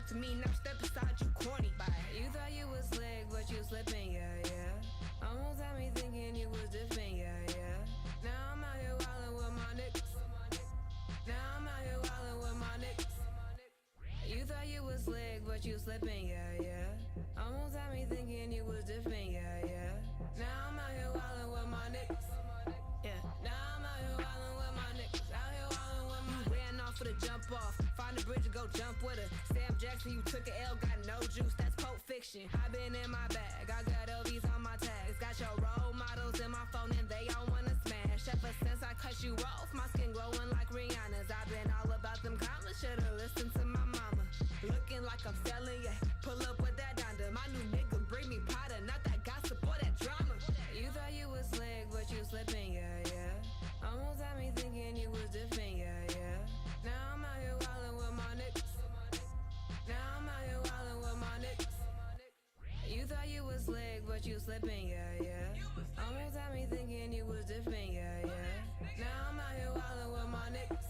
to me, now step aside, you corny. Bye. You thought you was slick, but you slipping, yeah, yeah. Almost had me thinking you was different, yeah, yeah. Now I'm out here wildin' with my niggas. Now I'm out here wildin' with my niggas. You thought you was slick, but you slipping, yeah, yeah. Almost had me thinking you was different, yeah, yeah. Now I'm out here wildin' with my niggas. Yeah, now I'm out here wildin' with my niggas. Out here wildin' with my niggas. Ran off for the jump off. Find a bridge and go jump with her. Sam Jackson, you took an L, got no juice. That's Pulp Fiction. I been in my bag. I got LVs on my tags. Got your role models in my phone and they all wanna smash. Ever since I cut you off, my skin glowing like Rihanna's. I've been all about them commas. Should've listened to my mama. Looking like I'm selling, yeah. Pull up with that Donda. My new nigga bring me Prada, not that gossip or that drama. You thought you was slick, but you slipping, yeah, yeah. Almost had me thinking you was different, yeah, yeah. Now I'm out here wildin' with my niggas. Now I'm out here wildin' with my niggas. You thought you was slick, but you slipping, yeah, yeah. Almost had me thinking you was different, yeah, yeah. Now I'm out here wildin' with my niggas.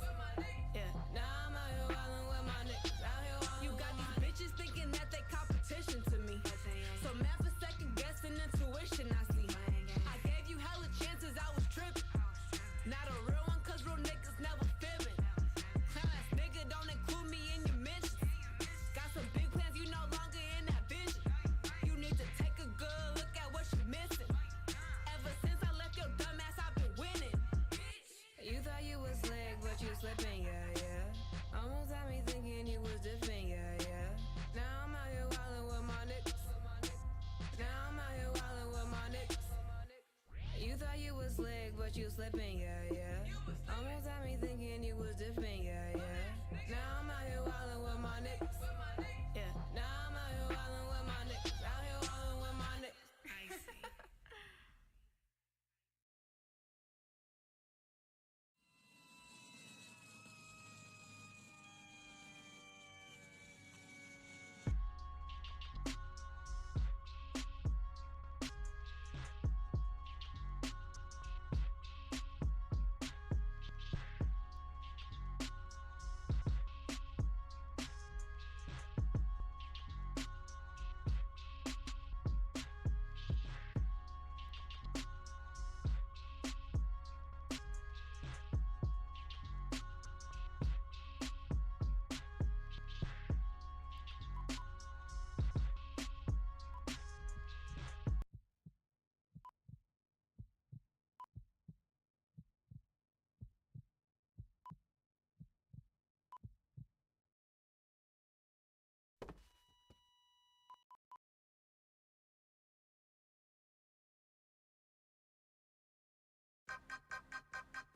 Yeah, now I'm out here wildin' with my niggas. Out here wildin'. You got these bitches thinking that they competition to me. So mad for second guessing intuition, I see. I gave you hella chances, I was tripping. Not a real one, cause real niggas never fibbing. Ass nigga, don't include me in your mentions. Got some big plans, you no longer in that vision. You need to take a good look at what you're missing. Ever since I left your dumb ass, I've been winning. You thought you was slick, but you slipping, yeah, yeah. Almost had me thinking you was different, yeah, yeah. Now I'm out here wildin' with my niggas. Now I'm out here wildin' with my niggas. You thought you was slick, but you slipping, yeah, yeah. Almost had me thinking you was different, yeah, yeah. Now I'm out here wildin' with my niggas. Yeah, now I'm out here wildin' with my niggas. Out here wildin' with my niggas. I see.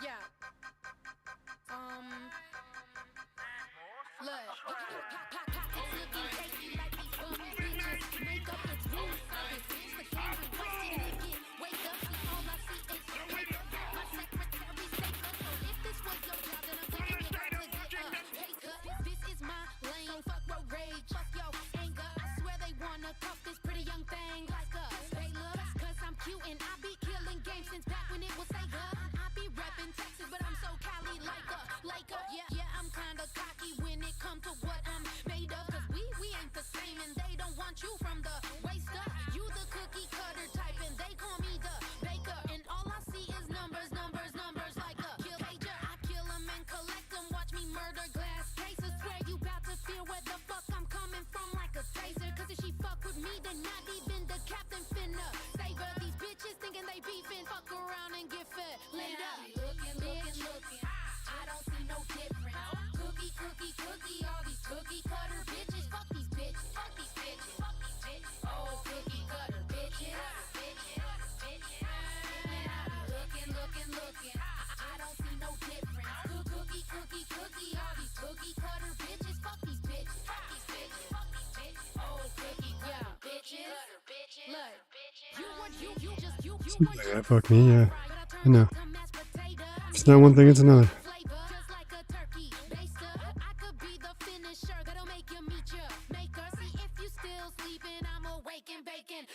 Yeah. Look. Pockets looking tasty like these bummy bitches. Makeup it's room service. It's the game we wasted ticket. Wake up, see all I see is your makeup. My secretary say so if this was your job, then I'm taking you back to get up. Hey, cut, this is my lane. So fuck road rage, fuck your anger. I swear they wanna cuff this pretty young thing like us. They love us cause I'm cute and I be killing games since back when it was Sega. I be reppin' Texas, but I'm so Cali like a Laker. Yeah, I'm kinda cocky when it comes to what I'm made of. Cause we ain't the same and they don't want you from the waist up. You the cookie cutter type and they call me the baker. And all I see is numbers like a kill pager. I kill them and collect them, watch me murder glass cases. Swear you bout to feel where the fuck I'm coming from like a taser. Cause if she fuck with me, then not even the captain finna save her. These bitches thinking they beefin', fuck around and get fed later. Looking. I don't see no difference. Cookie, all these cookie cutter bitches. Fuck these bitches. Oh, cookie cutter bitches. And I be looking. I don't see no difference. Cookie, all these cookie cutter bitches. Fuck these bitches. Oh, cookie cutter bitches. Look, Yeah, fuck me, yeah. I know. If it's not one thing, it's another.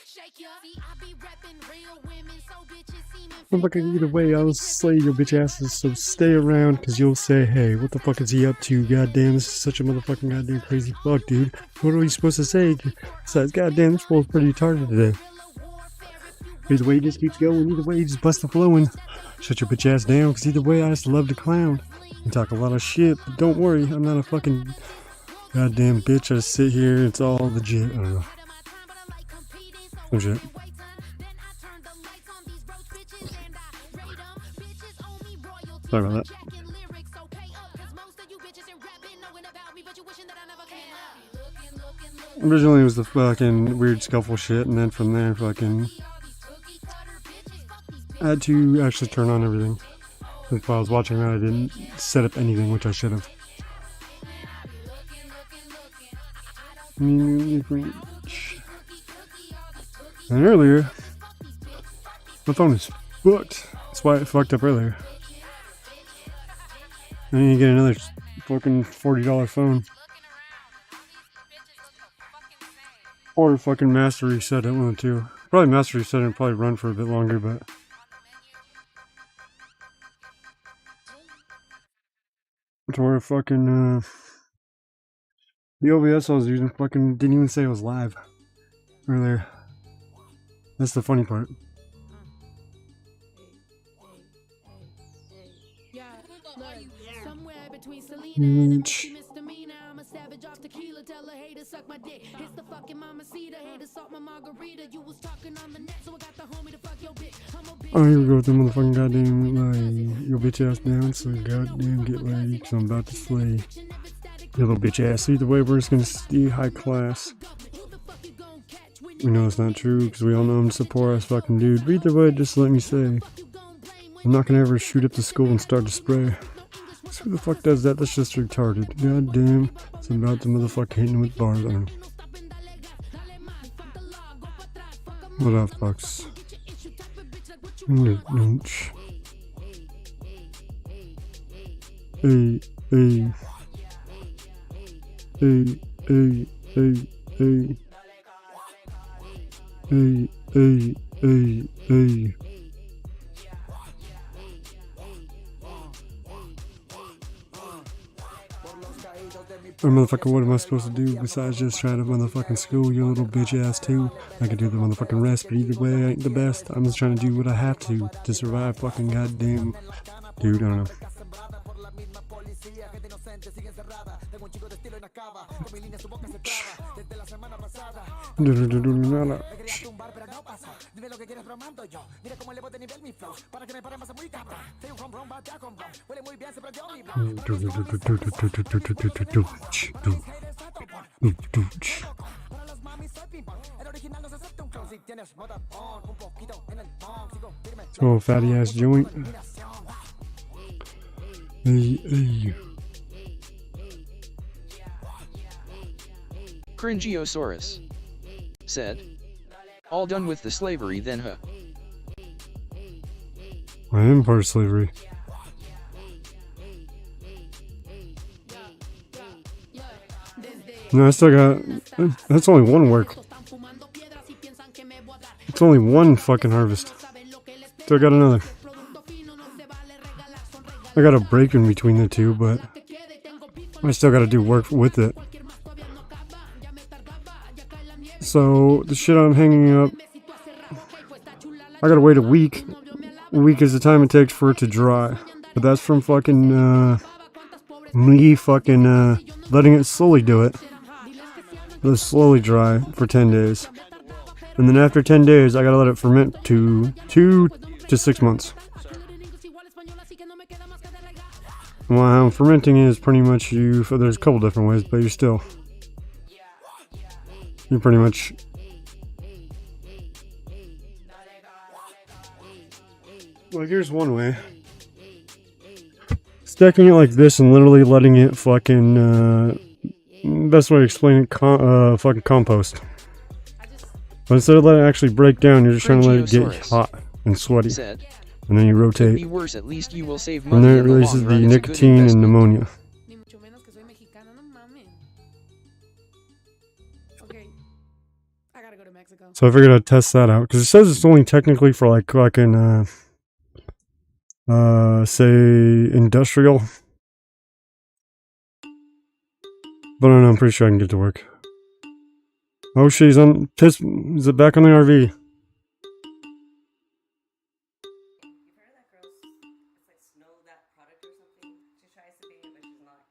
Shake ya. See, I be reppin' real women, so bitches see I'm fucking either way, I'll slay your bitch asses, so stay around, because you'll say, hey, what the fuck is he up to? Goddamn, this is such a motherfucking goddamn crazy fuck, dude. What are we supposed to say? Besides, goddamn, this fool's pretty retarded today. Either way, he just keeps going. Either way, he just busts the flowing. Shut your bitch ass down, because either way, I just love to clown. And talk a lot of shit, but don't worry, I'm not a fucking goddamn bitch. I just sit here, it's all legit. I don't know. Some shit. Sorry about that. Originally it was the fucking weird scuffle shit, and then from there fucking I had to actually turn on everything. While I was watching that, I didn't set up anything, which I should have. And earlier, my phone is fucked. That's why it fucked up earlier. I need to get another fucking $40 phone. Or fucking master reset it, one of the two. Probably master reset it and probably run for a bit longer, but... to where fucking, the OBS I was using fucking didn't even say it was live earlier. That's the funny part. Oh, here we go with the motherfucking goddamn, like, your bitch ass down, so goddamn get ready, cause I'm about to slay your little bitch ass. Either way, we're just gonna stay high class. We know it's not true, because we all know I'm just a poor ass fucking dude. But either way, just let me say, I'm not gonna ever shoot up the school and start to spray. So who the fuck does that? That's just retarded. God damn, it's about the motherfucker hitting with bars. I don't know. What up, fucks? Hey, hey. Hey, hey, hey, hey. Hey, hey, hey, hey. Or motherfucker, what am I supposed to do besides just try to motherfucking school your little bitch ass too? I could do the motherfucking rest, but either way, I ain't the best. I'm just trying to do what I have to survive fucking goddamn. Dude, I don't know. Oh, fatty ass joint. Hey, hey. Cringiosaurus said, all done with the slavery then, huh? I am part of slavery. No, I still got... That's only one work. It's only one fucking harvest. Still got another. I got a break in between the two, but I still got to do work with it. So, the shit I'm hanging up, I gotta wait a week. A week is the time it takes for it to dry. But that's from fucking, me fucking, letting it slowly do it. Let it slowly dry for 10 days. And then after 10 days, I gotta let it ferment to 2 to 6 months. Well, fermenting is pretty much there's a couple different ways, but you're pretty much... Well, here's one way. Stacking it like this and literally letting it fucking, best way to explain it, fucking compost. But instead of letting it actually break down, you're just trying to let it get hot and sweaty. And then you rotate. Be worse, at least you will save and money then it releases the nicotine and pneumonia. So I figured I'd test that out, because it says it's only technically for like fucking Say industrial. But I don't know, I'm pretty sure I can get to work. Oh shit, he's on piss. Is it back on the RV? You've heard of that girl? It's like Snow That Product or something. She tries to be, but she's not.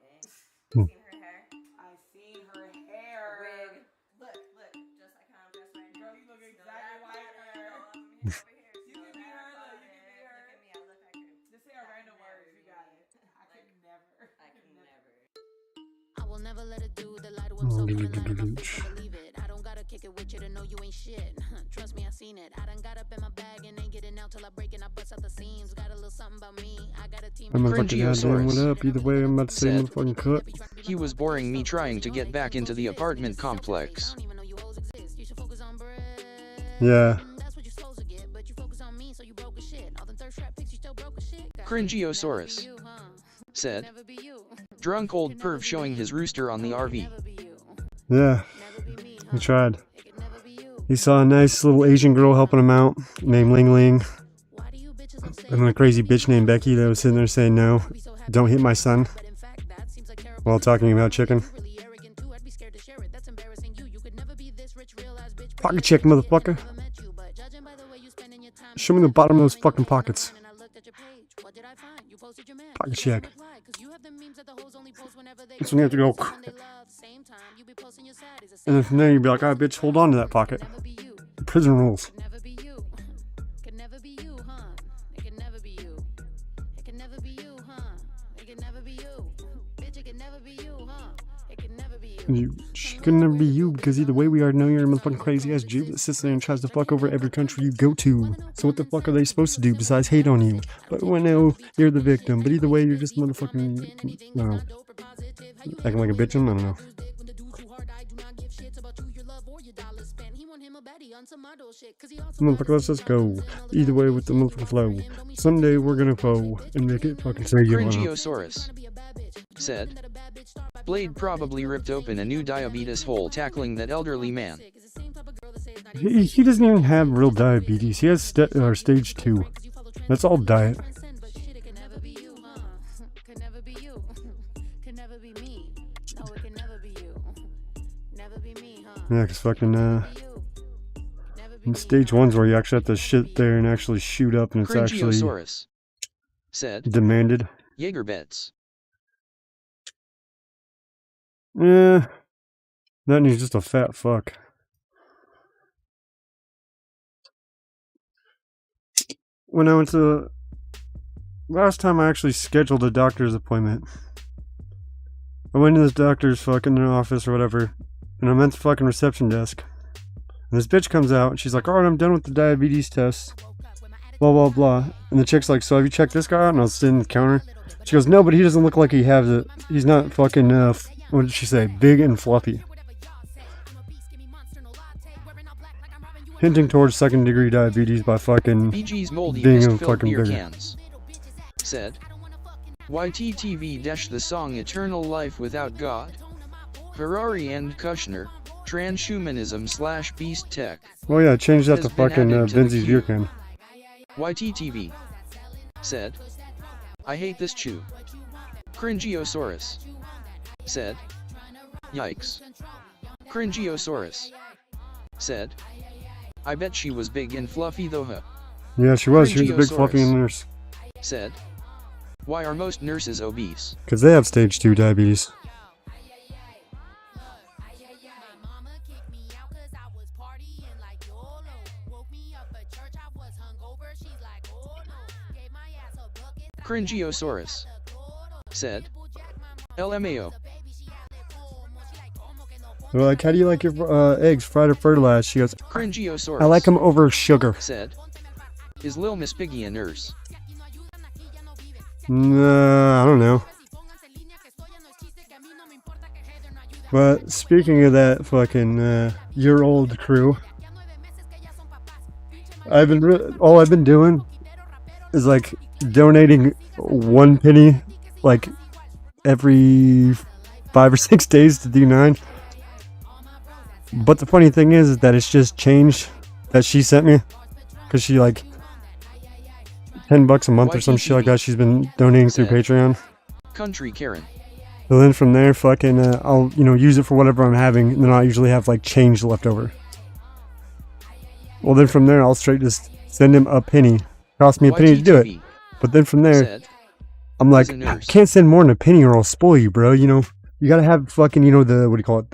Seen her hair? I've seen her hair. Wig. Look, just like how I'm dressed right now. Girl, you look exactly like her. Over here. You can be her, look, you can be her. Look at me, I look like her. Just say a random word, you got it. I could never. I can never. I will never let a dude that lie to himself come and lie to my face and believe it. I don't gotta kick it with you to know you ain't shit. Trust me, I seen it. I done got up in my bag and ain't getting out till I break and I bust out the seams. Got a little something about me. I got a team. I'm motherfucking goddamn what up? Either way, I'm about to say Said. motherfucking cut. He was boring me trying to get back into the apartment complex. Yeah. Cringiosaurus said. Drunk old perv showing his rooster on the RV. Yeah. He tried. He saw a nice little Asian girl helping him out, named Ling Ling. And then a crazy bitch named Becky that was sitting there saying, no, don't hit my son, while talking about chicken. Pocket check, motherfucker. Show me the bottom of those fucking pockets. Pocket check. That's when you have to go. And then from there you'd be like, alright bitch, hold on to that pocket. Prison rules. She could never be you, because either way we already know you're a motherfucking crazy ass Jew that sits there and tries to fuck over every country you go to. So what the fuck are they supposed to do besides hate on you? But when no, you're the victim. But either way, you're just motherfucking, I don't know, acting like a bitch. I don't know. Motherfucker, let's just go. Either way with the motherfucking flow. Someday we're gonna foe and make it fucking say you Cringiosaurus said. Blade probably ripped open a new diabetes hole tackling that elderly man. He doesn't even have real diabetes. He has stage 2. That's all diet. Yeah, cause fucking in stage 1's where you actually have to shit there and actually shoot up, and it's actually said. Demanded. Jaeger bets. Yeah, that he's just a fat fuck. When I went to last time I actually scheduled a doctor's appointment, I went to this doctor's fucking office or whatever, and I'm at the fucking reception desk. And this bitch comes out and she's like, alright, I'm done with the diabetes test. Blah blah blah. And the chick's like, so have you checked this guy out? And I was sitting in the counter. She goes, no, but he doesn't look like he has it. He's not fucking what did she say? Big and fluffy. Hinting towards second degree diabetes by fucking BG's moldy being a filled fucking beer bigger. cans. Said. YTTV dash the song Eternal Life Without God. Ferrari and Kushner. Transhumanism / Beast Tech. Oh yeah, change that to Has been fucking added to the Benzi's beer can. YTTV said. I hate this chew. Cringiosaurus said. Yikes. Cringiosaurus said. I bet she was big and fluffy though, huh? Yeah, she was. She was a big fluffy nurse. Said. Why are most nurses obese? Because they have stage 2 diabetes. Cringiosaurus said. LMAO. They're like, how do you like your eggs, fried or fertilized? She goes, Cringiosaurus I like them over sugar. said. Is Lil Miss Piggy a nurse? I don't know. But speaking of that fucking year old crew, all I've been doing is like donating 1 penny like every 5 or 6 days to D9. But the funny thing is that it's just change that she sent me, because she like $10 a month or some shit like that she's been donating through Patreon. Country Karen. So then from there, fucking, I'll, you know, use it for whatever I'm having, and then I'll usually have, like, change left over. Well, then from there, I'll straight just send him a penny. Cost me a penny to do it. But then from there, Said, I'm like, I can't send more than a penny or I'll spoil you, bro. You know, you gotta have fucking, you know, the, what do you call it,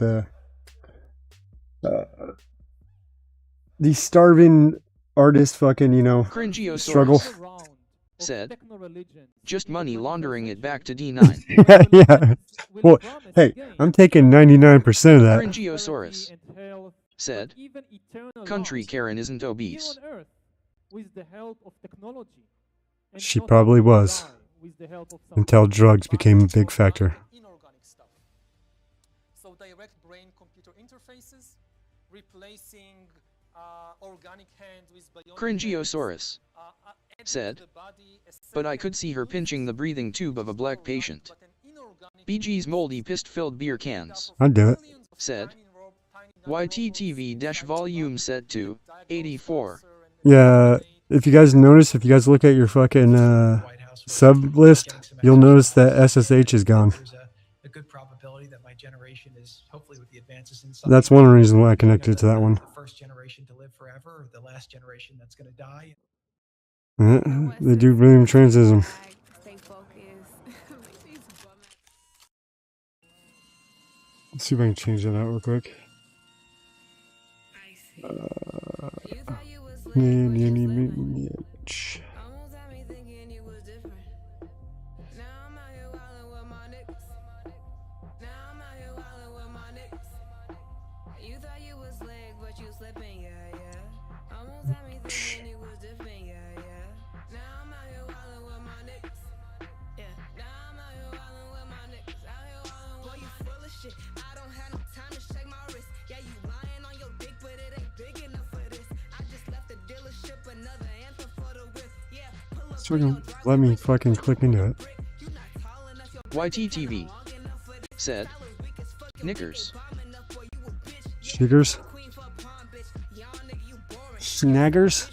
the starving artist fucking, you know, struggle. Said, just money laundering it back to D9. Yeah. Well, hey, I'm taking 99% of that. Cringiosaurus said, Country Karen isn't obese. She probably was. Until drugs became a big factor. Inorganic stuff. So direct brain-computer interfaces, replacing organic hands with bionic Cringiosaurus said, but I could see her pinching the breathing tube of a black patient. BG's moldy pissed-filled beer cans. I'd do it. Said, YTTV-volume set to 84. Yeah, if you guys notice, if you guys look at your fucking sub list, you'll notice that SSH is gone. A good probability that my generation is, hopefully with the advances in That's one reason why I connected to that one. The first generation to live forever, or the last generation that's going to die. They do William Transism. Stay focused. Let's see if I can change that out real quick. Almost had me thinking you was different. Now I'm out here wildin' with my niggas. Now I'm out here wildin' with my niggas. You thought you was slick, but you slipping, yeah, yeah. Almost had me thinking you was different, yeah, yeah. Now I'm out here wildin' with my niggas. Yeah, now I'm out here wildin' with my niggas. Out here wildin' with you full of shit. I don't have no time to check my wrist. Yeah, you lying on your dick, but it ain't big enough for this. I just left the dealership, another anthem for the whip. Yeah, pull up. So let me fucking click into it. YTTV said, Knickers. Shiggers? Snaggers?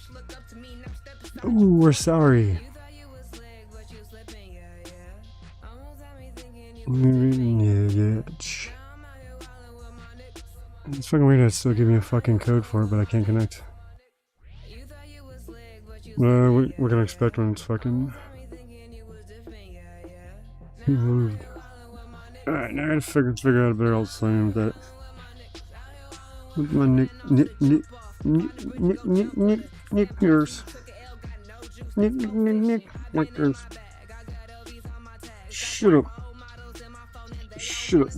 Ooh, we're sorry. It's fucking weird to still give me a fucking code for it, but I can't connect. What can I expect when it's fucking moved? Alright, now I gotta figure out a better alternative with that. With my Nickers. Nickers. Shut up. Shut up.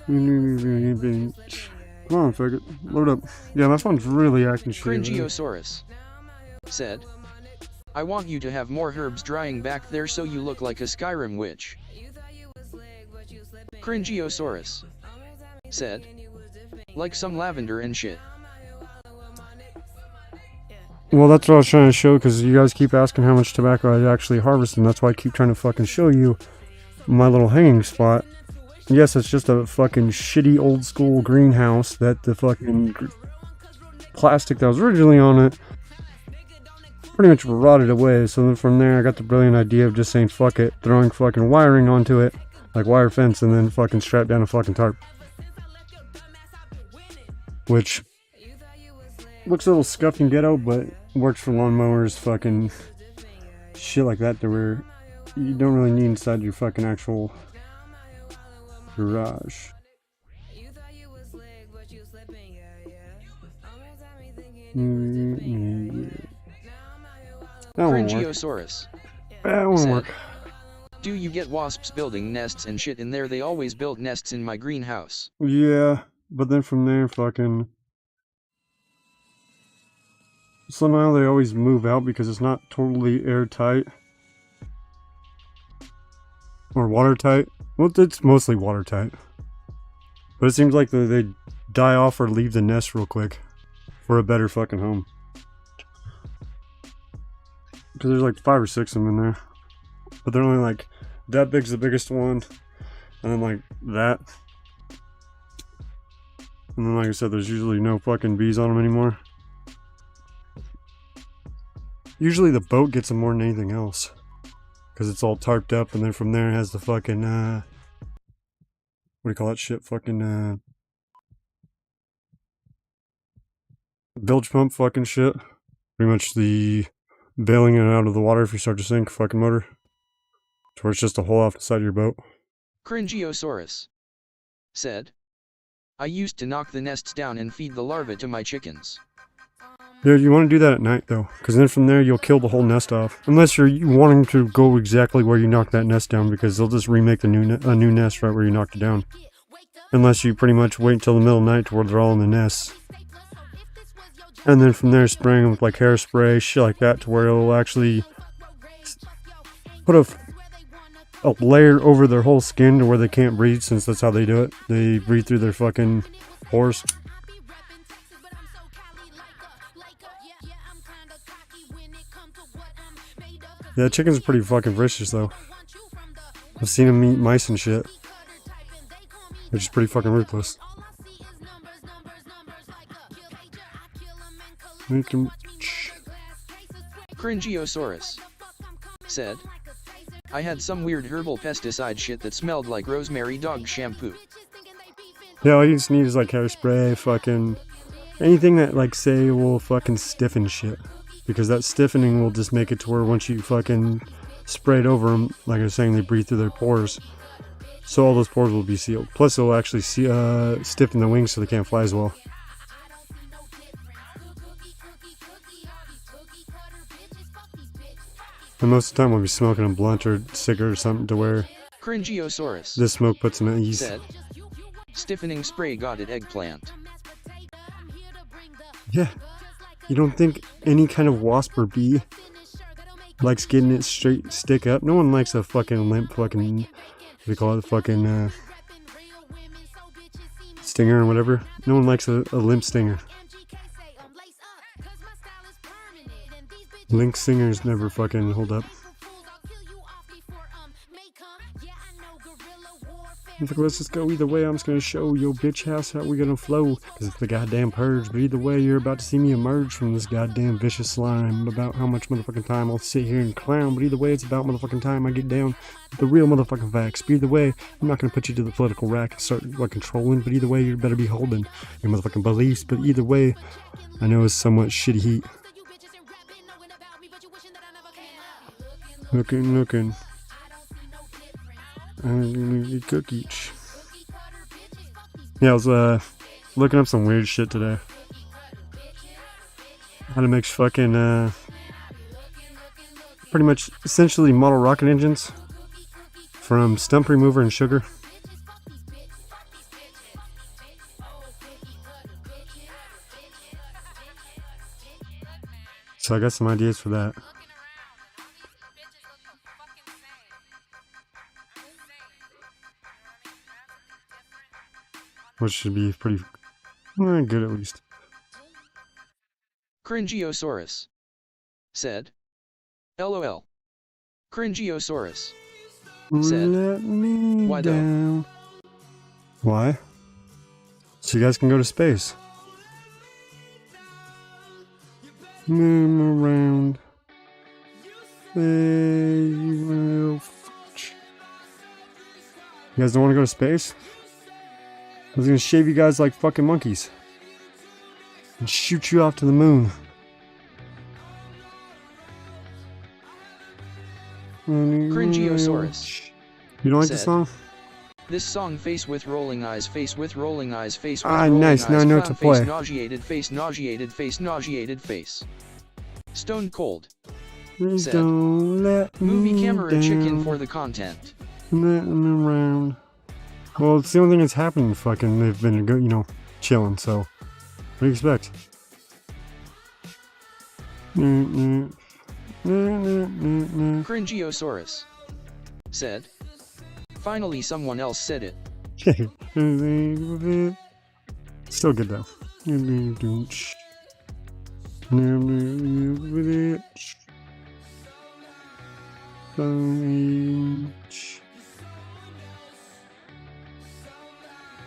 Come on, faggot. Load up. Yeah, my phone's really acting shitty. Cringiosaurus said, I want you to have more herbs drying back there so you look like a Skyrim witch. Cringiosaurus said, like some lavender and shit. Well, that's what I was trying to show, because you guys keep asking how much tobacco I actually harvest, and that's why I keep trying to fucking show you my little hanging spot. Yes, it's just a fucking shitty old school greenhouse that the fucking plastic that was originally on it pretty much rotted away. So then from there I got the brilliant idea of just saying fuck it, throwing fucking wiring onto it, like wire fence, and then fucking strap down a fucking tarp. Which looks a little scuffed and ghetto, but works for lawnmowers, fucking shit like that, to where you don't really need inside your fucking actual garage. That won't work. Cringiosaurus That won't said, work. do you get wasps building nests and shit in there? They always build nests in my greenhouse. Yeah, but then from there, fucking somehow they always move out because it's not totally airtight or watertight. Well, it's mostly watertight, but it seems like they die off or leave the nest real quick for a better fucking home. Because there's like 5 or 6 of them in there, but they're only like that big's the biggest one, and then like that, and then like I said, there's usually no fucking bees on them anymore. Usually the boat gets them more than anything else, because it's all tarped up, and then from there it has the fucking what do you call that shit? Fucking bilge pump fucking shit. Pretty much the bailing it out of the water if you start to sink fucking motor. To where it's just a hole off the side of your boat. Cringiosaurus said, I used to knock the nests down and feed the larvae to my chickens. Yeah, you want to do that at night though, because then from there you'll kill the whole nest off. Unless you're wanting to go exactly where you knocked that nest down, because they'll just remake the a new nest right where you knocked it down. Unless you pretty much wait until the middle of the night to where they're all in the nests. And then from there spraying them with like hairspray, shit like that, to where it'll actually put a layer over their whole skin to where they can't breathe, since that's how they do it. They breathe through their fucking pores. Yeah, chickens are pretty fucking vicious though. I've seen them eat mice and shit. Which is pretty fucking ruthless. Cringiosaurus said, I had some weird herbal pesticide shit that smelled like rosemary dog shampoo. Yeah, all you just need is like hairspray, fucking anything that like say will fucking stiffen shit. Because that stiffening will just make it to where once you fucking spray it over them, like I was saying, they breathe through their pores. So all those pores will be sealed. Plus it'll actually stiffen the wings so they can't fly as well. And most of the time we'll be smoking a blunt or cigarette or something to where Cringiosaurus this smoke puts them at ease. said, stiffening spray got it eggplant. Yeah. You don't think any kind of wasp or bee likes getting it straight stick up? No one likes a fucking limp fucking, what do you call it, fucking stinger or whatever. No one likes a limp stinger. Link stingers never fucking hold up. Let's just go either way. I'm just gonna show your bitch house how we gonna flow, cause it's the goddamn purge. But either way, you're about to see me emerge from this goddamn vicious slime. About how much motherfucking time I'll sit here and clown. But either way, it's about motherfucking time I get down with the real motherfucking facts. But either way, I'm not gonna put you to the political rack and start like controlling. But either way, you better be holding your motherfucking beliefs. But either way, I know it's somewhat shitty heat. Looking. I need cookies. Yeah, I was looking up some weird shit today. How to make fucking pretty much essentially model rocket engines from stump remover and sugar. So I got some ideas for that. Which should be pretty good at least. Cringiosaurus said, LOL. Cringiosaurus said, why though? Why? So you guys can go to space. Move around. You guys don't want to go to space? I was gonna shave you guys like fucking monkeys and shoot you off to the moon. Cringiosaurus. You don't like said, the song? This song, face with rolling eyes, face with rolling eyes, face with Ah, rolling nice. eyes, Now I know what to play. face nauseated, face nauseated, face nauseated, face. Stone cold. Please said, don't let movie me camera down. chicken for the content. Let me around. Well, it's the only thing that's happening. Fucking, they've been, you know, chilling. So, what do you expect? Cringiosaurus said, finally someone else said it. Still good though.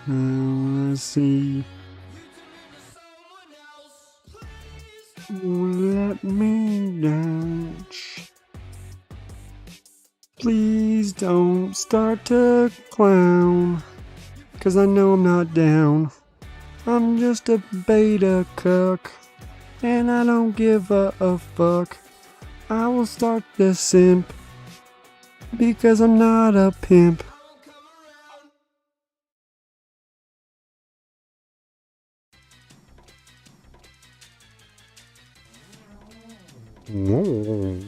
Let's see. Let me down. Please don't start to clown, 'cause I know I'm not down. I'm just a beta cook, and I don't give a fuck. I will start the simp, because I'm not a pimp. Whoa.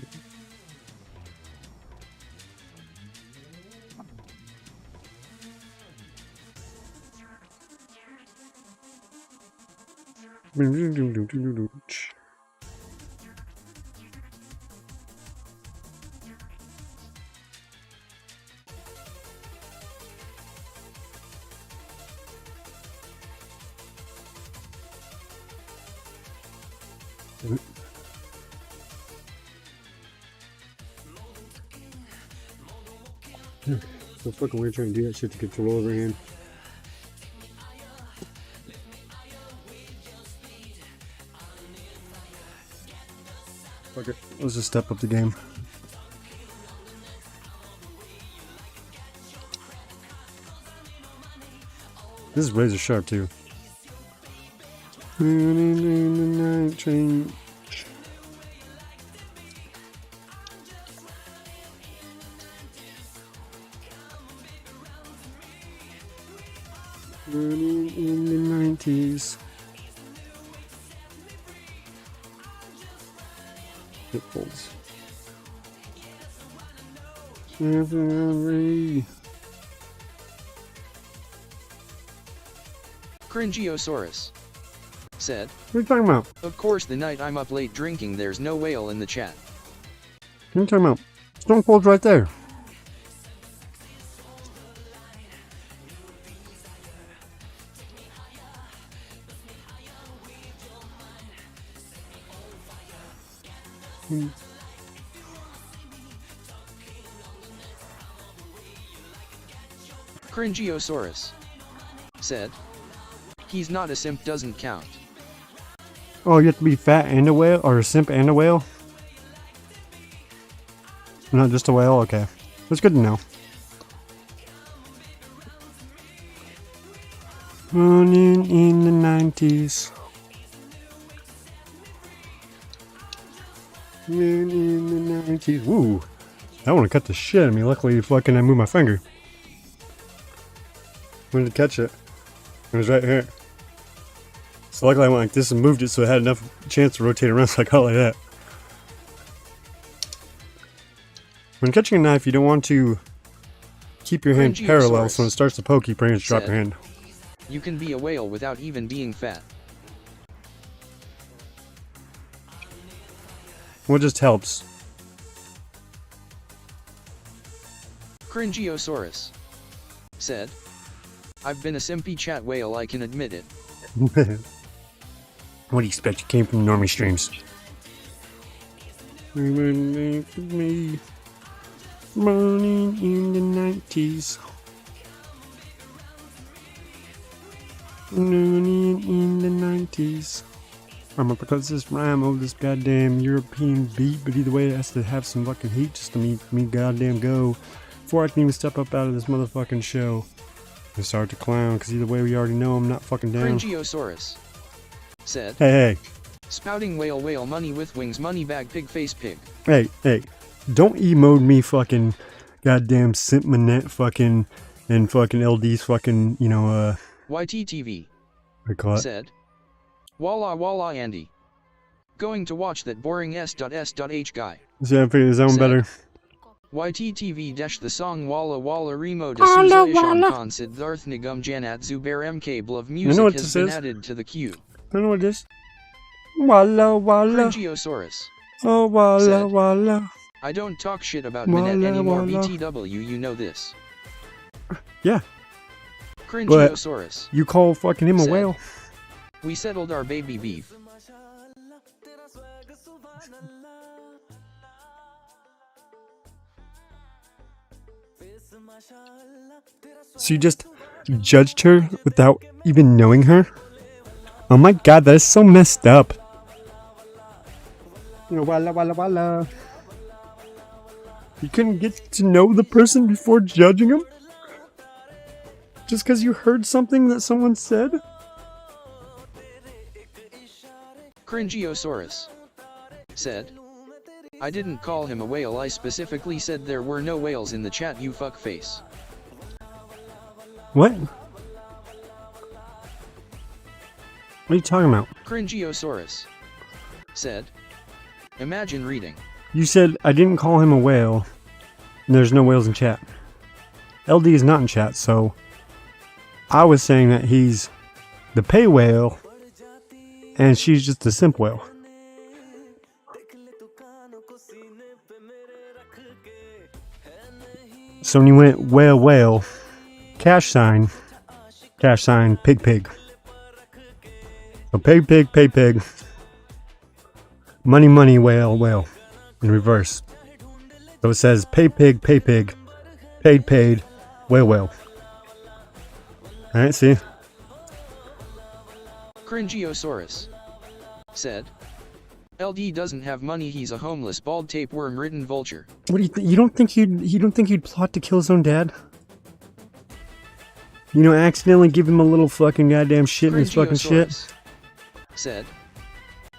So fucking weird trying to do that shit to control over hand. Fuck it. Let's just step up the game. This is razor sharp too. Night train. Running in the 90s. Hip folds. Cringiosaurus said, What are you talking about? of course the night I'm up late drinking there's no whale in the chat. What are you talking about? Stone Cold's right there. Cringiosaurus said, he's not a simp doesn't count. Oh, you have to be fat and a whale? Or a simp and a whale? Not just a whale? Okay. That's good to know. Running in the 90s. Running in the 90s. Ooh. I want to cut the shit out of me. Luckily, fucking I moved my finger. When did catch it? It was right here. So luckily I went like this and moved it so it had enough chance to rotate around, so I got it like that. When catching a knife, you don't want to keep your hand parallel, so when it starts to poke, you pretty much drop your hand. You can be a whale without even being fat. What just helps? Cringiosaurus said, I've been a simpy chat whale, I can admit it. What do you expect? You came from normie streams. Me. Running in the 90s. Running in the 90s. I'm gonna propose this rhyme over this goddamn European beat, but either way it has to have some fucking heat just to me goddamn go before I can even step up out of this motherfucking show and start to clown, because either way we already know I'm not fucking down. Cringiosaurus said, Hey, spouting whale money with wings money bag pig face pig. hey, don't emote me fucking goddamn simp manette fucking and fucking LD's fucking, you know, YTTV I call it. said, Walla Andy. Going to watch that boring S.S.H guy. See, I figured that one Said, better. YTTV the song Walla Remo de Souza Ishan Khan Siddharth Nigam Janat Zubair MK Blov music what has this been is. added to the queue. I don't know what it is. Walla. Cringiosaurus Oh, walla, said, walla. I don't talk shit about Minette anymore Walla. BTW, you know this. Yeah, Cringiosaurus. you call fucking him a Said, whale. We settled our baby beef. So you just judged her without even knowing her? Oh my god, that is so messed up. Walla walla walla. You couldn't get to know the person before judging him? Just because you heard something that someone said? Cringiosaurus said, I didn't call him a whale, I specifically said there were no whales in the chat, you fuckface. What? What are you talking about? Cringiosaurus said, imagine reading. You said I didn't call him a whale, and there's no whales in chat. LD is not in chat, so I was saying that he's the pay whale, and she's just a simp whale. So when you went whale whale, cash sign, pig pig. So pig pig, pay pig. Money money, whale whale. In reverse. So it says pay pig, paid, whale whale. Alright, see? Cringiosaurus said, LD doesn't have money, he's a homeless, bald, tapeworm-ridden vulture. What do you think? You don't think he'd plot to kill his own dad? You know, accidentally give him a little fucking goddamn shit in his fucking shit? Said,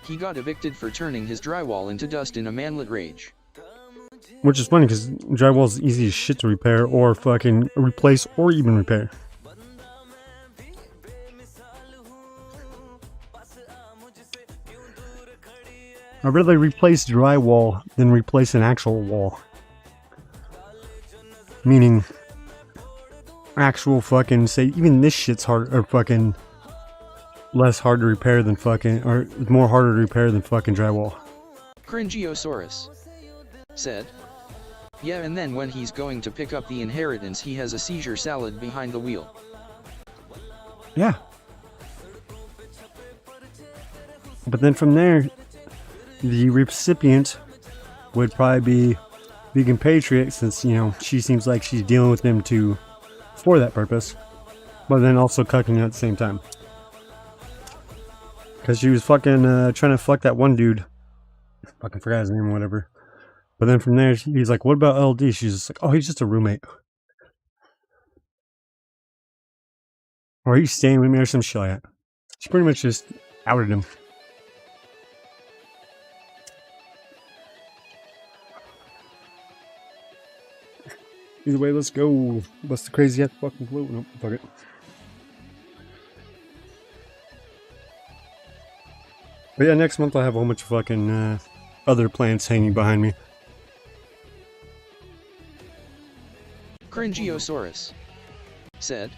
he got evicted for turning his drywall into dust in a manlet rage. Which is funny, because drywall is easy as shit to repair, or fucking replace, or even repair. I'd rather replace drywall than replace an actual wall. Meaning, actual fucking, say, even this shit's hard, or fucking less hard to repair than fucking, or more harder to repair than fucking drywall. Cringiosaurus said, yeah, and then when he's going to pick up the inheritance, he has a seizure salad behind the wheel. Yeah. But then from there, the recipient would probably be Vegan Patriot, since, you know, she seems like she's dealing with him for that purpose, but then also cucking at the same time. Because she was fucking trying to fuck that one dude. Fucking forgot his name or whatever. But then from there, he's like, what about LD? She's just like, oh, he's just a roommate. Or he's staying with me or some shit like that. She pretty much just outed him. Either way, let's go. Bust the crazy ass fucking float. Nope, fuck it. But yeah, next month I'll have a whole bunch of fucking other plants hanging behind me. Cringiosaurus said,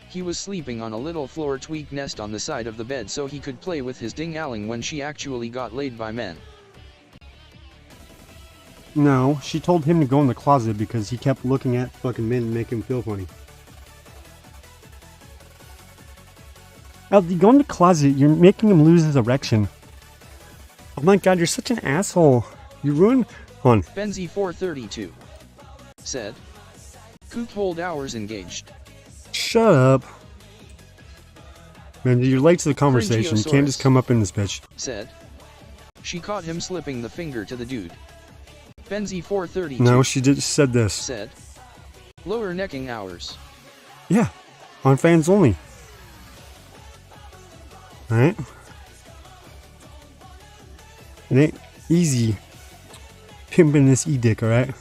he was sleeping on a little floor tweak nest on the side of the bed so he could play with his ding-alling when she actually got laid by men. No, she told him to go in the closet because he kept looking at fucking men and make him feel funny. You go in the closet, you're making him lose his erection. Oh my god, you're such an asshole. You ruined... Hold on. Benzi432 said, coop hold hours engaged. Shut up. Man, you're late to the conversation. You can't just come up in this bitch. Said, she caught him slipping the finger to the dude. Benzi432 No, she said this. Said, lower necking hours. Yeah, on fans only. Alright? It ain't easy pimping this e-dick, alright?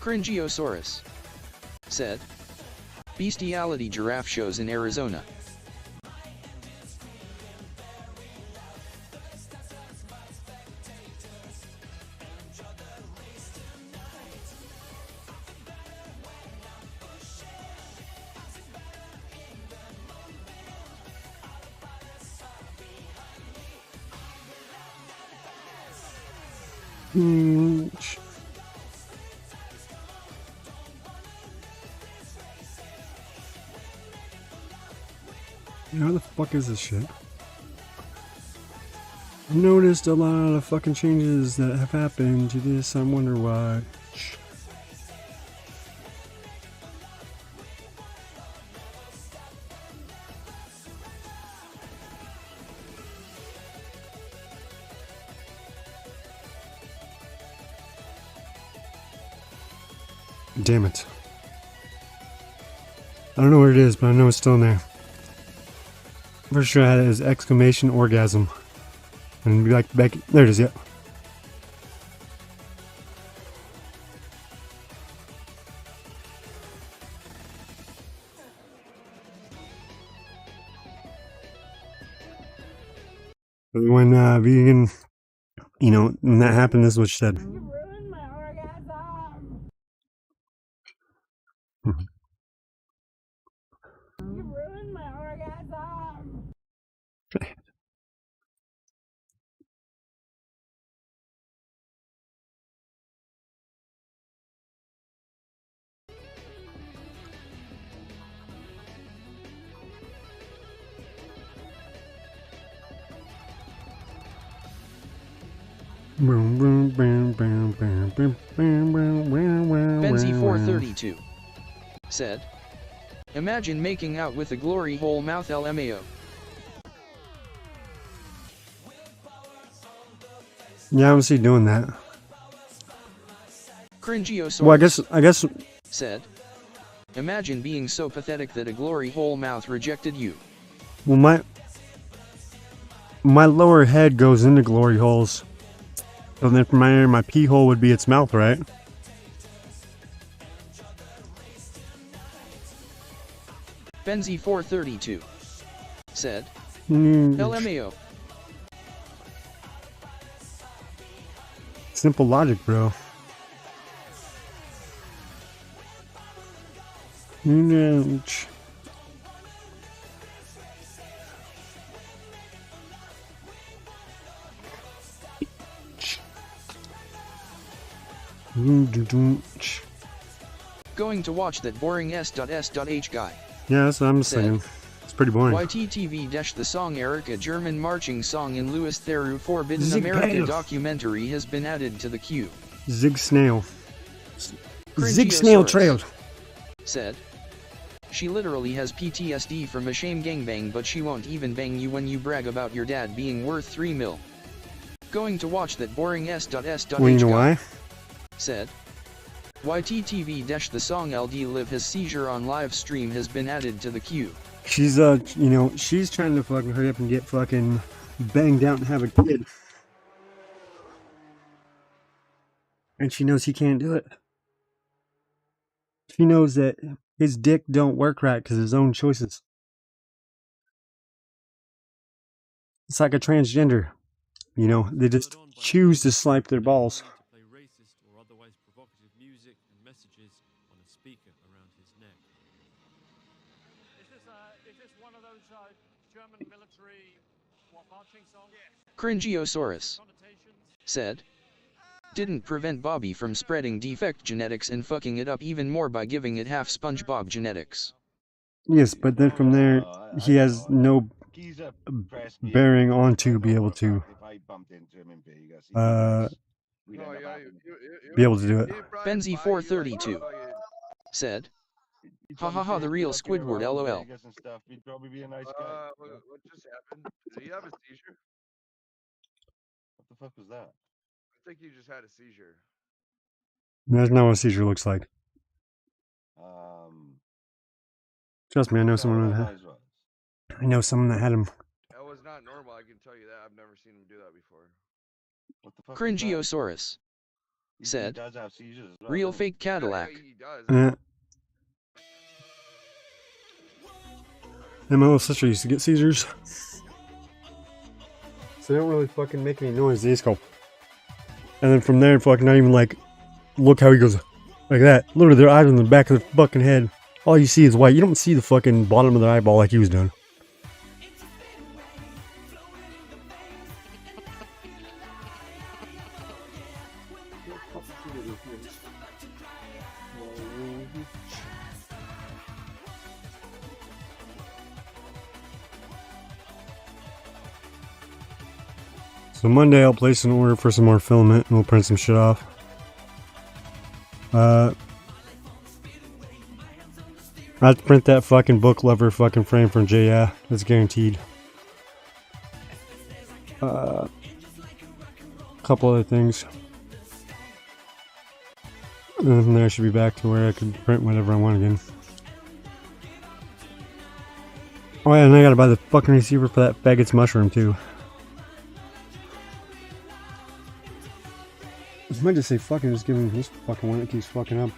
Cringiosaurus said, bestiality giraffe shows in Arizona. How the fuck is this shit? I've noticed a lot of fucking changes that have happened to this. I wonder why. Damn it. I don't know where it is, but I know it's still in there. First try I had it as exclamation orgasm. And be like, back, there it is, yep. But when vegan, you know, when that happened, this is what she said. You ruined my orgasm. You ruined my orgasm. Benzi432 said, imagine making out with a glory hole mouth LMAO. Yeah, I don't see doing that. Cringiosaurus Well, I guess. said, imagine being so pathetic that a glory hole mouth rejected you. Well, my lower head goes into glory holes. So then from my area, my pee hole would be its mouth, right? Benzi432 said, LMAO. Simple logic, bro. Going to watch that boring S.S.H guy. Yeah, that's what I'm saying. It's pretty boring. YTTV- the song Erica German marching song in Louis Theroux Forbidden Zig America Snail. documentary has been added to the queue. Zig Snail. Zig Cringiosaurus Snail Trail. said, she literally has PTSD from a shame gangbang, but she won't even bang you when you brag about your dad being worth 3 mil. Going to watch that boring S.S.H Well, you know guy. why? Said, YTTV- the song LD Live his seizure on live stream has been added to the queue. She's, you know, she's trying to fucking hurry up and get fucking banged out and have a kid. And she knows he can't do it. She knows that his dick don't work right because of his own choices. It's like a transgender. You know, they just choose to swipe their balls. Play racist or otherwise provocative music and messages on a speaker around his neck. Is this one of those German military marching songs? Cringiosaurus said, didn't prevent Bobby from spreading defect genetics and fucking it up even more by giving it half SpongeBob genetics. Yes, but then from there, he has no bearing on to be able to do it. Benzi432 said, ha ha ha, the real Squidward LOL. What just happened? Did he have a seizure? What the fuck was that? I think he just had a seizure. That's not what a seizure looks like. Trust me, I know someone that had. I know someone that had him. That was not normal, I can tell you that. I've never seen him do that before. What the fuck? Cringiosaurus said, He does have seizures as well, real doesn't he? fake Cadillac. Yeah, he does. And my little sister used to get seizures. So they don't really fucking make any noise. They just go. And then from there, fucking not even like, look how he goes like that. Literally, their eyes on the back of their fucking head. All you see is white. You don't see the fucking bottom of their eyeball like he was doing. So Monday I'll place an order for some more filament and we'll print some shit off. I have to print that fucking book lover fucking frame from J. Yeah, that's guaranteed. Couple other things. And then from there I should be back to where I can print whatever I want again. Oh yeah, and I gotta buy the fucking receiver for that faggot's mushroom too. I might just say fucking just give him this fucking one that keeps fucking up.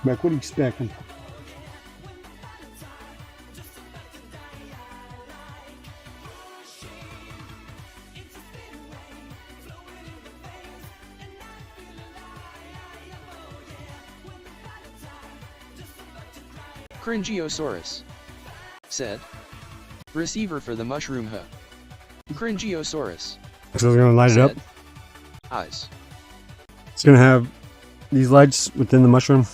Mac, what do you expect? Cringiosaurus said. Receiver for the mushroom huh. Cringiosaurus. So it's gonna light it up. Eyes. It's gonna have these lights within the mushroom.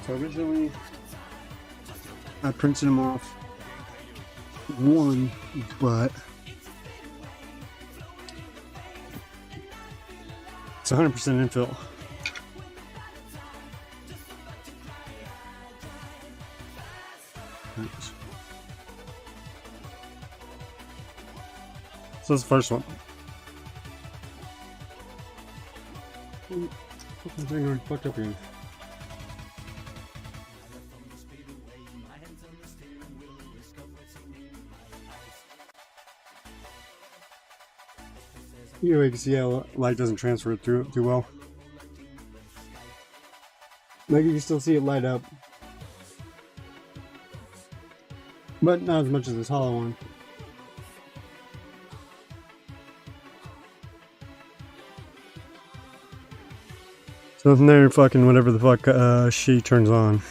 So originally, I printed them off one, but it's 100% infill. So that's the first one. Fucking thing already fucked up here. Here you can see how light doesn't transfer through too well. Like you can still see it light up, but not as much as this hollow one. So from there, fucking whatever the fuck she turns on.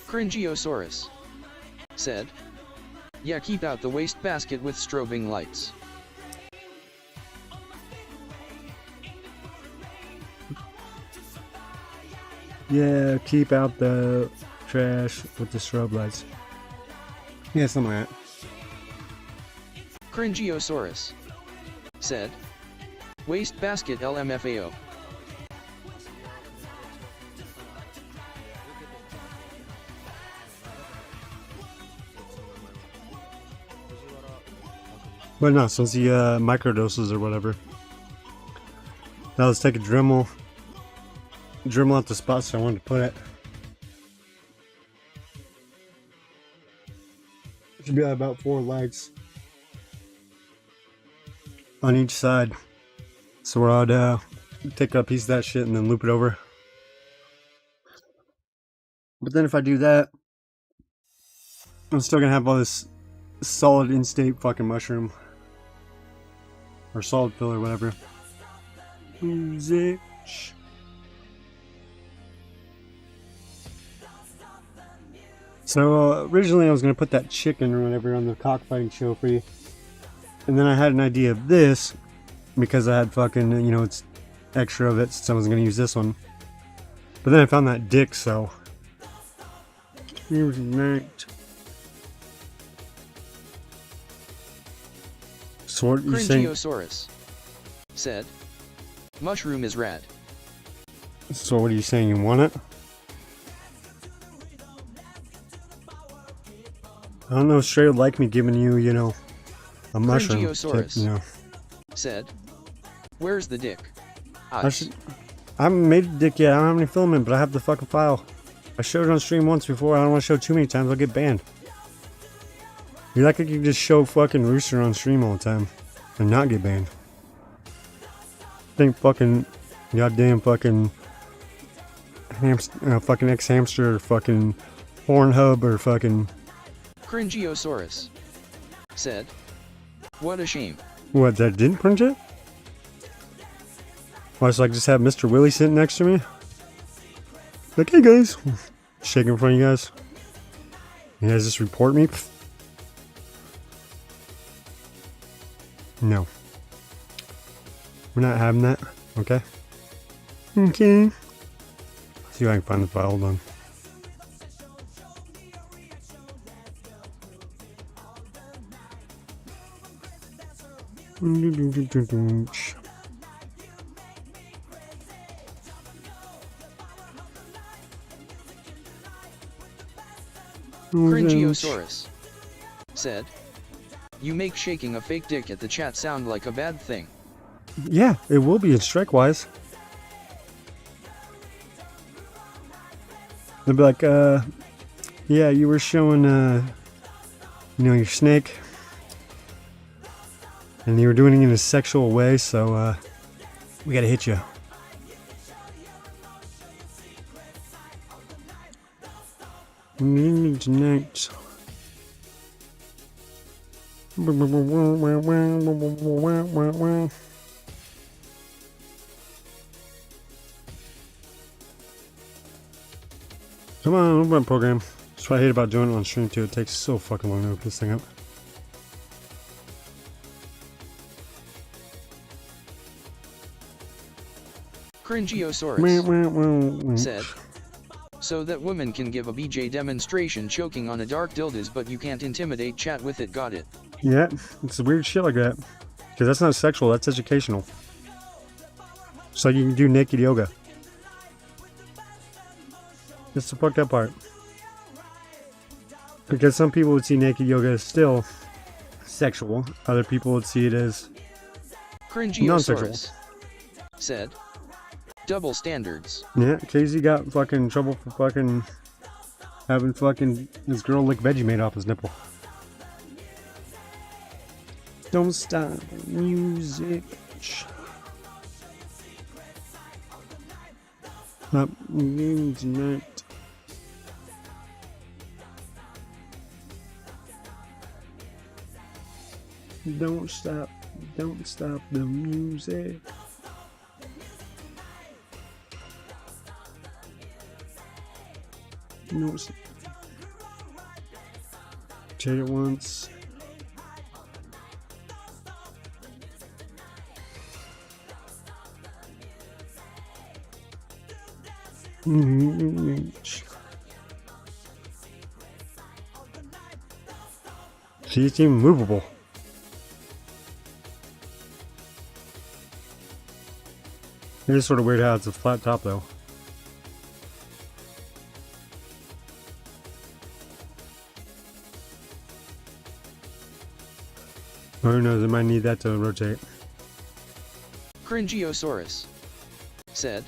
Cringiosaurus said. Yeah, keep out the wastebasket with strobing lights. Yeah, keep out the trash with the strobe lights. Yeah, something like that. Cringiosaurus said. Wastebasket LMFAO. But no, so it's the microdoses or whatever. Now let's take a Dremel out the spots I wanted to put it. Should be about 4 lights on each side. So we're out take a piece of that shit and then loop it over. But then if I do that, I'm still gonna have all this solid in-state fucking mushroom. Or solid fill or whatever. Music. So originally I was gonna put that chicken or whatever on the cockfighting show for you. And then I had an idea of this because I had fucking, you know, it's extra of it since I was going to use this one. But then I found that dick, so. Here's night. So what you saying? Cringiosaurus said, mushroom is rad. So what are you saying? You want it? I don't know. Straight would like me giving you, you know, a mushroom. Cringiosaurus You know. said, where's the dick? I haven't made a dick yet. I don't have any filament, but I have the fucking file. I showed it on stream once before. I don't want to show too many times. I'll get banned. You're like you can just show fucking Rooster on stream all the time and not get banned. Think fucking goddamn fucking fucking X-Hamster or fucking Pornhub or fucking. Cringiosaurus said, what a shame. What, that didn't print it? Why, so I just have Mr. Willie sitting next to me? Like, hey guys. Shaking in front of you guys. You guys just report me? No. We're not having that. Okay. Okay. See if I can find the file. Hold on. Cringiosaurus said, you make shaking a fake dick at the chat sound like a bad thing. Yeah, it will be in strike-wise. They'll be like, yeah, you were showing, you know, your snake. And you were doing it in a sexual way, so, we gotta hit you. Tonight. Come on, open up program. That's what I hate about doing it on stream too. It takes so fucking long to open this thing up. Cringiosaurus said, so that woman can give a BJ demonstration choking on a dark dildos, but you can't intimidate chat with it. Got it. Yeah, it's weird shit like that. Because that's not sexual, that's educational. It's like you can do naked yoga. That's the fucked up part. Because some people would see naked yoga as still sexual. Other people would see it as non-sexual. Cringiosaurus said, double standards. Yeah, KZ got fucking in trouble for fucking having fucking his girl lick Vegemite off his nipple. Don't stop the music. Up tonight. Don't stop the music. No. Check it once. See, it's even movable. It is sort of weird how it's a flat top though. Or who knows, I might need that to rotate. Cringiosaurus said,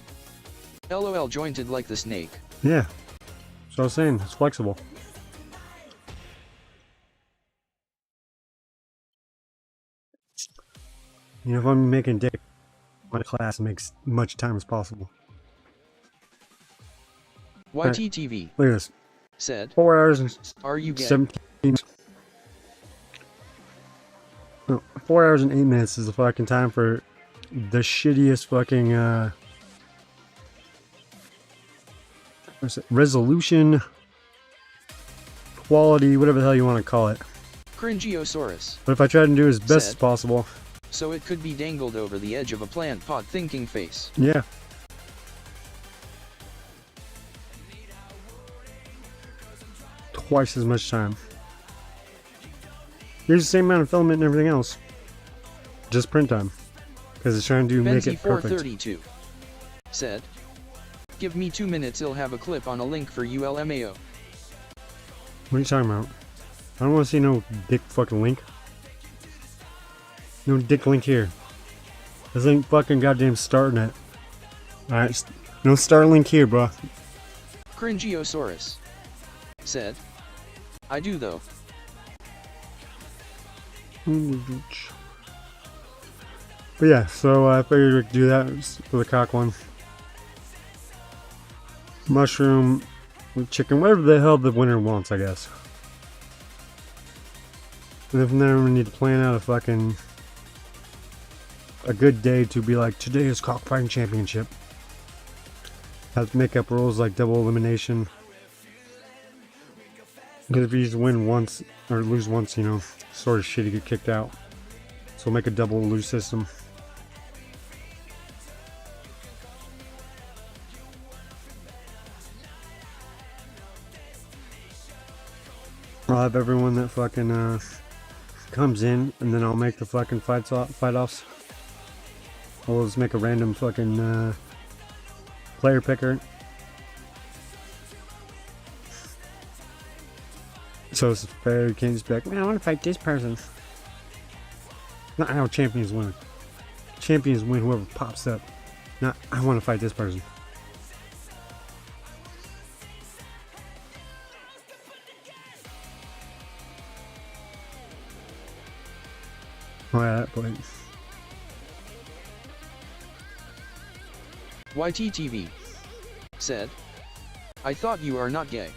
LOL jointed like the snake. Yeah. So I was saying, it's flexible. You know, if I'm making dick on a class, it makes much time as possible. YTTV Look at this. said, 4 hours and are you gay? 17. No, 4 hours and 8 minutes is the fucking time for the shittiest fucking what's it? Resolution, quality, whatever the hell you want to call it. Cringiosaurus. But if I try to do as best Said. as possible. So it could be dangled over the edge of a plant pot thinking face. Yeah. Twice as much time. Here's the same amount of filament and everything else. Just print time. Because it's trying to make it perfect. 432 said, give me 2 minutes, I'll have a clip on a link for ULMAO. What are you talking about? I don't want to see no dick fucking link. No dick link here. This ain't fucking goddamn starting it. Alright, no start link here, bro. Cringiosaurus said, I do though. But yeah, so I figured we could do that for the cock one. Mushroom, chicken, whatever the hell the winner wants, I guess. And then from there we need to plan out a good day to be like, today is cockfighting championship. Have to make up rules like double elimination. Because if you just win once or lose once, you know, sort of shit, you get kicked out. So we'll make a double lose system. I'll have everyone that fucking comes in, and then I'll make the fucking fight offs. We'll just make a random fucking player picker. So it's fair. You can't just be like, man, I want to fight this person. Not how champions win. Champions win whoever pops up. Not, I want to fight this person. Oh yeah, that point. YTTV said, I thought you are not gay.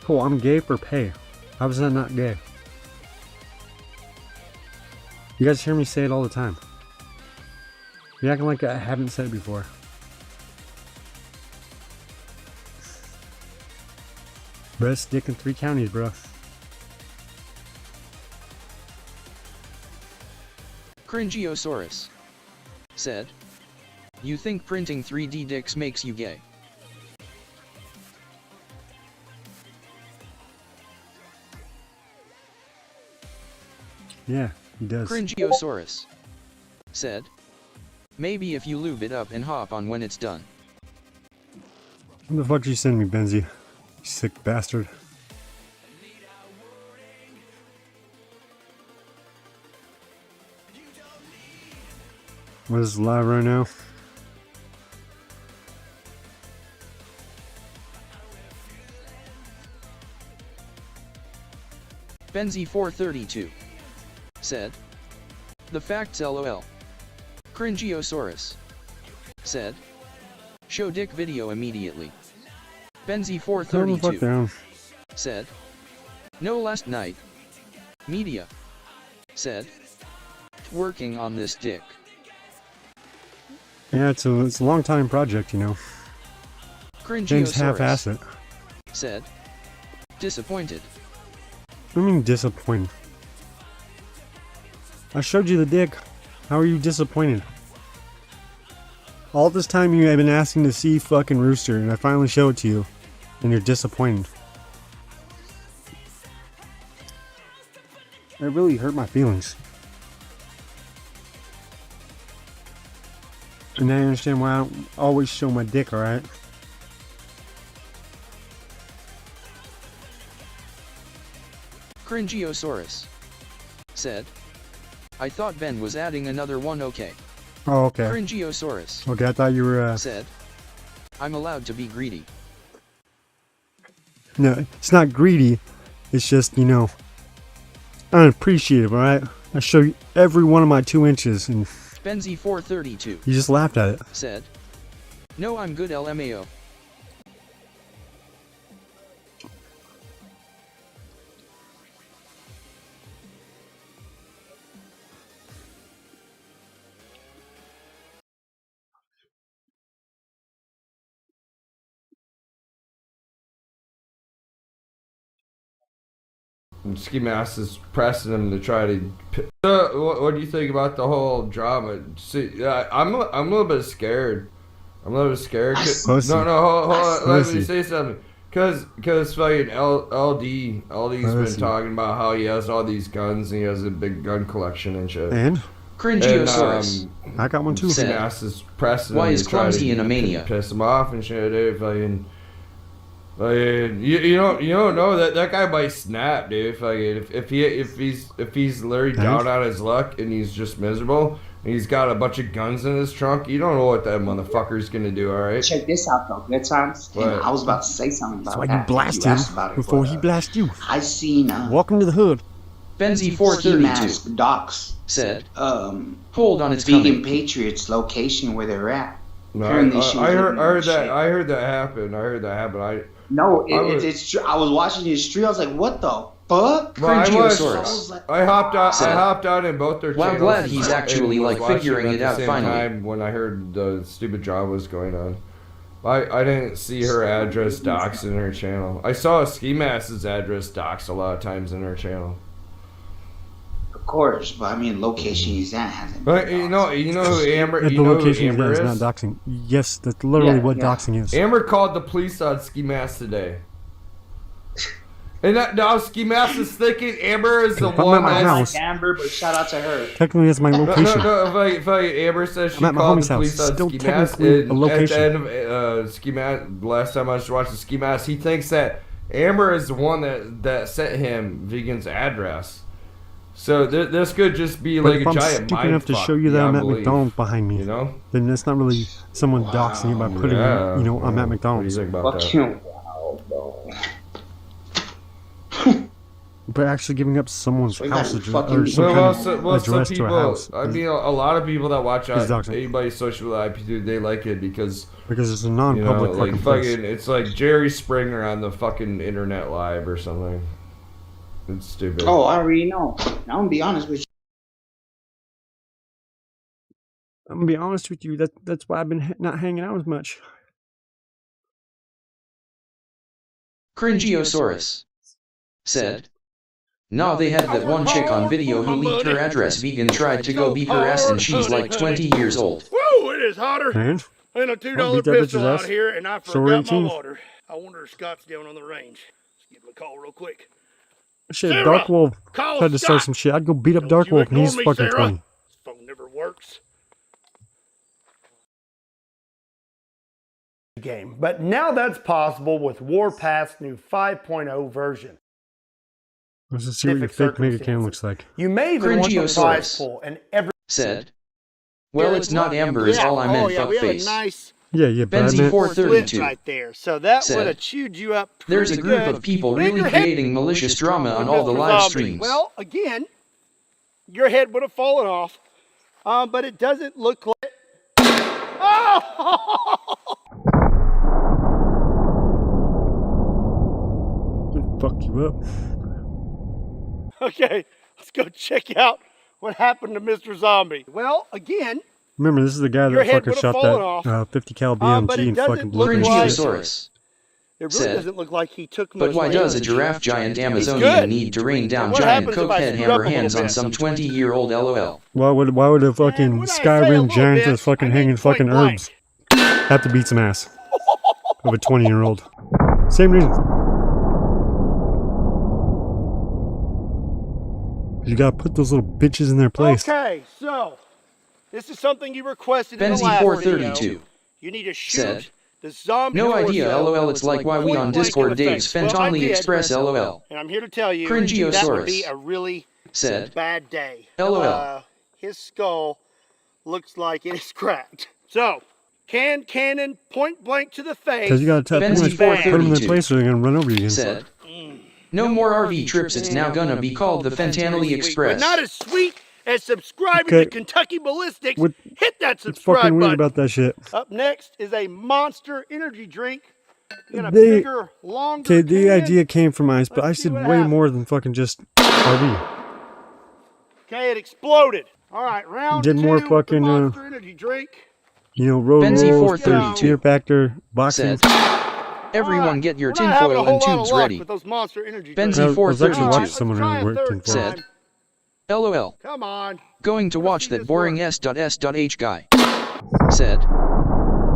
Cool, I'm gay for pay. How is that not gay? You guys hear me say it all the time. You're acting like I haven't said it before. Best dick in 3 counties, bro. Cringiosaurus said, you think printing 3D dicks makes you gay? Yeah, he does. Cringiosaurus said, maybe if you lube it up and hop on when it's done. What the fuck did you send me, Benzie? You sick bastard. What is live right now? Benzie 432 said, the facts LOL. Cringiosaurus said, show dick video immediately. Benzie 432 said, no last night. Media said, working on this dick. Yeah, it's a long time project, you know. James half-ass it. Said, disappointed. What do you mean disappointed? I showed you the dick. How are you disappointed? All this time you have been asking to see fucking Rooster, and I finally show it to you, and you're disappointed. It really hurt my feelings. And now you understand why I don't always show my dick, alright? Cringiosaurus said, I thought Ben was adding another one. Okay. Oh, okay. Cringiosaurus Okay, I thought you were, said, I'm allowed to be greedy. No, it's not greedy. It's just, you know, unappreciative, alright? I show you every one of my 2 inches, and Benzie 432 you just laughed at it. said, no, I'm good LMAO. Ski Mask is pressing him to try to. What do you think about the whole drama? See, I'm a little bit scared. I'm a little bit scared. No, hold on. Let me say something. Cause fucking LD's been talking about how he has all these guns and he has a big gun collection and shit. And Cringiosaurus. I got one too. Ski Mask is pressing. Why him is to try clumsy to in a mania? Piss him off and shit, dude. Fucking. You don't know that guy might snap, dude. If he's literally down on his luck and he's just miserable and he's got a bunch of guns in his trunk, you don't know what that motherfucker's gonna do. All right. Check this out though, good times. And I was about to say something about That's that. why you blast him before he blasts you. I seen Welcome to the hood. Benzie 432 Docs said, "Hold on, it's Vegan coming." Patriots location where they're at. No, I heard that happen. No, it's true. I was watching his stream. I was like, "What the fuck?" I hopped on in both their channels. Well, I'm glad he's actually like figuring it out finally. Time when I heard the stupid drama was going on, I didn't see her address doxed in her channel. I saw Ski Mask's address doxed a lot of times in her channel. Of course, but I mean, location he's at hasn't. But you know who Amber? The location is not doxing. Yes, that's literally what doxing is. Amber called the police on Ski Mask today. And now Ski Mask is thinking Amber is the one that's Amber, but shout out to her. Technically, that's my location. No, if Amber says she called the police on Ski Mask, and at the end of Ski Mask, last time I was watching Ski Mask, he thinks that Amber is the one that sent him Vegan's address. So this could just be like a giant mind fuck. If I'm stupid enough to show you that I'm at McDonald's behind me, then that's not really someone doxing you by putting, I'm at McDonald's. What do you think about that? But actually giving up someone's house address or some kind of address to a house. I mean, a lot of people that watch anybody's social IP, they like it because it's a non-public fucking place. It's like Jerry Springer on the fucking internet live or something. It's stupid. Oh, I already know. Now I'm gonna be honest with you. I'm gonna be honest with you. That's why I've been not hanging out as much. Cringiosaurus said, "Nah, they had that one chick on video who leaked her address. Vegan tried to go beat her ass and she's like 20 years old." Woo, it is hotter. And a $2 pistol out here, and I forgot my water. I wonder if Scott's down on the range. Let's give him a call real quick. Shit, Dark Wolf tried to start some shit. I'd go beat up Dark Wolf and he's fucking 20. This phone never works. Game, but now that's possible with Warpath's new 5.0 version. Let's just see what your fake Mega Cam looks like. You may even want the prize pool and every said, "Well, it's not Amber is all I meant, fuckface." Nice Benzie 432 right there, so that would have chewed you up. There's a group of people really creating malicious drama on all the live streams. Well, again, your head would have fallen off, but it doesn't look like. Oh! Fuck you up. Okay, let's go check out what happened to Mr. Zombie. Well, again. Remember, this is the guy that fucking shot that 50 cal BMG and fucking blew his shit. It really doesn't look like he took much. But why does a giraffe giant Amazonian need to rain down giant cokehead hammer hands on some 20-year-old LOL? Why would a fucking Skyrim giant that's fucking hanging fucking herbs have to beat some ass of a 20-year-old? Same reason. You gotta put those little bitches in their place. Okay, so this is something you requested in the last video. You need to shoot the zombie. No idea, LOL. It's like why we on Discord Dave's Fentonly Express, LOL. And I'm here to tell you Cringiosaurus that would be a really bad day. LOL. His skull looks like it is cracked. So, cannon point blank to the face. Because you gotta put them in their place or they're gonna run over you again. Said, "No more RV trips, it's now gonna be called the Fentonly Express." But not as sweet as subscribing to Kentucky Ballistics. Hit that subscribe fucking weird button. about that shit. Up next is a Monster energy drink. In a bigger, longer Okay, the idea came from ice, but ice did way more than fucking just RV. Okay, it exploded. All right, round Did more two, fucking, Monster energy drink. road Benzie rolls, 432 fear factor, boxing. Everyone get your We're not having a tinfoil whole and lot of tubes luck ready. with those Monster Energy Benzie drinks. I was actually 432 watching someone who worked in said, LOL. Come on. Going to watch that boring S.S.H guy. Said.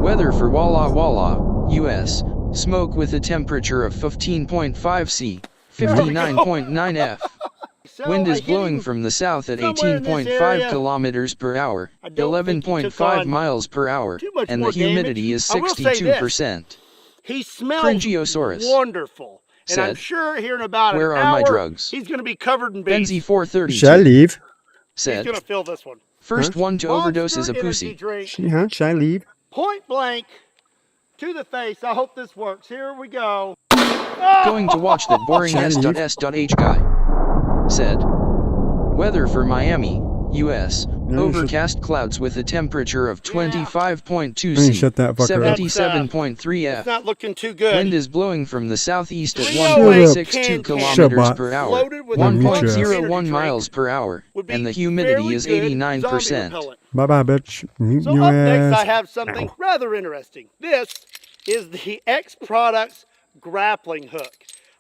Weather for Walla Walla, US. Smoke with a temperature of 15.5 C, 59.9 F. Wind is blowing from the south at 18.5 kilometers per hour, 11.5 miles per hour, and the humidity is 62%. He smells Cringiosaurus wonderful. And said, I'm sure here in about where an are my hour, drugs? he's going to be covered in beans. Benzie 432 Should I leave? said, He's going to fill this one. first one to overdose is a Monster pussy. Energy drink, Should I leave? point blank to the face. I hope this works. Here we go. Going to watch that boring S.S.H guy. Said. Weather for Miami, US. Overcast clouds with a temperature of 25.2 C, shut that fucker up. 77.3 F. It's not looking too good. Wind is blowing from the southeast at Shut up. 1.62 kilometers Shut per hour, Loaded with 1.01 miles per hour, and the humidity is very good 89%. zombie repellent. Bye bye, bitch. Mute So your up next, I ass. have something rather interesting. This is the X Products grappling hook.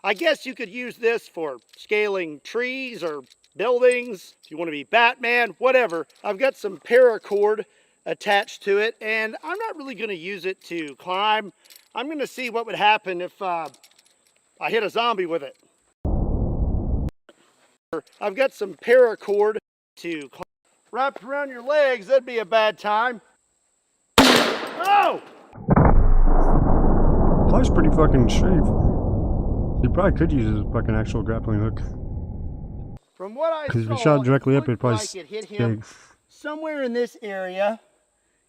I guess you could use this for scaling trees or buildings. If you want to be Batman, whatever. I've got some paracord attached to it, and I'm not really going to use it to climb. I'm going to see what would happen if I hit a zombie with it. I've got some paracord to climb. Wrapped around your legs, that'd be a bad time. Oh! Probably pretty fucking straight. You probably could use it as a fucking actual grappling hook. From what I Because if saw, you shot directly up, looked it'd probably like it hit him big. somewhere in this area.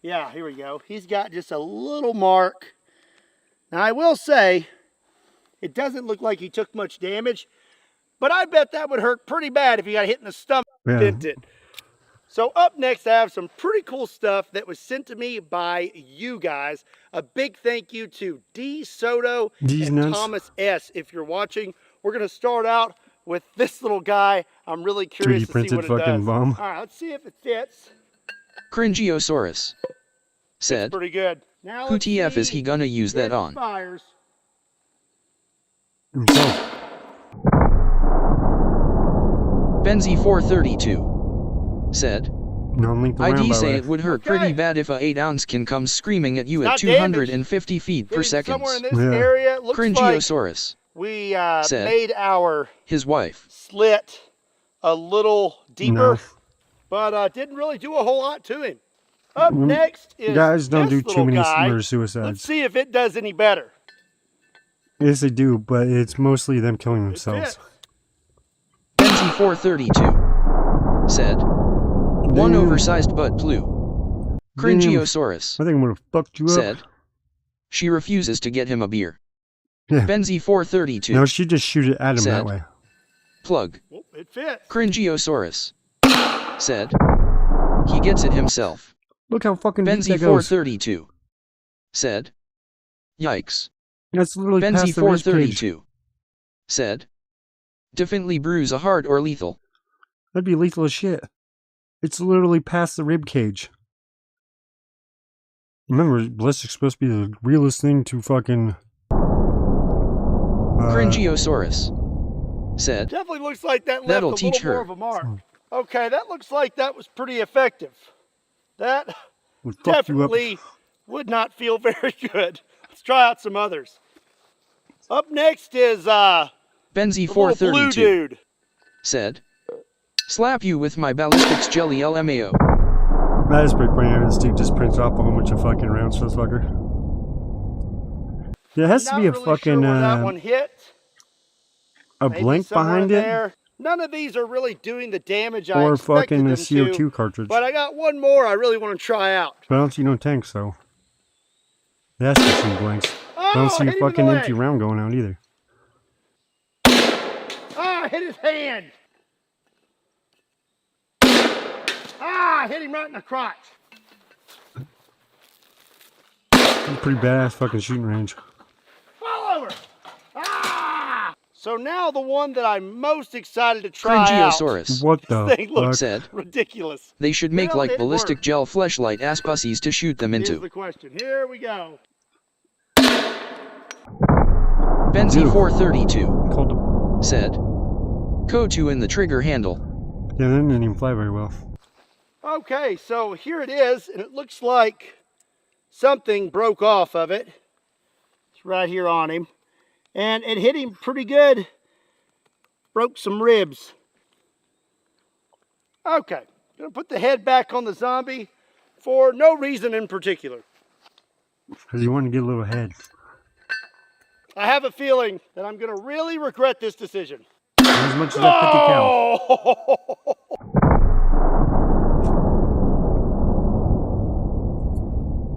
Yeah, here we go. He's got just a little mark. Now, I will say, it doesn't look like he took much damage, but I bet that would hurt pretty bad if he got hit in the stomach and bent it. So up next, I have some pretty cool stuff that was sent to me by you guys. A big thank you to D. Soto and nuts. Thomas S. If you're watching, we're going to start out with this little guy. I'm really curious 3D to see printed what it fucking does. bomb. All right, let's see if it fits. Cringiosaurus said, Pretty good. Now who let's TF is see he gonna use that if it on? Fires. Himself. Benzie 432 said, Non-lethal round, I'd by say the it would hurt pretty bad if a 8-ounce can come screaming at you at not 250 feet per Hit him second. somewhere in this area. It looks like Cringiosaurus we said, made our his wife slit a little deeper, No. but didn't really do a whole lot to him. Up next is Guys don't this do too little many guy. murder Let's suicides. see if it does any better. Yes, they do, but it's mostly them killing themselves. Benzie 432 said, one Damn. oversized butt blue. Cringiosaurus I think I'm gonna fuck you up. said, she refuses to get him a beer. Yeah. Benzie 432 No, she just shoot it at him said, that way. plug. Well, it fits. Cringiosaurus said, he gets it himself. Look how fucking deep Benzie that goes. 432 said, yikes. That's literally Benzie past the rib cage. 432 said, definitely bruise a heart or lethal. That'd be lethal as shit. It's literally past the rib cage. Remember, ballistic's supposed to be the realest thing to fucking... Cringiosaurus said, Definitely looks like that left that'll a teach little more her. of a mark. Okay, that looks like that was pretty effective. That would fuck you up. definitely would not feel very good. Let's try out some others. Up next is Benzie the little blue 432 dude. said, slap you with my ballistics jelly LMAO. That is pretty funny. This dude just prints off a whole bunch of fucking rounds for this fucker. Yeah, it has to Not be a really fucking, sure where that one hit. a Maybe blank somewhere behind it, there. None of these are really doing the damage I or expected fucking them a CO2 to, cartridge. but I got one more I really want to try out. But I don't see no tank, so... That's just some blanks. I don't see a hit him in fucking the empty leg. round going out either. Ah, hit his hand. Ah, hit him right in the crotch. Pretty badass fucking shooting range. Fall over. Ah! So now the one that I'm most excited to try out. Cringiosaurus What the This thing looks fuck? said, ridiculous. they should make Will like it ballistic work? gel fleshlight ass pussies to shoot them Here's into. the question. Here we go. Benzie 432 said, Code 2 in the trigger handle. Yeah, that didn't even fly very well. Okay, so here it is, and it looks like something broke off of it. It's right here on him. And it hit him pretty good. Broke some ribs. Okay, gonna put the head back on the zombie for no reason in particular. Because you want to get a little head. I have a feeling that I'm gonna really regret this decision. Not as much as that 50 cal.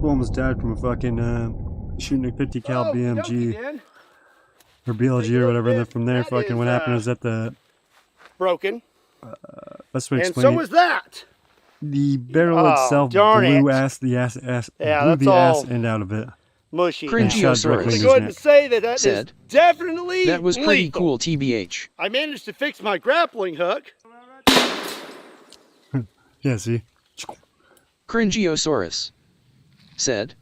We almost died from a fucking shooting a 50 cal BMG or BLG or whatever. And then from there, fucking what happened is that the broken. Best way to And explain so it. was that. The barrel itself blew the ass end out of it. Mushy. Cringiosaurus Go ahead and say that that said, is definitely That was pretty lethal. cool, TBH. I managed to fix my grappling hook. Yeah, see? Cringiosaurus said,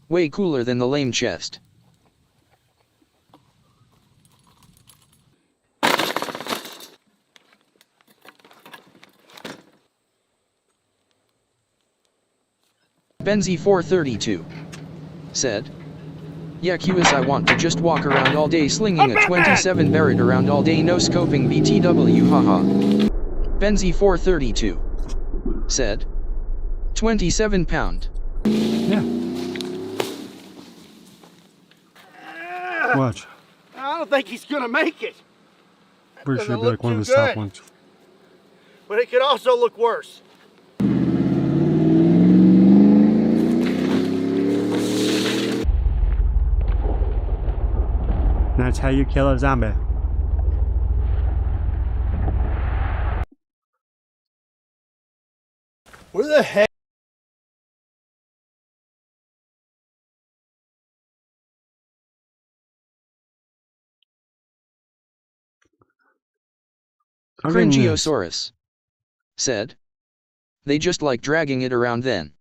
way cooler than the lame chest. Benzie 432 said, yeah, QS, I want to just walk around all day slinging a 27 Barrett around all day, no scoping BTW, haha. Benzie 432 said, 27 pound. Yeah. Watch. I don't think he's gonna make it. Pretty sure it'd doesn't be like look one of too the top good. ones. But it could also look worse. That's how you kill a zombie. Where the heck? Cringiosaurus said, they just like dragging it around then.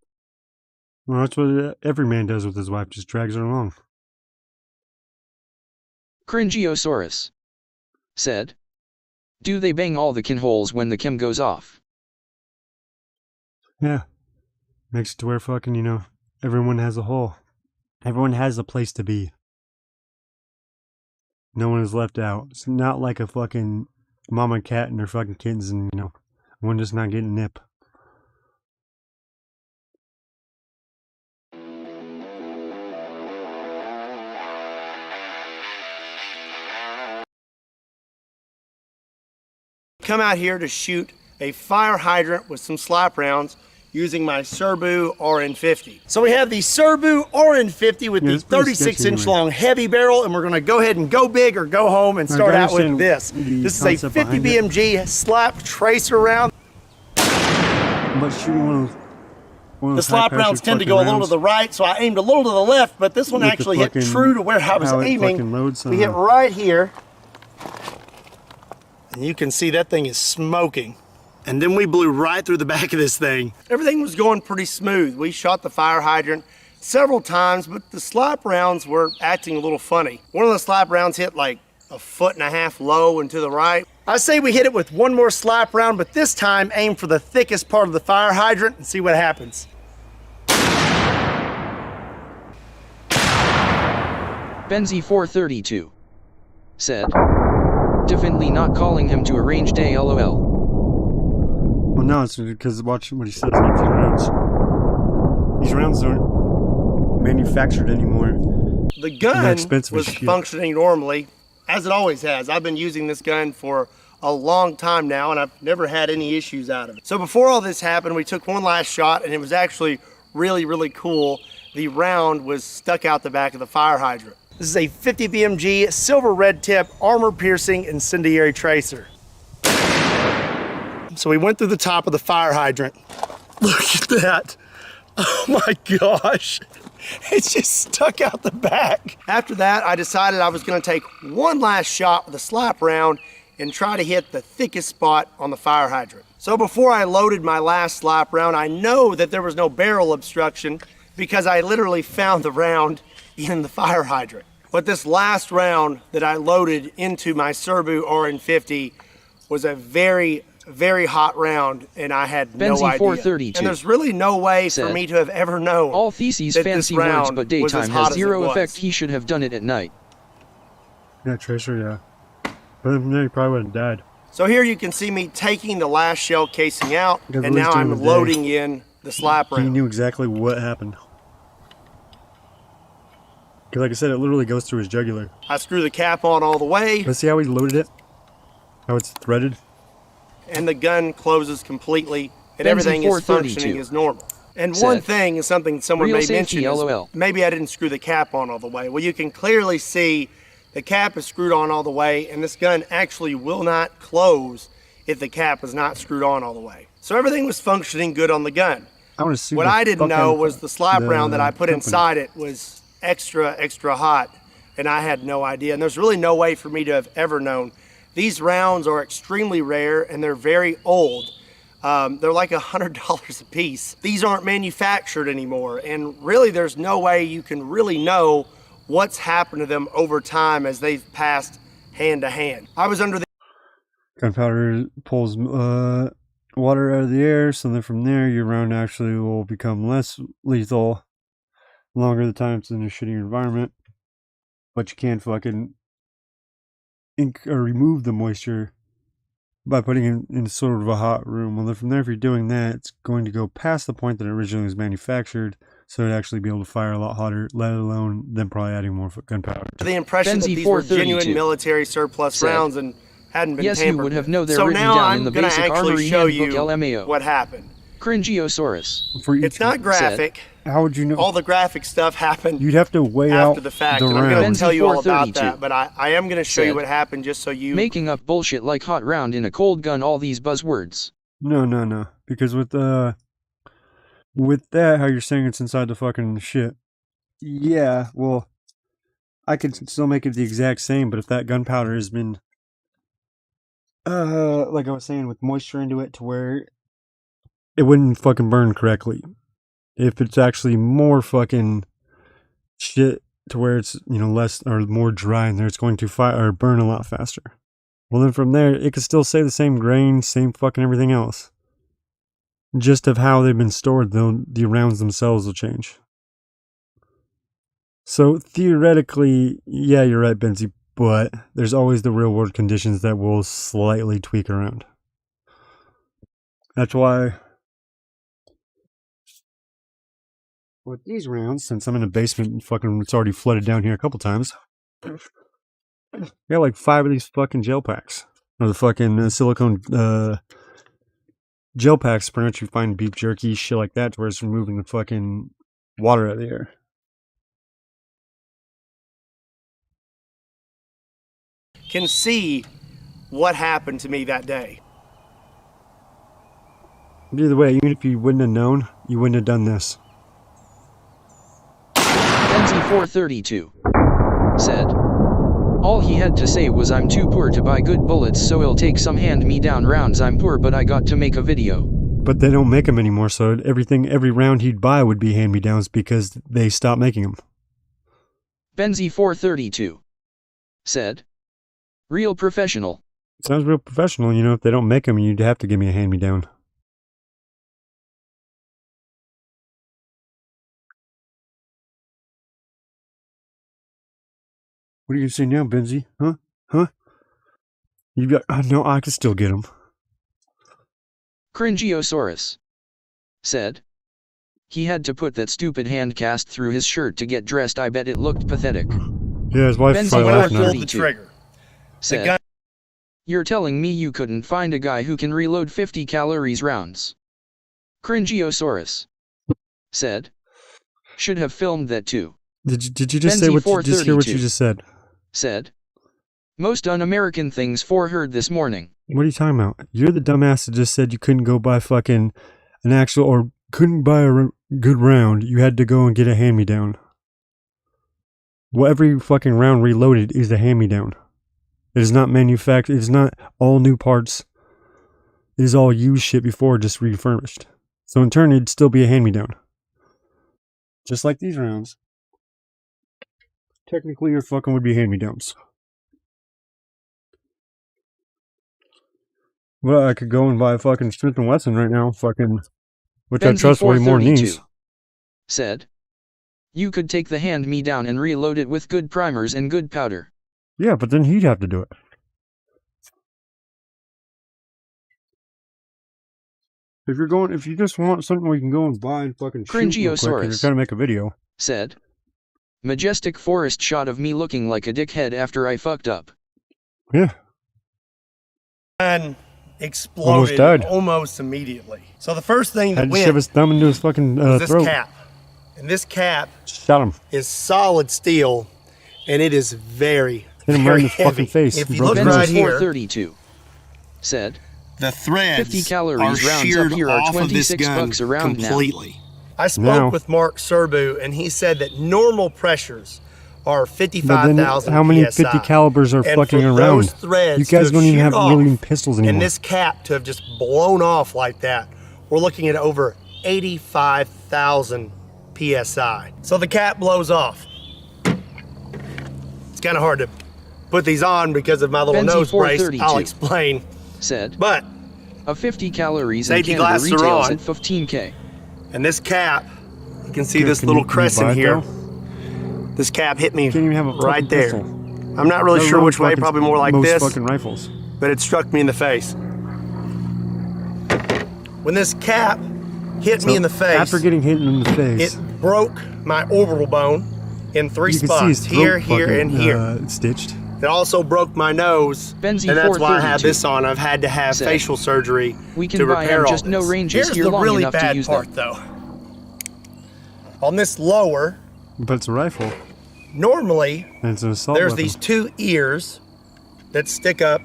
Well, that's what every man does with his wife, just drags her along. Cringiosaurus said, do they bang all the kinholes when the chem goes off? Yeah. Makes it to where fucking, you know, everyone has a hole. Everyone has a place to be. No one is left out. It's not like a fucking mama cat and their fucking kittens and, you know, one just not getting nip. Come out here to shoot a fire hydrant with some slap rounds using my Serbu RN50. So we have the Serbu RN50 with the 36-inch long heavy barrel, and we're going to go ahead and go big or go home and start out with this. This is a 50 BMG slap tracer round. But shooting one of The slap rounds tend to go a little to the right, so I aimed a little to the left, but this one actually hit true to where I was aiming. We hit right here. And you can see that thing is smoking. And then we blew right through the back of this thing. Everything was going pretty smooth. We shot the fire hydrant several times, but the slap rounds were acting a little funny. One of the slap rounds hit like 1.5 feet low and to the right. I say we hit it with one more slap round, but this time aim for the thickest part of the fire hydrant and see what happens. Benzie 432 said, definitely not calling him to a range day, lol. Well, no, it's because watch what he says about these rounds. These rounds aren't manufactured anymore. The gun was functioning normally, as it always has. I've been using this gun for a long time now, and I've never had any issues out of it. So before all this happened, we took one last shot, and it was actually really, really cool. The round was stuck out the back of the fire hydrant. This is a 50 BMG silver red tip armor piercing incendiary tracer. So we went through the top of the fire hydrant. Look at that. Oh my gosh. It's just stuck out the back. After that, I decided I was gonna take one last shot with a slap round and try to hit the thickest spot on the fire hydrant. So before I loaded my last slap round, I know that there was no barrel obstruction because I literally found the round in the fire hydrant. But this last round that I loaded into my Serbu RN50 was a very, very hot round, and I had no idea. 432 and there's really no way for said, me to have ever known all theses that fancy this round words, but was as daytime hot has as zero it was. effect. He should have done it at night. Yeah, Tracer, yeah. But then he probably would have died. So here you can see me taking the last shell casing out, Because and now I'm loading in the slap round. He knew exactly what happened. Because like I said, it literally goes through his jugular. I screw the cap on all the way. Let's see how he loaded it. How it's threaded. And the gun closes completely, and everything is functioning as normal. And one thing is something someone may mention is maybe I didn't screw the cap on all the way. Well, you can clearly see the cap is screwed on all the way, and this gun actually will not close if the cap is not screwed on all the way. So everything was functioning good on the gun. What I didn't know was the slap round that I put inside it was extra, extra hot, and I had no idea. And there's really no way for me to have ever known. These rounds are extremely rare, and they're very old. They're like $100 a piece. These aren't manufactured anymore, and really there's no way you can really know what's happened to them over time as they've passed hand to hand. I was under the gunpowder pulls water out of the air, so then from there your round actually will become less lethal longer the time it's in a shittier environment. But you can't fucking remove the moisture by putting it in sort of a hot room. Well, then from there, if you're doing that, it's going to go past the point that it originally was manufactured, so it'd actually be able to fire a lot hotter, let alone then probably adding more gunpowder. The impression that these were genuine military surplus rounds and hadn't been tampered. You would have known they're so written now down I'm in the gonna basic actually armory show handbook you LMAO. what happened. Cringiosaurus. It's not graphic. How would you know? All the graphic stuff happened. You'd have to weigh out after the fact, the and I'm going rounds. to tell you all about that. But I am going to show you Said, what happened, just so you. Making up bullshit like hot round in a cold gun. All these buzzwords. No. Because with that, how you're saying it's inside the fucking shit. Yeah, well, I could still make it the exact same, but if that gunpowder has been, like I was saying, with moisture into it to where it wouldn't fucking burn correctly. If it's actually more fucking shit to where it's, less or more dry in there, it's going to fire or burn a lot faster. Well, then from there, it could still say the same grain, same fucking everything else. Just of how they've been stored, the rounds themselves will change. So theoretically, yeah, you're right, Benzie, but there's always the real world conditions that will slightly tweak around. That's why with these rounds, since I'm in the basement and fucking it's already flooded down here a couple times, I got like 5 of these fucking gel packs. Or the fucking silicone gel packs, pretty much you find beef jerky, shit like that, to where it's removing the fucking water out of the air. Can see what happened to me that day. But either way, even if you wouldn't have known, you wouldn't have done this. Benzie 432 said, all he had to say was I'm too poor to buy good bullets, so he'll take some hand-me-down rounds. I'm poor, but I got to make a video. But they don't make them anymore, so every round he'd buy would be hand-me-downs because they stopped making them. Benzie 432 said, real professional. Sounds real professional. If they don't make them, you'd have to give me a hand-me-down. What are you saying now, Benzie? Huh? You got? No, I can still get them. Cringiosaurus said, he had to put that stupid hand cast through his shirt to get dressed. I bet it looked pathetic. Yeah, his wife probably laughed now. The trigger. Said, you're telling me you couldn't find a guy who can reload 50 calories rounds? Cringiosaurus said, should have filmed that too. Did you just say what you just hear what you just said? Said, most un-American things heard this morning. What are you talking about? You're the dumbass that just said you couldn't go buy fucking an actual, or couldn't buy a good round. You had to go and get a hand-me-down. Well, every fucking round reloaded is a hand-me-down. It is not manufactured. It is not all new parts. It is all used shit before, just refurbished. So in turn, it'd still be a hand-me-down. Just like these rounds. technically your fucking would be hand-me-downs. Well, I could go and buy a fucking Smith & Wesson right now, fucking, which I trust way more than these. Said, you could take the hand-me-down and reload it with good primers and good powder. Yeah, but then he'd have to do it. If you just want something where you can go and buy and fucking shoot real quick and you're trying to make a video. Said, majestic forest shot of me looking like a dickhead after I fucked up. Yeah. And exploded almost immediately. So the first thing that had to shove his thumb into his fucking throat. This cap. And this cap shot him. Is solid steel, and it is very, hit him right in the fucking face. If you look right here, 432 said, the threads 50 calories are rounds sheared up here off are of this 26 gun bucks around completely. now. I spoke with Mark Serbu, and he said that normal pressures are 55,000 how many PSI. 50 calibers are and fucking for around? Those threads you guys don't even have really pistols anymore. And this cap to have just blown off like that, we're looking at over 85,000 PSI. So the cap blows off. It's kind of hard to put these on because of my little nose brace. I'll explain. Said, but a 50 calories safety in Canada glasses are retails on. at 15K. And this cap, you can see this little crescent here. This cap hit me right there. I'm not really sure which way, probably more like this. Fucking rifles. But it struck me in the face. When this cap hit me in the face, after getting hit in the face, it broke my orbital bone in 3 spots, here, here, and here. Stitched. It also broke my nose, and that's why I have this on. I've had to have facial surgery to repair all just this. no ranges Here's here the long really enough to bad use part, though. On this lower, but it's a rifle. Normally, and it's an assault there's weapon. these 2 ears that stick up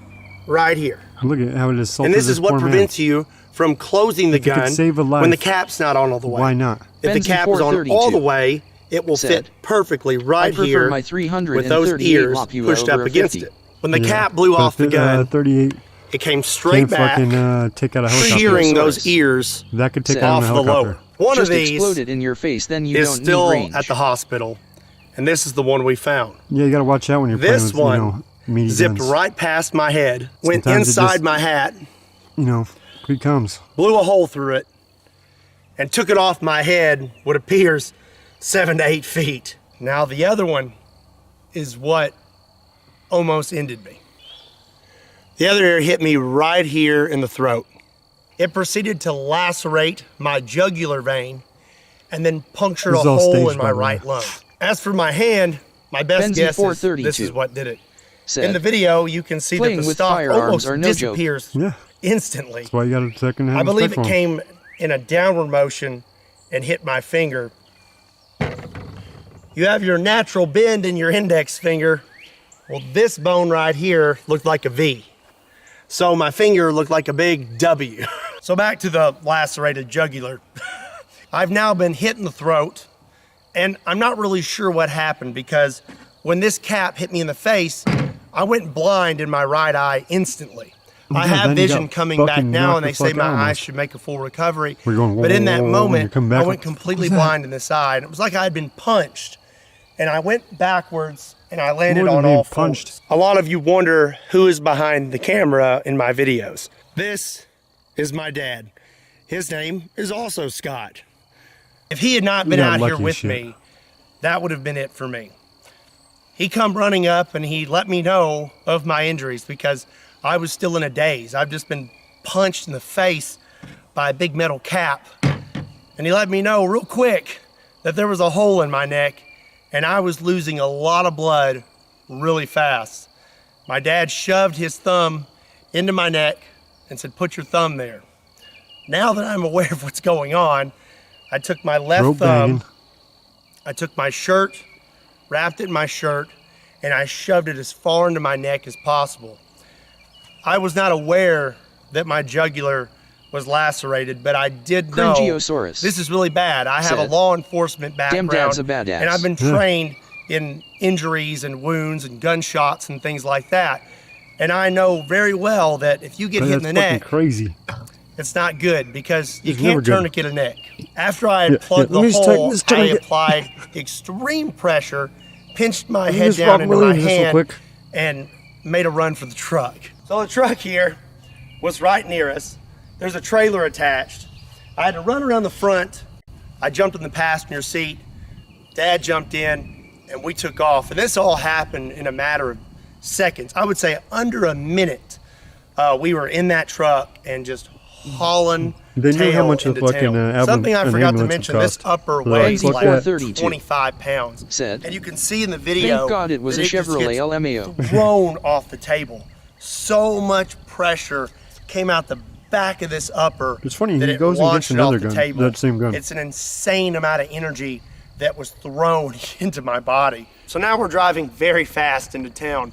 right here. Look at how it assaulted. And this is what prevents you from closing the gun when the cap's not on all the way. Why not? If the cap is on all the way, it will fit perfectly right here with those ears pushed up against it. When the cap blew off the gun, 38 it came straight back, take out a helicopter. shearing those ears that could take off out a the helicopter. lower. One just of these exploded in your face, then you is don't still need range. at the hospital, and this is the one we found. Yeah, you gotta watch out when you're this playing with, one meaty zipped guns. right past my head, went Sometimes inside my hat, quick comes, blew a hole through it, and took it off my head what appears 7 to 8 feet. Now the other one is what almost ended me. The other ear hit me right here in the throat. It proceeded to lacerate my jugular vein and then punctured a hole in my right lung. As for my hand, my best guess is this is what did it. In the video, you can see that the stock almost disappears instantly. That's why you got a second hand. I believe it came in a downward motion and hit my finger. You have your natural bend in your index finger. Well, this bone right here looked like a V. So my finger looked like a big W. So back to the lacerated jugular. I've now been hit in the throat, and I'm not really sure what happened because when this cap hit me in the face, I went blind in my right eye instantly. I have vision coming back now, and they say my eyes should make a full recovery. But in that moment, I went completely blind in this eye, and it was like I had been punched. And I went backwards, and I landed on all fours. A lot of you wonder who is behind the camera in my videos. This is my dad. His name is also Scott. If he had not been out here with me, that would have been it for me. He come running up, and he let me know of my injuries because I was still in a daze. I've just been punched in the face by a big metal cap. And he let me know real quick that there was a hole in my neck and I was losing a lot of blood really fast. My dad shoved his thumb into my neck and said, "Put your thumb there." Now that I'm aware of what's going on, I took my left thumb, I took my shirt, wrapped it in my shirt, and I shoved it as far into my neck as possible. I was not aware that my jugular was lacerated, but I did know this is really bad. I have a law enforcement background, and I've been trained in injuries and wounds and gunshots and things like that. And I know very well that if you get hit in the neck, it's not good because you can't tourniquet a neck. After I had plugged the hole, I applied extreme pressure pinched my Let me head just down walk into my Williams just real hand quick. and made a run for the truck. So the truck here was right near us. There's a trailer attached. I had to run around the front. I jumped in the passenger seat. Dad jumped in and we took off. And this all happened in a matter of seconds. I would say under a minute. We were in that truck and just hauling They knew how tail much into the fucking tail. Something I an forgot to ambulance mention, would this cost. upper They're like, weighs fuck like that. 25 pounds. Said. And you can see in the video Thank God it was that a it just Chevrolet gets LMAO. thrown off the table. So much pressure came out the back of this upper. It's funny, that he it goes and launched gets it off another the gun, table. that same gun. It's an insane amount of energy that was thrown into my body. So now we're driving very fast into town.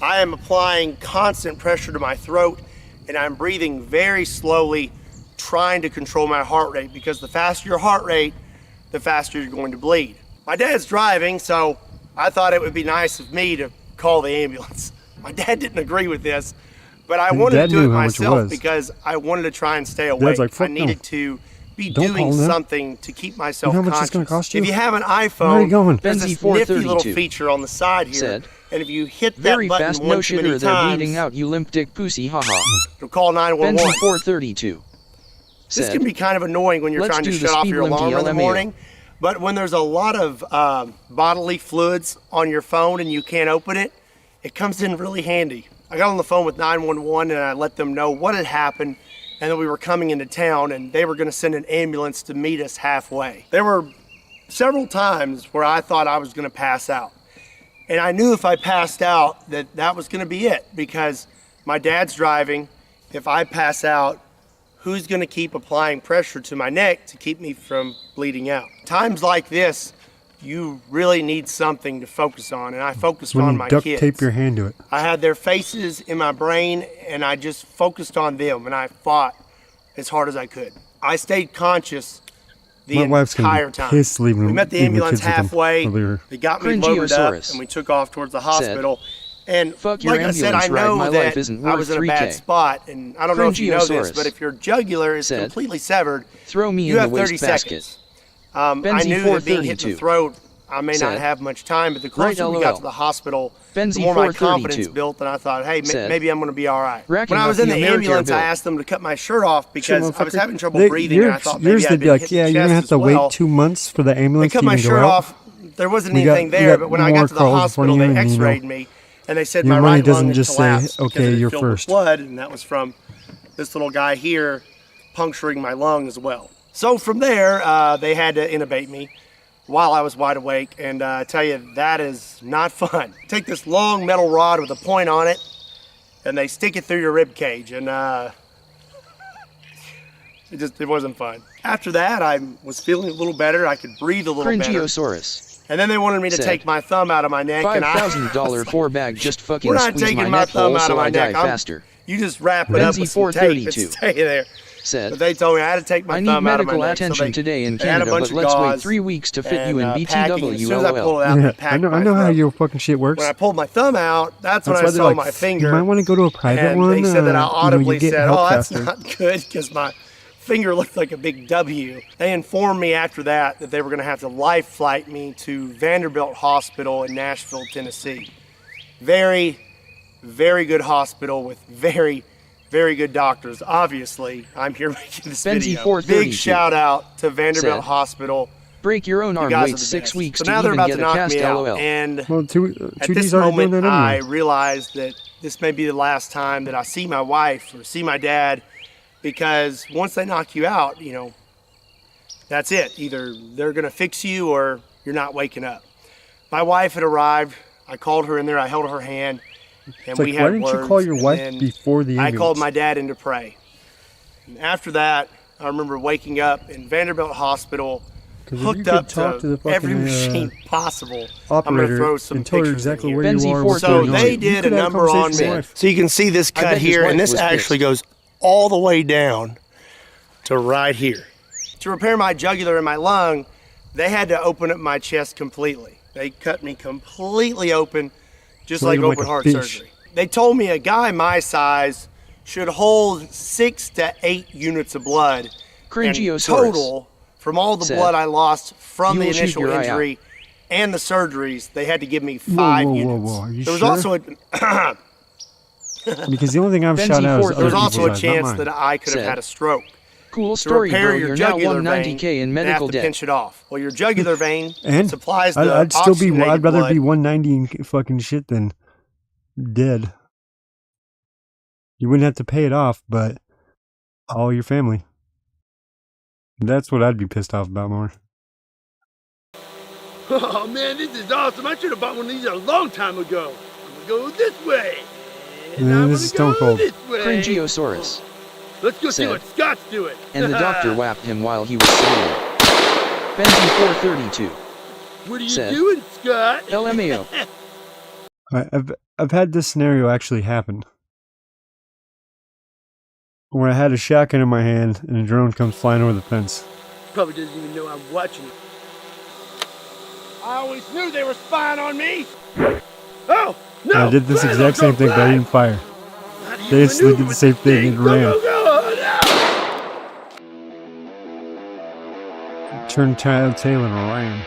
I am applying constant pressure to my throat and I'm breathing very slowly, trying to control my heart rate, because the faster your heart rate, the faster you're going to bleed. My dad's driving, so I thought it would be nice of me to call the ambulance. My dad didn't agree with this, but I wanted to do it myself because I wanted to try and stay awake. like, I "Fuck needed no. to be Don't doing call them. something to keep myself You know how much conscious. it's gonna cost you? If you have an Where are you iPhone, going? there's this nifty little feature on the side here, Said. and if you hit that Very button fast, one no too shitter, many they're times, bleeding out, you limp dick pussy, haha. it'll call 911. Benzie 432. This Said. can be kind of annoying when you're Let's trying to do the shut off speed your limit alarm in the LMAO. morning. But when there's a lot of bodily fluids on your phone and you can't open it, it comes in really handy. I got on the phone with 911 and I let them know what had happened and that we were coming into town and they were going to send an ambulance to meet us halfway. There were several times where I thought I was going to pass out. And I knew if I passed out that that was going to be it, because my dad's driving. If I pass out, who's going to keep applying pressure to my neck to keep me from bleeding out? Times like this, you really need something to focus on, and I focused When on you my duct kids. tape your hand to it. I had their faces in my brain, and I just focused on them, and I fought as hard as I could. I stayed conscious the My wife's gonna entire be time. pissed leaving We met the leaving ambulance kids with them halfway. earlier. They got me loaded up, Cringiosaurus. and we took off towards the hospital. And Fuck your like I said, I ambulance ride, know my that life isn't I worth was in a bad 3K. spot, and I don't know if you know this, Cringiosaurus. but if your jugular is Said. completely severed, Throw me you in the have 30 wastebasket. seconds. I Benzie knew that being hit in 432. the throat, I may not Said. have much time, but the Right, closer we LOL. got to the hospital, Benzie the more my 432. confidence built, and I thought, hey, Said. maybe I'm going to be all right. Racking When I up was in the the Americare ambulance, I bill. asked them to cut my shirt off because I was Motherfucker. having trouble breathing, and I thought maybe yours I'd they'd be been like, hit yeah, in the you're gonna chest have as to well. wait 2 months for the They ambulance cut to my even go shirt out. off. There wasn't We got- anything we there, got but when I more got to the calls before hospital, you they even, you know. x-rayed me, and they said Your my money right doesn't lung just had say, collapsed okay, because it you're filled with first. blood, and that was from this little guy here puncturing my lung as well. So from there, they had to intubate me while I was wide awake, and I tell you, that is not fun. Take this long metal rod with a point on it, and they stick it through your rib cage, and it wasn't fun. After that, I was feeling a little better. I could breathe a little better. Cringiosaurus. And then they wanted me to Said. take my thumb out of my neck, and I $5,000 4 bag just fucking we're not squeeze taking my my neck thumb hole out so of my I die neck. I'm- faster. You just wrap it up Benzie with some tape and 432. stay there. Said. But they told me I had to take my I need thumb out of my medical neck. So attention they- today in they had a Canada, bunch but of let's wait gauze 3 weeks to fit you in and, packing. As soon as I pulled BTW. it out, they Yeah, packed I my know how throat. your fucking shit works. When I pulled my thumb out, that's when That's I why they're saw like, my finger. you might want to go to a private and one. they said that I you know, audibly you get said, help "Oh, that's faster." not good," because my finger looked like a big W. They informed me after that they were going to have to life flight me to Vanderbilt Hospital in Nashville, Tennessee. Very, very good hospital with very, very good doctors. Obviously, I'm here making this Benzie video. 432. Big shout out to Vanderbilt Said. Hospital. Break your own You arm, guys are wait the 6 best. weeks So to now they're even about get to a knock cast me out, LOL. and Well, at 2D's this already doing moment, that I anyway. realized that this may be the last time that I see my wife or see my dad, because once they knock you out, you know, that's it. Either they're going to fix you or you're not waking up. My wife had arrived. I called her in there. I held her hand, and It's we like, had why didn't you words, call your and wife then before the I ambulance? called my dad in to pray. And after that, I remember waking up in Vanderbilt Hospital, 'Cause if you hooked could up talk to the every fucking, machine possible. I'm going to operator throw some and tell her pictures in exactly here. where you are. what's So going on. they You did a could have number on conversation with your me. wife. So you can see this I cut bet his here, wife and this was actually pissed. goes all the way down to right here. To repair my jugular and my lung, they had to open up my chest completely. They cut me completely open, just So like you're like open a heart fish. surgery. They told me a guy my size should hold 6 to 8 units of blood. And Cringiosaurus. total, from all the Said. blood I lost from You the will shoot initial your eye out. injury, and the surgeries, they had to give me 5 units. Whoa. Are you There was sure? also a Because the only thing I've shot out is there was other also a people's eyes, not chance mine. that I could have had a stroke. Cool To story, repair bro. your You're now jugular 190K vein, in they medical have to debt. pinch it off. Well, your jugular vein And supplies the I'd still be. I'd oxygenated rather blood. be 190 and fucking shit than dead. You wouldn't have to pay it off, but all your family. That's what I'd be pissed off about more. Oh man, this is awesome. I should have bought one of these a long time ago. I'm gonna go this way. And I'm This is gonna Stone go Cold. this way. Cringiosaurus. Let's go see said. what Scott's doing. And the doctor whapped him while he was sleeping. Benji 432. What are you said, doing, Scott? LMAO. I've had this scenario actually happen. Where I had a shotgun in my hand and a drone comes flying over the fence. Probably doesn't even know I'm watching it. I always knew they were spying on me. Oh, no! And I did this Run, exact same thing, but I didn't fire. They instantly did the same thing and ran. Turned tail and ran.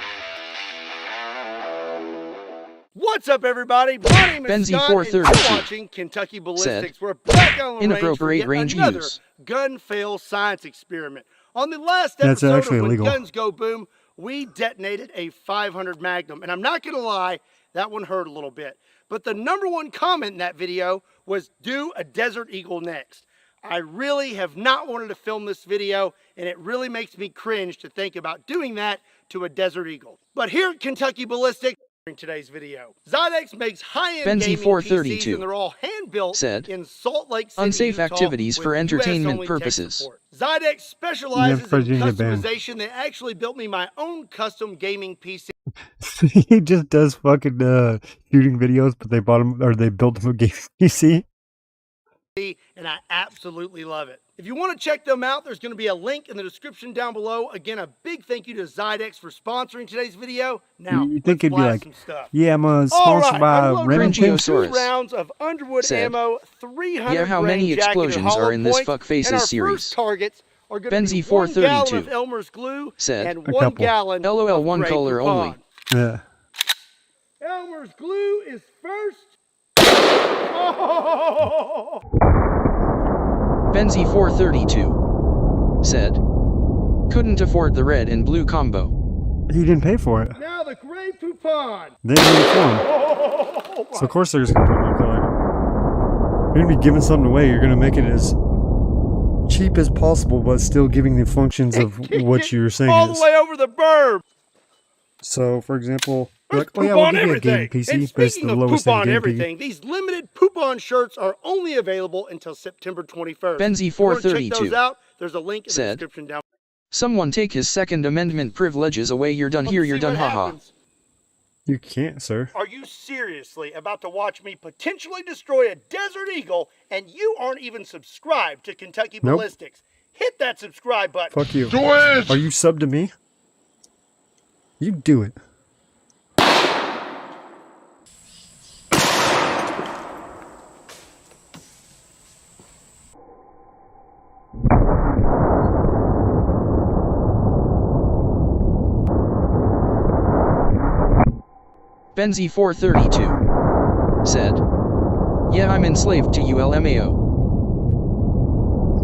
What's up, everybody? My name is Benzie Scott, 432 and you're watching Kentucky Ballistics. said, We're back on the inappropriate range range for yet another use. gun fail science experiment. On the last That's episode actually of When illegal. Guns Go Boom, we detonated a 500 Magnum. And I'm not going to lie, that one hurt a little bit. But the #1 comment in that video was, do a Desert Eagle next. I really have not wanted to film this video, and it really makes me cringe to think about doing that to a Desert Eagle. But here at Kentucky Ballistics, in today's video, Zydex makes high-end Benzie gaming 432 PCs, and they're all hand-built said, in Salt Lake City, unsafe Utah, activities for with entertainment US-only tech purposes. support. Zydex specializes in Never get banned. customization. They actually built me my own custom gaming PC. He just does fucking shooting videos, but they bought him or they built him a game PC. And I absolutely love it. If you want to check them out, there's going to be a link in the description down below. Again, a big thank you to Zydex for sponsoring today's video. Now, You think it'd be blast like, some stuff. yeah, I'm All sponsored right, by unload Remington. 2 rounds of Underwood said, ammo, 300 yeah, how many grain jacket or explosions hollow are in this point, Fuck Faces and our series? First targets are going to be Benzie 1 gallon 432 of Elmer's glue said, and A 1 couple. gallon LOL of one Grey color Poupon. only. Yeah. Elmer's glue is first. Oh! Benzie 432 said, couldn't afford the red and blue combo. He didn't pay for it. Now the Grey Poupon. They didn't pay for him. Oh, So of course they're just gonna put one color. You're gonna be giving something away. You're gonna make it as cheap as possible, but still giving the functions of what you're saying all is. the way over the burb. So, for example, There's like, oh yeah, poop we'll on give you a everything. game PC, And but it's speaking the of lowest poop end on game everything, these limited poop on shirts are only available until September 21st. Benzie If you wanna check 432 those out, there's a link in the said, description down. someone take his Second Amendment privileges away. You're done here, you're done, haha. You can't, sir. Are you seriously about to watch me potentially destroy a Desert Eagle and you aren't even subscribed to Kentucky Nope. Ballistics? Hit that subscribe button. Fuck you. Do it! Are you subbed to me? You do it. Benzie 432 said, yeah, I'm enslaved to you, LMAO.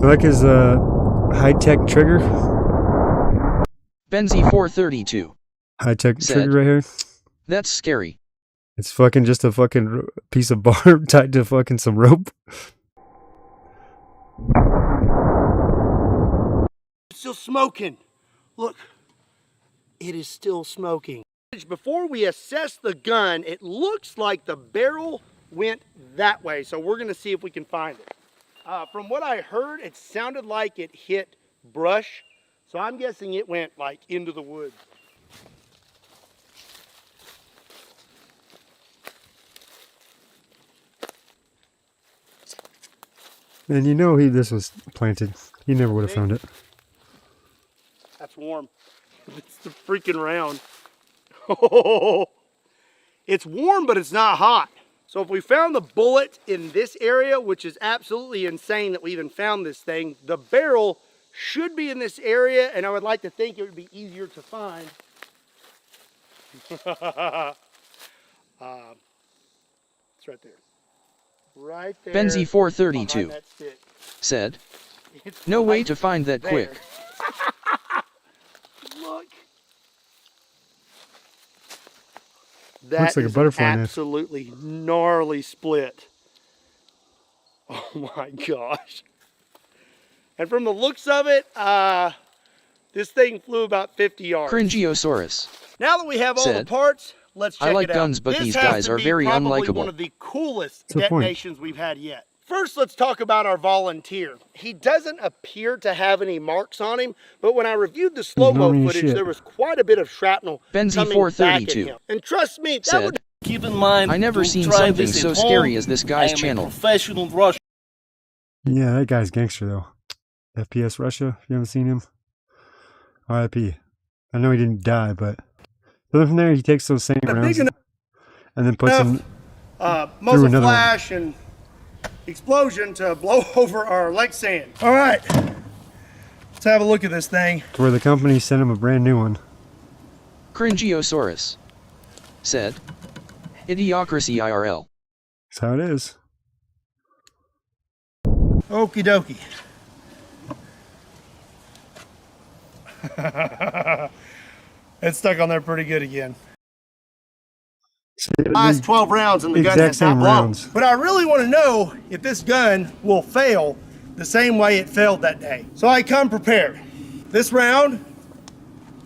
I like his high-tech trigger. Benzie 432 High-tech said, trigger right here. that's scary. It's fucking just a fucking piece of barb tied to fucking some rope. It's still smoking. Look, it is still smoking. Before we assess the gun, it looks like the barrel went that way. So we're going to see if we can find it. From what I heard, it sounded like it hit brush. So I'm guessing it went like into the woods. And you know this was planted. He never would have found it. That's warm. It's the freaking round. Oh, it's warm, but it's not hot. So if we found the bullet in this area, which is absolutely insane that we even found this thing, the barrel should be in this area, and I would like to think it would be easier to find. It's right there. Right there. Benzie 432 behind that stick. said, It's "No way right to find that there. quick." Look. That Looks like a is butterfly an nest. absolutely gnarly split. Oh my gosh. And from the looks of it, this thing flew about 50 yards. Cringiosaurus. Now that we have all the said, parts, let's check "I like it out. guns, but This these has guys to are be very probably unlikable." one of the coolest That's the point. detonations we've had yet. First, let's talk about our volunteer. He doesn't appear to have any marks on him, but when I reviewed the slow-mo Ignore me, footage, shit. there was quite a bit of shrapnel Benzie coming back at 432 him. And trust me, that said, would Keep in mind, "I never don't seen try something this so at scary home. as this I guy's am channel." a professional Russian. Yeah, that guy's gangster though. FPS Russia, if you haven't seen him. RIP. I know he didn't die, but then from there he takes those same rounds and then puts them muzzle another one. flash and explosion to blow over our lake sand. All right, let's have a look at this thing. to where the company sent him a brand new one. Cringiosaurus said, "Idiocracy IRL." That's how it is. Okie dokie. It's stuck on there pretty good again. Last 12 rounds and the gun Exact has not same blown. rounds. But I really want to know if this gun will fail the same way it failed that day. So I come prepared. This round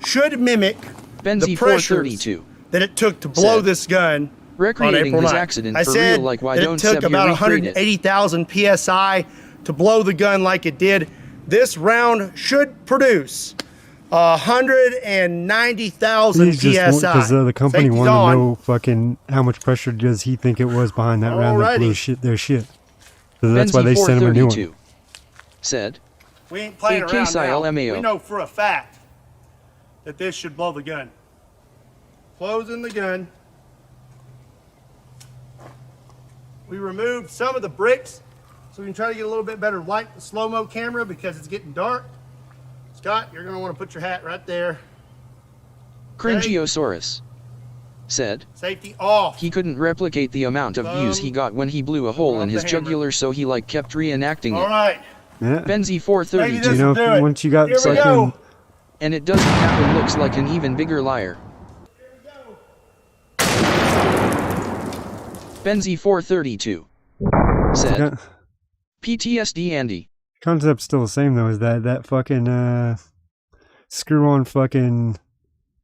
should mimic the Benzie pressures 432 that it took to blow said, this gun on recreating April his 9th. accident I for said real, like why that don't it took Sev you about recreate it? 180,000 PSI to blow the gun like it did. This round should produce 190,000 He's just PSI. because the company Safety's wanted on. to know fucking how much pressure does he think it was behind that round that blew Alrighty. their shit. So that's why Benzie they sent him a new one. 432 said, We ain't playing AK around style now. LMAO. We know for a fact that this should blow the gun. Closing the gun. We removed some of the bricks so we can try to get a little bit better light in the slow-mo camera because it's getting dark. Scott, you're going to want to put your hat right there. Cringiosaurus said, Safety off. he couldn't replicate the amount of views he got when he blew a hole in his jugular, so he like kept reenacting All it. right. Yeah. Benzie Maybe 432 this You will know, do it. once you got Here we fucking go. and it doesn't happen looks like an even bigger liar. Benzie 432 said, got- PTSD Andy. concept's still the same though. Is that fucking screw-on fucking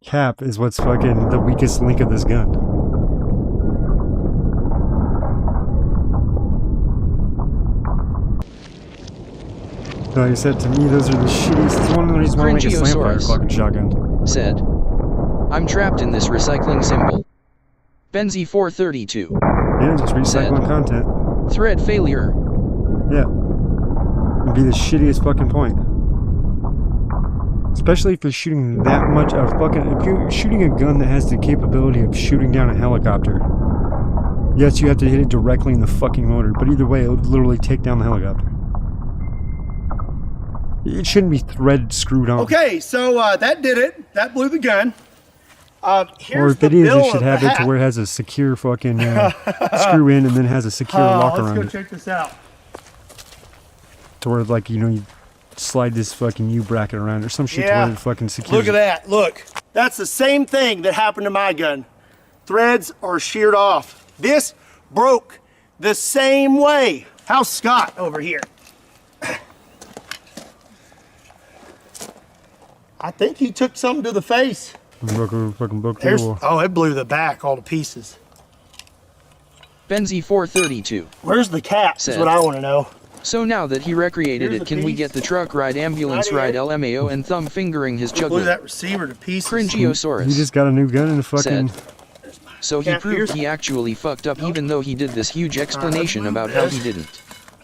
cap is what's fucking the weakest link of this gun. So like I said, to me, those are the shittiest. It's one of the reasons why I make a slam fire Cringiosaurus fucking shotgun. said, "I'm trapped in this recycling symbol." Benzie 432 Yeah, just recycling said, content. "Thread failure." Yeah. It'd be the shittiest fucking point. Especially if you're shooting that much of fucking. If you're shooting a gun that has the capability of shooting down a helicopter. Yes, you have to hit it directly in the fucking motor, but either way, it would literally take down the helicopter. It shouldn't be thread screwed on. Okay, so that did it. That blew the gun. Or Here's if the it is, bill it should of have the it to hat. where it has a secure fucking screw in and then has a secure lock Let's around go it. check this out. To where, like, you know, you slide this fucking U-bracket around or some shit to Yeah. where it fucking secures Look at it. that. Look. That's the same thing that happened to my gun. Threads are sheared off. This broke the same way. How's Scott over here? I think he took something to the face. Broke the There's, wall. oh, it blew the back all to pieces. Benzie 432 Where's the cap? said, Is what I want to know. "So now that he recreated Here's it, the can we piece. get the truck ride, ambulance Right ride, here. LMAO, and thumb fingering his Blew jugular?" that receiver to pieces. Cringiosaurus He just got a new gun and a fucking. said, "So he Cap proved here's- he actually fucked up, even though he did this huge explanation about how he didn't."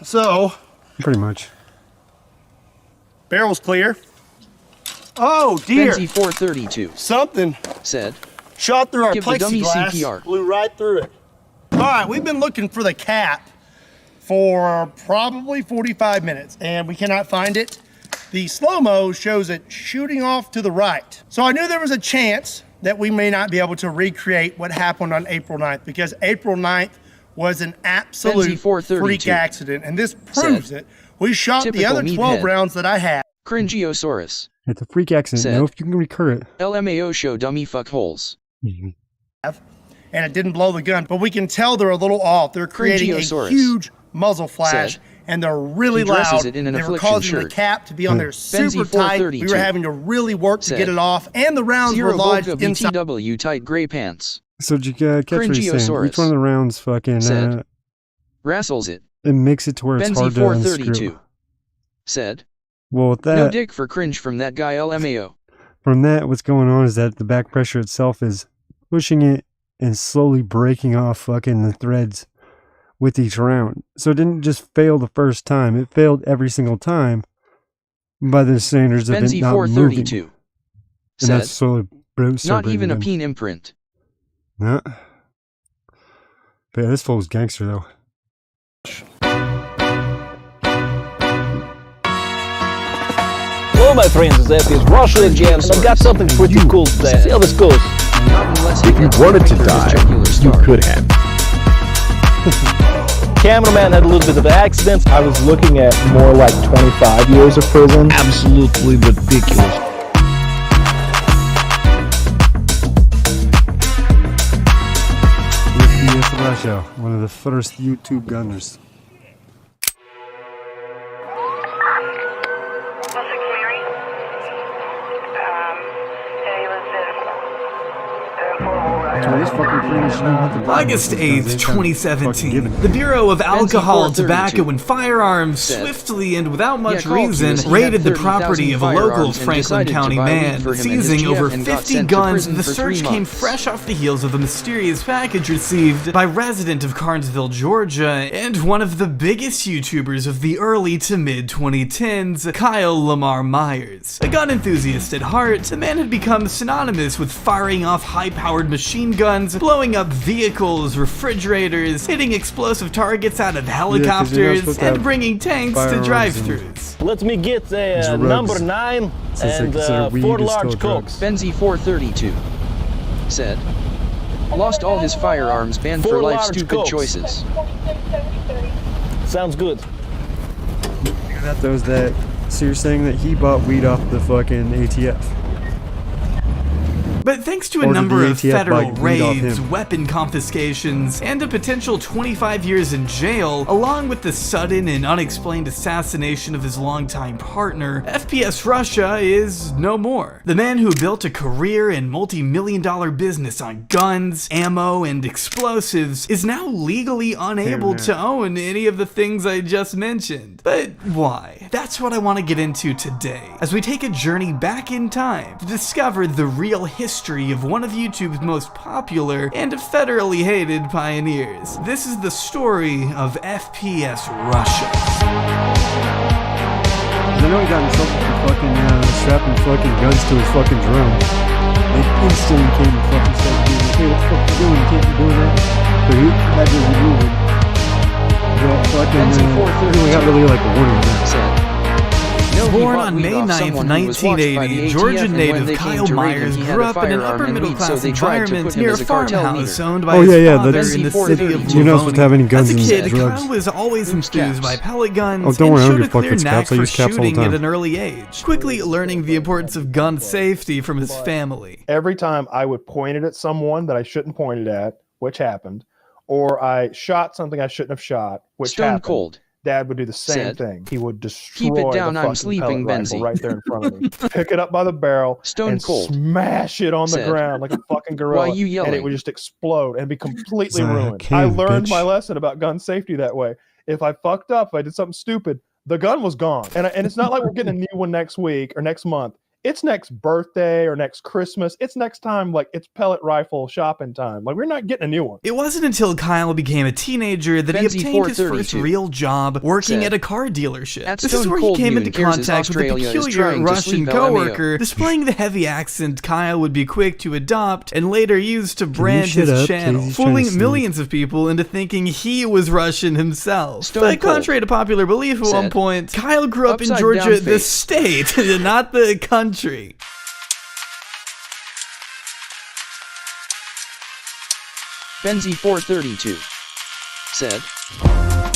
So, Pretty much. barrel's clear. Oh, dear. Benzie 432 Something said, shot through our "Give the dummy plexiglass, CPR." blew right through it. All right, we've been looking for the cap for probably 45 minutes, and we cannot find it. The slow-mo shows it shooting off to the right. So I knew there was a chance that we may not be able to recreate what happened on April 9th, because April 9th was an absolute freak accident, and this proves it. We shot the other 12 rounds that I had. Cringiosaurus. It's a freak accident. No, if you can recur it. LMAO show dummy fuckholes. And it didn't blow the gun, but we can tell they're a little off. They're creating a huge muzzle flash, and they're really loud. It in an they were causing the cap to be on there super tight. We were having to really work to get it off, and the rounds were lodged inside. BTW tight gray pants. So did you catch what he's saying? Each one of the rounds fucking wrestles it. It makes it to where it's hard to unscrew. Said. Well, with that, no dick for cringe from that guy LMAO. From that, what's going on is that the back pressure itself is pushing it and slowly breaking off fucking the threads with each round. So it didn't just fail the first time; it failed every single time by the standards of it not moving. And that's slowly not even a peen imprint. Nah. But yeah, this fool's gangster though. Hello my friends, it's FPS Russia again, and I've got something pretty cool today. See how this goes. If you wanted to die, you could have. Cameraman had a little bit of an accident. I was looking at more like 25 years of prison. Absolutely ridiculous. TTS Russia, one of the first YouTube gunners. August 8th, 2017. The Bureau of Alcohol, Tobacco, and Firearms swiftly and without much reason raided the property of a local Franklin County man, seizing over 50 guns. The search came fresh off the heels of a mysterious package received by a resident of Carnesville, Georgia, and one of the biggest YouTubers of the early to mid-2010s, Kyle Lamar Myers. A gun enthusiast at heart, the man had become synonymous with firing off high-powered machine guns, blowing up vehicles, refrigerators, hitting explosive targets out of helicopters, and bringing tanks to drive-thrus. Let me get a number 9 and 4 large cokes. Benzie 432 said, lost all his firearms, banned for life, stupid choices. Sounds good. So you're saying that he bought weed off the fucking ATF? But thanks to a number of federal raids, weapon confiscations, and a potential 25 years in jail, along with the sudden and unexplained assassination of his longtime partner, FPS Russia is no more. The man who built a career and multi-million-dollar business on guns, ammo, and explosives is now legally unable to own any of the things I just mentioned. But why? That's what I want to get into today, as we take a journey back in time to discover the real history of one of YouTube's most popular and federally hated pioneers. This is the story of FPS Russia. I know he got in trouble for fucking strapping fucking guns to his fucking drone. They instantly came and fucking said, hey, what the fuck you doing? You can't be doing that. But he had to remove it. He only got really like a warning that. Born on May 9th, 1980, Georgia native Kyle Myers grew up in an upper-middle-class environment near a farmhouse owned by his father in the city of Livonia. As a kid, Kyle was always enthused by pellet guns and showed a clear knack for shooting at an early age, quickly learning the importance of gun safety from his family. Every time I would point it at someone that I shouldn't point it at, which happened, or I shot something I shouldn't have shot, which happened. Dad would do the same thing. He would destroy Keep it down, the I'm sleeping, rifle right there in front of me. Pick it up by the barrel and smash it on the ground like a fucking gorilla. Why you yelling? And it would just explode and be completely ruined. I learned my lesson about gun safety that way. If I fucked up, if I did something stupid, the gun was gone. And it's not like we're getting a new one next week or next month. It's next birthday or next Christmas. It's next time, like, it's pellet rifle shopping time. Like, we're not getting a new one. It wasn't until Kyle became a teenager that he obtained his first real job working at a car dealership. This is where he came into contact with a peculiar Russian coworker, displaying the heavy accent Kyle would be quick to adopt and later use to brand his channel, fooling millions of people into thinking he was Russian himself. But contrary to popular belief at one point, Kyle grew up in Georgia, the state, not the country. Benzi432 said.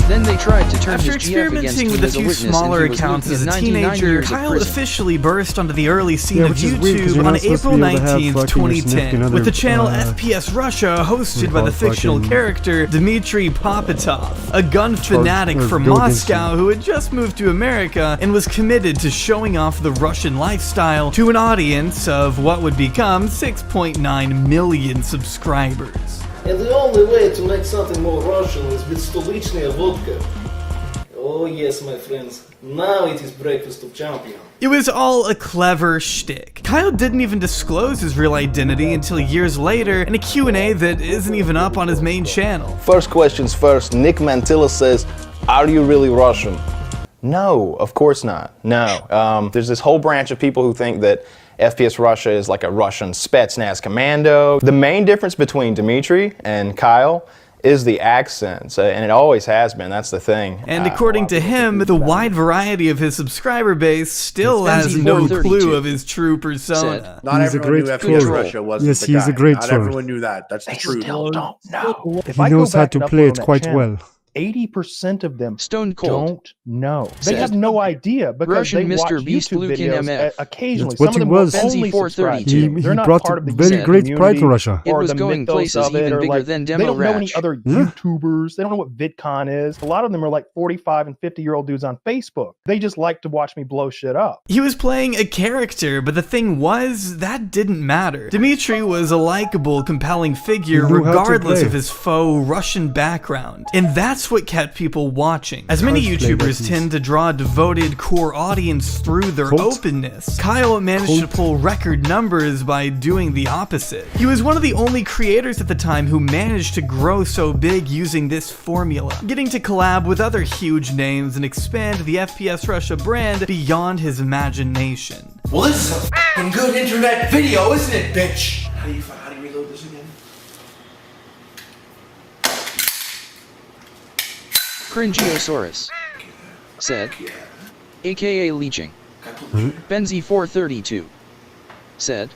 Then they tried to turn After his GF against experimenting him with a as a few witness, smaller and he was accounts looking as at a 99 teenager, years of Kyle prison. officially burst onto the early scene of which is weird, 'cause YouTube you're on not supposed to April be able to have 19th, fucking your significant 2010, other, with the channel FPS Russia, hosted by the fictional character Dmitry Popitov, a gun fanatic from Moscow who had just moved to America and was committed to showing off the Russian lifestyle to an audience of what would become 6.9 million subscribers. And the only way to make something more Russian is with stolichная vodka. Oh yes, my friends, now it is breakfast of champions. It was all a clever shtick. Kyle didn't even disclose his real identity until years later in a Q&A that isn't even up on his main channel. First questions first, Nick Mantilla says, are you really Russian? No, of course not, no. There's this whole branch of people who think that FPS Russia is like a Russian Spetsnaz commando. The main difference between Dmitry and Kyle is the accents, and it always has been, that's the thing. And according to him, the wide variety of his subscriber base still has no clue of his true persona. Not everyone knew FPS Russia wasn't the guy. He's a great Not troll. everyone knew that. That's the truth. Still don't know. He knows how to play it quite well. 80% of them Stone Cold don't know. They said, have no idea because Russian they watch Mr. Beast YouTube Luke in videos MF. occasionally. That's what Some of them he was. will only subscribe. He They're not brought part of the very YouTube great pride community to Russia. It or was the going mythos places of it, even or bigger like, than they Demo don't know any Ratch. other YouTubers. They don't know what VidCon is. A lot of them are like 45 and 50-year-old dudes on Facebook. They just like to watch me blow shit up. He was playing a character, but the thing was, that didn't matter. Dmitry was a likable, compelling figure He knew how to regardless play. of his faux Russian background. And that's what kept people watching. As many YouTubers tend to draw a devoted core audience through their openness, Kyle managed to pull record numbers by doing the opposite. He was one of the only creators at the time who managed to grow so big using this formula, getting to collab with other huge names and expand the FPS Russia brand beyond his imagination. Well, this is a f***ing good internet video, isn't it, bitch? How do you reload this again? Cringiosaurus said, aka leeching. Benzi432 said,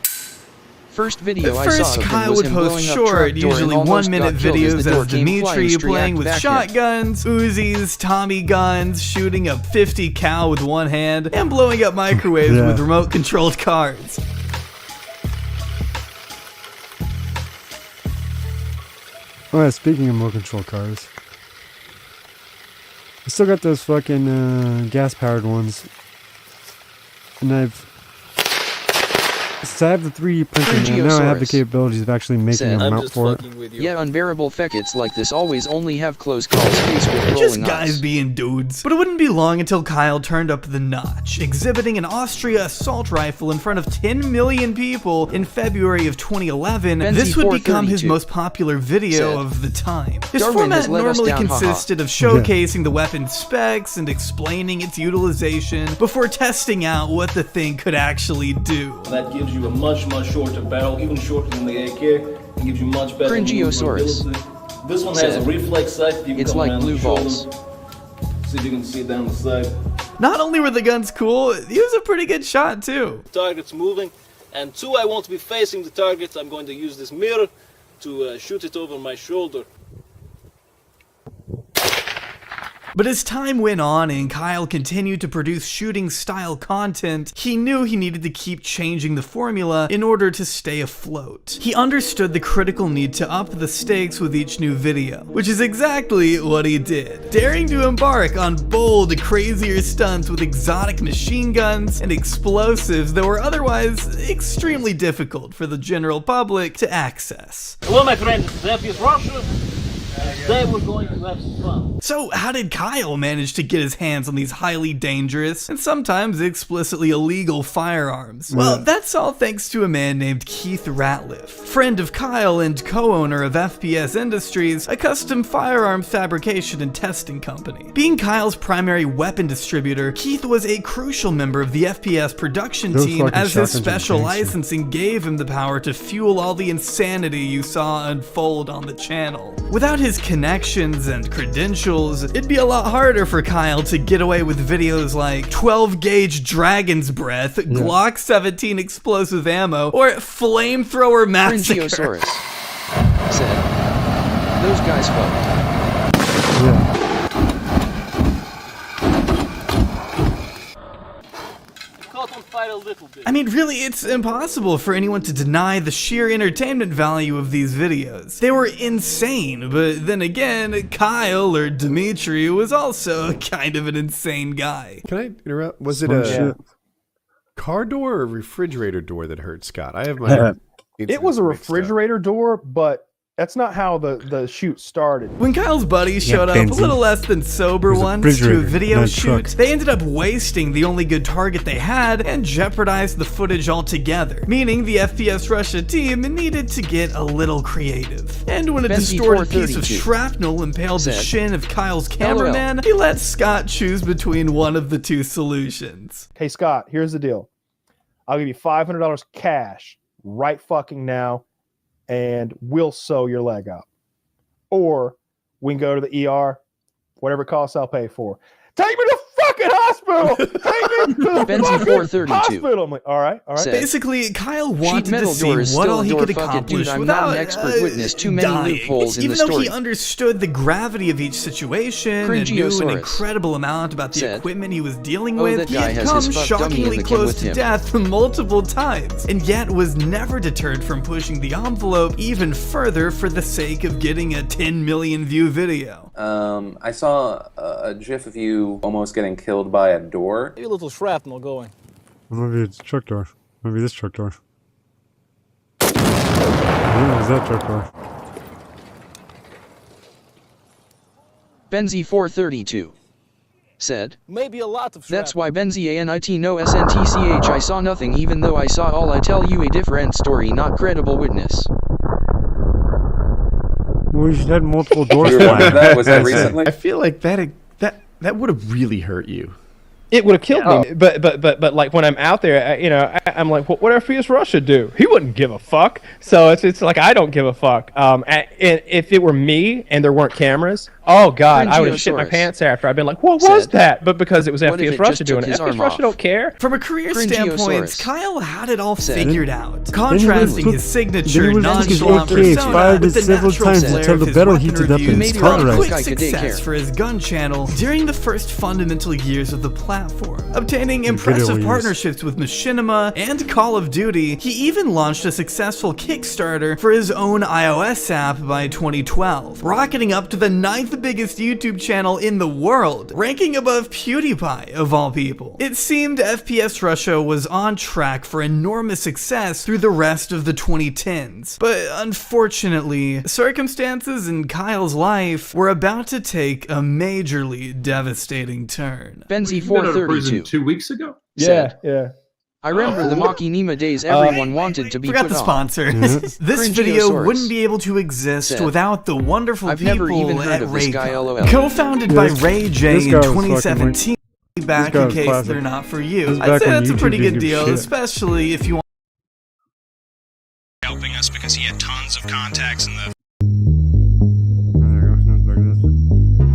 first video I At saw first, of him Kyle was would him post blowing up short, truck door usually and almost 1-minute got killed as videos the door as came Dmitry flying straight playing at with back at him. shotguns, Uzis, Tommy guns, shooting a 50 cal with one hand, and blowing up microwaves Yeah. with remote-controlled cars. Oh yeah, speaking of remote control cars, I still got those fucking gas-powered ones, and so I have the 3D printing, and now I have the capabilities of actually making a mount for it. Yet unbearable feckets like this always only have close calls faced with rolling Just eyes. guys being dudes. But it wouldn't be long until Kyle turned up the notch, exhibiting an Austria assault rifle in front of 10 million people in February of 2011. This would become his most popular video of the time. His Darwin has format let us normally down, haha. consisted of showcasing the weapon's specs and explaining its utilization before testing out what the thing could actually do. That gives you a much shorter barrel, even shorter than the AK. It gives you much better Cringiosaurus maneuverability. This one has said, a reflex sight. You can it's come like around blue the shoulder. balls. See if you can see it down the side. Not only were the guns cool, he was a pretty good shot too. Target's moving, and 2, I won't be facing the target. I'm going to use this mirror to shoot it over my shoulder. But as time went on and Kyle continued to produce shooting style content, he knew he needed to keep changing the formula in order to stay afloat. He understood the critical need to up the stakes with each new video, which is exactly what he did, daring to embark on bold, crazier stunts with exotic machine guns and explosives that were otherwise extremely difficult for the general public to access. Hello, my friend. FPS Russia. Today we're going to have some fun. So how did Kyle manage to get his hands on these highly dangerous and sometimes explicitly illegal firearms? Well, that's all thanks to a man named Keith Ratliff, friend of Kyle and co-owner of FPS Industries, a custom firearm fabrication and testing company. Being Kyle's primary weapon distributor, Keith was a crucial member of the FPS production team, as his special licensing gave him the power to fuel all the insanity you saw unfold on the channel. Without his connections and credentials, it'd be a lot harder for Kyle to get away with videos like 12-gauge Dragon's Breath, Glock 17 explosive ammo, or Flamethrower Massacre. Cringiosaurus said, Those guys fucked. Yeah. I mean, really, it's impossible for anyone to deny the sheer entertainment value of these videos. They were insane, but then again, Kyle, or Dimitri, was also kind of an insane guy. Can I interrupt? Was it a car door or refrigerator door that hurt Scott? I have my... It was a refrigerator door, but that's not how the shoot started. When Kyle's buddies showed up a little less than sober once to a video shoot, they ended up wasting the only good target they had and jeopardized the footage altogether, meaning the FPS Russia team needed to get a little creative. And when a distorted piece of shrapnel impaled the shin of Kyle's cameraman, he let Scott choose between one of the two solutions. Hey Scott, here's the deal. I'll give you $500 cash right fucking now, and we'll sew your leg up. Or we can go to the ER. Whatever it costs, I'll pay for. Take me to fucking hospital! Take me to the fucking hospital! I'm like, all right. Basically, Kyle wanted to see what all he could accomplish without an expert witness. Too many loopholes in the story. Even though he understood the gravity of each situation and knew an incredible amount about the equipment he was dealing with, he had come shockingly close to death multiple times, and yet was never deterred from pushing the envelope even further for the sake of getting a 10 million view video. I saw a GIF of you almost getting killed by a door. Maybe a little shrapnel going. Maybe it's truck door. Maybe this truck door. Maybe it's that truck door. Benzie 432 said, Maybe a lot of that's why Benzie ANIT no SNTCH I saw nothing even though I saw all I tell you a different story not credible witness. Well, you should have multiple doors. Was that recently? I feel like that would have really hurt you. It would have killed me. But like when I'm out there, I'm like, what FPS Russia do? He wouldn't give a fuck. So it's like I don't give a fuck. If it were me and there weren't cameras, oh god, I would have shit my pants after. I've been like, what was that? But because it was FPS Russia doing it, FPS Russia don't care. From a career standpoint, Kyle had it all figured out, contrasting his signature nonchalant persona with the natural flair of his weapon reviews, a quick success for his gun channel during the first fundamental years of the platform. Obtaining impressive partnerships with Machinima and Call of Duty, he even launched a successful Kickstarter for his own iOS app by 2012, rocketing up to the 9th biggest YouTube channel in the world, ranking above PewDiePie of all people. It seemed FPS Russia was on track for enormous success through the rest of the 2010s, but unfortunately, circumstances in Kyle's life were about to take a majorly devastating turn. Benzie 432 2 weeks ago? Yeah. I remember the Machinima days everyone wanted to be forgot put the sponsor. on. This video wouldn't be able to exist without the wonderful people at Raycon. Co-founded by Ray J in 2017, back in case they're not for you. I'd say that's a pretty good deal, especially if you want helping us because he had tons of contacts in the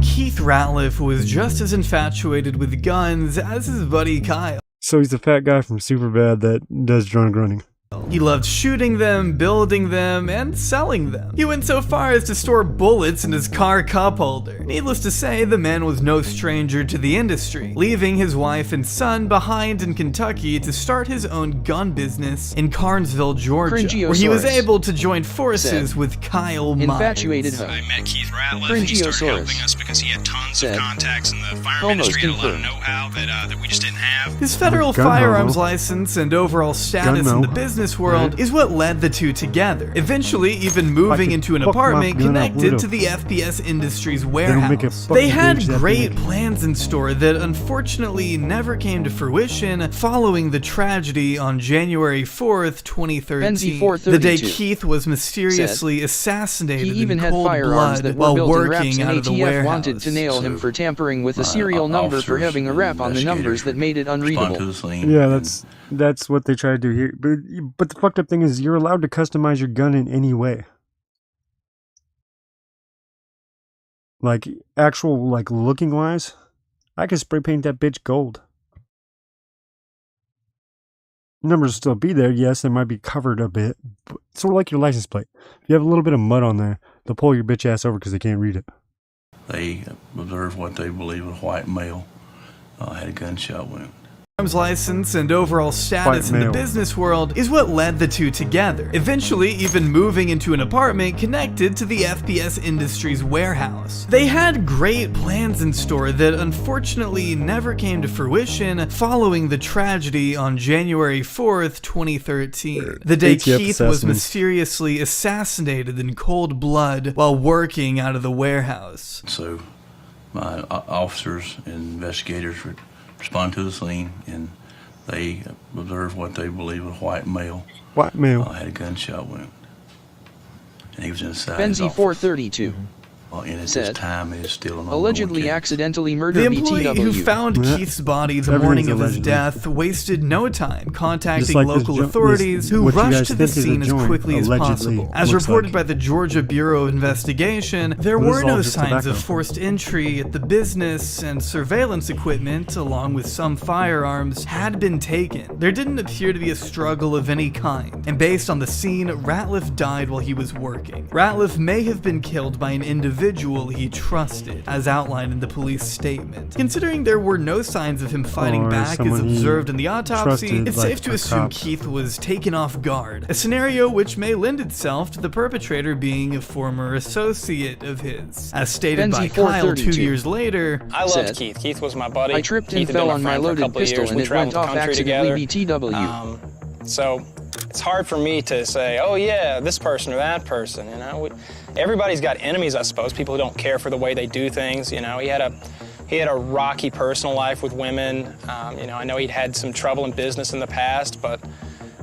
Keith Ratliff was just as infatuated with guns as his buddy Kyle. So he's the fat guy from Superbad that does drone grunting. He loved shooting them, building them, and selling them. He went so far as to store bullets in his car cup holder. Needless to say, the man was no stranger to the industry, leaving his wife and son behind in Kentucky to start his own gun business in Carnesville, Georgia, where he was able to join forces with Kyle Infatuated Myers. I met Keith Ratliff. He started helping us because he had tons of contacts in the firearm industry and a lot of know-how that we just didn't have. His federal firearms license and overall status in the business world is what led the two together, eventually even moving into an apartment connected to the FPS industry's warehouse. They had great plans in store that unfortunately never came to fruition following the tragedy on January 4th, 2013, the day Keith was mysteriously assassinated he even in had cold firearms blood that while were built in working wraps, out and of the ATF warehouse. wanted to nail him for tampering with a serial number for having a wrap on the numbers that made it unreadable. Yeah, that's what they try to do here. But the fucked up thing is you're allowed to customize your gun in any way. Like, actual, like, looking wise, I could spray paint that bitch gold. numbers will still be there. Yes, they might be covered a bit. But sort of like your license plate. If you have a little bit of mud on there, they'll pull your bitch ass over because they can't read it. They observed what they believe a white male had a gunshot wound. License and overall status in the business world is what led the two together, eventually even moving into an apartment connected to the FPS industry's warehouse. They had great plans in store that unfortunately never came to fruition following the tragedy on January 4th, 2013. The day Keith was mysteriously assassinated in cold blood while working out of the warehouse. So my officers and investigators would respond to the scene, and they observed what they believe a white male had a gunshot wound, and he was inside. Benzie 432 and at this time is still an allegedly accidentally murdered the employee BTW. who found Keith's body the morning of his death wasted no time contacting local authorities who rushed to the scene as quickly as possible. As reported by the Georgia Bureau of Investigation, there were no signs of forced entry at the business, and surveillance equipment, along with some firearms, had been taken. There didn't appear to be a struggle of any kind, and based on the scene, Ratliff died while he was working. Ratliff may have been killed by an individual he trusted, as outlined in the police statement. Considering there were no signs of him fighting back as observed in the autopsy, it's safe to assume Keith was taken off guard, a scenario which may lend itself to the perpetrator being a former associate of his. As stated by Kyle 2 years later, I loved Keith. Keith was my buddy. I tripped and fell on my loaded pistol and it went off accidentally BTW. So it's hard for me to say, oh yeah, this person or that person, you know. Everybody's got enemies, I suppose, people who don't care for the way they do things, you know. He had a rocky personal life with women. You know, I know he'd had some trouble in business in the past, but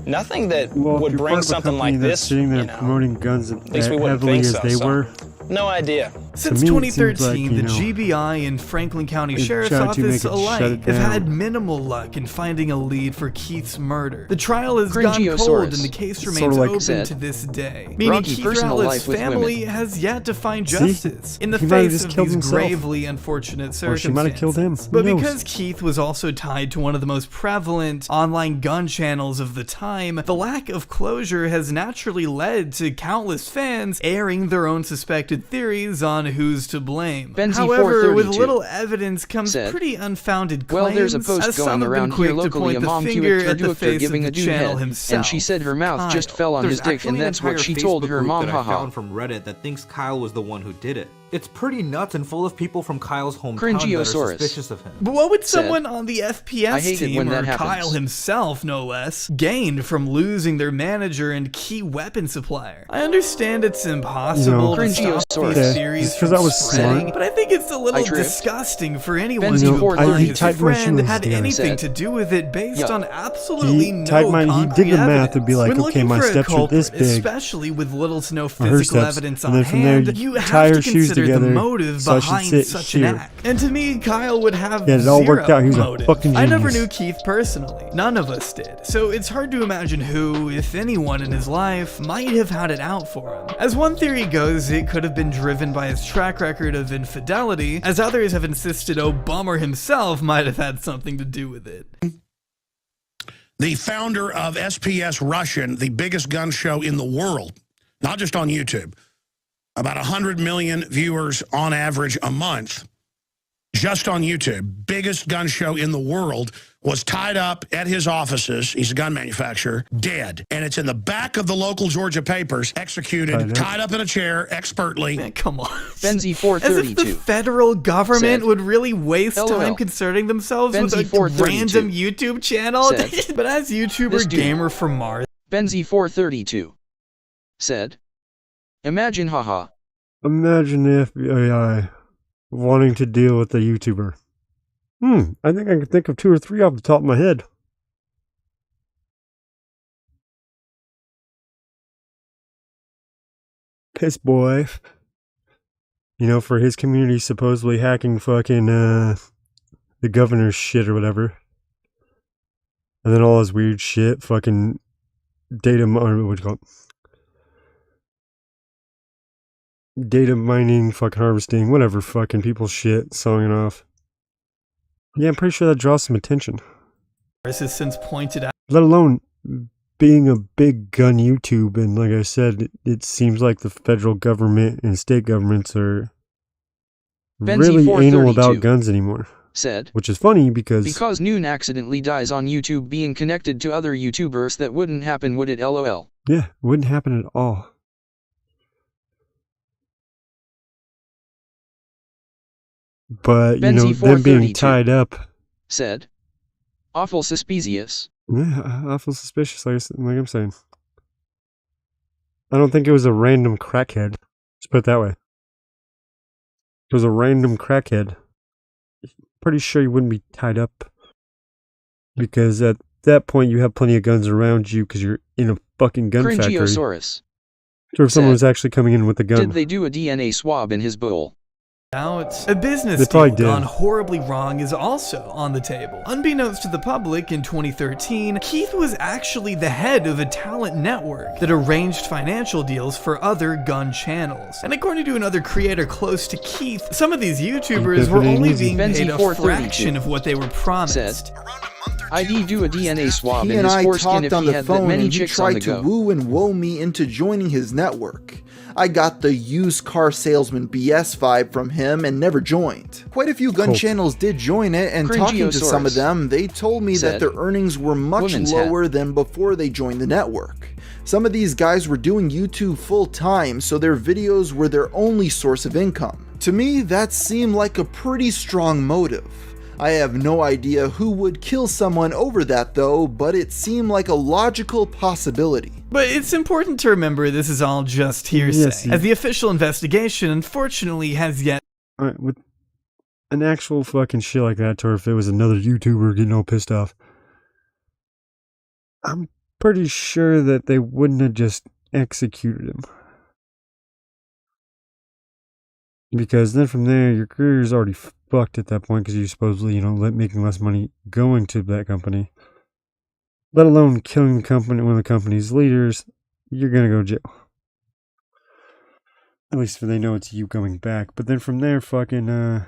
nothing that would bring something like this, sitting there promoting guns as heavily as they were. No idea. Since 2013, the GBI and Franklin County Sheriff's Office alike have had minimal luck in finding a lead for Keith's murder. The trial has gone cold and the case remains open to this day, meaning Keith Ratliff's family has yet to find justice in the face of these gravely unfortunate circumstances. Or she might have killed him. But because Keith was also tied to one of the most prevalent online gun channels of the time, the lack of closure has naturally led to countless fans airing their own suspected theories on who's to blame. However, with little evidence comes pretty unfounded claims. Well, there's a post going around here locally. A mom giving a dude head, and she said her mouth just fell on his dick, and that's what she told her mom. I found from Reddit that thinks Kyle was the one who did it. It's pretty nuts and full of people from Kyle's hometown that are suspicious of him. But what would someone on the FPS team, or Kyle himself no less, gain from losing their manager and key weapon supplier? I understand it's impossible to stop these series from spreading, but I think it's a little disgusting for anyone to imply his friend had anything to do with it based on absolutely no concrete evidence. Would be like, okay, my steps are this big, especially with little to no physical evidence on hand, you have to consider the motive behind such an act. And to me, Kyle would have zero motive. I never knew Keith personally. None of us did. So it's hard to imagine who, if anyone in his life, might have had it out for him. As one theory goes, it could have been driven by his track record of infidelity, as others have insisted Obama himself might have had something to do with it. The founder of SPS Russian, the biggest gun show in the world, not just on YouTube, about 100 million viewers on average a month, just on YouTube, biggest gun show in the world, was tied up at his offices, he's a gun manufacturer, dead. And it's in the back of the local Georgia papers, executed, tied up in a chair, expertly. Man, come on. Benzie 432. As if the federal government would really waste time concerning themselves with a random YouTube channel. But as YouTuber Gamer from Mars. Benzie 432 said, imagine, haha. Imagine the FBI wanting to deal with a YouTuber. I think I can think of 2 or 3 off the top of my head. Piss Boy. You know, for his community supposedly hacking fucking the governor's shit or whatever. And then all his weird shit, fucking data, or what do you call it? Data mining, fucking harvesting, whatever, fucking people's shit, selling it off. Yeah, I'm pretty sure that draws some attention. This has since pointed out. Let alone being a big gun YouTube, and like I said, it seems like the federal government and state governments are really anal about guns anymore. Said, which is funny because Noon accidentally dies on YouTube being connected to other YouTubers, that wouldn't happen, would it? LOL. Yeah, it wouldn't happen at all. But, you know, them being tied up. Said, awful suspicious. Yeah, awful suspicious, like I'm saying. I don't think it was a random crackhead. Let's put it that way. It was a random crackhead. Pretty sure you wouldn't be tied up. Because at that point, you have plenty of guns around you because you're in a fucking gun factory. Or if someone was actually coming in with a gun. Did they do a DNA swab in his bowl? Out. A business deal gone horribly wrong is also on the table. Unbeknownst to the public, in 2013, Keith was actually the head of a talent network that arranged financial deals for other gun channels. And according to another creator close to Keith, some of these YouTubers were only being paid a fraction of what they were promised. I'd do a DNA swab he in and his I foreskin talked if on he the had phone that many and he chicks on tried the to go. woo and woe me into joining his network. I got the used car salesman BS vibe from him and never joined. Quite a few gun channels did join it, and talking to some of them, they told me that their earnings were much lower than before they joined the network. Some of these guys were doing YouTube full time, so their videos were their only source of income. To me, that seemed like a pretty strong motive. I have no idea who would kill someone over that though, but it seemed like a logical possibility. But it's important to remember this is all just hearsay, as the official investigation unfortunately has yet... Alright, with an actual fucking shit like that, or if it was another YouTuber getting all pissed off, I'm pretty sure that they wouldn't have just executed him. Because then from there, your career is already fucked at that point because you're supposedly, you know, making less money going to that company. Let alone killing the company, one of the company's leaders, you're gonna go to jail. At least if they know it's you coming back. But then from there, fucking,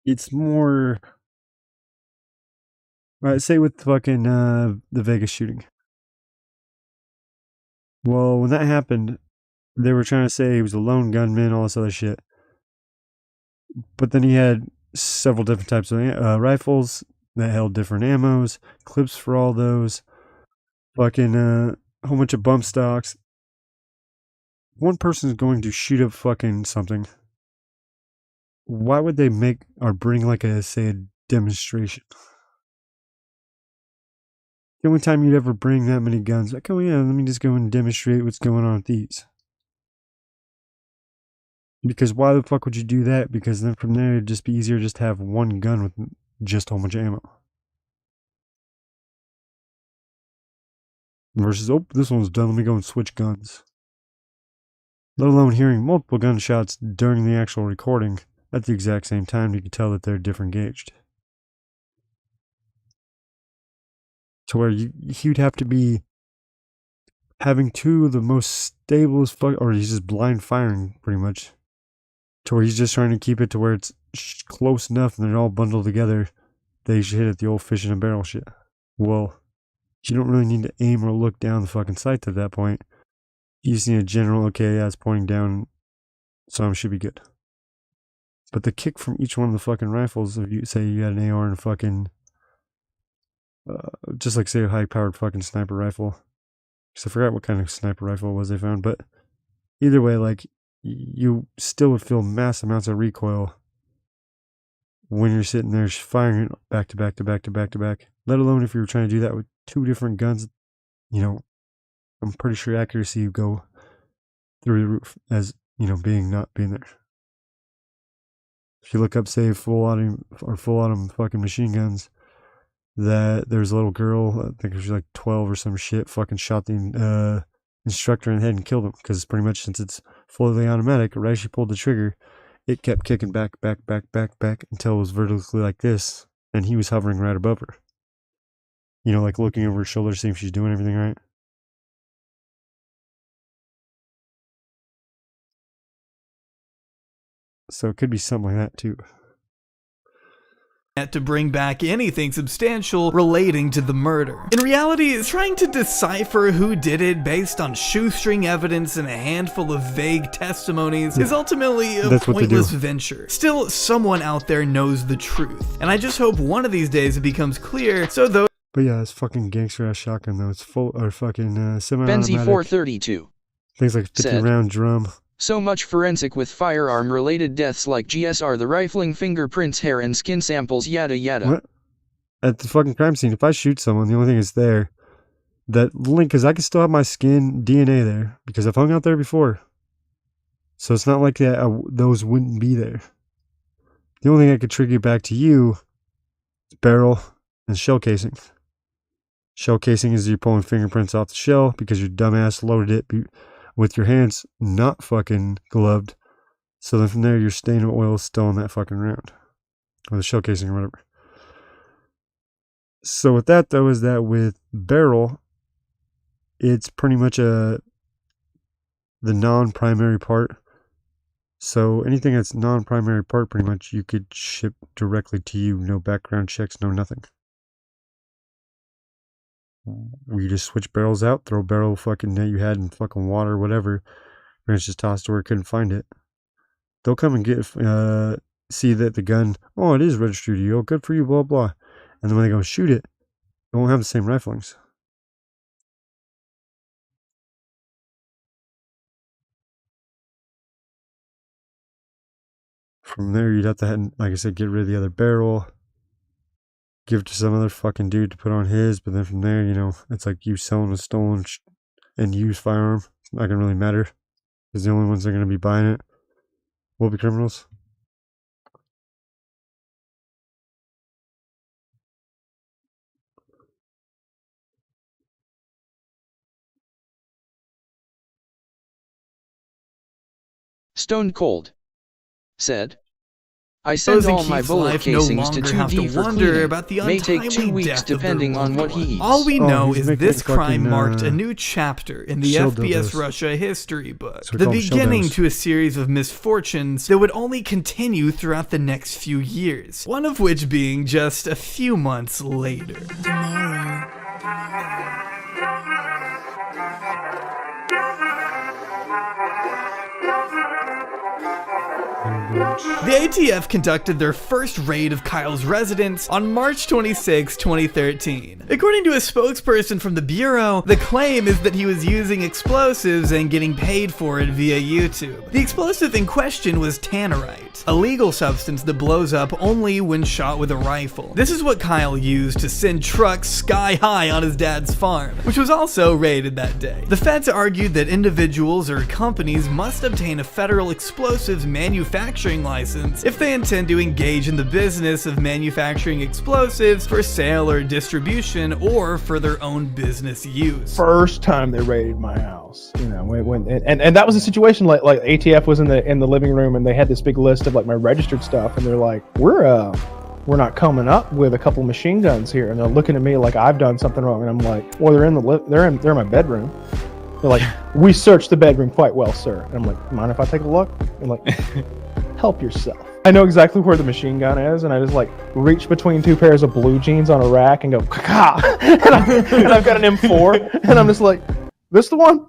it's more... Alright, say with fucking, the Vegas shooting. Well, when that happened, they were trying to say he was a lone gunman, all this other shit. But then he had several different types of rifles that held different ammos, clips for all those, fucking a whole bunch of bump stocks. One person's going to shoot up fucking something. Why would they make or bring like a, say, a demonstration? The only time you'd ever bring that many guns, like, oh yeah, let me just go and demonstrate what's going on with these. Because why the fuck would you do that? Because then from there, it'd just be easier just to have one gun with just a whole bunch of ammo. Versus, oh, this one's done, let me go and switch guns. Let alone hearing multiple gunshots during the actual recording at the exact same time, you can tell that they're different gauged. To where you'd have to be having two of the most stable as fuck, or he's just blind firing pretty much. To where he's just trying to keep it to where it's close enough and they're all bundled together. They should hit it the old fish in a barrel shit. Well, you don't really need to aim or look down the fucking sight at that point. You just need a general, okay, yeah, it's pointing down, so I should be good. But the kick from each one of the fucking rifles, if you say you got an AR and a fucking, just like say a high-powered fucking sniper rifle. Because I forgot what kind of sniper rifle it was they found, but either way, like, you still would feel mass amounts of recoil when you're sitting there firing it back to back to back to back to back. Let alone if you were trying to do that with two different guns, you know, I'm pretty sure accuracy would go through the roof as, you know, not being there. If you look up, say, full auto fucking machine guns, that there's a little girl, I think she was like 12 or some shit, fucking shot the instructor in the head and killed him. Because pretty much since it's fully automatic, right as she pulled the trigger, it kept kicking back until it was vertically like this, and he was hovering right above her. You know, like looking over her shoulder to see if she's doing everything right. So it could be something like that too. to bring back anything substantial relating to the murder. In reality, trying to decipher who did it based on shoestring evidence and a handful of vague testimonies is ultimately a pointless venture. Still, someone out there knows the truth, and I just hope one of these days it becomes clear so those— But yeah, it's fucking gangster ass shotgun though. It's full or fucking semi-automatic. Benzie 432 things like 50 round drum. So much forensic with firearm-related deaths like GSR, the rifling, fingerprints, hair and skin samples, yada yada. What? At the fucking crime scene, if I shoot someone, the only thing is there, that link, because I can still have my skin DNA there, because I've hung out there before. So it's not like that those wouldn't be there. The only thing I could trigger back to you is barrel and shell casing. Shell casing is you're pulling fingerprints off the shell because your dumbass loaded it with your hands not fucking gloved. So then from there, your stain of oil is still on that fucking round. Or the shell casing or whatever. So with that though, is that with barrel, it's pretty much the non-primary part. So anything that's non-primary part, pretty much you could ship directly to you. No background checks, no nothing. We just switch barrels out, throw a barrel fucking that you had in fucking water or whatever, and it's just tossed to where it couldn't find it. They'll come and get see that the gun, oh, it is registered to you, oh, good for you, blah blah. And then when they go shoot it, it won't have the same riflings. From there, you'd have to, like I said, get rid of the other barrel. Give it to some other fucking dude to put on his, but then from there, you know, it's like you selling a stolen and used firearm. It's not gonna really matter, because the only ones that are gonna be buying it will be criminals. Stone Cold said, I send all my bullet casings to 2D for cleaning. About the may take 2 weeks depending on what he eats. All we know is this crime marked a new chapter in the FPS Russia history book. The beginning to a series of misfortunes that would only continue throughout the next few years. One of which being just a few months later. The ATF conducted their first raid of Kyle's residence on March 26, 2013. According to a spokesperson from the Bureau, the claim is that he was using explosives and getting paid for it via YouTube. The explosive in question was tannerite, a legal substance that blows up only when shot with a rifle. This is what Kyle used to send trucks sky high on his dad's farm, which was also raided that day. The feds argued that individuals or companies must obtain a federal explosives manufacturing license if they intend to engage in the business of manufacturing explosives for sale or distribution or for their own business use. First time they raided my house, you know, and that was a situation like ATF was in the living room and they had this big list of like my registered stuff and they're like, we're not coming up with a couple machine guns here, and they're looking at me like I've done something wrong, and I'm like, well, they're in my bedroom. They're like, we searched the bedroom quite well, sir. And I'm like, mind if I take a look? I'm like, help yourself. I know exactly where the machine gun is, and I just like reach between two pairs of blue jeans on a rack and go, ka-ka! And I've got an M4, and I'm just like, this the one?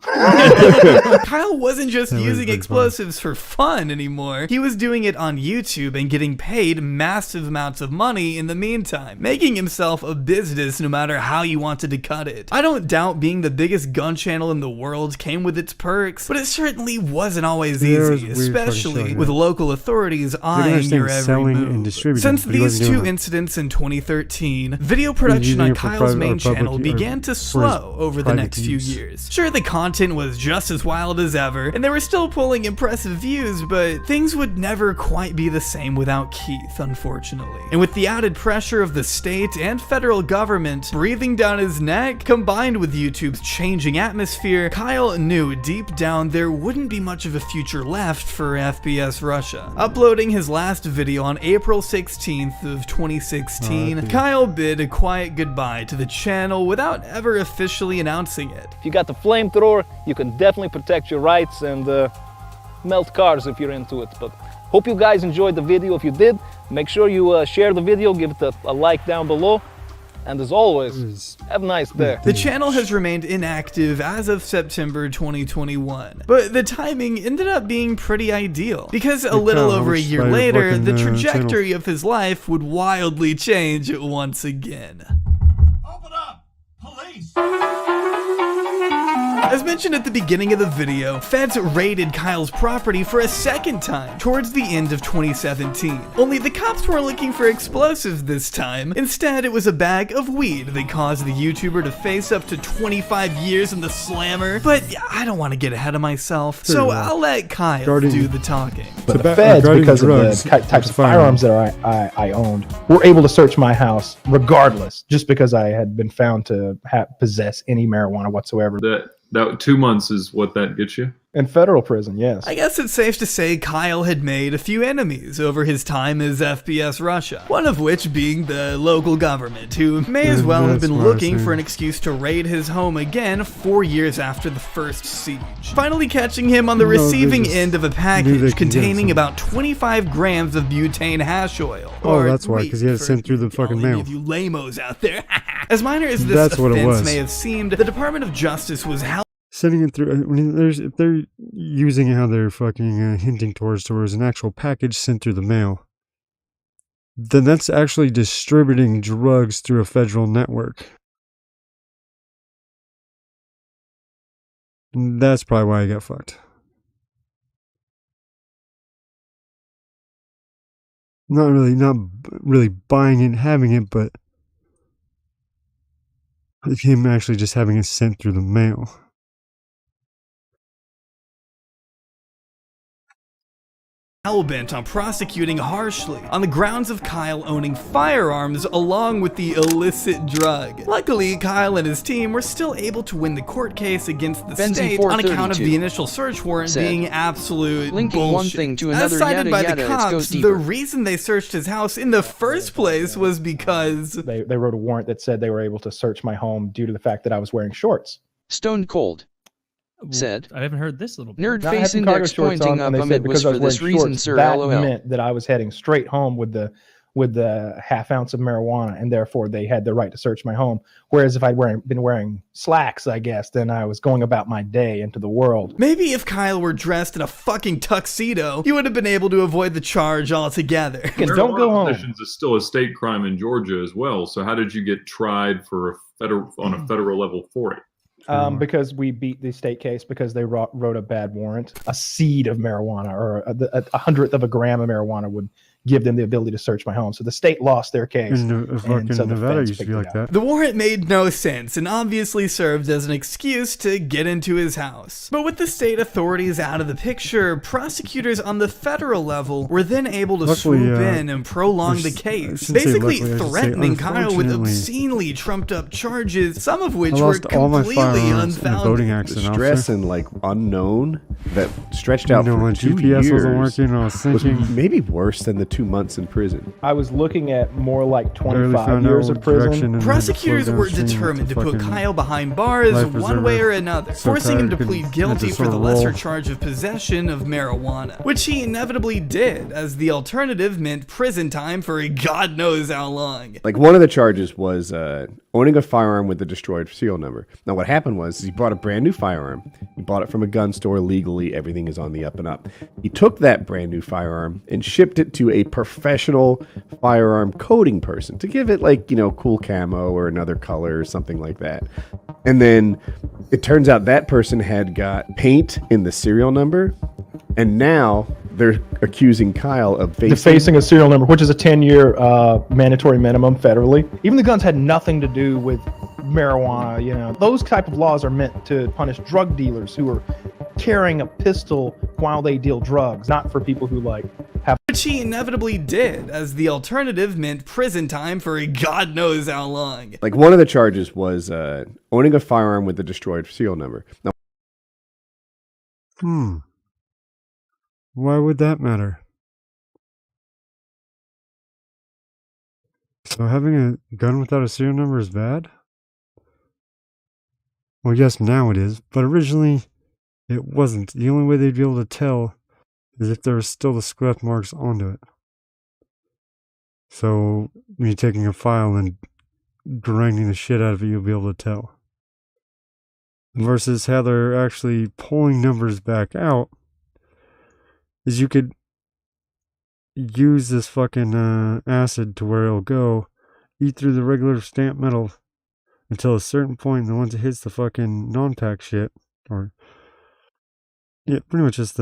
Kyle wasn't just using explosives for fun anymore. He was doing it on YouTube and getting paid massive amounts of money in the meantime, making himself a business no matter how you wanted to cut it. I don't doubt being the biggest gun channel in the world came with its perks, but it certainly wasn't always easy, especially with local authorities eyeing your every move. Since these two incidents in 2013, video production on Kyle's main channel began to slow over the next few years. Sure, the content was just as wild as ever, and they were still pulling impressive views, but things would never quite be the same without Keith, unfortunately. And with the added pressure of the state and federal government breathing down his neck, combined with YouTube's changing atmosphere, Kyle knew deep down there wouldn't be much of a future left for FPS Russia. Uploading his last video on April 16th of 2016, Kyle bid a quiet goodbye to the channel without ever officially announcing it. If you got the flamethrower, you can definitely protect your rights and melt cars if you're into it, but Hope you guys enjoyed the video. If you did, make sure you share the video, give it a like down below. And as always, have a nice day. The channel has remained inactive as of September 2021, but the timing ended up being pretty ideal, because a little over a year later, the trajectory of his life would wildly change once again. Open up! Police! As mentioned at the beginning of the video, feds raided Kyle's property for a second time towards the end of 2017. Only the cops weren't looking for explosives this time. Instead, it was a bag of weed that caused the YouTuber to face up to 25 years in the slammer. But I don't want to get ahead of myself, so I'll let Kyle do the talking. But the feds, because of the types of firearms that I owned, were able to search my house regardless, just because I had been found to possess any marijuana whatsoever. That 2 months is what that gets you? In federal prison, yes. I guess it's safe to say Kyle had made a few enemies over his time as FPS Russia, one of which being the local government, who may as well have been looking for an excuse to raid his home again 4 years after the first siege. Finally catching him on the receiving end of a package containing about 25 grams of butane hash oil. Oh, that's why, because he had to send through the fucking mail. You lamos out there. As minor as this offense may have seemed, the Department of Justice was held sending it through. I mean, if they're using how they're fucking hinting towards an actual package sent through the mail, then that's actually distributing drugs through a federal network. And that's probably why I got fucked. Not really buying it and having it, but him actually just having it sent through the mail. hell-bent on prosecuting harshly on the grounds of Kyle owning firearms along with the illicit drug. Luckily, Kyle and his team were still able to win the court case against the state on account of the initial search warrant being absolute bullshit. One thing to another, as cited by yada, the cops, the reason they searched his house in the first place was because they wrote a warrant that said they were able to search my home due to the fact that I was wearing shorts. Stone Cold said, I haven't heard this little bit. Nerd face index pointing up, it was for this reason, sir, that LOL. meant that I was heading straight home with the half ounce of marijuana, and therefore they had the right to search my home. Whereas if I'd been wearing slacks, I guess, then I was going about my day into the world. Maybe if Kyle were dressed in a fucking tuxedo, he would have been able to avoid the charge altogether. Don't go home. Possessions is still a state crime in Georgia as well. So how did you get tried for on a federal level for it? Because we beat the state case because they wrote a bad warrant. A seed of marijuana or a hundredth of a gram of marijuana would give them the ability to search my home. So the state lost their case. And so Nevada used to be like that. The warrant made no sense and obviously served as an excuse to get into his house. But with the state authorities out of the picture, prosecutors on the federal level were then able to swoop in and prolong the case, basically threatening Kyle with obscenely trumped up charges, some of which were completely unfounded. The stress and unknown that stretched out for 2 GPS years wasn't working. I was thinking was maybe worse than the 2 months in prison. I was looking at more like 25 years of prison. Prosecutors were determined to put Kyle behind bars one way or another, forcing him to plead guilty for the lesser charge of possession of marijuana, which he inevitably did, as the alternative meant prison time for God knows how long. One of the charges was owning a firearm with a destroyed serial number. Now what happened was he bought a brand new firearm. He bought it from a gun store legally. Everything is on the up and up. He took that brand new firearm and shipped it to a professional firearm coding person to give it cool camo or another color or something like that. And then it turns out that person had got paint in the serial number, and now they're accusing Kyle of defacing a serial number, which is a 10-year mandatory minimum federally. Even the guns had nothing to do with marijuana. Those type of laws are meant to punish drug dealers who are carrying a pistol while they deal drugs, not for people who have. Which he inevitably did, as the alternative meant prison time for God knows how long. One of the charges was owning a firearm with a destroyed serial number. Now, why would that matter? So having a gun without a serial number is bad? Well, yes, now it is, but originally it wasn't. The only way they'd be able to tell as if there was still the scuff marks onto it. So when you're taking a file and grinding the shit out of it, you'll be able to tell. Versus how they're actually pulling numbers back out, is you could use this fucking acid to where it'll go, eat through the regular stamped metal until a certain point, and once it hits the fucking non-pack shit, or yeah, pretty much just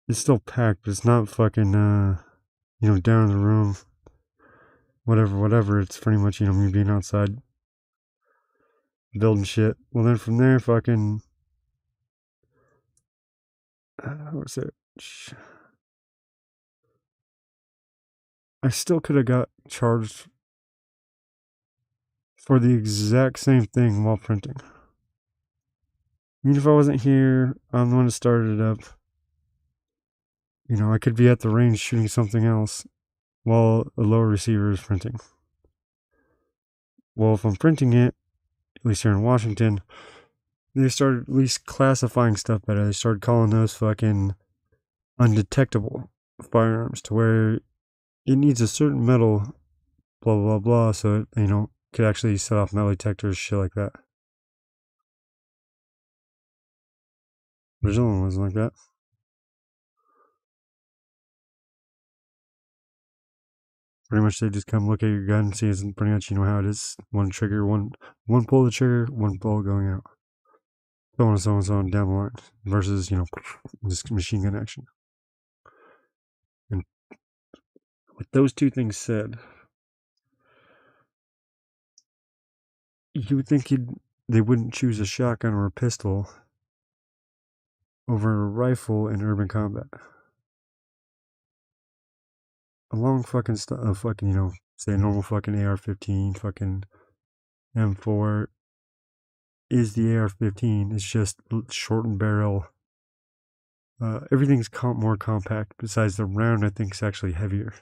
it's still packed, but it's not fucking down in the room, whatever. It's pretty much, me being outside building shit. Well, then from there, fucking what's it? I still could have got charged for the exact same thing while printing. Even if I wasn't here, I'm the one that started it up. I could be at the range shooting something else while a lower receiver is printing. Well, if I'm printing it, at least here in Washington, they started at least classifying stuff better. They started calling those fucking undetectable firearms, to where it needs a certain metal, blah, blah, blah, so it, could actually set off metal detectors, shit like that. There's other ones like that. Pretty much they just come look at your gun and see, it's pretty much how it is. One trigger, one pull of the trigger, one bullet going out. So on and so on down the line. Versus, just machine gun action. And with those two things said, you would think they wouldn't choose a shotgun or a pistol over a rifle in urban combat. A long fucking say a normal fucking AR-15, fucking M4 is the AR-15. It's just shortened barrel. Everything's more compact. Besides the round, I think is actually heavier.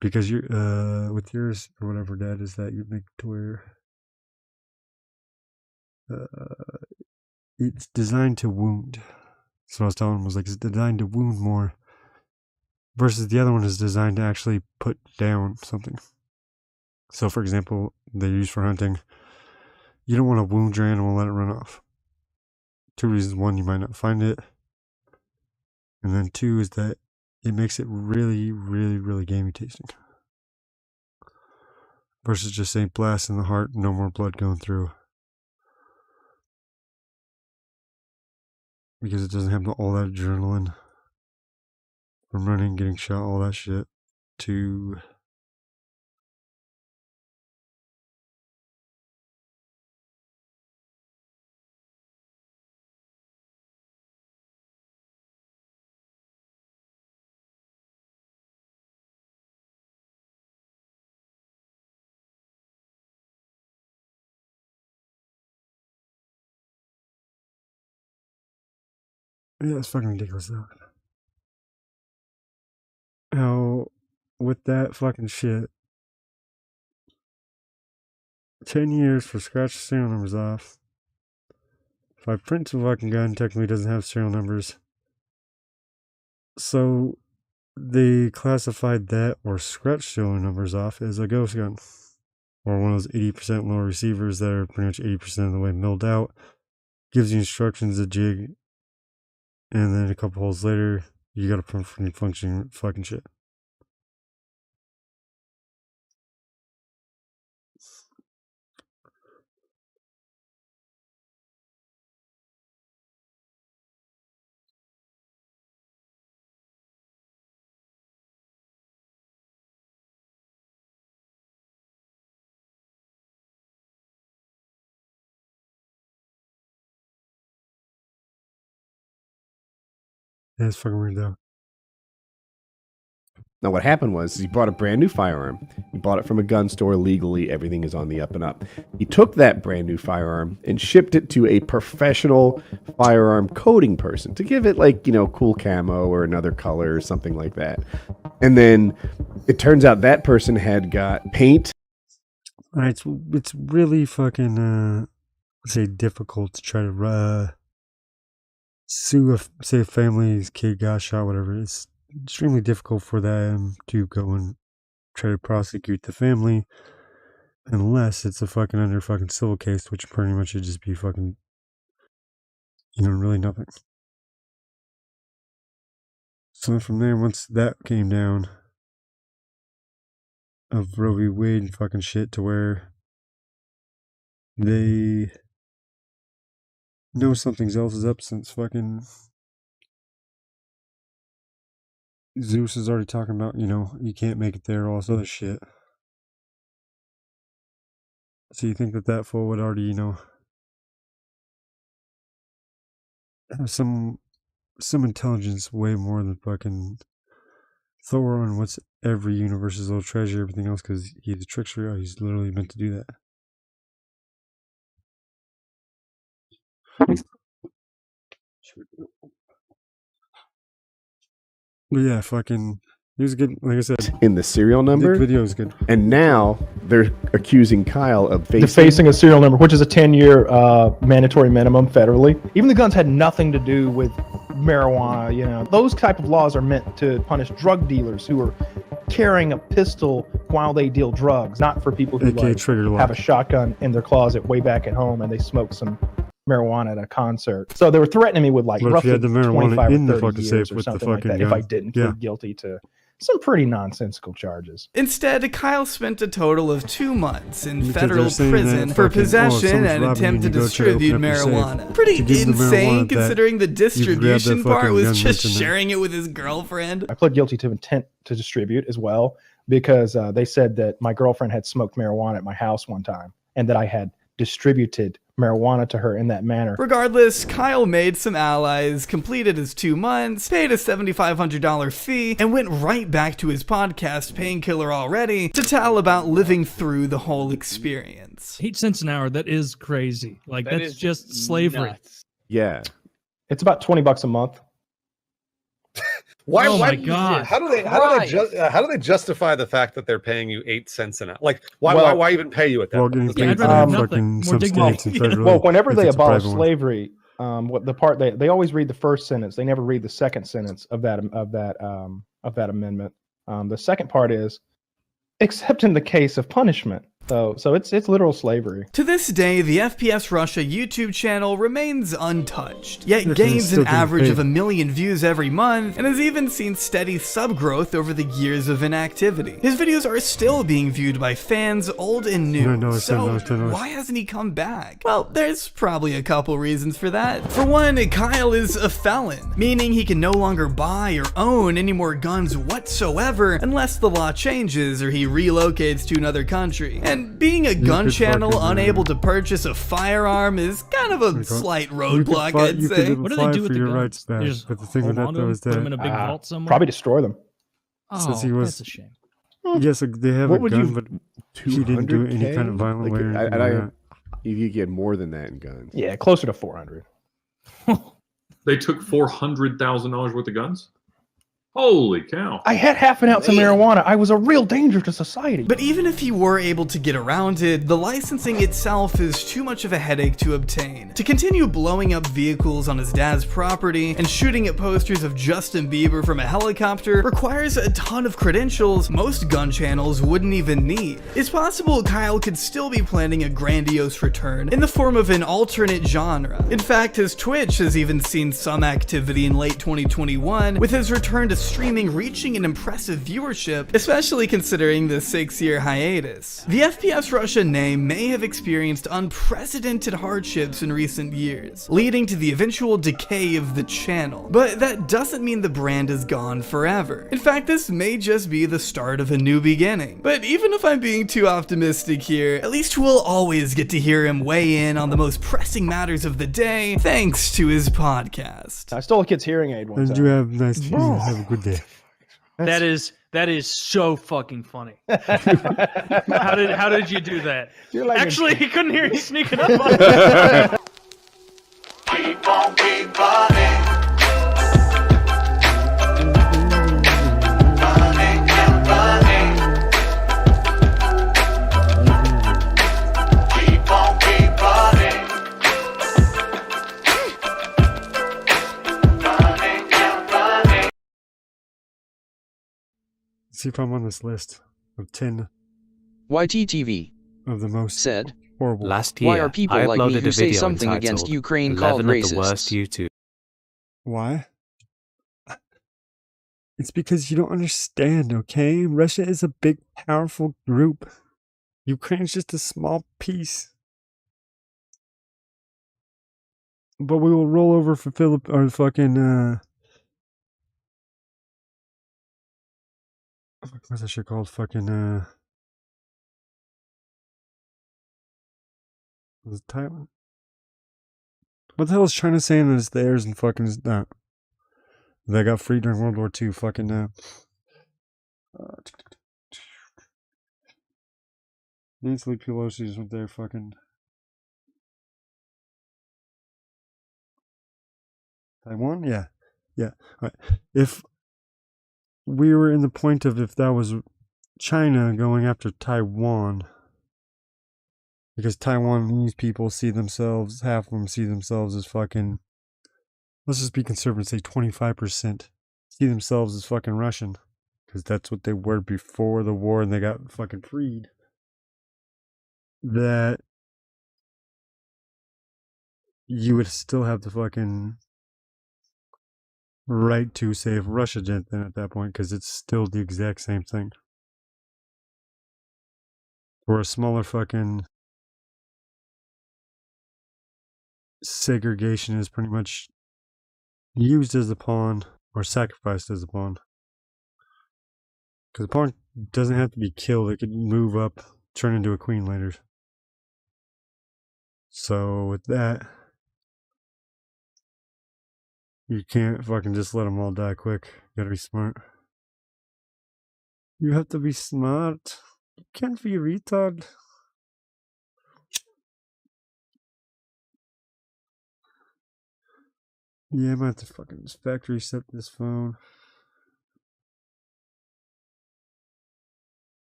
Because you with yours or whatever that is, that you make to where it's designed to wound. So I was telling him, was like, it's designed to wound more. Versus the other one is designed to actually put down something. So, for example, they use for hunting. You don't want to wound your animal and let it run off. Two reasons. One, you might not find it. And then two is that it makes it really, really, really gamey tasting. Versus just saying blast in the heart, no more blood going through. Because it doesn't have all that adrenaline from running, getting shot, all that shit, to yeah, it's fucking ridiculous though. How, with that fucking shit, 10 years for scratch the serial numbers off. If I print the fucking gun, technically it doesn't have serial numbers. So they classified that or scratch serial numbers off as a ghost gun. Or one of those 80% lower receivers that are pretty much 80% of the way milled out. Gives you instructions, a jig, and then a couple holes later, you got a functioning fucking shit. Yeah, it's fucking weird though. Now, what happened was he bought a brand new firearm. He bought it from a gun store legally. Everything is on the up and up. He took that brand new firearm and shipped it to a professional firearm coding person to give it cool camo or another color or something like that. And then it turns out that person had got paint. It's really fucking difficult to try to sue, say a family's kid got shot, whatever, it's extremely difficult for them to go and try to prosecute the family unless it's a fucking under fucking civil case, which pretty much should just be fucking, really nothing. So from there, once that came down of Roe v. Wade fucking shit to where they know something else is up since fucking Zeus is already talking about, you can't make it there, all this other shit. So you think that fool would already, have some intelligence way more than fucking Thor and what's every universe's little treasure, everything else, because he's a trickster. He's literally meant to do that. But yeah, fucking, he was good, like I said. In the serial number? The video is good. And now they're accusing Kyle of defacing a serial number, which is a 10-year mandatory minimum federally. Even the guns had nothing to do with marijuana, Those type of laws are meant to punish drug dealers who are carrying a pistol while they deal drugs, not for people who have a shotgun in their closet way back at home and they smoke some marijuana at a concert. So they were threatening me with roughly 25 or 30 years or something like that if I didn't plead guilty to some pretty nonsensical charges. Instead, Kyle spent a total of 2 months in federal prison for possession and attempt to distribute marijuana. Pretty insane considering the distribution part was just sharing it with his girlfriend. I pled guilty to intent to distribute as well because they said that my girlfriend had smoked marijuana at my house one time and that I had distributed marijuana to her in that manner. Regardless, Kyle made some allies, completed his 2 months, paid a $7,500 fee, and went right back to his podcast, Painkiller Already, to tell about living through the whole experience. 8 cents an hour, that is crazy. Like, that's just slavery. Nuts. Yeah. It's about $20 a month. Oh my God! How do they justify the fact that they're paying you 8 cents an hour? Like, why even pay you at that? Well, whenever they abolish slavery, what the part they always read the first sentence. They never read the second sentence of that amendment. The second part is, except in the case of punishment. So it's literal slavery. To this day, the FPS Russia YouTube channel remains untouched, yet gains an average of 1 million views every month, and has even seen steady sub growth over the years of inactivity. His videos are still being viewed by fans old and new, so why hasn't he come back? Well, there's probably a couple reasons for that. For one, Kyle is a felon, meaning he can no longer buy or own any more guns whatsoever unless the law changes or he relocates to another country. And being a gun channel unable to purchase a firearm is kind of a slight roadblock, I'd say. What do they do with the guns? They just but the thing with that though is put them in a big vault somewhere? Probably destroy them. Oh, that's a shame. Yes, they have a gun, but he didn't do it any kind of violent way. You get more than that in guns. Yeah, closer to 400. They took $400,000 worth of guns? Holy cow. I had half an ounce of marijuana. I was a real danger to society. But even if he were able to get around it, the licensing itself is too much of a headache to obtain. To continue blowing up vehicles on his dad's property and shooting at posters of Justin Bieber from a helicopter requires a ton of credentials most gun channels wouldn't even need. It's possible Kyle could still be planning a grandiose return in the form of an alternate genre. In fact, his Twitch has even seen some activity in late 2021, with his return to streaming reaching an impressive viewership, especially considering the 6-year hiatus. The FPS Russia name may have experienced unprecedented hardships in recent years, leading to the eventual decay of the channel. But that doesn't mean the brand is gone forever. In fact, this may just be the start of a new beginning. But even if I'm being too optimistic here, at least we'll always get to hear him weigh in on the most pressing matters of the day, thanks to his podcast. I stole a kid's hearing aid one time. And you have have a good day. That is so fucking funny. How did you do that? Actually, he couldn't hear you sneaking up on him. Keep on keep running. Running and running. Keep on keep running. see if I'm on this list of 10 YTTV of the most said horrible. Last year, why are people I like me uploaded who a say video something entitled against Ukraine 11 called of the racists? worst YouTube. Why? It's because you don't understand, okay? Russia is a big, powerful group. Ukraine's just a small piece. But we will roll over for or fucking, what's that shit called? Fucking, was it Taiwan? What the hell is China saying that it's theirs and fucking is not? They got free during World War II. Fucking, Nancy Pelosi's with their fucking Taiwan? Yeah. Yeah. All right. If we were in the point of if that was China going after Taiwan, because Taiwanese people see themselves, half of them see themselves as fucking, let's just be conservative, say 25% see themselves as fucking Russian, because that's what they were before the war and they got fucking freed. That you would still have the fucking right to say if Russia did then at that point, because it's still the exact same thing. For a smaller fucking segregation is pretty much used as a pawn or sacrificed as a pawn. Because the pawn doesn't have to be killed, it could move up, turn into a queen later. So with that, you can't fucking just let them all die quick. You gotta be smart. You have to be smart. You can't be a retard. Yeah, I might have to fucking just factory reset this phone.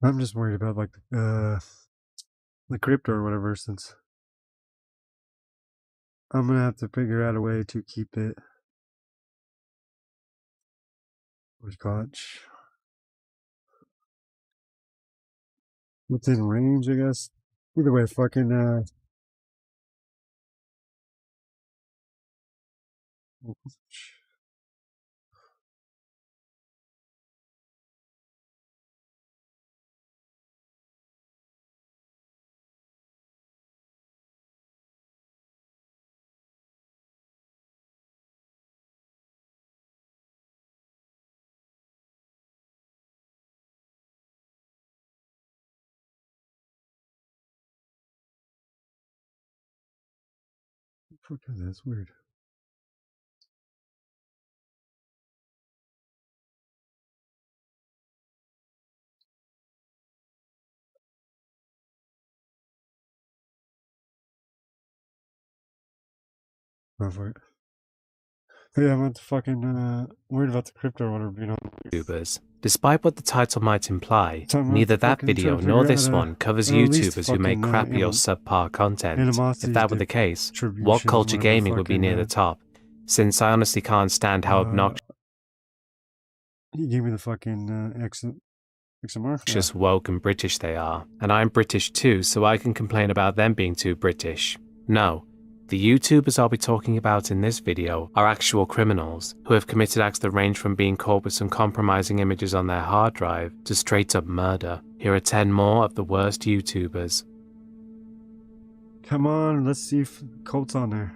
I'm just worried about like the crypto or whatever, since I'm gonna have to figure out a way to keep it. What do you call it? Within range, I guess. Either way, fucking fuck is that? That's weird. Oh, fuck. Yeah, I'm not fucking worried about the crypto or whatever, you know. YouTubers. Despite what the title might imply, neither that video nor this one covers YouTubers who make crappy or subpar content. If that were the case, what culture gaming would be near the top? Since I honestly can't stand how obnoxious He gave me the fucking XMR. just woke and British they are, and I'm British too, so I can complain about them being too British. No, the YouTubers I'll be talking about in this video are actual criminals who have committed acts that range from being caught with some compromising images on their hard drive to straight up murder. Here are 10 more of the worst YouTubers. Come on, let's see if Colt's on there.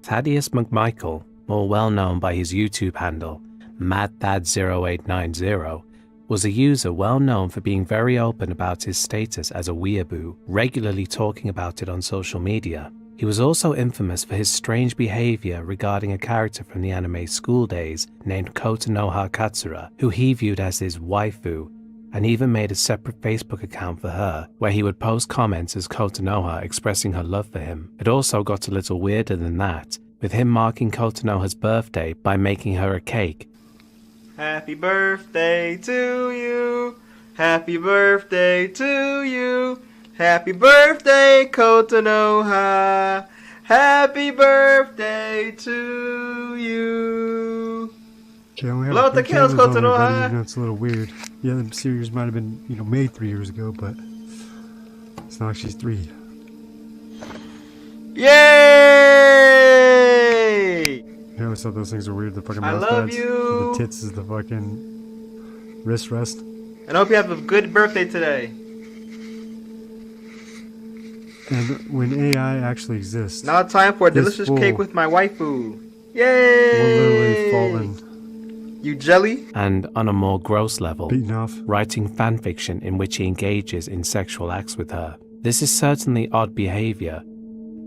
Thaddeus McMichael, more well known by his YouTube handle, MadThad0890, was a user well known for being very open about his status as a weeaboo, regularly talking about it on social media. He was also infamous for his strange behavior regarding a character from the anime School Days named Kotonoha Katsura, who he viewed as his waifu, and even made a separate Facebook account for her, where he would post comments as Kotonoha expressing her love for him. It also got a little weirder than that, with him marking Kotonoha's birthday by making her a cake. Happy birthday to you. Happy birthday to you. Happy birthday, Kotonoha. Happy birthday to you. Okay, I only have Blow out the candles, Kotonoha. It's a little weird. Yeah, the series might have been, made 3 years ago, but it's not like she's 3. Yay! I always thought those things were weird. The fucking I mouse love pads. you. The tits is the fucking wrist rest. And I hope you have a good birthday today. And when AI actually exists. Now time for a delicious cake with my waifu. Yay! Will literally fall in. You jelly? And on a more gross level, beaten off, writing fanfiction in which he engages in sexual acts with her. This is certainly odd behavior,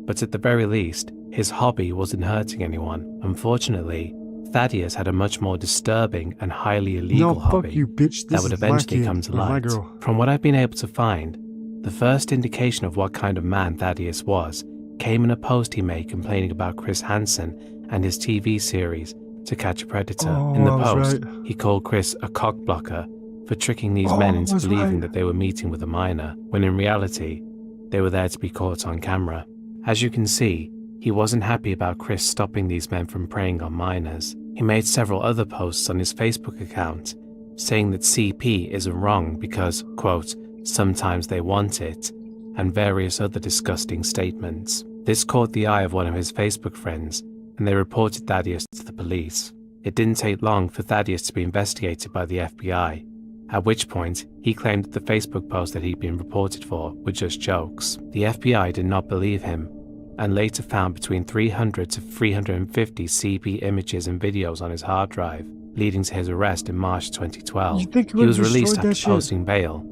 but at the very least, his hobby wasn't hurting anyone. Unfortunately, Thaddeus had a much more disturbing and highly illegal hobby you, bitch. that would eventually come to light. From what I've been able to find, the first indication of what kind of man Thaddeus was came in a post he made complaining about Chris Hansen and his TV series To Catch a Predator. In the post, he called Chris a cockblocker for tricking these men into believing that they were meeting with a minor, when in reality, they were there to be caught on camera. As you can see, he wasn't happy about Chris stopping these men from preying on minors. He made several other posts on his Facebook account, saying that CP isn't wrong because, quote, sometimes they want it, and various other disgusting statements. This caught the eye of one of his Facebook friends, and they reported Thaddeus to the police. It didn't take long for Thaddeus to be investigated by the FBI, at which point he claimed that the Facebook post that he'd been reported for were just jokes. The FBI did not believe him, and later found between 300 to 350 CP images and videos on his hard drive, leading to his arrest in March 2012. He was released after posting bail,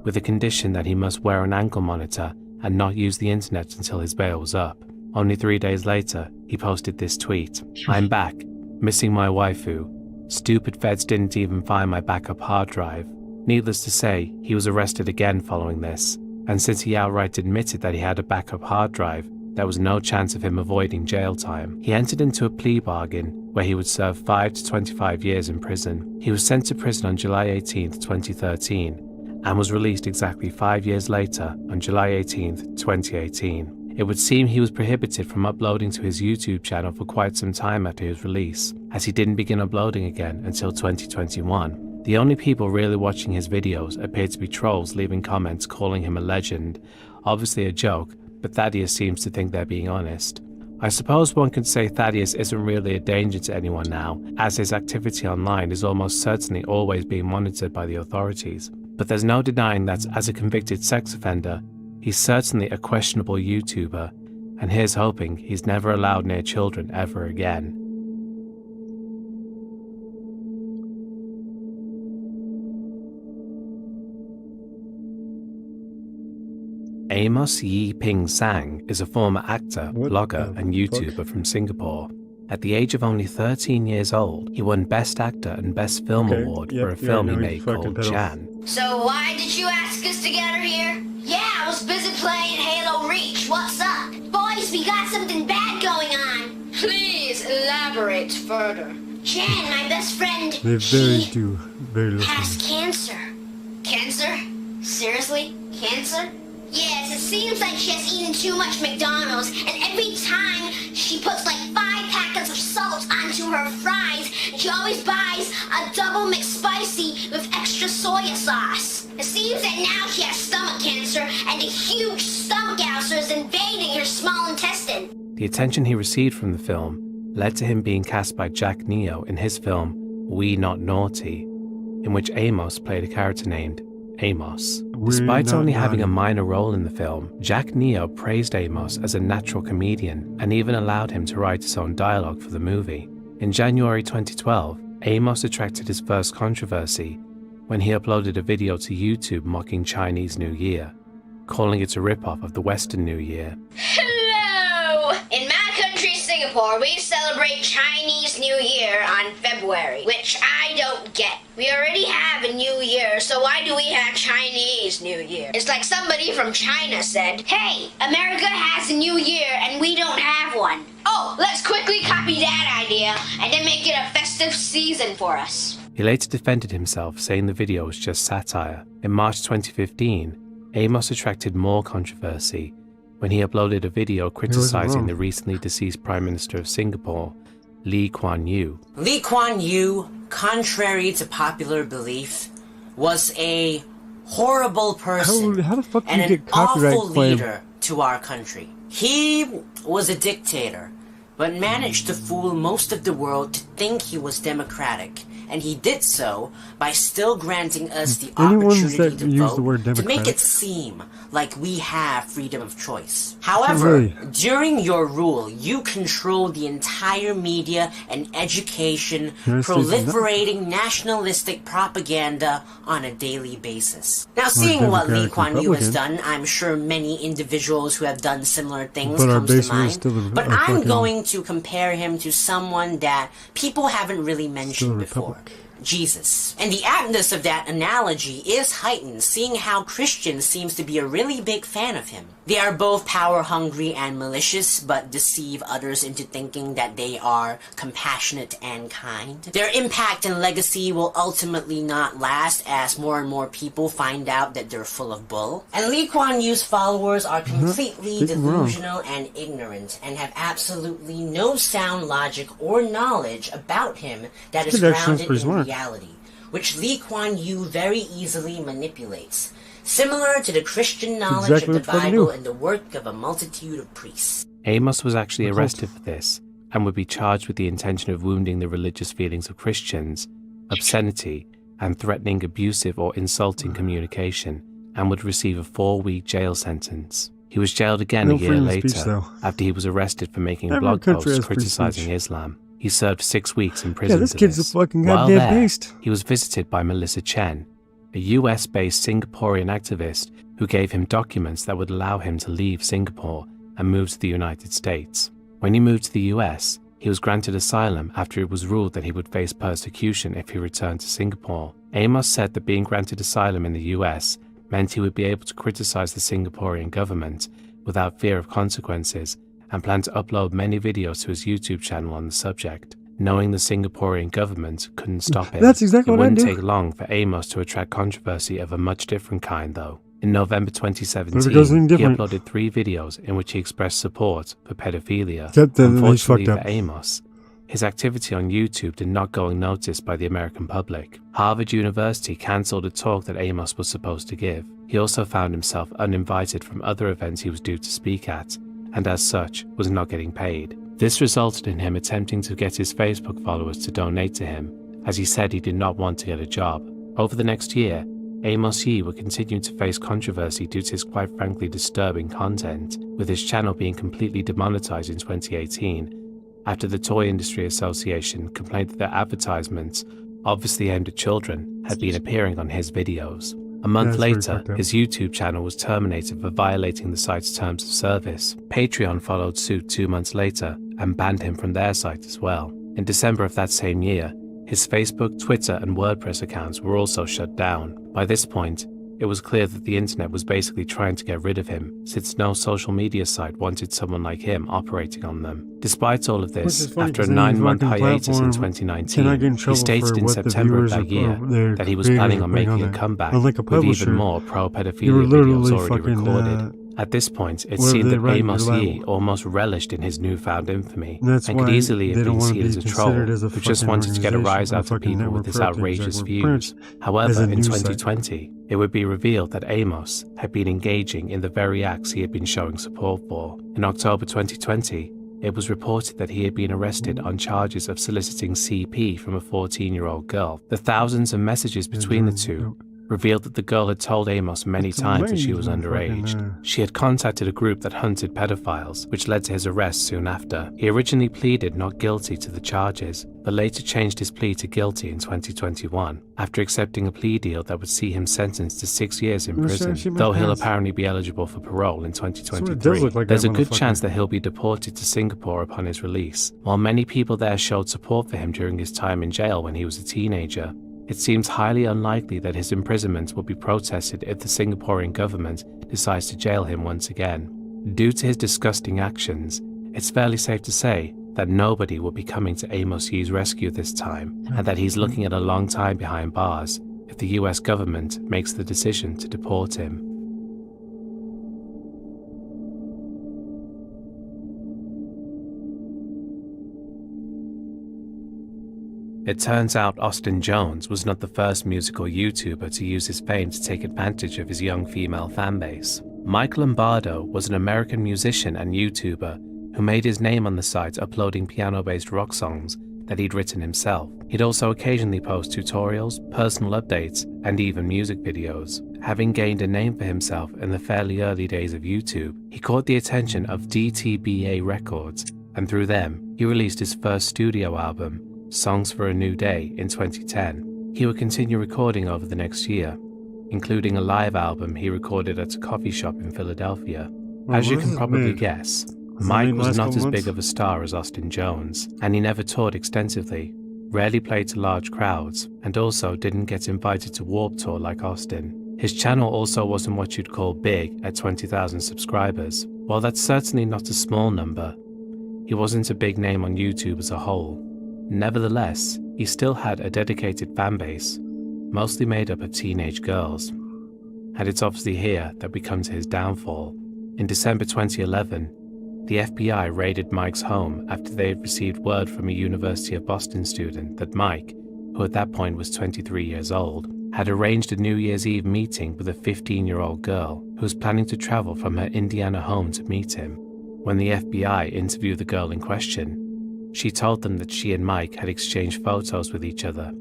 with a condition that he must wear an ankle monitor and not use the internet until his bail was up. Only 3 days later, he posted this tweet: "I'm back, missing my waifu. Stupid feds didn't even find my backup hard drive." Needless to say, he was arrested again following this, and since he outright admitted that he had a backup hard drive, there was no chance of him avoiding jail time. He entered into a plea bargain where he would serve 5 to 25 years in prison. He was sent to prison on July 18, 2013, and was released exactly 5 years later on July 18, 2018. It would seem he was prohibited from uploading to his YouTube channel for quite some time after his release, as he didn't begin uploading again until 2021. The only people really watching his videos appeared to be trolls leaving comments calling him a legend, obviously a joke, but Thaddeus seems to think they're being honest. I suppose one could say Thaddeus isn't really a danger to anyone now, as his activity online is almost certainly always being monitored by the authorities. But there's no denying that as a convicted sex offender, he's certainly a questionable YouTuber, and here's hoping he's never allowed near children ever again. Amos Yi Ping Sang is a former actor, blogger, and YouTuber from Singapore. At the age of only 13 years old, he won Best Actor and Best Film Award for a film he made called Chan. So why did you ask us to gather here? Yeah, I was busy playing Halo Reach. What's up? Boys, we got something bad going on. Please elaborate further. Jan, my best friend, has cancer. Cancer? Seriously? Cancer? Yes, it seems like she has eaten too much McDonald's, and every time she puts like 5 packets of salt onto her fries, and she always buys a double McSpicy with extra soy sauce. It seems that now she has stomach cancer, and a huge stomach ulcer is invading her small intestine. The attention he received from the film led to him being cast by Jack Neo in his film We Not Naughty, in which Amos played a character named Amos. Despite only having a minor role in the film, Jack Neo praised Amos as a natural comedian and even allowed him to write his own dialogue for the movie. In January 2012, Amos attracted his first controversy when he uploaded a video to YouTube mocking Chinese New Year, calling it a ripoff of the Western New Year. Hello! In my country, Singapore, we celebrate Chinese New Year on February, which I don't get. We already have a New Year, so why do we have Chinese New Year? It's like somebody from China said, hey, America has a New Year and we don't have one. Oh, let's quickly copy that idea and then make it a festive season for us. He later defended himself, saying the video was just satire. In March 2015, Amos attracted more controversy when he uploaded a video criticizing the recently deceased Prime Minister of Singapore, Lee Kuan Yew. Lee Kuan Yew, contrary to popular belief, was a horrible person how the fuck and you get an copyright awful claim? leader to our country. He was a dictator, but managed to fool most of the world to think he was democratic, and he did so by still granting us the opportunity to vote, to make it seem like we have freedom of choice. However, during your rule, you control the entire media and education, proliferating nationalistic propaganda on a daily basis. Now, seeing what Lee Kuan Yew has done, I'm sure many individuals who have done similar things comes to mind, but I'm going to compare him to someone that people haven't really mentioned before. Jesus. And the aptness of that analogy is heightened, seeing how Christian seems to be a really big fan of him. They are both power-hungry and malicious, but deceive others into thinking that they are compassionate and kind. Their impact and legacy will ultimately not last as more and more people find out that they're full of bull. And Lee Kuan Yew's followers are completely delusional and ignorant, and have absolutely no sound logic or knowledge about him that is grounded in reality, which Lee Kuan Yew very easily manipulates, similar to the Christian knowledge of the Bible and the work of a multitude of priests. Amos was actually arrested for this, and would be charged with the intention of wounding the religious feelings of Christians, obscenity, and threatening abusive or insulting communication, and would receive a 4-week jail sentence. He was jailed again a year later, after he was arrested for making blog posts criticizing Islam. He served 6 weeks in prison. Yeah, this kid's a fucking While goddamn there, beast. he was visited by Melissa Chen, a US-based Singaporean activist who gave him documents that would allow him to leave Singapore and move to the United States. When he moved to the US, he was granted asylum after it was ruled that he would face persecution if he returned to Singapore. Amos said that being granted asylum in the US meant he would be able to criticize the Singaporean government without fear of consequences, and planned to upload many videos to his YouTube channel on the subject. Knowing the Singaporean government couldn't stop him, That's exactly it what I wouldn't do. take long for Amos to attract controversy of a much different kind, though. In November But it 2017, goes in he different. uploaded 3 videos in which he expressed support for pedophilia. Except that he's Unfortunately fucked for up. Amos, his activity on YouTube did not go unnoticed by the American public. Harvard University cancelled a talk that Amos was supposed to give. He also found himself uninvited from other events he was due to speak at, and as such, was not getting paid. This resulted in him attempting to get his Facebook followers to donate to him, as he said he did not want to get a job. Over the next year, Amos Yee would continue to face controversy due to his quite frankly disturbing content, with his channel being completely demonetized in 2018, after the Toy Industry Association complained that their advertisements, obviously aimed at children, had been appearing on his videos. A month later, his YouTube channel was terminated for violating the site's terms of service. Patreon followed suit 2 months later and banned him from their site as well. In December of that same year, his Facebook, Twitter, and WordPress accounts were also shut down. By this point, it was clear that the internet was basically trying to get rid of him, since no social media site wanted someone like him operating on them. Despite all of this, after a 9-month hiatus in 2019, he stated in September of that year that he was planning on making a comeback with even more pro-pedophilia videos already recorded. At this point, it seemed that Amos Yee almost relished in his newfound infamy, and could easily have been seen as a troll who just wanted to get a rise out of people with his outrageous views. However, in 2020, it would be revealed that Amos had been engaging in the very acts he had been showing support for. In October 2020, it was reported that he had been arrested on charges of soliciting CP from a 14-year-old girl. The thousands of messages between the two revealed that the girl had told Amos many times that she was underage. She had contacted a group that hunted pedophiles, which led to his arrest soon after. He originally pleaded not guilty to the charges, but later changed his plea to guilty in 2021, after accepting a plea deal that would see him sentenced to 6 years in prison, though he'll apparently be eligible for parole in 2023. There's a good chance that he'll be deported to Singapore upon his release. While many people there showed support for him during his time in jail when he was a teenager, it seems highly unlikely that his imprisonment will be protested if the Singaporean government decides to jail him once again. Due to his disgusting actions, it's fairly safe to say that nobody will be coming to Amos Yu's rescue this time, and that he's looking at a long time behind bars if the US government makes the decision to deport him. It turns out Austin Jones was not the first musical YouTuber to use his fame to take advantage of his young female fanbase. Mike Lombardo was an American musician and YouTuber who made his name on the site uploading piano-based rock songs that he'd written himself. He'd also occasionally post tutorials, personal updates, and even music videos. Having gained a name for himself in the fairly early days of YouTube, he caught the attention of DTBA Records, and through them, he released his first studio album, Songs for a New Day, in 2010. He would continue recording over the next year, including a live album he recorded at a coffee shop in Philadelphia. As you can probably guess, Mike was not as big of a star as Austin Jones, and he never toured extensively, rarely played to large crowds, and also didn't get invited to Warped Tour like Austin. His channel also wasn't what you'd call big at 20,000 subscribers. While that's certainly not a small number, he wasn't a big name on YouTube as a whole. Nevertheless, he still had a dedicated fanbase, mostly made up of teenage girls. And it's obviously here that we come to his downfall. In December 2011, the FBI raided Mike's home after they had received word from a University of Boston student that Mike, who at that point was 23 years old, had arranged a New Year's Eve meeting with a 15-year-old girl who was planning to travel from her Indiana home to meet him. When the FBI interviewed the girl in question, she told them that she and Mike had exchanged photos with each other,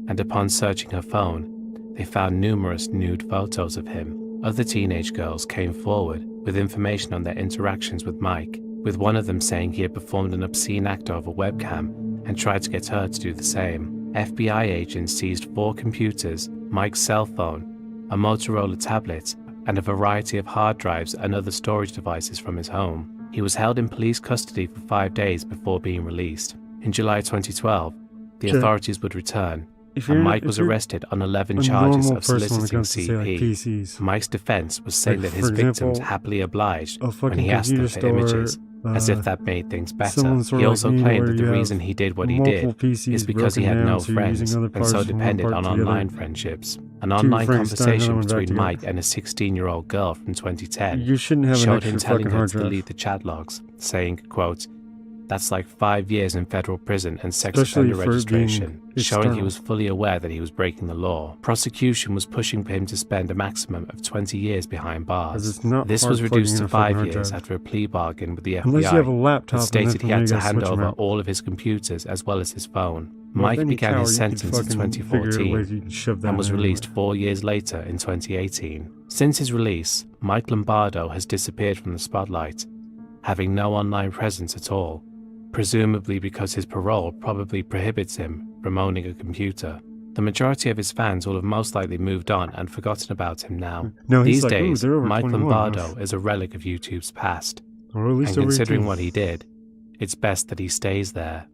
and upon searching her phone, they found numerous nude photos of him. Other teenage girls came forward with information on their interactions with Mike, with one of them saying he had performed an obscene act over webcam and tried to get her to do the same. FBI agents seized 4 computers, Mike's cell phone, a Motorola tablet, and a variety of hard drives and other storage devices from his home. He was held in police custody for 5 days before being released. In July 2012, the authorities would return, and Mike was arrested on 11 charges of soliciting CP. Mike's defense was saying that his victims happily obliged when he asked them for images, as if that made things better. He also claimed that the reason he did what he did is because he had no friends and so depended on online friendships. An online conversation between Mike and a 16-year-old girl from 2010 showed him telling her to delete the chat logs, saying, quote, "That's like 5 years in federal prison and sex offender registration," showing he was fully aware that he was breaking the law. Prosecution was pushing for him to spend a maximum of 20 years behind bars. This was reduced to 5 years after a plea bargain with the FBI that stated he had to hand over all of his computers as well as his phone. Mike began his sentence in 2014 and was released 4 years later in 2018. Since his release, Mike Lombardo has disappeared from the spotlight, having no online presence at all, presumably because his parole probably prohibits him from owning a computer. The majority of his fans will have most likely moved on and forgotten about him now. These days, Mike Lombardo is a relic of YouTube's past, and considering what he did, it's best that he stays there.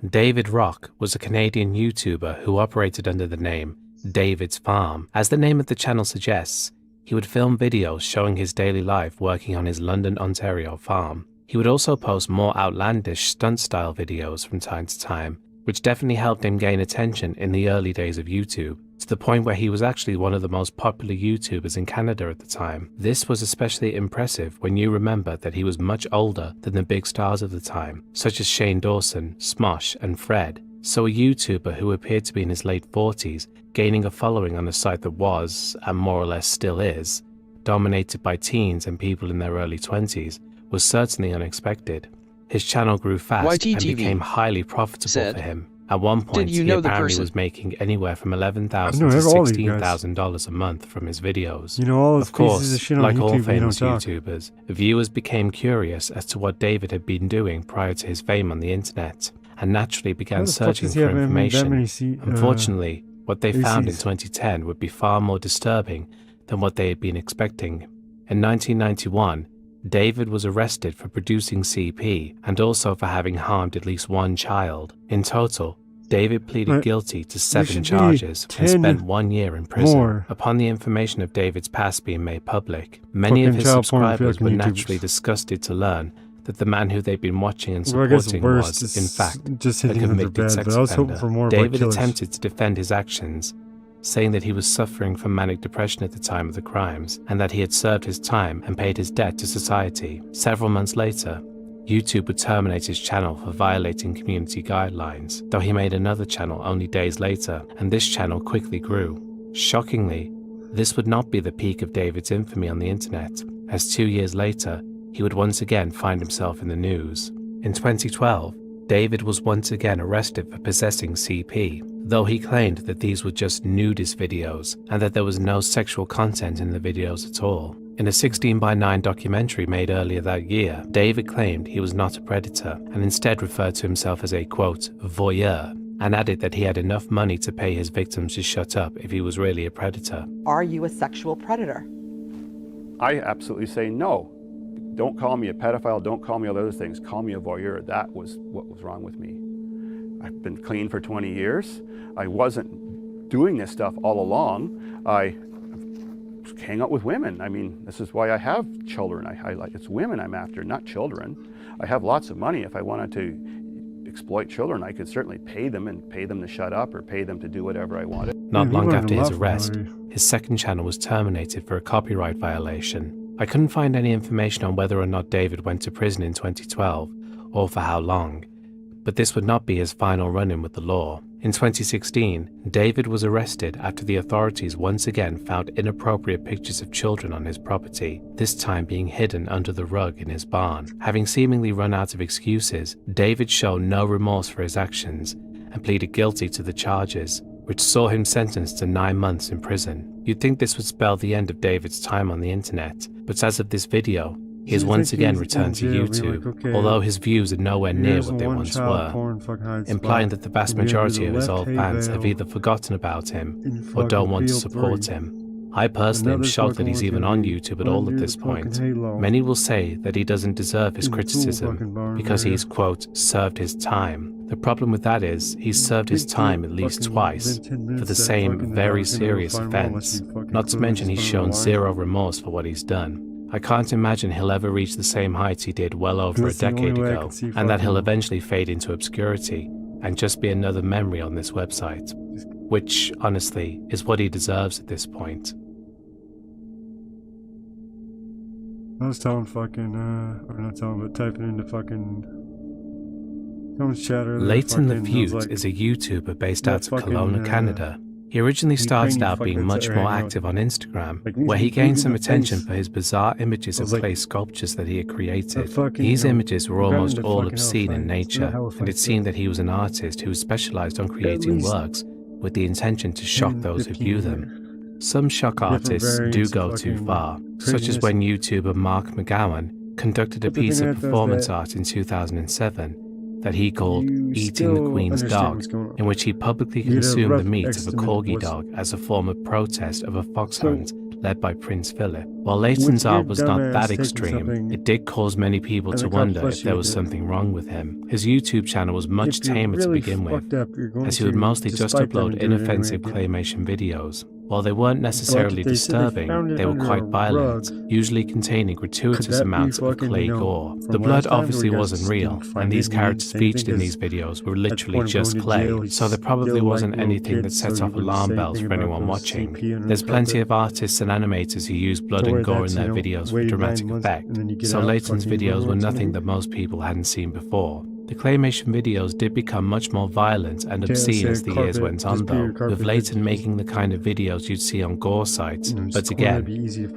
David Rock was a Canadian YouTuber who operated under the name David's Farm. As the name of the channel suggests, he would film videos showing his daily life working on his London, Ontario farm. He would also post more outlandish stunt-style videos from time to time, which definitely helped him gain attention in the early days of YouTube, to the point where he was actually one of the most popular YouTubers in Canada at the time. This was especially impressive when you remember that he was much older than the big stars of the time, such as Shane Dawson, Smosh, and Fred. So a YouTuber who appeared to be in his late 40s, gaining a following on a site that was, and more or less still is, dominated by teens and people in their early 20s, was certainly unexpected. His channel grew fast and became highly profitable for him. At one point, he apparently was making anywhere from $11,000 to $16,000 a month from his videos. Of course, like all famous YouTubers, viewers became curious as to what David had been doing prior to his fame on the internet, and naturally began searching for information. Unfortunately, what they found in 2010 would be far more disturbing than what they had been expecting. In 1991, David was arrested for producing CP and also for having harmed at least one child. In total, David pleaded guilty to 7 charges and spent 1 year in prison. Upon the information of David's past being made public, many of his subscribers were naturally disgusted to learn that the man who they'd been watching and supporting was, in fact, a convicted sex offender. David attempted to defend his actions, saying that he was suffering from manic depression at the time of the crimes, and that he had served his time and paid his debt to society. Several months later, YouTube would terminate his channel for violating community guidelines, though he made another channel only days later, and this channel quickly grew. Shockingly, this would not be the peak of David's infamy on the internet, as 2 years later, he would once again find himself in the news. In 2012, David was once again arrested for possessing CP, though he claimed that these were just nudist videos and that there was no sexual content in the videos at all. In a 16:9 documentary made earlier that year, David claimed he was not a predator and instead referred to himself as a, quote, voyeur, and added that he had enough money to pay his victims to shut up if he was really a predator. Are you a sexual predator? I absolutely say no. Don't call me a pedophile, don't call me all those things, call me a voyeur. That was what was wrong with me. I've been clean for 20 years. I wasn't doing this stuff all along. I hang out with women. I mean, this is why I have children. It's women I'm after, not children. I have lots of money. If I wanted to exploit children, I could certainly pay them and pay them to shut up or pay them to do whatever I wanted. Not long after his arrest, his second channel was terminated for a copyright violation. I couldn't find any information on whether or not David went to prison in 2012 or for how long, but this would not be his final run-in with the law. In 2016, David was arrested after the authorities once again found inappropriate pictures of children on his property, this time being hidden under the rug in his barn. Having seemingly run out of excuses, David showed no remorse for his actions and pleaded guilty to the charges, which saw him sentenced to 9 months in prison. You'd think this would spell the end of David's time on the internet, but as of this video, he has once again returned to YouTube, although his views are nowhere near what they once were, implying that the vast majority of his old fans have either forgotten about him or don't want to support him. I personally am shocked that he's even on YouTube at all at this point. Many will say that he doesn't deserve his criticism because he's, quote, served his time. The problem with that is he's served his time at least twice for the same very serious offense, not to mention he's shown zero remorse for what he's done. I can't imagine he'll ever reach the same heights he did well over a decade ago, and that he'll eventually fade into obscurity and just be another memory on this website, which, honestly, is what he deserves at this point. I was telling fucking, or not telling, but typing into fucking someone's chat earlier. Leighton the Fute is a YouTuber based out of Kelowna, Canada. He originally started out being much more active on Instagram, where he gained some attention for his bizarre images of clay sculptures that he had created. These images were almost all obscene in nature, and it seemed that he was an artist who specialized on creating works with the intention to shock those who view them. Some shock artists do go too far, such as when YouTuber Mark McGowan conducted a piece of performance art in 2007 that he called Eating the Queen's Dog, in which he publicly consumed the meat of a corgi dog as a form of protest of a fox hunt led by Prince Philip. While Leighton's art was not that extreme, it did cause many people to wonder if there was something wrong with him. His YouTube channel was much tamer to begin with, as he would mostly just upload inoffensive claymation videos. While they weren't necessarily disturbing, they were quite violent, usually containing gratuitous amounts of clay gore. The blood obviously wasn't real, and these characters featured in these videos were literally just clay, so there probably wasn't anything that sets off alarm bells for anyone watching. There's plenty of artists and animators who use blood and gore in their videos for dramatic effect, so Leighton's videos were nothing that most people hadn't seen before. The claymation videos did become much more violent and obscene as the years went on though, with Leighton making the kind of videos you'd see on gore sites, but again,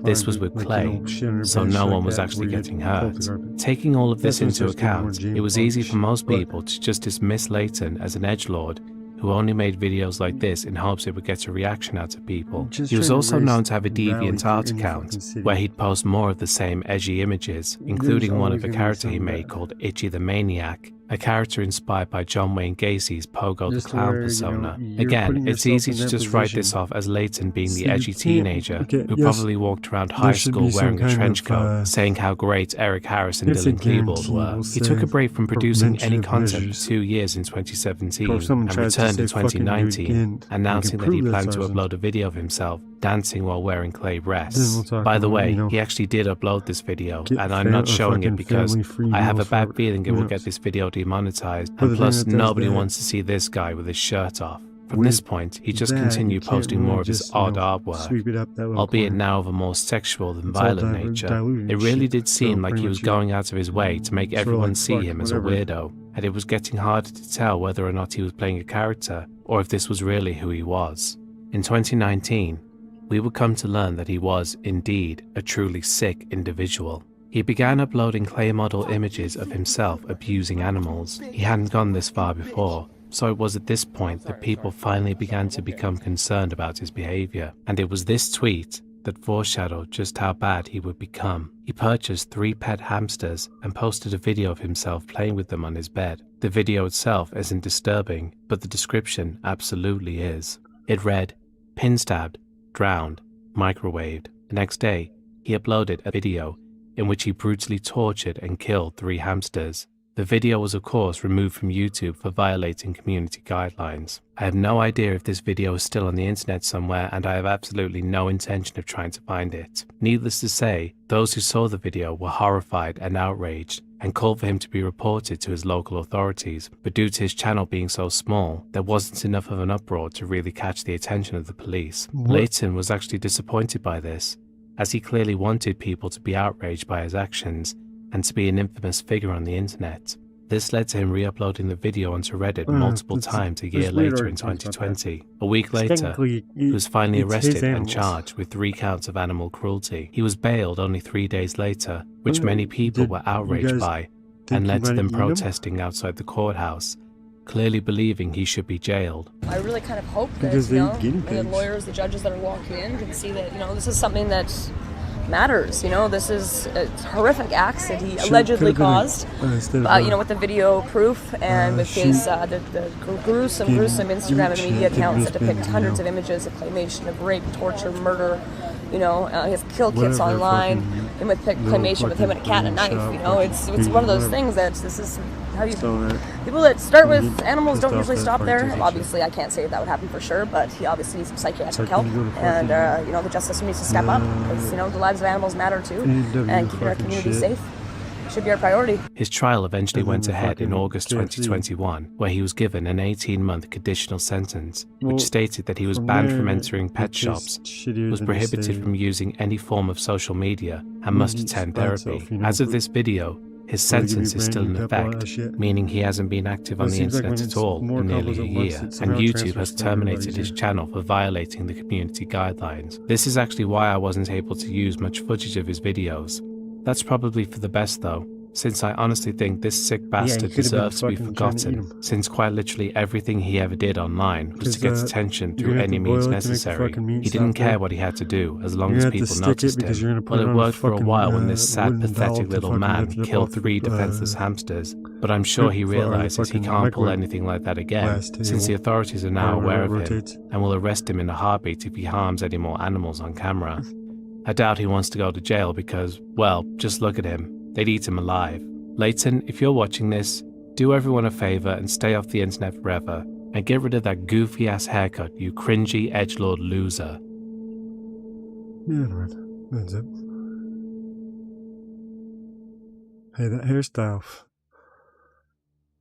this was with clay, so no one was actually getting hurt. Taking all of this into account, it was easy for most people to just dismiss Leighton as an edgelord who only made videos like this in hopes it would get a reaction out of people. He was also known to have a DeviantArt account, where he'd post more of the same edgy images, including one of a character he made called Itchy the Maniac, a character inspired by John Wayne Gacy's Pogo the Just Clown where, persona. you know, you're Again, putting it's yourself easy in to that just write this position. off as Leighton being So the you edgy can't- teenager okay, who yes, probably walked around there high should school be some wearing a kind trench of, coat, saying how great Eric Harris and it's a Dylan Klebold guarantee were. we'll He took say a break from producing any preventative content measures. for 2 years in 2017 Or someone and tries to returned in say, "Fucking do it 2019, again," announcing you that can he prove planned that to Tarzan. upload a video of himself dancing while wearing clay Then breasts. we'll talk By the about, way, you know, he actually did upload this video, get and I'm not fat or showing it fucking because family-free I have a meals bad for- feeling it who will knows? get this video demonetized, For and the plus thing that does nobody that, wants to see this guy with his shirt off. From with this point, he just that, you continued can't posting really more of his just, you odd know, artwork, sweep it up that little albeit corner. now of a more sexual than It's all violent nature. diluted It really shit, did so seem like pretty he was much going out of his way to make sort of everyone like, see fuck, him as whatever. a weirdo, and it was getting harder to tell whether or not he was playing a character, or if this was really who he was. In 2019, we would come to learn that he was, indeed, a truly sick individual. He began uploading clay model images of himself abusing animals. He hadn't gone this far before, so it was at this point that people finally began to become concerned about his behavior. And it was this tweet that foreshadowed just how bad he would become. He purchased 3 pet hamsters and posted a video of himself playing with them on his bed. The video itself isn't disturbing, but the description absolutely is. It read, "Pin stabbed, drowned, microwaved." The next day, he uploaded a video in which he brutally tortured and killed 3 hamsters. The video was of course removed from YouTube for violating community guidelines. I have no idea if this video is still on the internet somewhere, and I have absolutely no intention of trying to find it. Needless to say, those who saw the video were horrified and outraged and called for him to be reported to his local authorities, but due to his channel being so small, there wasn't enough of an uproar to really catch the attention of the police. Leighton was actually disappointed by this, as he clearly wanted people to be outraged by his actions and to be an infamous figure on the internet. This led to him re-uploading the video onto Reddit multiple times a year later in 2020. A week later, he was finally arrested and charged with 3 counts of animal cruelty. He was bailed only 3 days later, which many people were outraged by, and led to them protesting outside the courthouse, clearly believing he should be jailed. I really kind of hope that, Because you know, they guinea the pigs. lawyers, the judges that are walking in can see that, you know, this is something that matters. You know, this is horrific acts that he allegedly caused. You know, with the video proof and with his the gruesome Instagram and media accounts that depict hundreds of images of claymation of rape, torture, murder. You know, his kill kits online, him with claymation with him and a cat and a knife. You know, it's one of those things that this is how you people that start with animals don't usually stop there. Obviously, I can't say that would happen for sure, but he obviously needs some psychiatric help, and you know, the justice system needs to step up because, you know, the lives of animals matter too, and keeping our community safe should be our priority. His trial eventually went ahead in August 2021, where he was given an 18-month conditional sentence, which stated that he was banned from entering pet shops, was prohibited from using any form of social media, and must attend therapy. As of this video, his sentence is still in effect, meaning he hasn't been active on the internet at all in nearly a year, and YouTube has terminated his channel for violating the community guidelines. This is actually why I wasn't able to use much footage of his videos. That's probably for the best though, since I honestly think this sick bastard deserves to be forgotten, since quite literally everything he ever did online was to get attention through any means necessary. He didn't care what he had to do as long as people noticed him. Well, it worked for a while when this sad, pathetic little man killed 3 defenseless hamsters, but I'm sure he realizes he can't pull anything like that again, since the authorities are now aware of him and will arrest him in a heartbeat if he harms any more animals on camera. I doubt he wants to go to jail because, well, just look at him. They'd eat him alive. Leighton, if you're watching this, do everyone a favor and stay off the internet forever, and get rid of that goofy-ass haircut, you cringy edgelord loser. Yeah, right. That's it. Hey, that hairstyle.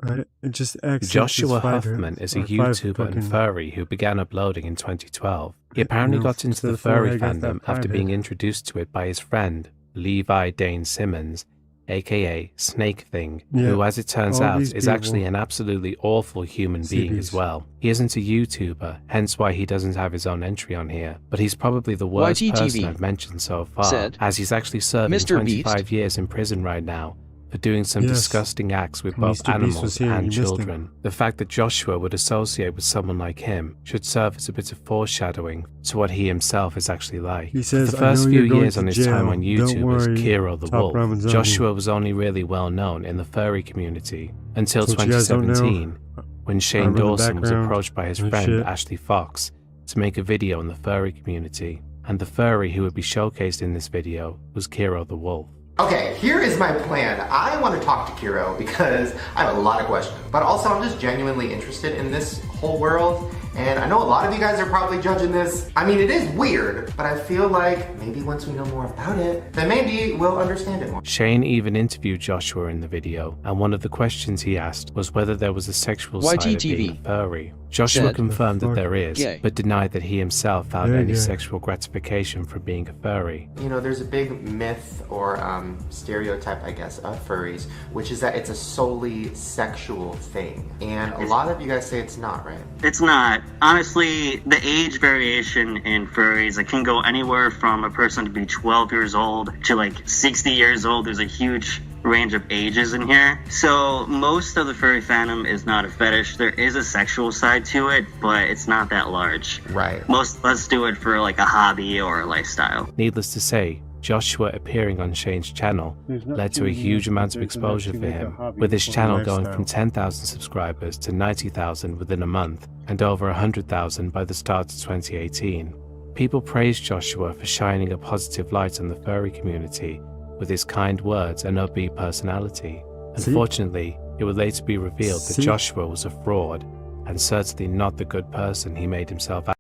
Right? It just Joshua Huffman is a YouTuber and furry who began uploading in 2012. He apparently got into the furry fandom after being introduced to it by his friend, Levi Dane Simmons, aka Snake Thing, who, as it turns out, is actually an absolutely awful human being as well. He isn't a YouTuber, hence why he doesn't have his own entry on here, but he's probably the worst person I've mentioned so far, as he's actually serving 25 years in prison right now for doing some disgusting acts with both animals and children. The fact that Joshua would associate with someone like him should serve as a bit of foreshadowing to what he himself is actually like. He says, the first few years on his jail. time on YouTube as worry. Kiro the Top Wolf, Joshua was only really well known in the furry community until 2017, when Shane Dawson was approached by his friend Ashley Fox to make a video in the furry community, and the furry who would be showcased in this video was Kiro the Wolf. Okay, here is my plan. I want to talk to Kiro because I have a lot of questions, but also I'm just genuinely interested in this whole world, and I know a lot of you guys are probably judging this. I mean, it is weird, but I feel like maybe once we know more about it, then maybe we'll understand it more. Shane even interviewed Joshua in the video, and one of the questions he asked was whether there was a sexual side of being a furry. Joshua confirmed that there is, but denied that he himself found any sexual gratification from being a furry. You know, there's a big myth or stereotype, I guess, of furries, which is that it's a solely sexual thing. And a lot of you guys say it's not, right? It's not. Honestly, the age variation in furries, it can go anywhere from a person to be 12 years old to like 60 years old. There's a huge range of ages in here. So most of the furry fandom is not a fetish. There is a sexual side to it, but it's not that large. Right. Most of us do it for like a hobby or a lifestyle. Needless to say, Joshua appearing on Shane's channel led to a huge amount of exposure for him, with his channel going from 10,000 subscribers to 90,000 within a month, and over 100,000 by the start of 2018. People praised Joshua for shining a positive light on the furry community with his kind words and upbeat personality. Unfortunately, it would later be revealed that Joshua was a fraud, and certainly not the good person he made himself out.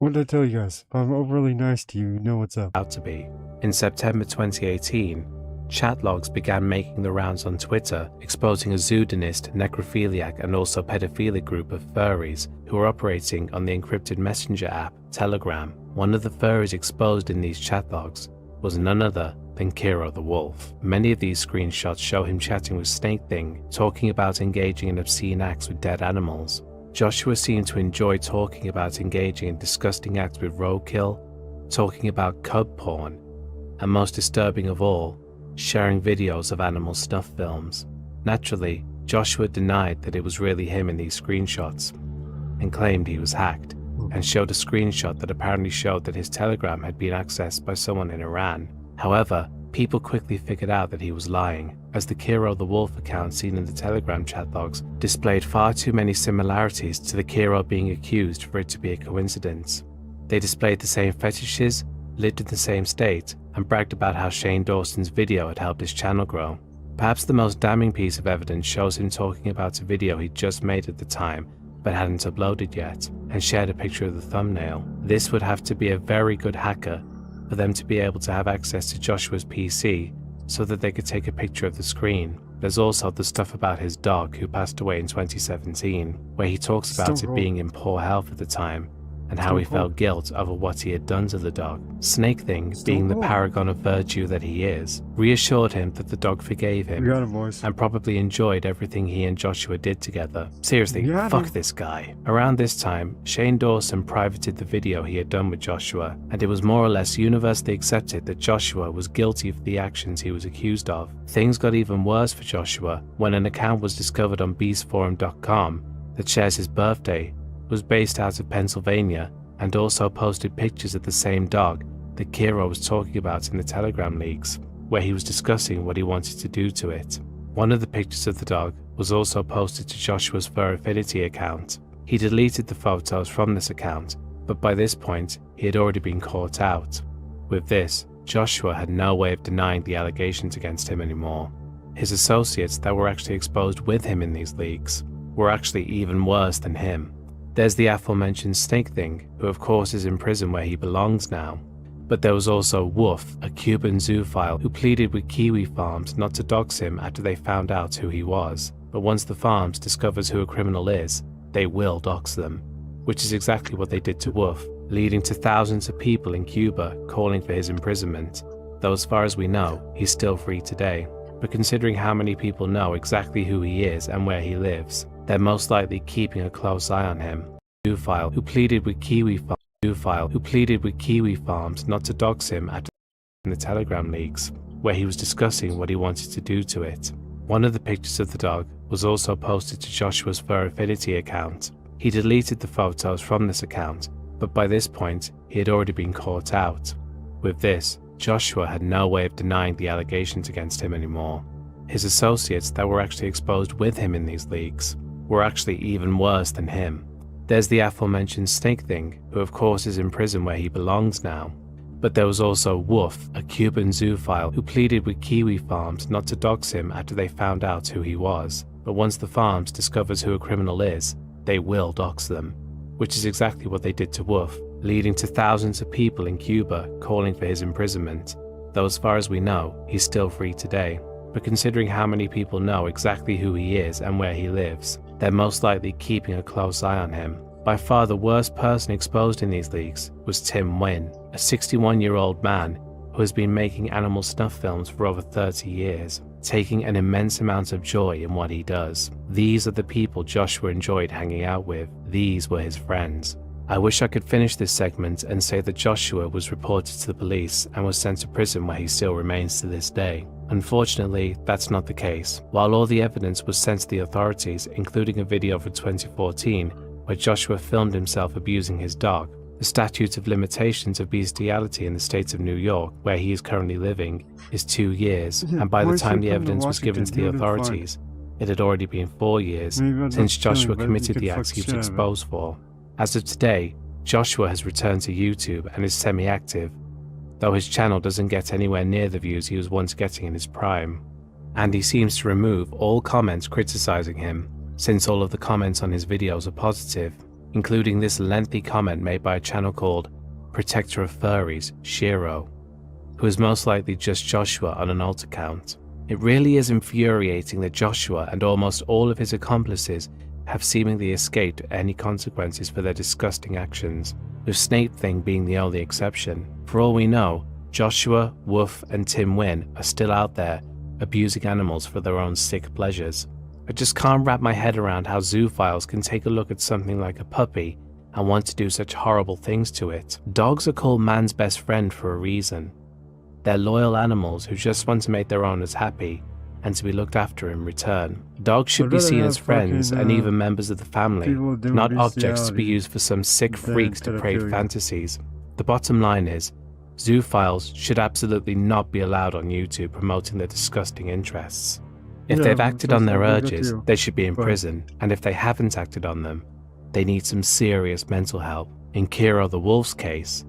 What did I tell you guys? If I'm overly nice to you, you know what's up. To be. In September 2018, chat logs began making the rounds on Twitter, exposing a zoodonist, necrophiliac, and also pedophilic group of furries who were operating on the encrypted messenger app Telegram. One of the furries exposed in these chat logs was none other than Kiro the Wolf. Many of these screenshots show him chatting with Snake Thing, talking about engaging in obscene acts with dead animals. Joshua seemed to enjoy talking about engaging in disgusting acts with roadkill, talking about cub porn, and most disturbing of all, sharing videos of animal snuff films. Naturally, Joshua denied that it was really him in these screenshots, and claimed he was hacked, and showed a screenshot that apparently showed that his Telegram had been accessed by someone in Iran. However, people quickly figured out that he was lying, as the Kiro the Wolf account seen in the Telegram chat logs displayed far too many similarities to the Kiro being accused for it to be a coincidence. They displayed the same fetishes, lived in the same state, and bragged about how Shane Dawson's video had helped his channel grow. Perhaps the most damning piece of evidence shows him talking about a video he'd just made at the time but hadn't uploaded yet, and shared a picture of the thumbnail. This would have to be a very good hacker for them to be able to have access to Joshua's PC so that they could take a picture of the screen. There's also the stuff about his dog who passed away in 2017, where he talks about it being in poor health at the time, and how he felt guilt over what he had done to the dog. Snake Thing, being the paragon of virtue that he is, reassured him that the dog forgave him, and probably enjoyed everything he and Joshua did together. Seriously, fuck this guy. Around this time, Shane Dawson privated the video he had done with Joshua, and it was more or less universally accepted that Joshua was guilty of the actions he was accused of. Things got even worse for Joshua when an account was discovered on beastforum.com that shares his birthday, was based out of Pennsylvania, and also posted pictures of the same dog that Kiro was talking about in the Telegram leaks, where he was discussing what he wanted to do to it. One of the pictures of the dog was also posted to Joshua's Fur Affinity account. He deleted the photos from this account, but by this point, he had already been caught out. With this, Joshua had no way of denying the allegations against him anymore. His associates that were actually exposed with him in these leaks were actually even worse than him. There's the aforementioned Snake Thing, who of course is in prison where he belongs now. But there was also Woof, a Cuban zoophile who pleaded with Kiwi Farms not to dox him after they found out who he was. But once the farms discovers who a criminal is, they will dox them. Which is exactly what they did to Woof, leading to thousands of people in Cuba calling for his imprisonment. Though as far as we know, he's still free today. But considering how many people know exactly who he is and where he lives, they're most likely keeping a close eye on him. Zoophile who pleaded with Kiwi Farms not to dox him after the Telegram leaks. where he was discussing what he wanted to do to it. One of the pictures of the dog was also posted to Joshua's Fur Affinity account. He deleted the photos from this account, but by this point, he had already been caught out. With this, Joshua had no way of denying the allegations against him anymore. His associates that were actually exposed with him in these leaks were actually even worse than him. There's the aforementioned Snake Thing, who of course is in prison where he belongs now. But there was also Woof, a Cuban zoophile who pleaded with Kiwi Farms not to dox him after they found out who he was. But once the farms discovers who a criminal is, they will dox them. Which is exactly what they did to Woof, leading to thousands of people in Cuba calling for his imprisonment. Though as far as we know, he's still free today. But considering how many people know exactly who he is and where he lives, they're most likely keeping a close eye on him. By far the worst person exposed in these leaks was Tim Nguyen, a 61-year-old man who has been making animal snuff films for over 30 years, taking an immense amount of joy in what he does. These are the people Joshua enjoyed hanging out with. These were his friends. I wish I could finish this segment and say that Joshua was reported to the police and was sent to prison where he still remains to this day. Unfortunately, that's not the case. While all the evidence was sent to the authorities, including a video from 2014, where Joshua filmed himself abusing his dog, the statute of limitations of bestiality in the state of New York, where he is currently living, is 2 years, and by the time the evidence was given to the authorities, it had already been 4 years since Joshua committed the acts he was exposed for. As of today, Joshua has returned to YouTube and is semi-active, though his channel doesn't get anywhere near the views he was once getting in his prime. And he seems to remove all comments criticizing him, since all of the comments on his videos are positive, including this lengthy comment made by a channel called Protector of Furries, Shiro, who is most likely just Joshua on an alt account. It really is infuriating that Joshua and almost all of his accomplices have seemingly escaped any consequences for their disgusting actions, with Snake Thing being the only exception. For all we know, Joshua, Woof, and Tim Nguyen are still out there, abusing animals for their own sick pleasures. I just can't wrap my head around how zoophiles can take a look at something like a puppy and want to do such horrible things to it. Dogs are called man's best friend for a reason. They're loyal animals who just want to make their owners happy and to be looked after in return. Dogs should be seen as friends and even members of the family, not objects to be used for some sick freak's depraved fantasies. The bottom line is, zoophiles should absolutely not be allowed on YouTube promoting their disgusting interests. If they've acted on their urges, they should be in prison, and if they haven't acted on them, they need some serious mental help. In Kiro the Wolf's case,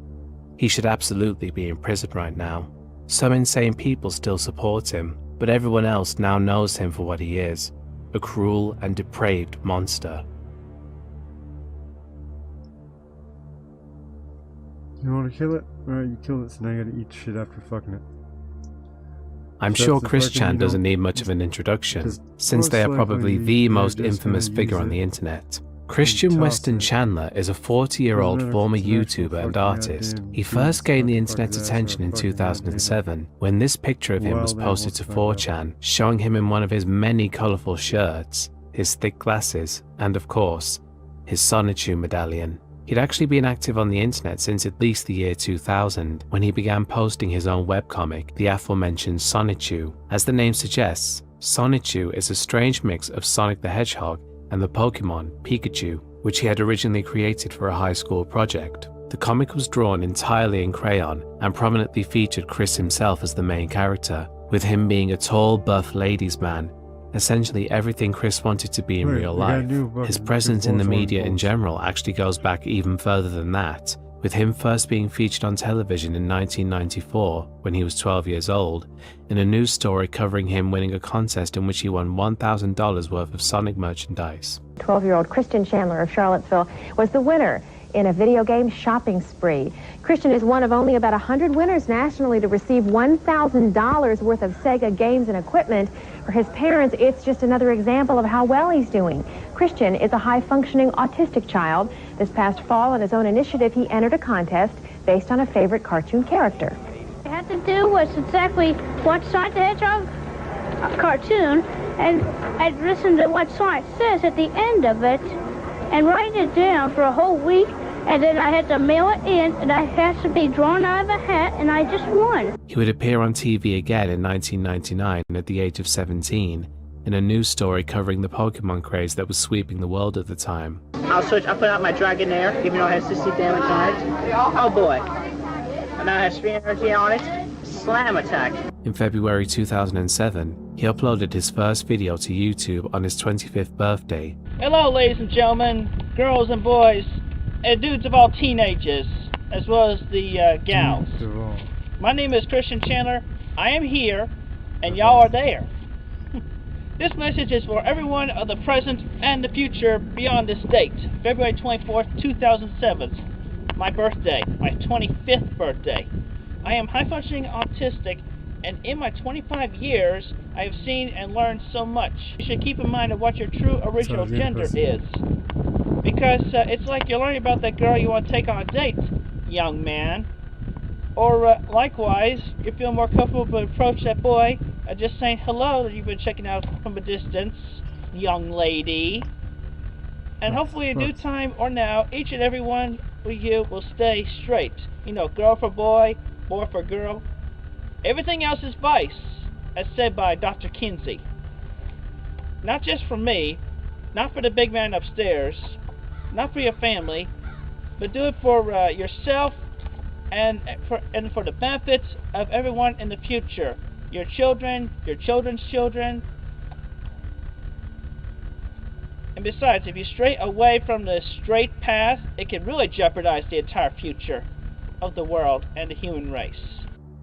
he should absolutely be in prison right now. Some insane people still support him, but everyone else now knows him for what he is, a cruel and depraved monster. You want to kill it? Alright, you kill it, so now you gotta eat shit after fucking it. I'm sure Chris-chan doesn't need much of an introduction, since they are probably the most infamous figure on the internet. Christian Weston Chandler is a 40-year-old former YouTuber and artist. He first gained the internet's attention in 2007, when this picture of him was posted to 4chan, showing him in one of his many colourful shirts, his thick glasses, and of course, his Sonichu medallion. He'd actually been active on the internet since at least the year 2000, when he began posting his own webcomic, the aforementioned Sonichu. As the name suggests, Sonichu is a strange mix of Sonic the Hedgehog and the Pokemon Pikachu, which he had originally created for a high school project. The comic was drawn entirely in crayon and prominently featured Chris himself as the main character, with him being a tall, buff ladies' man, essentially everything Chris wanted to be in real life. His presence in the media in general actually goes back even further than that, with him first being featured on television in 1994, when he was 12 years old, in a news story covering him winning a contest in which he won $1,000 worth of Sonic merchandise. 12-year-old Christian Chandler of Charlottesville was the winner in a video game shopping spree. Christian is one of only about 100 winners nationally to receive $1,000 worth of Sega games and equipment. For his parents, it's just another example of how well he's doing. Christian is a high-functioning autistic child. This past fall, on his own initiative, he entered a contest based on a favorite cartoon character. What I had to do was exactly watch Sonic the Hedgehog cartoon, and I'd listen to what Sonic says at the end of it, and write it down for a whole week, and then I had to mail it in, and it has to be drawn out of a hat, and I just won. He would appear on TV again in 1999 at the age of 17 in a news story covering the Pokemon craze that was sweeping the world at the time. I'll put out my Dragonair, even though it has 60 damage on it. Oh boy. And now it has 3 energy on it. Slam attack. In February 2007, he uploaded his first video to YouTube on his 25th birthday. Hello, ladies and gentlemen, girls and boys, and dudes of all teenagers, as well as the gals. My name is Christian Chandler. I am here, and y'all are there. This message is for everyone of the present and the future beyond this date, February 24th, 2007. My birthday, my 25th birthday. I am high-functioning autistic, and in my 25 years, I have seen and learned so much. You should keep in mind of what your true original gender is. Because it's like you're learning about that girl you want to take on a date, young man. Or likewise, you feel more comfortable to approach that boy just saying hello that you've been checking out from a distance, young lady. And hopefully in due time or now, each and every one of you will stay straight. You know, girl for boy, boy for girl. Everything else is vice, as said by Dr. Kinsey. Not just for me, not for the big man upstairs, not for your family, but do it for yourself and for the benefits of everyone in the future. Your children, your children's children. And besides, if you stray away from the straight path, it can really jeopardize the entire future of the world and the human race.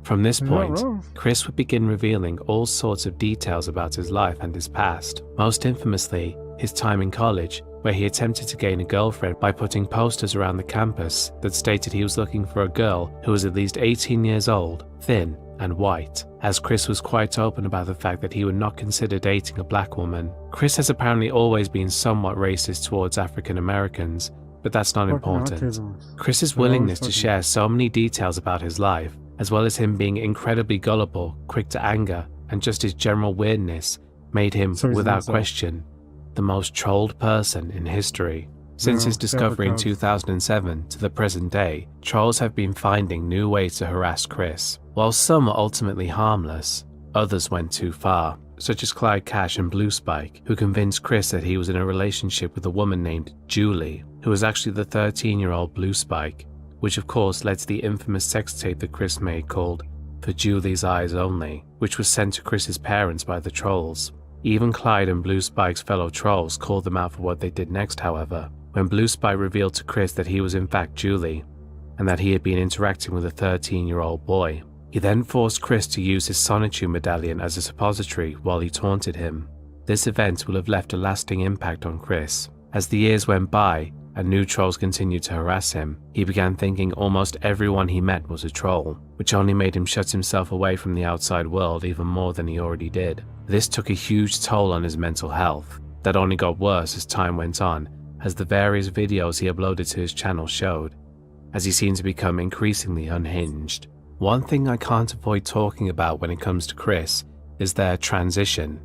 From this point, Chris would begin revealing all sorts of details about his life and his past, most infamously his time in college, where he attempted to gain a girlfriend by putting posters around the campus that stated he was looking for a girl who was at least 18 years old, thin, and white, as Chris was quite open about the fact that he would not consider dating a black woman. Chris has apparently always been somewhat racist towards African Americans, but that's not important. Chris's willingness to share so many details about his life, as well as him being incredibly gullible, quick to anger, and just his general weirdness, made him, without question, the most trolled person in history. Since his discovery in 2007 to the present day, trolls have been finding new ways to harass Chris. While some were ultimately harmless, others went too far, such as Clyde Cash and Blue Spike, who convinced Chris that he was in a relationship with a woman named Julie, who was actually the 13-year-old Blue Spike, which of course led to the infamous sex tape that Chris made called For Julie's Eyes Only, which was sent to Chris's parents by the trolls. Even Clyde and Blue Spike's fellow trolls called them out for what they did next, however, when Blue Spike revealed to Chris that he was in fact Julie, and that he had been interacting with a 13-year-old boy. He then forced Chris to use his sonitude medallion as a suppository while he taunted him. This event will have left a lasting impact on Chris. As the years went by, and new trolls continued to harass him, he began thinking almost everyone he met was a troll, which only made him shut himself away from the outside world even more than he already did. This took a huge toll on his mental health, that only got worse as time went on, as the various videos he uploaded to his channel showed, as he seemed to become increasingly unhinged. One thing I can't avoid talking about when it comes to Chris is their transition.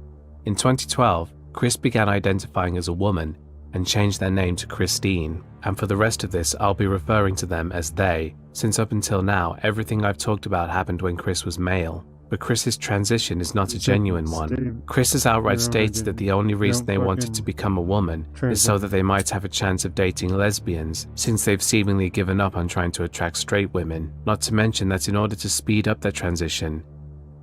In 2012, Chris began identifying as a woman and changed their name to Christine, and for the rest of this I'll be referring to them as they, since up until now everything I've talked about happened when Chris was male. But Chris's transition is not a genuine one. Chris has outright stated that the only reason they wanted to become a woman is so that they might have a chance of dating lesbians, since they've seemingly given up on trying to attract straight women. Not to mention that in order to speed up their transition,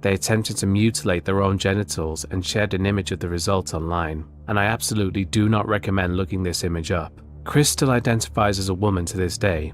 they attempted to mutilate their own genitals and shared an image of the result online, and I absolutely do not recommend looking this image up. Chris still identifies as a woman to this day,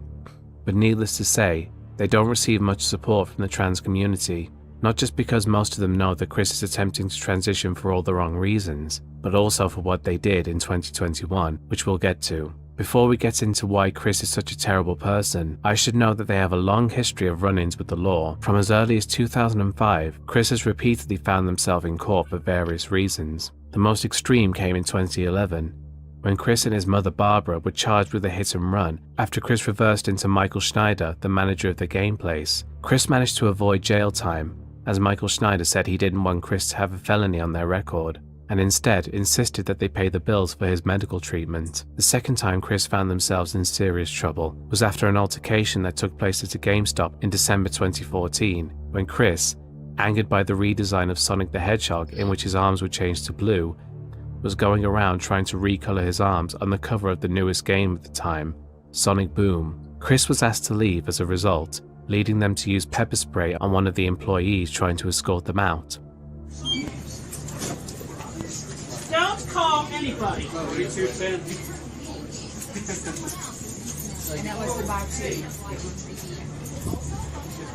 but needless to say, they don't receive much support from the trans community. Not just because most of them know that Chris is attempting to transition for all the wrong reasons, but also for what they did in 2021, which we'll get to. Before we get into why Chris is such a terrible person, I should note that they have a long history of run-ins with the law. From as early as 2005, Chris has repeatedly found himself in court for various reasons. The most extreme came in 2011, when Chris and his mother Barbara were charged with a hit and run after Chris reversed into Michael Schneider, the manager of the game place. Chris managed to avoid jail time, as Michael Schneider said he didn't want Chris to have a felony on their record. and instead insisted that they pay the bills for his medical treatment. The second time Chris found themselves in serious trouble was after an altercation that took place at a GameStop in December 2014, when Chris, angered by the redesign of Sonic the Hedgehog in which his arms were changed to blue, was going around trying to recolor his arms on the cover of the newest game at the time, Sonic Boom. Chris was asked to leave as a result, leading them to use pepper spray on one of the employees trying to escort them out. Don't call anybody.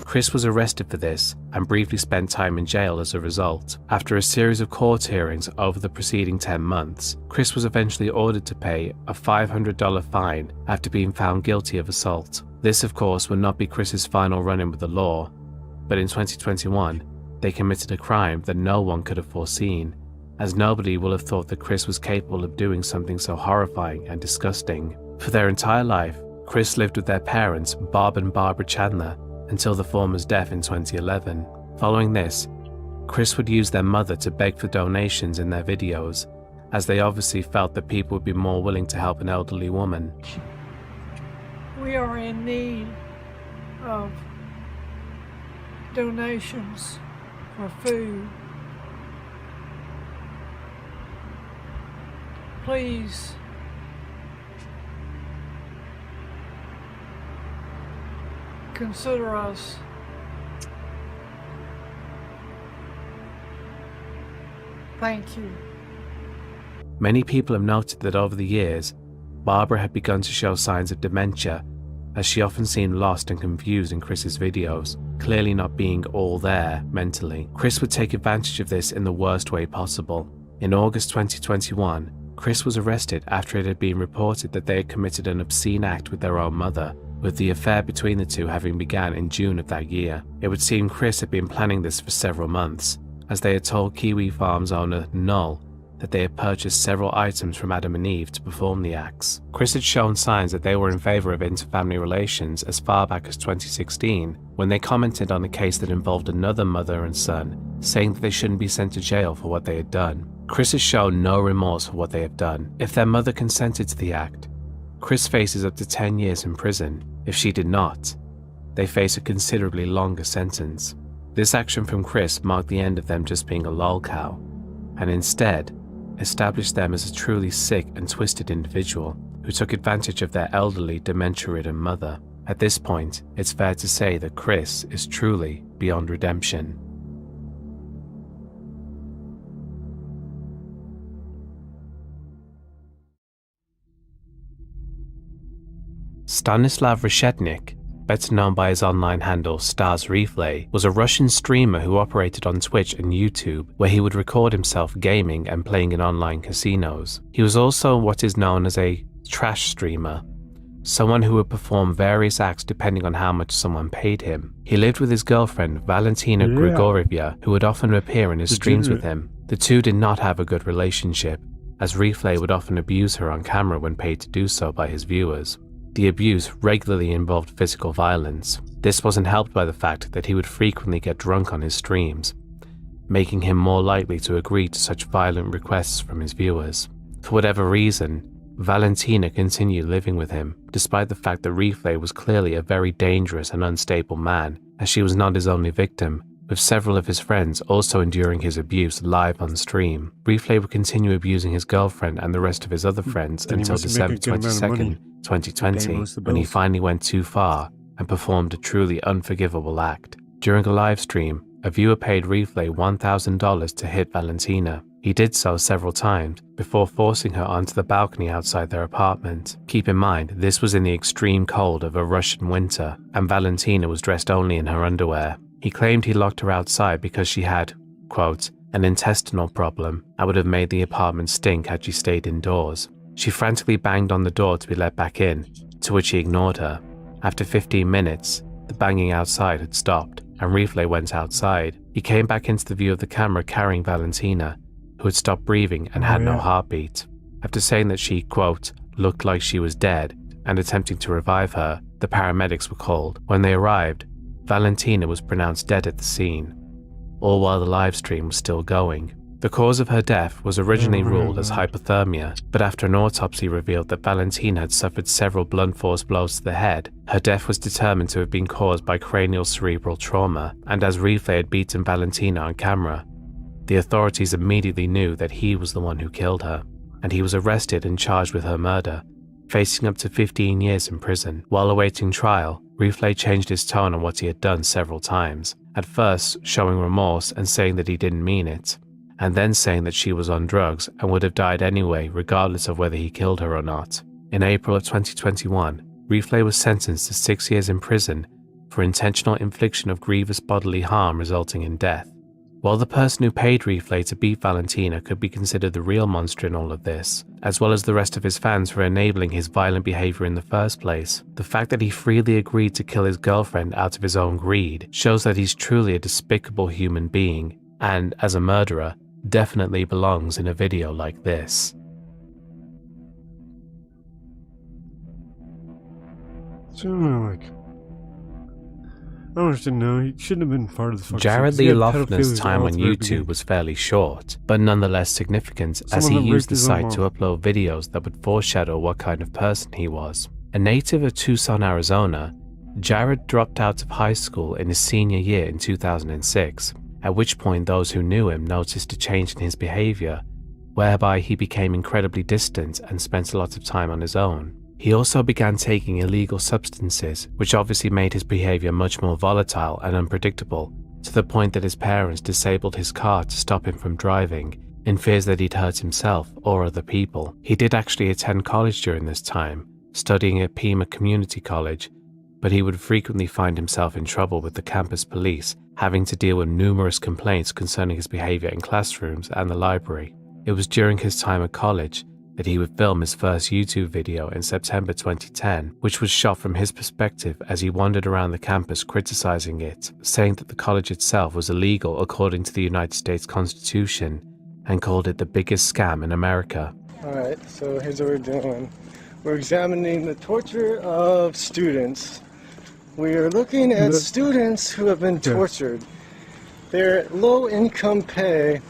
Chris was arrested for this and briefly spent time in jail as a result. After a series of court hearings over the preceding 10 months, Chris was eventually ordered to pay a $500 fine after being found guilty of assault. This, of course, would not be Chris's final run-in with the law, but in 2021, they committed a crime that no one could have foreseen, as nobody will have thought that Chris was capable of doing something so horrifying and disgusting. For their entire life, Chris lived with their parents, Bob and Barbara Chandler, until the former's death in 2011. Following this, Chris would use their mother to beg for donations in their videos, as they obviously felt that people would be more willing to help an elderly woman. We are in need of donations for food. Please consider us. Thank you. Many people have noted that over the years, Barbara had begun to show signs of dementia, as she often seemed lost and confused in Chris's videos, clearly not being all there mentally. Chris would take advantage of this in the worst way possible. In August 2021, Chris was arrested after it had been reported that they had committed an obscene act with their own mother, with the affair between the two having begun in June of that year. It would seem Chris had been planning this for several months, as they had told Kiwi Farms owner Null that they had purchased several items from Adam and Eve to perform the acts. Chris had shown signs that they were in favour of inter-family relations as far back as 2016, when they commented on a case that involved another mother and son, saying that they shouldn't be sent to jail for what they had done. Chris has shown no remorse for what they have done. If their mother consented to the act, Chris faces up to 10 years in prison. If she did not, they face a considerably longer sentence. This action from Chris marked the end of them just being a lolcow, and instead established them as a truly sick and twisted individual who took advantage of their elderly, dementia-ridden mother. At this point, it's fair to say that Chris is truly beyond redemption. Stanislav Reshetnik, better known by his online handle Stars Replay, was a Russian streamer who operated on Twitch and YouTube, where he would record himself gaming and playing in online casinos. He was also what is known as a trash streamer, someone who would perform various acts depending on how much someone paid him. He lived with his girlfriend Valentina Grigorieva, who would often appear in his streams with him. The two did not have a good relationship, as Replay would often abuse her on camera when paid to do so by his viewers. The abuse regularly involved physical violence. This wasn't helped by the fact that he would frequently get drunk on his streams, making him more likely to agree to such violent requests from his viewers. For whatever reason, Valentina continued living with him, despite the fact that Replay was clearly a very dangerous and unstable man, as she was not his only victim, with several of his friends also enduring his abuse live on stream. Replay would continue abusing his girlfriend and the rest of his other friends until December 22nd, 2020, when he finally went too far and performed a truly unforgivable act. During a live stream, a viewer paid Replay $1,000 to hit Valentina. He did so several times before forcing her onto the balcony outside their apartment. Keep in mind, this was in the extreme cold of a Russian winter, and Valentina was dressed only in her underwear. He claimed he locked her outside because she had, quote, an intestinal problem and would have made the apartment stink had she stayed indoors. She frantically banged on the door to be let back in, to which he ignored her. After 15 minutes, the banging outside had stopped, and Replay went outside. He came back into the view of the camera carrying Valentina, who had stopped breathing and had no heartbeat. After saying that she, quote, looked like she was dead, and attempting to revive her, the paramedics were called. When they arrived, Valentina was pronounced dead at the scene, all while the live stream was still going. The cause of her death was originally ruled as hypothermia, but after an autopsy revealed that Valentina had suffered several blunt force blows to the head, her death was determined to have been caused by cranial cerebral trauma, and as Rifle had beaten Valentina on camera, the authorities immediately knew that he was the one who killed her, and he was arrested and charged with her murder, facing up to 15 years in prison. While awaiting trial, Rifle changed his tone on what he had done several times, at first showing remorse and saying that he didn't mean it, and then saying that she was on drugs and would have died anyway regardless of whether he killed her or not. In April of 2021, Rifle was sentenced to 6 years in prison for intentional infliction of grievous bodily harm resulting in death. While the person who paid Rifle to beat Valentina could be considered the real monster in all of this, as well as the rest of his fans for enabling his violent behavior in the first place, the fact that he freely agreed to kill his girlfriend out of his own greed shows that he's truly a despicable human being, and, as a murderer, definitely belongs in a video like this. So, like, I don't understand. No, he shouldn't have been part of the fucking Jared thing, Lee 'cause he had Loughner's pedophilia time all on the very YouTube beginning. was fairly short, but nonetheless significant as Some he of them used raped the his own site mom. to upload videos that would foreshadow what kind of person he was. A native of Tucson, Arizona, Jared dropped out of high school in his senior year in 2006, at which point those who knew him noticed a change in his behavior, whereby he became incredibly distant and spent a lot of time on his own. He also began taking illegal substances, which obviously made his behavior much more volatile and unpredictable, to the point that his parents disabled his car to stop him from driving, in fears that he'd hurt himself or other people. He did actually attend college during this time, studying at Pima Community College, but he would frequently find himself in trouble with the campus police, having to deal with numerous complaints concerning his behavior in classrooms and the library. It was during his time at college that he would film his first YouTube video in September 2010, which was shot from his perspective as he wandered around the campus criticizing it, saying that the college itself was illegal according to the United States Constitution, and called it the biggest scam in America. Alright, so here's what we're doing. We're examining the torture of students. We are looking at students who have been tortured. They're low income pay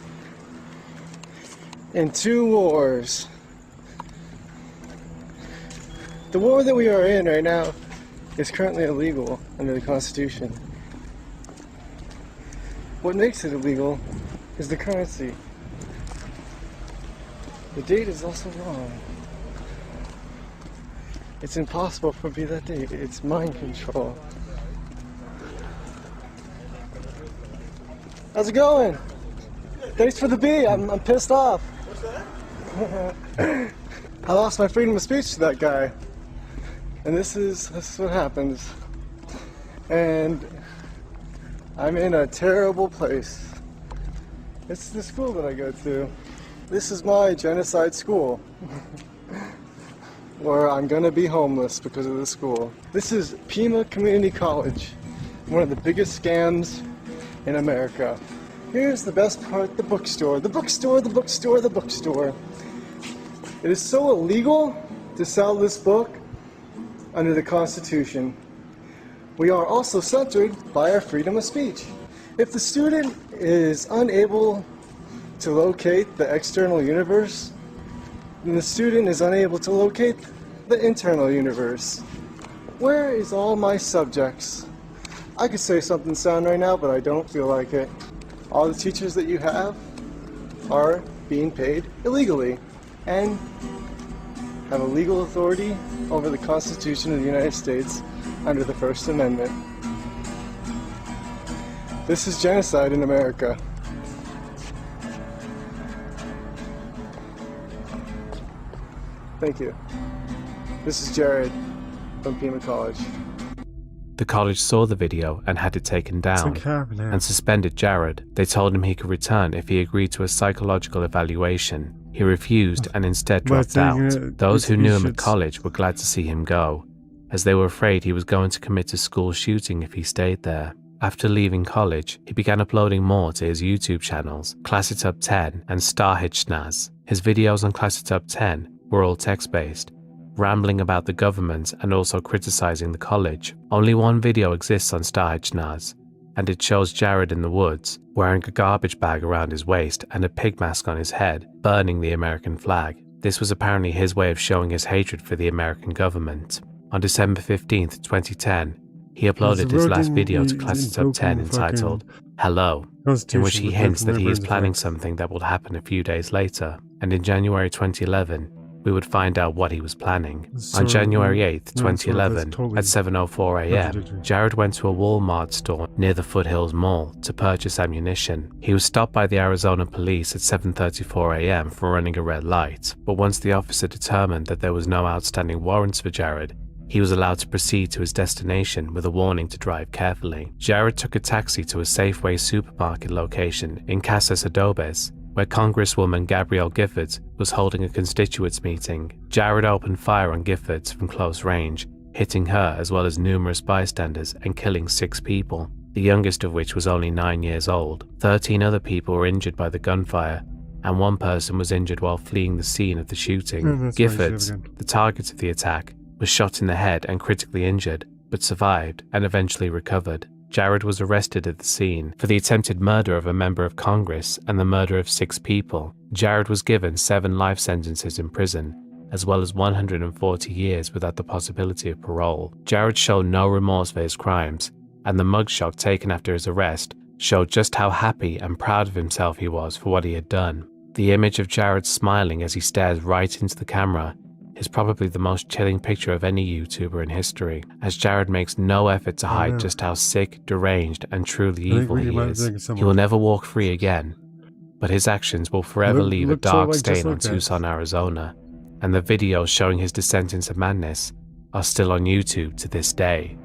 in 2 wars. The war that we are in right now is currently illegal under the Constitution. What makes it illegal is the currency. The date is also wrong. It's impossible for it to be that date. It's mind control. How's it going? Thanks for the bee. I'm pissed off. What's that? I lost my freedom of speech to that guy. And this is what happens. And I'm in a terrible place. It's the school that I go to. This is my genocide school. Where I'm gonna be homeless because of the school. This is Pima Community College, one of the biggest scams in America. Here's the best part, the bookstore. The bookstore, the bookstore, the bookstore. It is so illegal to sell this book under the Constitution. We are also censored by our freedom of speech. If the student is unable to locate the external universe, then the student is unable to locate the internal universe. Where is all my subjects? I could say something sound right now, but I don't feel like it. All the teachers that you have are being paid illegally and have a legal authority over the Constitution of the United States under the First Amendment. This is genocide in America. Thank you. This is Jared from Pima College. The college saw the video and had it taken down and suspended Jared. They told him he could return if he agreed to a psychological evaluation. He refused and instead dropped out. Those who knew him at college were glad to see him go, as they were afraid he was going to commit a school shooting if he stayed there. After leaving college, he began uploading more to his YouTube channels, Class It Up 10 and Starhitchnaz. His videos on Class It Up 10 were all text-based, rambling about the government and also criticizing the college. Only one video exists on Starhitchnaz, and it shows Jared in the woods, wearing a garbage bag around his waist and a pig mask on his head, burning the American flag. This was apparently his way of showing his hatred for the American government. On December 15th, 2010, he uploaded his last video to Classic Top 10 entitled Hello, in which he hints that he is planning something that will happen a few days later, and in January 2011, we would find out what he was planning. On January 8th, 2011, at 7:04 a.m., Jared went to a Walmart store near the Foothills Mall to purchase ammunition. He was stopped by the Arizona police at 7:34 a.m. for running a red light, but once the officer determined that there was no outstanding warrants for Jared, he was allowed to proceed to his destination with a warning to drive carefully. Jared took a taxi to a Safeway supermarket location in Casas Adobes, where Congresswoman Gabrielle Giffords was holding a constituents meeting. Jared opened fire on Giffords from close range, hitting her as well as numerous bystanders and killing 6 people, the youngest of which was only 9 years old. 13 other people were injured by the gunfire, and 1 person was injured while fleeing the scene of the shooting. Giffords, the target of the attack, was shot in the head and critically injured, but survived and eventually recovered. Jared was arrested at the scene for the attempted murder of a member of Congress and the murder of 6 people. Jared was given 7 life sentences in prison, as well as 140 years without the possibility of parole. Jared showed no remorse for his crimes, and the mugshot taken after his arrest showed just how happy and proud of himself he was for what he had done. The image of Jared smiling as he stares right into the camera is probably the most chilling picture of any YouTuber in history, as Jared makes no effort to hide just how sick, deranged, and truly evil he is. He will never walk free again, but his actions will forever leave a dark stain on Tucson, Arizona, and the videos showing his descent into madness are still on YouTube to this day.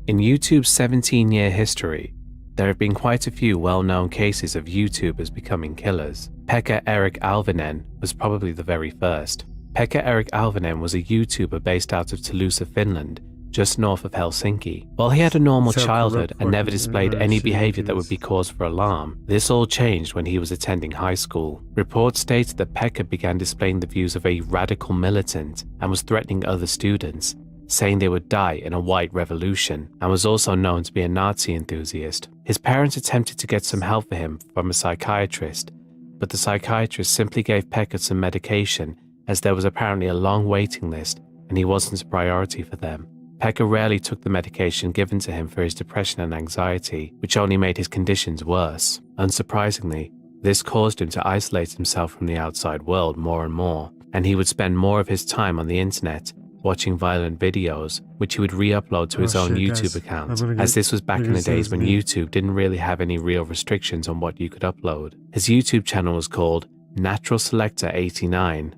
In YouTube's 17-year history, there have been quite a few well-known cases of YouTubers becoming killers. Pekka Erik Alvinen was probably the very first. Pekka Erik Alvinen was a YouTuber based out of Toulouse, Finland, just north of Helsinki. While he had a normal childhood and never displayed any behavior that would be cause for alarm, this all changed when he was attending high school. Reports stated that Pekka began displaying the views of a radical militant and was threatening other students, saying they would die in a white revolution, and was also known to be a Nazi enthusiast. His parents attempted to get some help for him from a psychiatrist, but the psychiatrist simply gave Pekka some medication, as there was apparently a long waiting list and he wasn't a priority for them. Pekka rarely took the medication given to him for his depression and anxiety, which only made his conditions worse. Unsurprisingly, this caused him to isolate himself from the outside world more and more, and he would spend more of his time on the internet watching violent videos, which he would re-upload to his own YouTube account, as this was back in the days when YouTube didn't really have any real restrictions on what you could upload. His YouTube channel was called Natural Selector 89.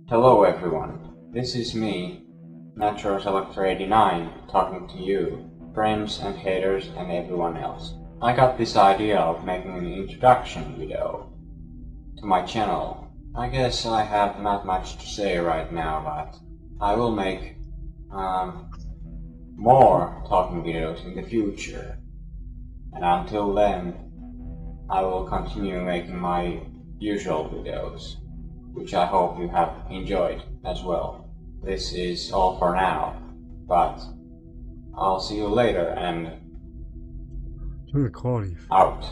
Hello everyone, this is me, Natural Selector 89, talking to you, friends and haters and everyone else. I got this idea of making an introduction video to my channel. I guess I have not much to say right now, but I will make more talking videos in the future, and until then I will continue making my usual videos, which I hope you have enjoyed as well. This is all for now, but I'll see you later and out.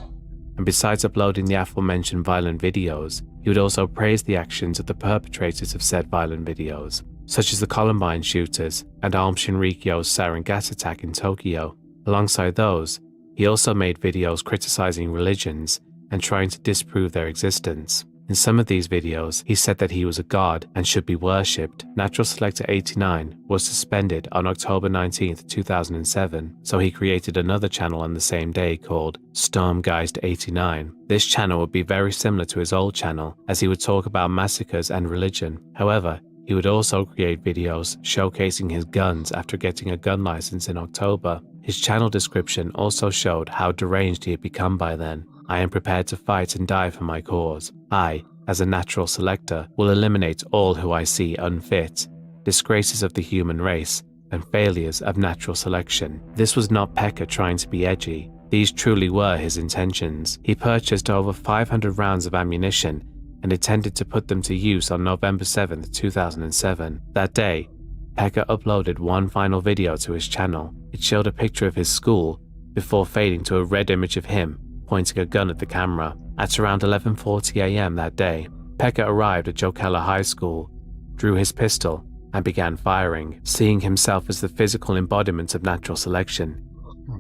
And besides uploading the aforementioned violent videos, he would also praise the actions of the perpetrators of said violent videos, such as the Columbine shooters and Aum Shinrikyo's sarin gas attack in Tokyo. Alongside those, he also made videos criticizing religions and trying to disprove their existence. In some of these videos, he said that he was a god and should be worshipped. Natural Selector 89 was suspended on October 19, 2007, so he created another channel on the same day called Stormgeist 89. This channel would be very similar to his old channel, as he would talk about massacres and religion. However, he would also create videos showcasing his guns after getting a gun license in October. His channel description also showed how deranged he had become by then. I am prepared to fight and die for my cause. I, as a natural selector, will eliminate all who I see unfit, disgraces of the human race, and failures of natural selection. This was not Pekka trying to be edgy. These truly were his intentions. He purchased over 500 rounds of ammunition and intended to put them to use on November 7, 2007. That day, Pekka uploaded one final video to his channel. It showed a picture of his school before fading to a red image of him pointing a gun at the camera. At around 11:40 a.m. that day, Pekka arrived at Jokela High School, drew his pistol, and began firing, seeing himself as the physical embodiment of natural selection.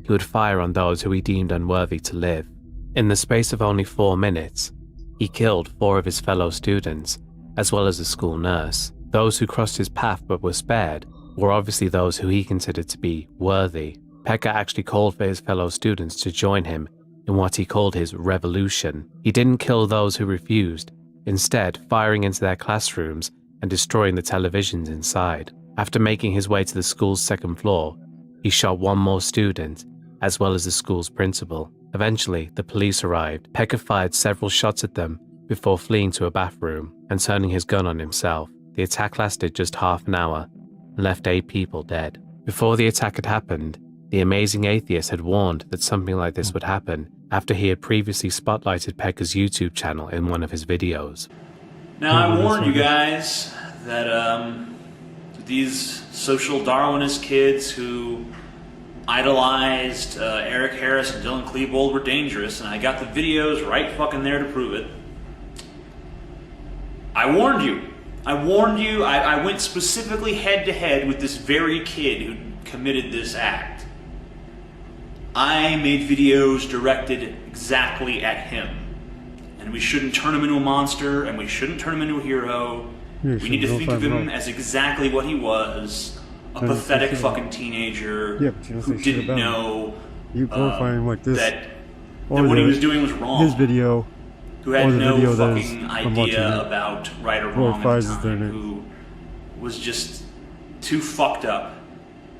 He would fire on those who he deemed unworthy to live. In the space of only 4 minutes, he killed 4 of his fellow students, as well as a school nurse. Those who crossed his path but were spared were obviously those who he considered to be worthy. Pekka actually called for his fellow students to join him in what he called his revolution. He didn't kill those who refused, instead firing into their classrooms and destroying the televisions inside. After making his way to the school's 2nd floor, he shot 1 more student, as well as the school's principal. Eventually, the police arrived. Pekka fired several shots at them before fleeing to a bathroom and turning his gun on himself. The attack lasted just half an hour and left 8 people dead. Before the attack had happened, the Amazing Atheist had warned that something like this would happen after he had previously spotlighted Pekka's YouTube channel in one of his videos. Now, I warned you guys that these social Darwinist kids who idolized Eric Harris and Dylan Klebold were dangerous, and I got the videos right fucking there to prove it. I warned you. I went specifically head-to-head with this very kid who committed this act. I made videos directed exactly at him. And we shouldn't turn him into a monster, and we shouldn't turn him into a hero. We need to think of him as exactly what he was, a pathetic fucking teenager who didn't know that what he was doing was wrong. His video, who had no fucking idea about right or wrong at the time, who was just too fucked up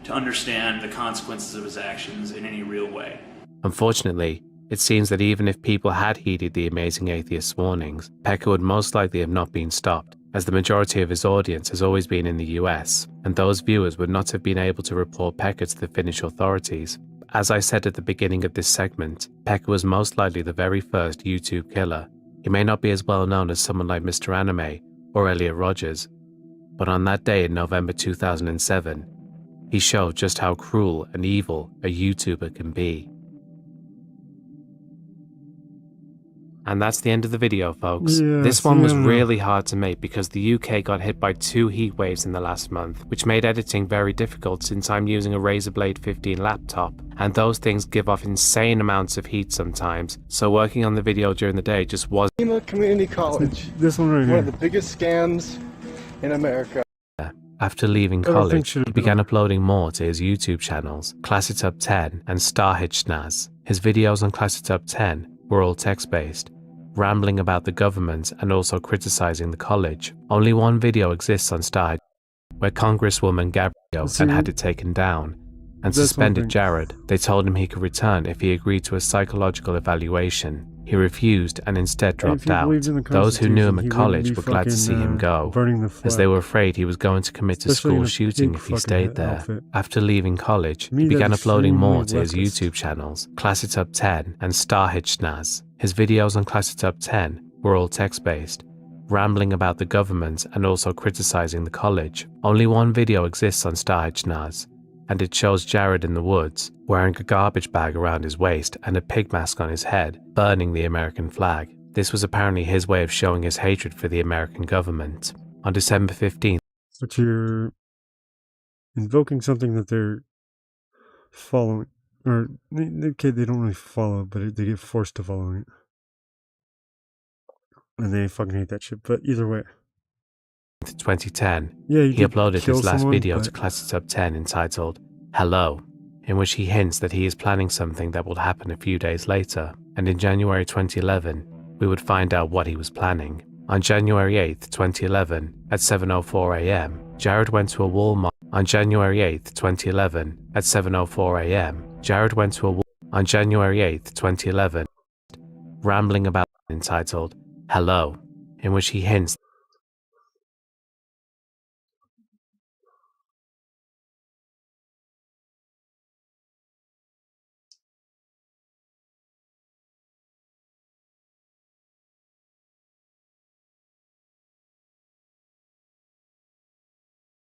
to understand the consequences of his actions in any real way. Unfortunately, it seems that even if people had heeded the Amazing Atheist's warnings, Pekka would most likely have not been stopped, as the majority of his audience has always been in the US, and those viewers would not have been able to report Pekka to the Finnish authorities. As I said at the beginning of this segment, Pekka was most likely the very first YouTube killer. He may not be as well known as someone like Mr. Anime or Elliot Rogers, but on that day in November 2007, he showed just how cruel and evil a YouTuber can be. And that's the end of the video, folks. This one was really hard to make because the UK got hit by 2 heat waves in the last month, which made editing very difficult since I'm using a Razer Blade 15 laptop, and those things give off insane amounts of heat sometimes, so working on the video during the day just wasn't. Pima Community College. This one right here. One of the biggest scams in America. After leaving college, he began uploading more to his YouTube channels, Class It Up 10 and Starhitchnaz. His videos on Class It Up 10 were all text-based, rambling about the government and also criticizing the college. Only one video exists on Starhitch, where Congresswoman Gabrielle had it taken down and suspended Jared. They told him he could return if he agreed to a psychological evaluation. He refused and instead dropped out. Those who knew him at college were glad to see him go, as they were afraid he was going to commit a school shooting if he stayed there. After leaving college, he began uploading more to his YouTube channels, Class It Up 10 and Starhitchnaz. His videos on Class It Up 10 were all text-based, rambling about the government and also criticizing the college. Only one video exists on Starhitchnaz, and it shows Jared in the woods, wearing a garbage bag around his waist and a pig mask on his head, burning the American flag. This was apparently his way of showing his hatred for the American government. On December 15th, but you're invoking something that they're following, or okay, they don't really follow, but they get forced to follow it, and they fucking hate that shit. But either way, 2010, he uploaded his last video to Class It Up 10 entitled Hello, in which he hints that he is planning something that will happen a few days later, and in January 2011, we would find out what he was planning. On January 8th, 2011, at 7:04 a.m., Jared went to a Walmart. On January 8th, 2011, at 7:04 a.m., Jared went to a on January 8th, 2011, rambling about entitled Hello, in which he hints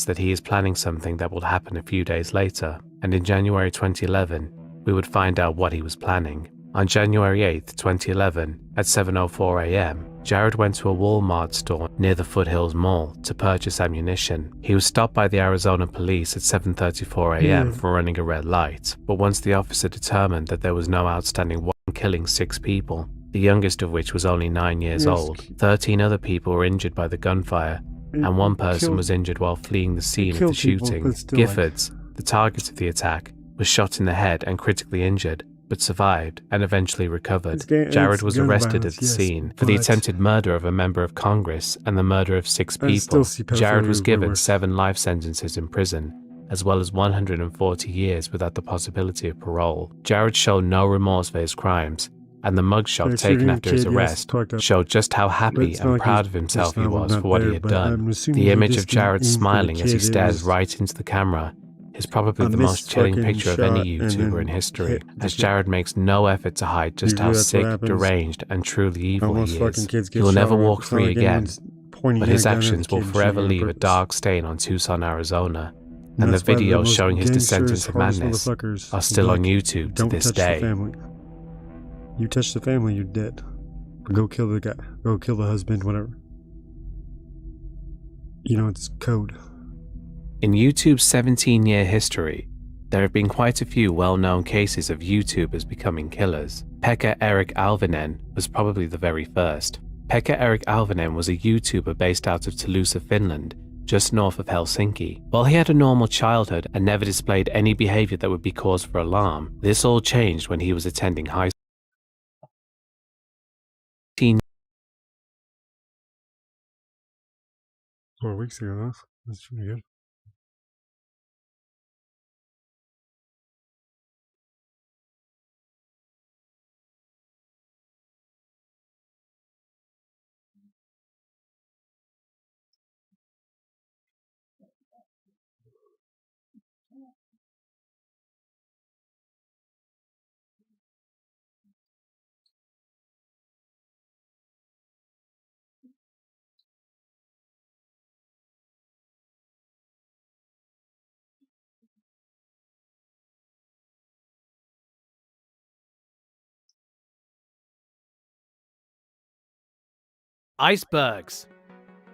that he is planning something that will happen a few days later, and in January 2011, we would find out what he was planning. On January 8, 2011, at 7:04 a.m., Jared went to a Walmart store near the Foothills Mall to purchase ammunition. He was stopped by the Arizona police at 7:34 a.m. for running a red light, but once the officer determined that there was no outstanding warrant killing 6 people, the youngest of which was only 9 years old, 13 other people were injured by the gunfire, and 1 person was injured while fleeing the scene of the shooting. Giffords, the target of the attack, was shot in the head and critically injured, but survived and eventually recovered. Jared was arrested at the scene for the attempted murder of a member of Congress and the murder of 6 people. Jared was given 7 life sentences in prison, as well as 140 years without the possibility of parole. Jared showed no remorse for his crimes, and the mugshot taken after his arrest showed just how happy and proud of himself he was for what he had done. The image of Jared smiling as he stares right into the camera is probably the most chilling picture of any YouTuber in history, as Jared makes no effort to hide just how sick, deranged, and truly evil he is. He will never walk free again, but his actions will forever leave a dark stain on Tucson, Arizona, and the videos showing his descent into madness are still on YouTube to this day. You touch the family, you're dead. Go kill the guy. Go kill the husband, whatever. You know, it's code. In YouTube's 17-year history, there have been quite a few well-known cases of YouTubers becoming killers. Pekka Erik Alvinen was probably the very first. Pekka Erik Alvinen was a YouTuber based out of Toulouse, Finland, just north of Helsinki. While he had a normal childhood and never displayed any behavior that would be cause for alarm, this all changed when he was attending high school. 4 weeks ago, that's pretty good. Icebergs.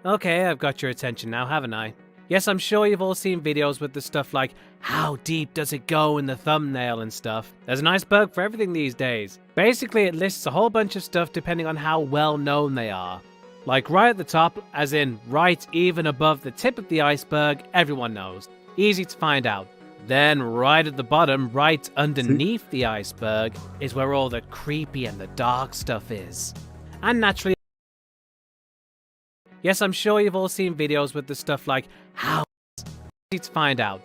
Okay, I've got your attention now, haven't I? Yes, I'm sure you've all seen videos with the stuff like, how deep does it go in the thumbnail and stuff. There's an iceberg for everything these days. Basically, it lists a whole bunch of stuff depending on how well known they are. Like right at the top, as in right even above the tip of the iceberg, everyone knows. Easy to find out. Then right at the bottom, right underneath the iceberg, is where all the creepy and the dark stuff is. And naturally, yes, I'm sure you've all seen videos with the stuff like, how easy to find out.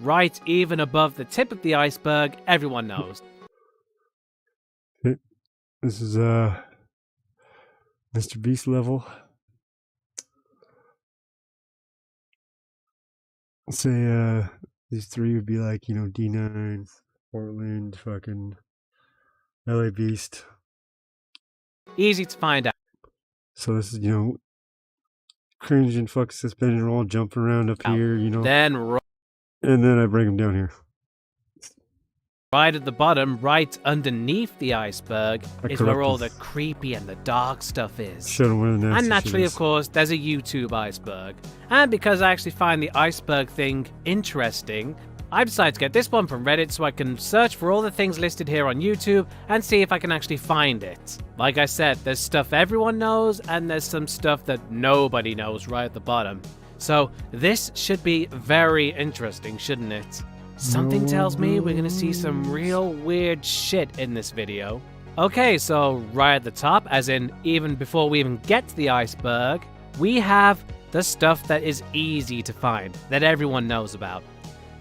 Right even above the tip of the iceberg, everyone knows. This is Mr. Beast level. Say these 3 would be like, you know, D9, Portland, fucking LA Beast. Easy to find out. So this is, you know, cringe and fuck suspended roll, jumping around up here, you know. And then I bring them down here. Right at the bottom, right underneath the iceberg, is where all the creepy and the dark stuff is. And naturally, of course, there's a YouTube iceberg. And because I actually find the iceberg thing interesting, I decided to get this one from Reddit so I can search for all the things listed here on YouTube and see if I can actually find it. Like I said, there's stuff everyone knows and there's some stuff that nobody knows right at the bottom. So this should be very interesting, shouldn't it? Something tells me we're gonna see some real weird shit in this video. Okay, so right at the top, as in even before we even get to the iceberg, we have the stuff that is easy to find, that everyone knows about.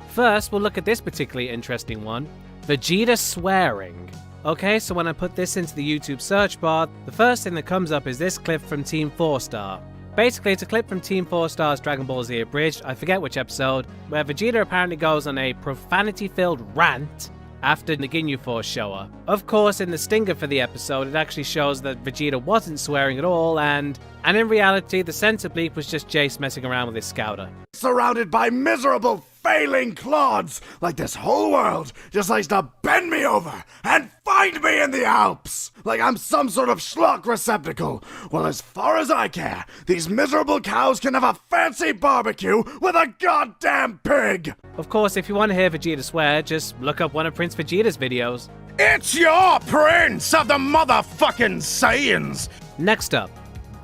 First, we'll look at this particularly interesting one, Vegeta swearing. Okay, so when I put this into the YouTube search bar, the first thing that comes up is this clip from Team 4-Star. Basically, it's a clip from Team 4-Star's Dragon Ball Z Abridged, I forget which episode, where Vegeta apparently goes on a profanity-filled rant after the Ginyu Force show up. Of course, in the stinger for the episode, it actually shows that Vegeta wasn't swearing at all, and in reality, the censor bleep was just Jace messing around with his scouter. Surrounded by miserable, failing clods, like this whole world just likes to bend me over and find me in the Alps, like I'm some sort of schlock receptacle. Well, as far as I care, these miserable cows can have a fancy barbecue with a goddamn pig! Of course, if you want to hear Vegeta swear, just look up one of Prince Vegeta's videos. It's your Prince of the motherfucking Saiyans! Next up,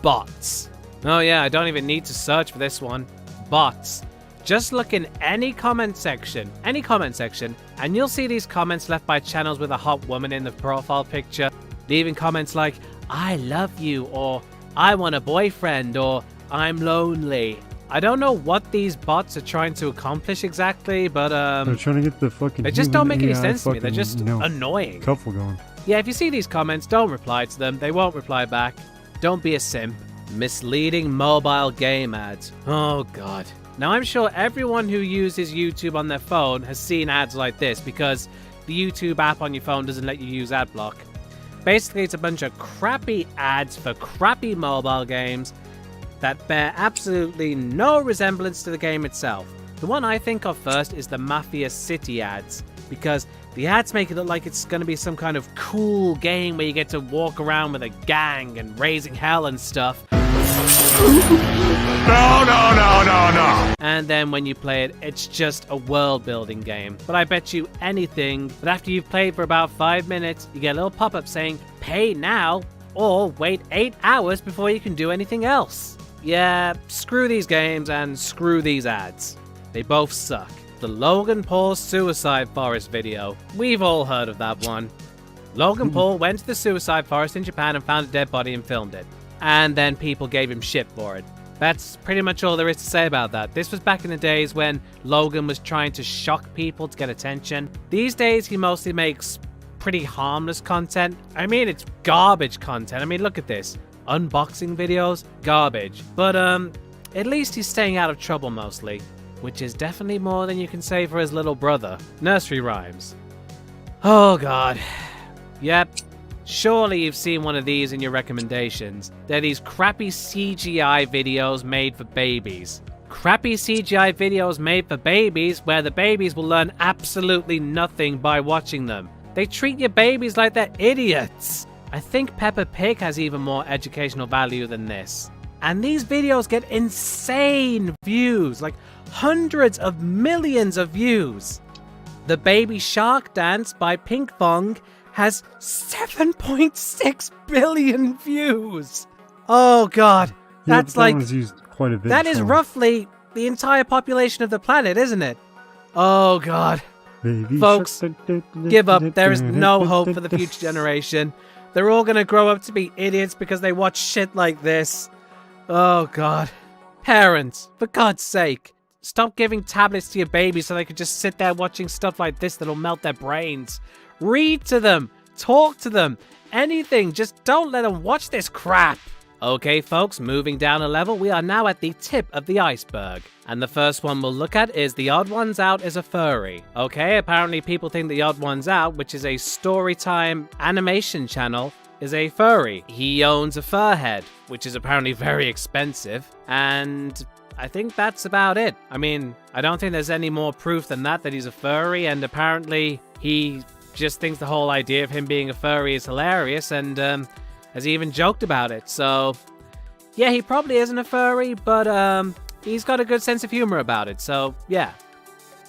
bots. Oh yeah, I don't even need to search for this one. Bots. Just look in any comment section, and you'll see these comments left by channels with a hot woman in the profile picture, leaving comments like, I love you, or I want a boyfriend, or I'm lonely. I don't know what these bots are trying to accomplish exactly, but they're trying to get the fucking. They just don't make any AI sense to me. They're fucking, just annoying. Couple going. Yeah, if you see these comments, don't reply to them. They won't reply back. Don't be a simp. Misleading mobile game ads. Oh god. Now I'm sure everyone who uses YouTube on their phone has seen ads like this because the YouTube app on your phone doesn't let you use ad block. Basically, it's a bunch of crappy ads for crappy mobile games that bear absolutely no resemblance to the game itself. The one I think of first is the Mafia City ads, because the ads make it look like it's going to be some kind of cool game where you get to walk around with a gang and raising hell and stuff. No. And then when you play it, it's just a world-building game. But I bet you anything that after you've played for about 5 minutes, you get a little pop-up saying, pay now, or wait 8 hours before you can do anything else. Yeah, screw these games and screw these ads. They both suck. The Logan Paul Suicide Forest video. We've all heard of that one. Logan Paul went to the suicide forest in Japan and found a dead body and filmed it. And then people gave him shit for it. That's pretty much all there is to say about that. This was back in the days when Logan was trying to shock people to get attention. These days, he mostly makes pretty harmless content. I mean, it's garbage content. I mean, look at this. Unboxing videos, garbage. But, at least he's staying out of trouble mostly, which is definitely more than you can say for his little brother. Nursery rhymes. Oh, God. Yep. Surely you've seen one of these in your recommendations. They're these crappy CGI videos made for babies. Crappy CGI videos made for babies where the babies will learn absolutely nothing by watching them. They treat your babies like they're idiots. I think Peppa Pig has even more educational value than this. And these videos get insane views, like hundreds of millions of views. The Baby Shark Dance by Pink Fong has 7.6 billion views. Oh god, that's that was used quite a bit. That is roughly the entire population of the planet, isn't it? Oh god. Baby Folks, give up. There is no hope for the future generation. They're all gonna grow up to be idiots because they watch shit like this. Oh god. Parents, for God's sake, stop giving tablets to your babies so they can just sit there watching stuff like this that'll melt their brains. Read to them, talk to them, anything, just don't let them watch this crap. Okay folks, moving down a level, we are now at the tip of the iceberg. And the first one we'll look at is The Odd Ones Out is a furry. Okay, apparently people think The Odd Ones Out, which is a storytime animation channel, is a furry. He owns a fur head, which is apparently very expensive, and I think that's about it. I mean, I don't think there's any more proof than that he's a furry, and apparently he just thinks the whole idea of him being a furry is hilarious, and has even joked about it. So yeah, he probably isn't a furry, but he's got a good sense of humor about it. So yeah.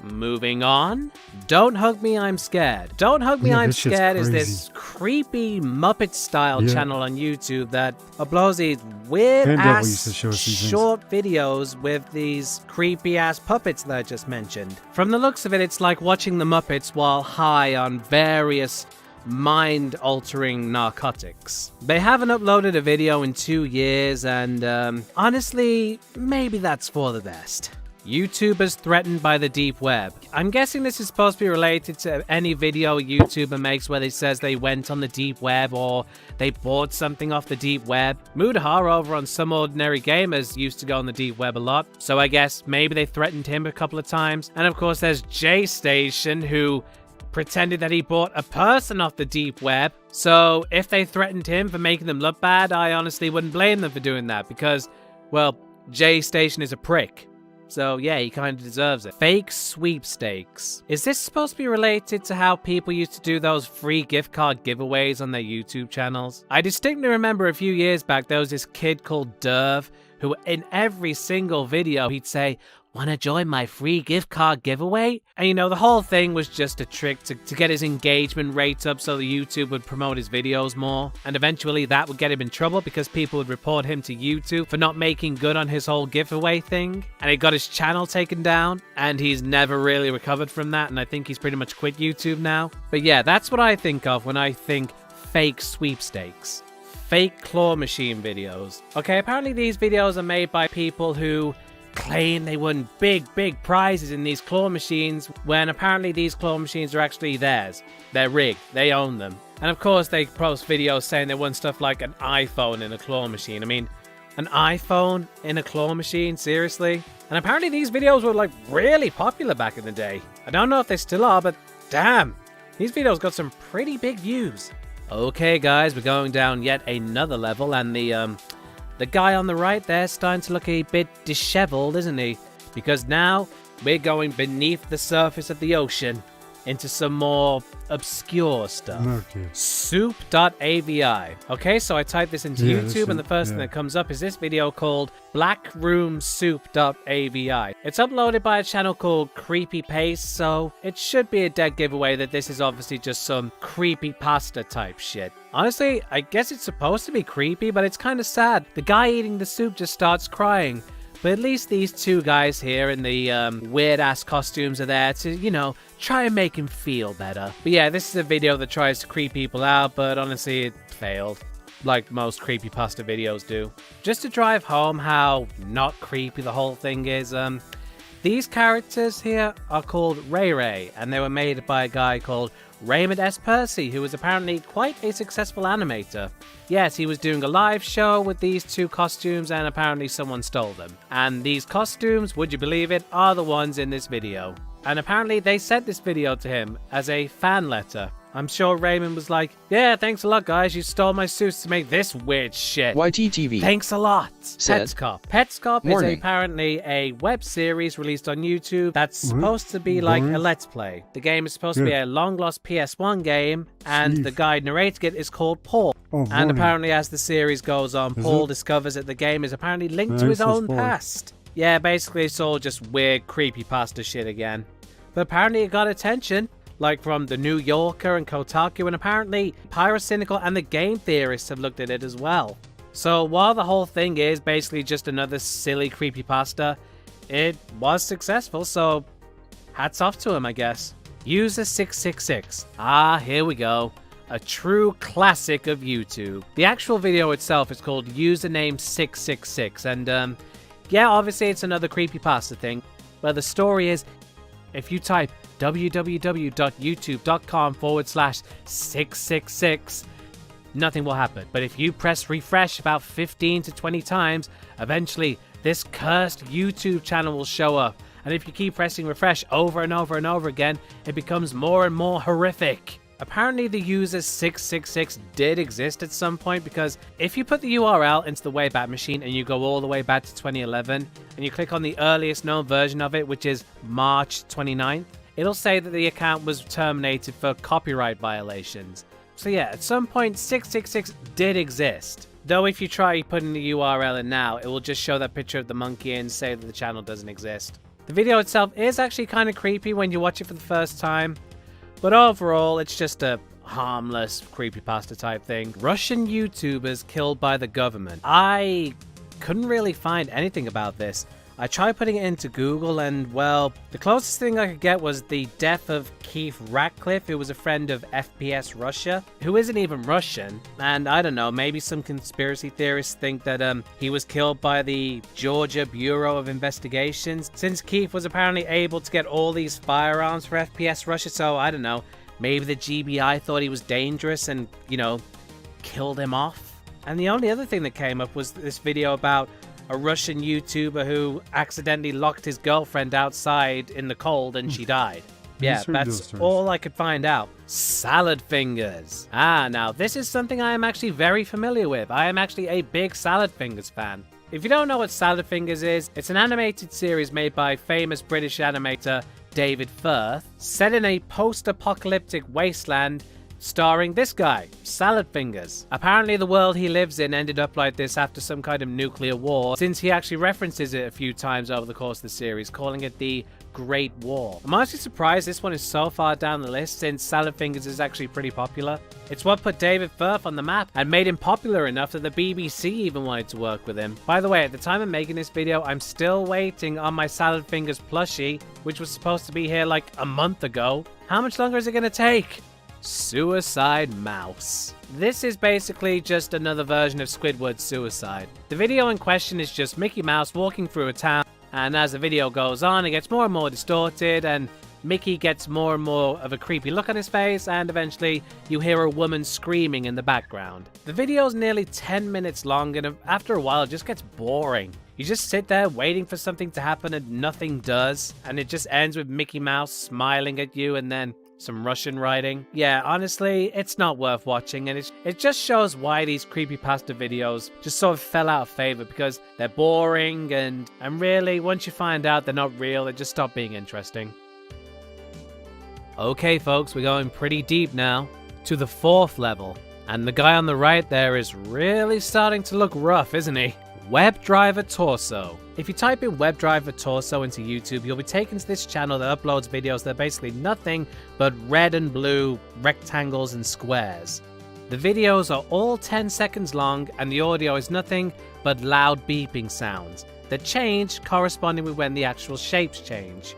Moving on. Don't Hug Me, I'm Scared. Don't Hug Me, I'm Scared is this creepy Muppet-style channel on YouTube that uploads these weird-ass short videos with these creepy-ass puppets that I just mentioned. From the looks of it, it's like watching the Muppets while high on various mind-altering narcotics. They haven't uploaded a video in 2 years, and honestly, maybe that's for the best. YouTubers threatened by the deep web. I'm guessing this is supposed to be related to any video a YouTuber makes where they says they went on the deep web or they bought something off the deep web. Mudahar over on Some Ordinary Gamers used to go on the deep web a lot, so I guess maybe they threatened him a couple of times. And of course there's J Station, who pretended that he bought a person off the deep web. So if they threatened him for making them look bad, I honestly wouldn't blame them for doing that because, well, Jay Station is a prick. So yeah, he kind of deserves it. Fake sweepstakes. Is this supposed to be related to how people used to do those free gift card giveaways on their YouTube channels? I distinctly remember a few years back there was this kid called Derv who in every single video he'd say, "Wanna join my free gift card giveaway?" And you know, the whole thing was just a trick to get his engagement rates up so the YouTube would promote his videos more. And eventually that would get him in trouble because people would report him to YouTube for not making good on his whole giveaway thing. And it got his channel taken down and he's never really recovered from that. And I think he's pretty much quit YouTube now. But yeah, that's what I think of when I think fake sweepstakes. Fake claw machine videos. Okay, apparently these videos are made by people who claim they won big prizes in these claw machines when apparently these claw machines are actually theirs. They're rigged. They own them. And of course they post videos saying they won stuff like an iPhone in a claw machine. I mean, an iPhone in a claw machine? Seriously? And apparently these videos were like really popular back in the day. I don't know if they still are, but damn, these videos got some pretty big views. Okay guys, we're going down yet another level and the guy on the right there is starting to look a bit disheveled, isn't he? Because now we're going beneath the surface of the ocean into some more obscure stuff. Okay. Soup.avi. Okay, so I typed this into YouTube and the first thing that comes up is this video called blackroomsoup.avi. It's uploaded by a channel called Creepy Paste, so it should be a dead giveaway that this is obviously just some creepy pasta type shit. Honestly, I guess it's supposed to be creepy, but it's kind of sad. The guy eating the soup just starts crying. But at least these two guys here in the weird-ass costumes are there to, you know, try and make him feel better. But yeah, this is a video that tries to creep people out, but honestly, it failed. Like most creepypasta videos do. Just to drive home how not creepy the whole thing is, these characters here are called Ray Ray, and they were made by a guy called Raymond S. Percy, who was apparently quite a successful animator. Yes, he was doing a live show with these two costumes and apparently someone stole them. And these costumes, would you believe it, are the ones in this video. And apparently they sent this video to him as a fan letter. I'm sure Raymond was like, "Yeah, thanks a lot, guys. You stole my suits to make this weird shit. YTTV. Thanks a lot." Petscop. Petscop is apparently a web series released on YouTube that's supposed to be like a Let's Play. The game is supposed to be a long-lost PS1 game, and the guy narrating it is called Paul. And apparently as the series goes on, Paul discovers that the game is apparently linked to his own past. Yeah, basically it's all just weird, creepypasta shit again. But apparently it got attention. Like from The New Yorker and Kotaku, and apparently Pyrocynical and the Game Theorists have looked at it as well. So while the whole thing is basically just another silly creepypasta, it was successful, so hats off to him, I guess. User666. Ah, here we go. A true classic of YouTube. The actual video itself is called Username666, and yeah, obviously it's another creepypasta thing, but the story is, if you type www.youtube.com/666, nothing will happen. But if you press refresh about 15 to 20 times, eventually this cursed YouTube channel will show up. And if you keep pressing refresh over and over and over again, it becomes more and more horrific. Apparently the user 666 did exist at some point, because if you put the URL into the Wayback Machine and you go all the way back to 2011 and you click on the earliest known version of it, which is March 29th, it'll say that the account was terminated for copyright violations. So yeah, at some point 666 did exist. Though if you try putting the URL in now, it will just show that picture of the monkey and say that the channel doesn't exist. The video itself is actually kind of creepy when you watch it for the first time. But overall, it's just a harmless creepypasta type thing. Russian YouTubers killed by the government. I couldn't really find anything about this. I tried putting it into Google and, well, the closest thing I could get was the death of Keith Ratcliffe, who was a friend of FPS Russia, who isn't even Russian. And I don't know, maybe some conspiracy theorists think that he was killed by the Georgia Bureau of Investigations, since Keith was apparently able to get all these firearms for FPS Russia. So I don't know, maybe the GBI thought he was dangerous and, you know, killed him off. And the only other thing that came up was this video about a Russian YouTuber who accidentally locked his girlfriend outside in the cold and she died. Yeah, that's all I could find out. Salad fingers. Now this is something I am actually very familiar with. I am actually a big Salad Fingers fan. If you don't know what Salad Fingers is, it's an animated series made by famous British animator David Firth, set in a post-apocalyptic wasteland starring this guy, Salad Fingers. Apparently the world he lives in ended up like this after some kind of nuclear war, since he actually references it a few times over the course of the series, calling it the Great War. I'm honestly surprised this one is so far down the list, since Salad Fingers is actually pretty popular. It's what put David Firth on the map and made him popular enough that the BBC even wanted to work with him. By the way, at the time of making this video, I'm still waiting on my Salad Fingers plushie, which was supposed to be here like a month ago. How much longer is it gonna take? Suicide Mouse. This is basically just another version of Squidward's Suicide. The video in question is just Mickey Mouse walking through a town, and as the video goes on, it gets more and more distorted, and Mickey gets more and more of a creepy look on his face, and eventually you hear a woman screaming in the background. The video is nearly 10 minutes long, and after a while it just gets boring. You just sit there waiting for something to happen and nothing does, and it just ends with Mickey Mouse smiling at you and then some Russian writing. Yeah, honestly, it's not worth watching, and it just shows why these creepypasta videos just sort of fell out of favor, because they're boring, and really, once you find out they're not real, it just stopped being interesting. Okay, folks, we're going pretty deep now, to the 4th level, and the guy on the right there is really starting to look rough, isn't he? WebDriver Torso. If you type in WebDriver Torso into YouTube, you'll be taken to this channel that uploads videos that are basically nothing but red and blue rectangles and squares. The videos are all 10 seconds long, and the audio is nothing but loud beeping sounds that change corresponding with when the actual shapes change.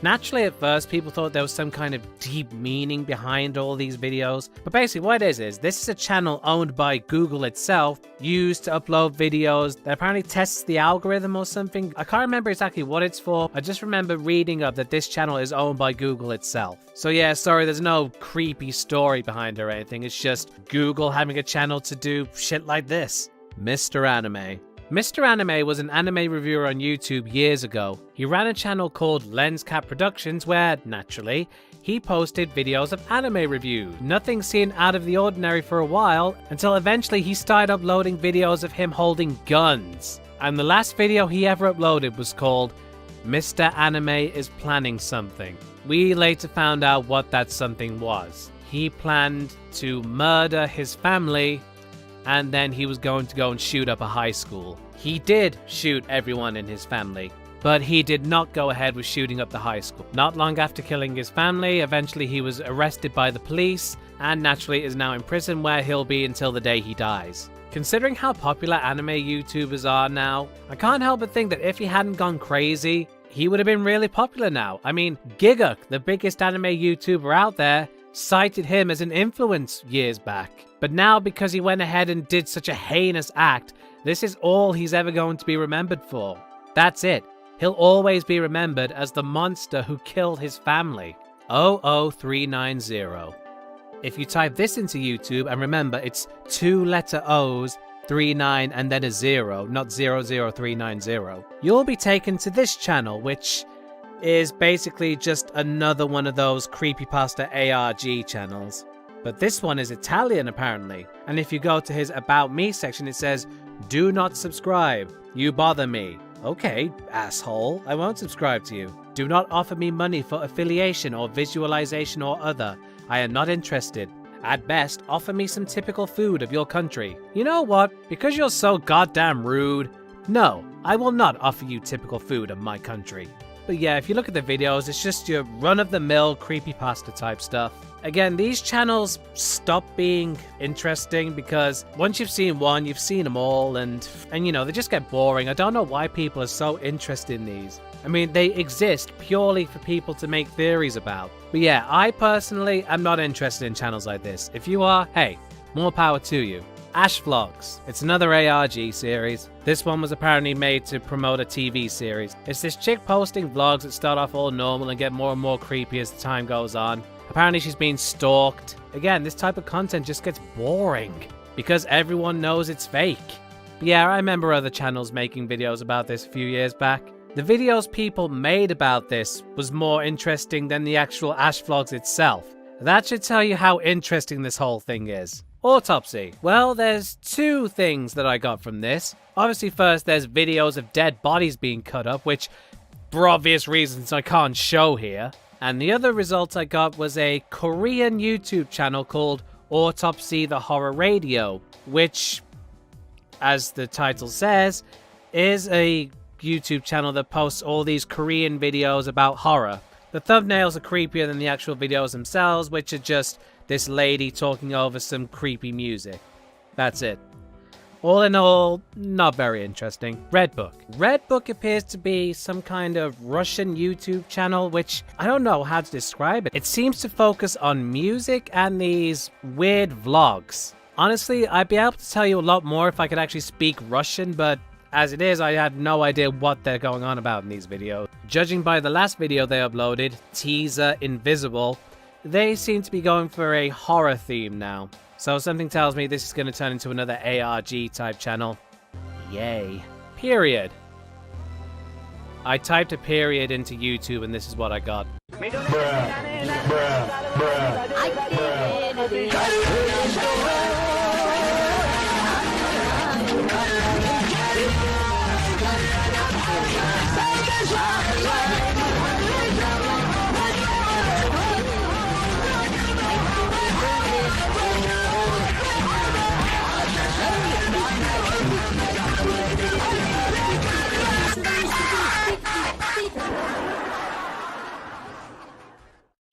Naturally, at first, people thought there was some kind of deep meaning behind all these videos. But basically what it is this is a channel owned by Google itself, used to upload videos that apparently tests the algorithm or something. I can't remember exactly what it's for. I just remember reading up that this channel is owned by Google itself. So yeah, sorry, there's no creepy story behind it or anything. It's just Google having a channel to do shit like this. Mr. Anime. Mr. Anime was an anime reviewer on YouTube years ago. He ran a channel called LensCap Productions where, naturally, he posted videos of anime reviews. Nothing seemed out of the ordinary for a while, until eventually he started uploading videos of him holding guns. And the last video he ever uploaded was called Mr. Anime is Planning Something. We later found out what that something was. He planned to murder his family, and then he was going to go and shoot up a high school. He did shoot everyone in his family, but he did not go ahead with shooting up the high school. Not long after killing his family, eventually he was arrested by the police, and naturally is now in prison where he'll be until the day he dies. Considering how popular anime YouTubers are now, I can't help but think that if he hadn't gone crazy, he would have been really popular now. I mean, Giguk, the biggest anime YouTuber out there, cited him as an influence years back. But now, because he went ahead and did such a heinous act, this is all he's ever going to be remembered for. That's it. He'll always be remembered as the monster who killed his family. 00390. If you type this into YouTube, and remember, it's 2 letter O's, 39 and then a 0, not 00390, you'll be taken to this channel, which is basically just another one of those creepypasta ARG channels. But this one is Italian apparently, and if you go to his About Me section it says, "Do not subscribe, you bother me." Okay, asshole, I won't subscribe to you. Do not offer me money for affiliation or visualization or other. I am not interested. At best, offer me some typical food of your country. You know what? Because you're so goddamn rude, no, I will not offer you typical food of my country. But yeah, if you look at the videos, it's just your run-of-the-mill creepypasta type stuff. Again, these channels stop being interesting because once you've seen one, you've seen them all, and you know, they just get boring. I don't know why people are so interested in these. I mean, they exist purely for people to make theories about. But yeah, I personally am not interested in channels like this. If you are, hey, more power to you. Ash Vlogs. It's another ARG series. This one was apparently made to promote a TV series. It's this chick posting vlogs that start off all normal and get more and more creepy as the time goes on. Apparently she's being stalked. Again, this type of content just gets boring. because everyone knows it's fake. But yeah, I remember other channels making videos about this a few years back. The videos people made about this was more interesting than the actual Ash vlogs itself. That should tell you how interesting this whole thing is. Autopsy. Well, there's two things that I got from this. Obviously, first, there's videos of dead bodies being cut up, which, for obvious reasons, I can't show here. And the other result I got was a Korean YouTube channel called Autopsy the Horror Radio, which, as the title says, is a YouTube channel that posts all these Korean videos about horror. The thumbnails are creepier than the actual videos themselves, which are just this lady talking over some creepy music. That's it. All in all, not very interesting. Redbook. Redbook appears to be some kind of Russian YouTube channel, which I don't know how to describe it. It seems to focus on music and these weird vlogs. Honestly, I'd be able to tell you a lot more if I could actually speak Russian, but as it is, I had no idea what they're going on about in these videos. Judging by the last video they uploaded, Teaser Invisible, they seem to be going for a horror theme now. So something tells me this is going to turn into another ARG type channel. Yay. Period. I typed a period into YouTube and this is what I got.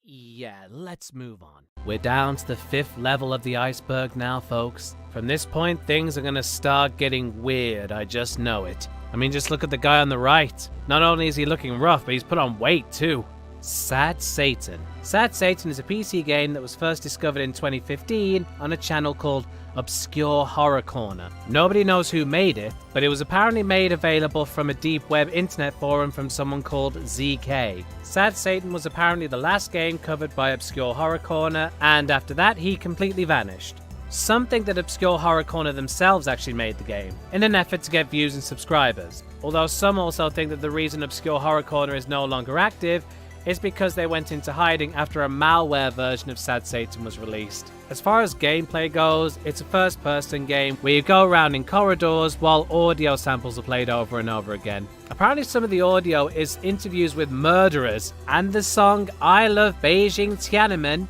Yeah, let's move on. We're down to the 5th level of the iceberg now, folks. From this point, things are gonna start getting weird, I just know it. I mean, just look at the guy on the right. Not only is he looking rough, but he's put on weight too. Sad Satan. Sad Satan is a PC game that was first discovered in 2015 on a channel called Obscure Horror Corner. Nobody knows who made it, but it was apparently made available from a deep web internet forum from someone called ZK. Sad Satan was apparently the last game covered by Obscure Horror Corner, and after that he completely vanished. Some think that Obscure Horror Corner themselves actually made the game, in an effort to get views and subscribers. Although some also think that the reason Obscure Horror Corner is no longer active is because they went into hiding after a malware version of Sad Satan was released. As far as gameplay goes, it's a first-person game where you go around in corridors while audio samples are played over and over again. Apparently some of the audio is interviews with murderers, and the song I Love Beijing Tiananmen,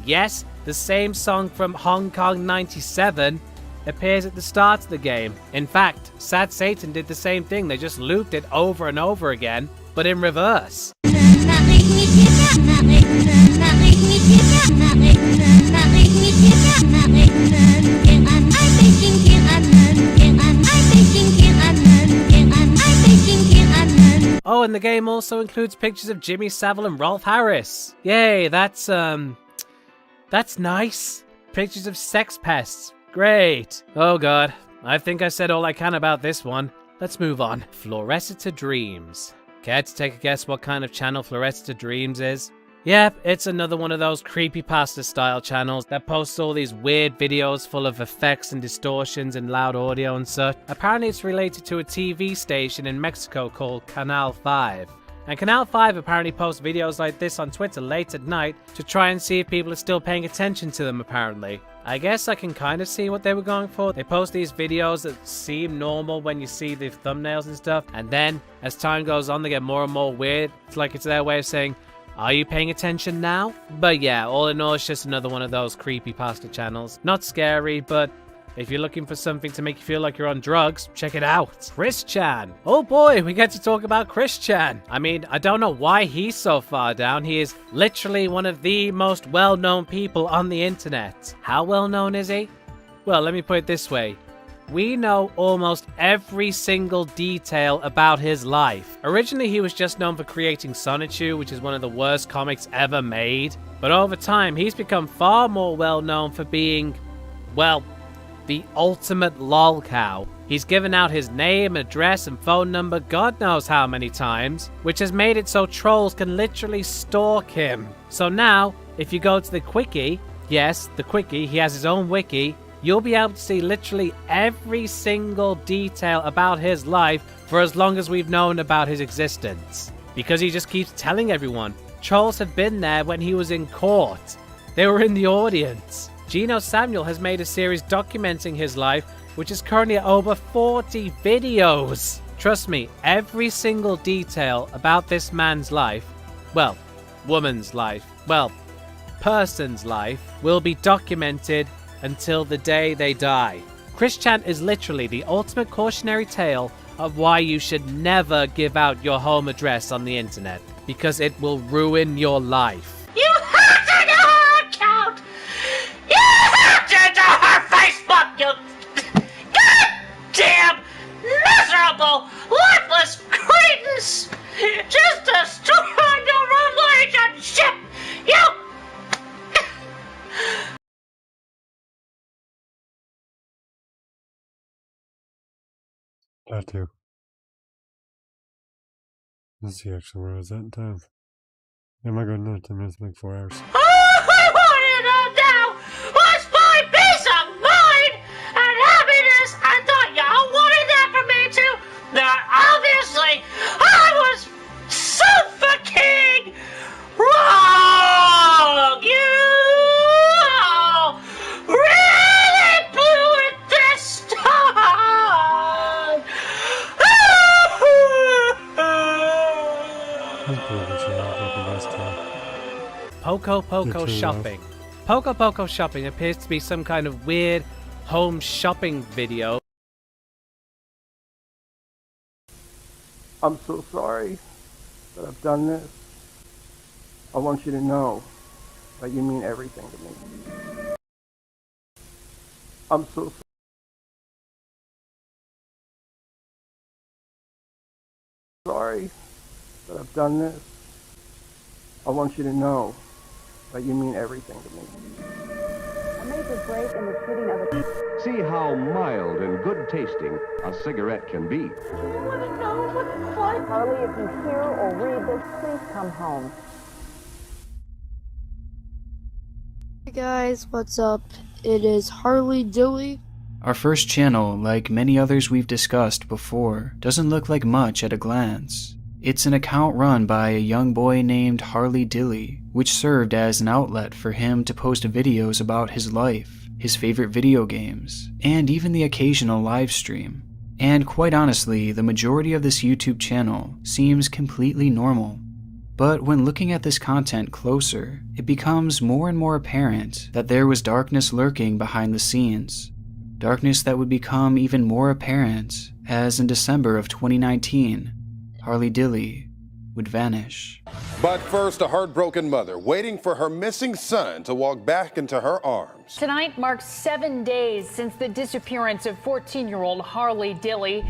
yes, the same song from Hong Kong 97, appears at the start of the game. In fact, Sad Satan did the same thing, they just looped it over and over again, but in reverse. Oh, and the game also includes pictures of Jimmy Savile and Rolf Harris. Yay, that's nice. Pictures of sex pests. Great. Oh god, I think I said all I can about this one. Let's move on. Floresita Dreams. Care to take a guess what kind of channel Floresita Dreams is? Yep, it's another one of those creepypasta style channels that posts all these weird videos full of effects and distortions and loud audio and such. Apparently it's related to a TV station in Mexico called Canal 5. And Canal 5 apparently posts videos like this on Twitter late at night to try and see if people are still paying attention to them apparently. I guess I can kind of see what they were going for. They post these videos that seem normal when you see the thumbnails and stuff, and then as time goes on they get more and more weird. It's like it's their way of saying, are you paying attention now? But yeah, all in all, it's just another one of those creepypasta channels. Not scary, but if you're looking for something to make you feel like you're on drugs, check it out. Chris Chan. Oh boy, we get to talk about Chris Chan. I mean, I don't know why he's so far down. He is literally one of the most well-known people on the internet. How well-known is he? Well, let me put it this way. We know almost every single detail about his life. Originally, he was just known for creating Sonichu, which is one of the worst comics ever made. But over time, he's become far more well-known for being, well, the ultimate lolcow. He's given out his name, address, and phone number God knows how many times, which has made it so trolls can literally stalk him. So now, if you go to the Quickie, yes, the Quickie, he has his own wiki, you'll be able to see literally every single detail about his life for as long as we've known about his existence. Because he just keeps telling everyone. Trolls have been there when he was in court. They were in the audience. Gino Samuel has made a series documenting his life, which is currently at over 40 videos. Trust me, every single detail about this man's life, well, woman's life, well, person's life, will be documented until the day they die. Chris Chan is literally the ultimate cautionary tale of why you should never give out your home address on the internet, because it will ruin your life. You have to know her account! You have to know her Facebook, you goddamn miserable, worthless cretins! Just to destroy your relationship! You... That too. Let's see actually where I was at in time. Yeah, my god, no, 10 minutes, like 4 hours. All I wanted to know was my peace of mind and happiness. I thought y'all wanted that from me too. Now, obviously, I was suffocating wrong. You really blew it this time. Poco shopping. Poco shopping appears to be some kind of weird home shopping video. I'm so sorry that I've done this. I want you to know that you mean everything to me. I'm so sorry that I've done this. I want you to know that you mean everything to me. A major break in the shooting of a... See how mild and good tasting a cigarette can be. Do you want to know what it's like? Harley, if you hear or read this, please come home. Hey guys, what's up? It is Harley Dilly. Our first channel, like many others we've discussed before, doesn't look like much at a glance. It's an account run by a young boy named Harley Dilly, which served as an outlet for him to post videos about his life, his favorite video games, and even the occasional live stream. And quite honestly, the majority of this YouTube channel seems completely normal. But when looking at this content closer, it becomes more and more apparent that there was darkness lurking behind the scenes. Darkness that would become even more apparent as in December of 2019, Harley Dilly would vanish. But first, a heartbroken mother waiting for her missing son to walk back into her arms. Tonight marks 7 days since the disappearance of 14-year-old Harley Dilly.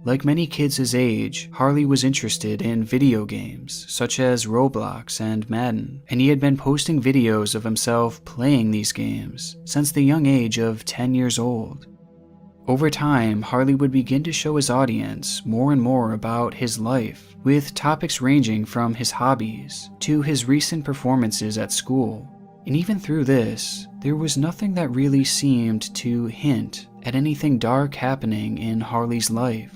Like many kids his age, Harley was interested in video games, such as Roblox and Madden, and he had been posting videos of himself playing these games since the young age of 10 years old. Over time, Harley would begin to show his audience more and more about his life, with topics ranging from his hobbies to his recent performances at school. And even through this, there was nothing that really seemed to hint at anything dark happening in Harley's life.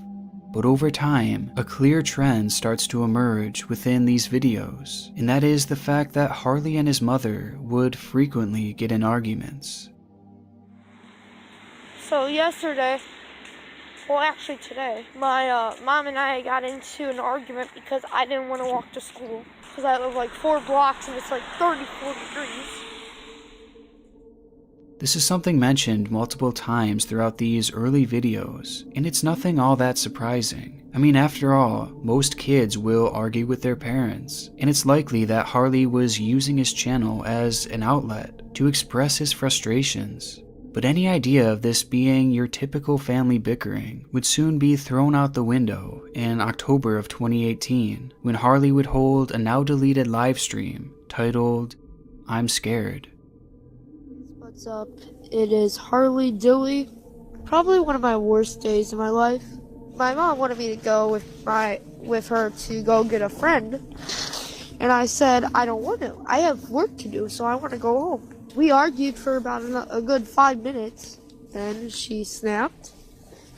But over time, a clear trend starts to emerge within these videos, and that is the fact that Harley and his mother would frequently get in arguments. So yesterday, well actually today, my mom and I got into an argument because I didn't want to walk to school. Because I live like 4 blocks and it's like 34 degrees. This is something mentioned multiple times throughout these early videos, and it's nothing all that surprising. I mean, after all, most kids will argue with their parents, and it's likely that Harley was using his channel as an outlet to express his frustrations. But any idea of this being your typical family bickering would soon be thrown out the window in October of 2018, when Harley would hold a now deleted live stream titled, "I'm Scared." What's up? It is Harley Dilly. Probably one of my worst days in my life. My mom wanted me to go with her to go get a friend. And I said, I don't want to. I have work to do, so I want to go home. We argued for about a good 5 minutes. Then she snapped.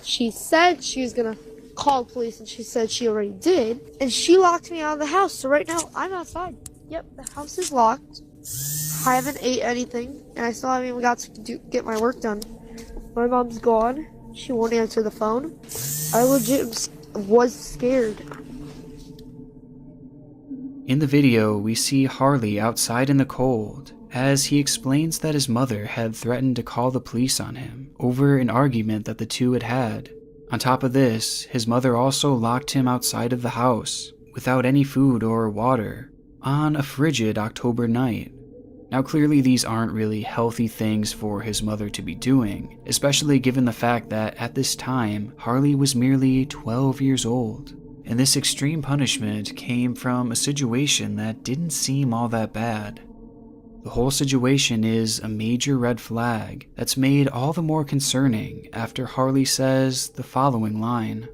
She said she was going to call the police, and she said she already did. And she locked me out of the house. So right now, I'm outside. Yep, the house is locked. I haven't ate anything, and I still haven't even got to get my work done. My mom's gone. She won't answer the phone. I legit was scared. In the video, we see Harley outside in the cold as he explains that his mother had threatened to call the police on him over an argument that the two had had. On top of this, his mother also locked him outside of the house without any food or water on a frigid October night. Now clearly these aren't really healthy things for his mother to be doing, especially given the fact that at this time, Harley was merely 12 years old. And this extreme punishment came from a situation that didn't seem all that bad. The whole situation is a major red flag that's made all the more concerning after Harley says the following line.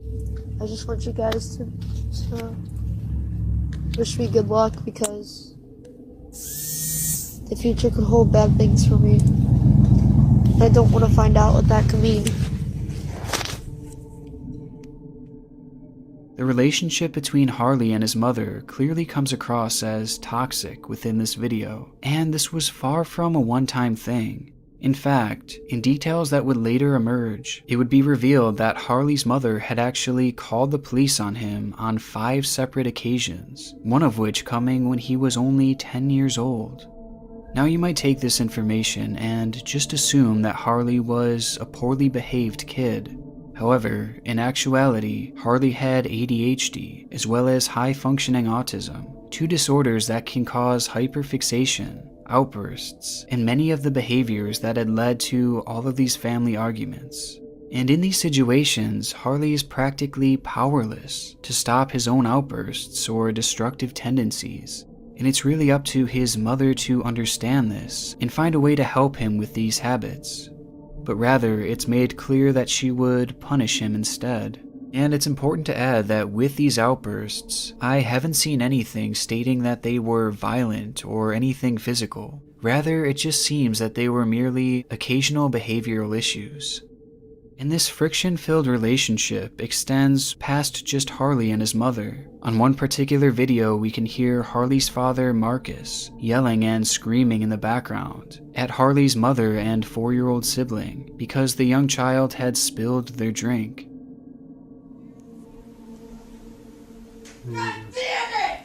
I just want you guys to wish me good luck, because the future could hold bad things for me. I don't want to find out what that could mean. The relationship between Harley and his mother clearly comes across as toxic within this video, and this was far from a one-time thing. In fact, in details that would later emerge, it would be revealed that Harley's mother had actually called the police on him on 5 separate occasions, one of which coming when he was only 10 years old. Now you might take this information and just assume that Harley was a poorly behaved kid. However, in actuality, Harley had ADHD as well as high-functioning autism, 2 disorders that can cause hyperfixation, outbursts, and many of the behaviors that had led to all of these family arguments. And in these situations, Harley is practically powerless to stop his own outbursts or destructive tendencies. And it's really up to his mother to understand this and find a way to help him with these habits. But rather, it's made clear that she would punish him instead. And it's important to add that with these outbursts, I haven't seen anything stating that they were violent or anything physical. Rather, it just seems that they were merely occasional behavioral issues. And this friction-filled relationship extends past just Harley and his mother. On one particular video, we can hear Harley's father, Marcus, yelling and screaming in the background at Harley's mother and 4-year-old sibling because the young child had spilled their drink. God damn it!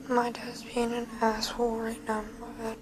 My dad's being an asshole right now in my bed.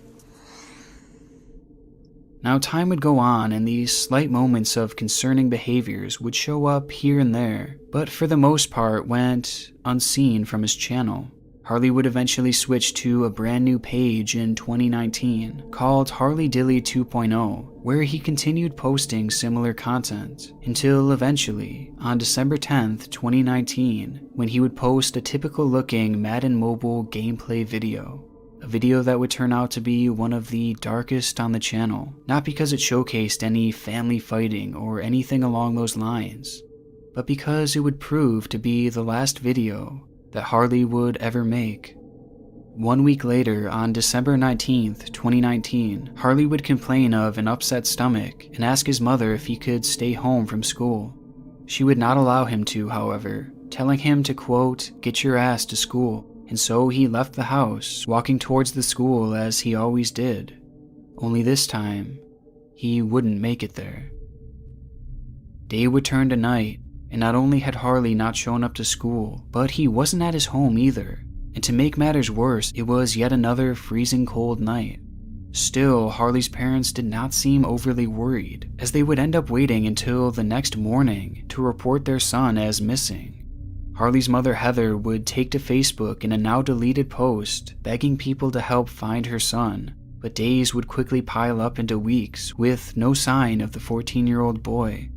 Now time would go on and these slight moments of concerning behaviors would show up here and there, but for the most part went unseen from his channel. Harley would eventually switch to a brand new page in 2019 called Harley Dilly 2.0, where he continued posting similar content until eventually, on December 10th, 2019, when he would post a typical looking Madden Mobile gameplay video. A video that would turn out to be one of the darkest on the channel, not because it showcased any family fighting or anything along those lines, but because it would prove to be the last video that Harley would ever make. 1 week later, on December 19th, 2019, Harley would complain of an upset stomach and ask his mother if he could stay home from school. She would not allow him to, however, telling him to, quote, "get your ass to school." And so he left the house, walking towards the school as he always did. Only this time, he wouldn't make it there. Day would turn to night, and not only had Harley not shown up to school, but he wasn't at his home either. And to make matters worse, it was yet another freezing cold night. Still, Harley's parents did not seem overly worried, as they would end up waiting until the next morning to report their son as missing. Harley's mother, Heather, would take to Facebook in a now deleted post begging people to help find her son, But days would quickly pile up into weeks with no sign of the 14-year-old boy.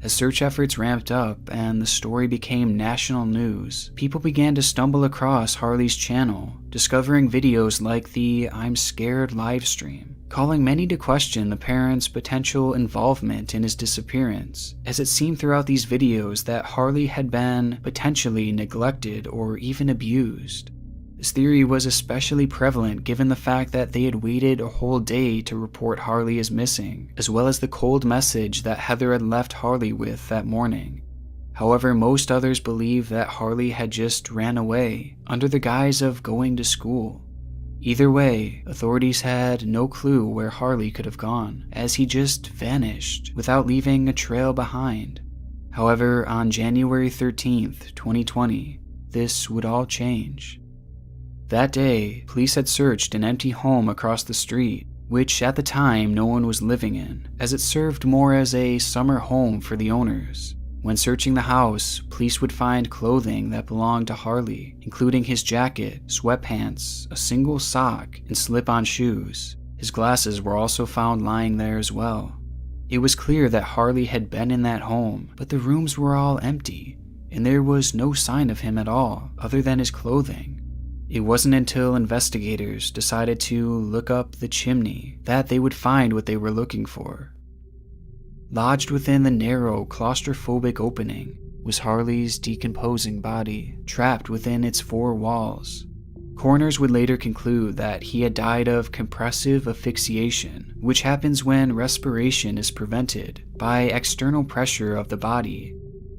As search efforts ramped up and the story became national news, people began to stumble across Harley's channel, discovering videos like the "I'm Scared" livestream, calling many to question the parents' potential involvement in his disappearance, as it seemed throughout these videos that Harley had been potentially neglected or even abused. This theory was especially prevalent given the fact that they had waited a whole day to report Harley as missing, as well as the cold message that Heather had left Harley with that morning. However, most others believed that Harley had just ran away under the guise of going to school. Either way, authorities had no clue where Harley could have gone, as he just vanished without leaving a trail behind. However, on January 13th, 2020, this would all change. That day, police had searched an empty home across the street, which at the time no one was living in, as it served more as a summer home for the owners. When searching the house, police would find clothing that belonged to Harley, including his jacket, sweatpants, a single sock, and slip-on shoes. His glasses were also found lying there as well. It was clear that Harley had been in that home, but the rooms were all empty, and there was no sign of him at all, other than his clothing. It wasn't until investigators decided to look up the chimney that they would find what they were looking for. Lodged within the narrow, claustrophobic opening was Harley's decomposing body, trapped within its four walls. Coroners would later conclude that he had died of compressive asphyxiation, which happens when respiration is prevented by external pressure of the body.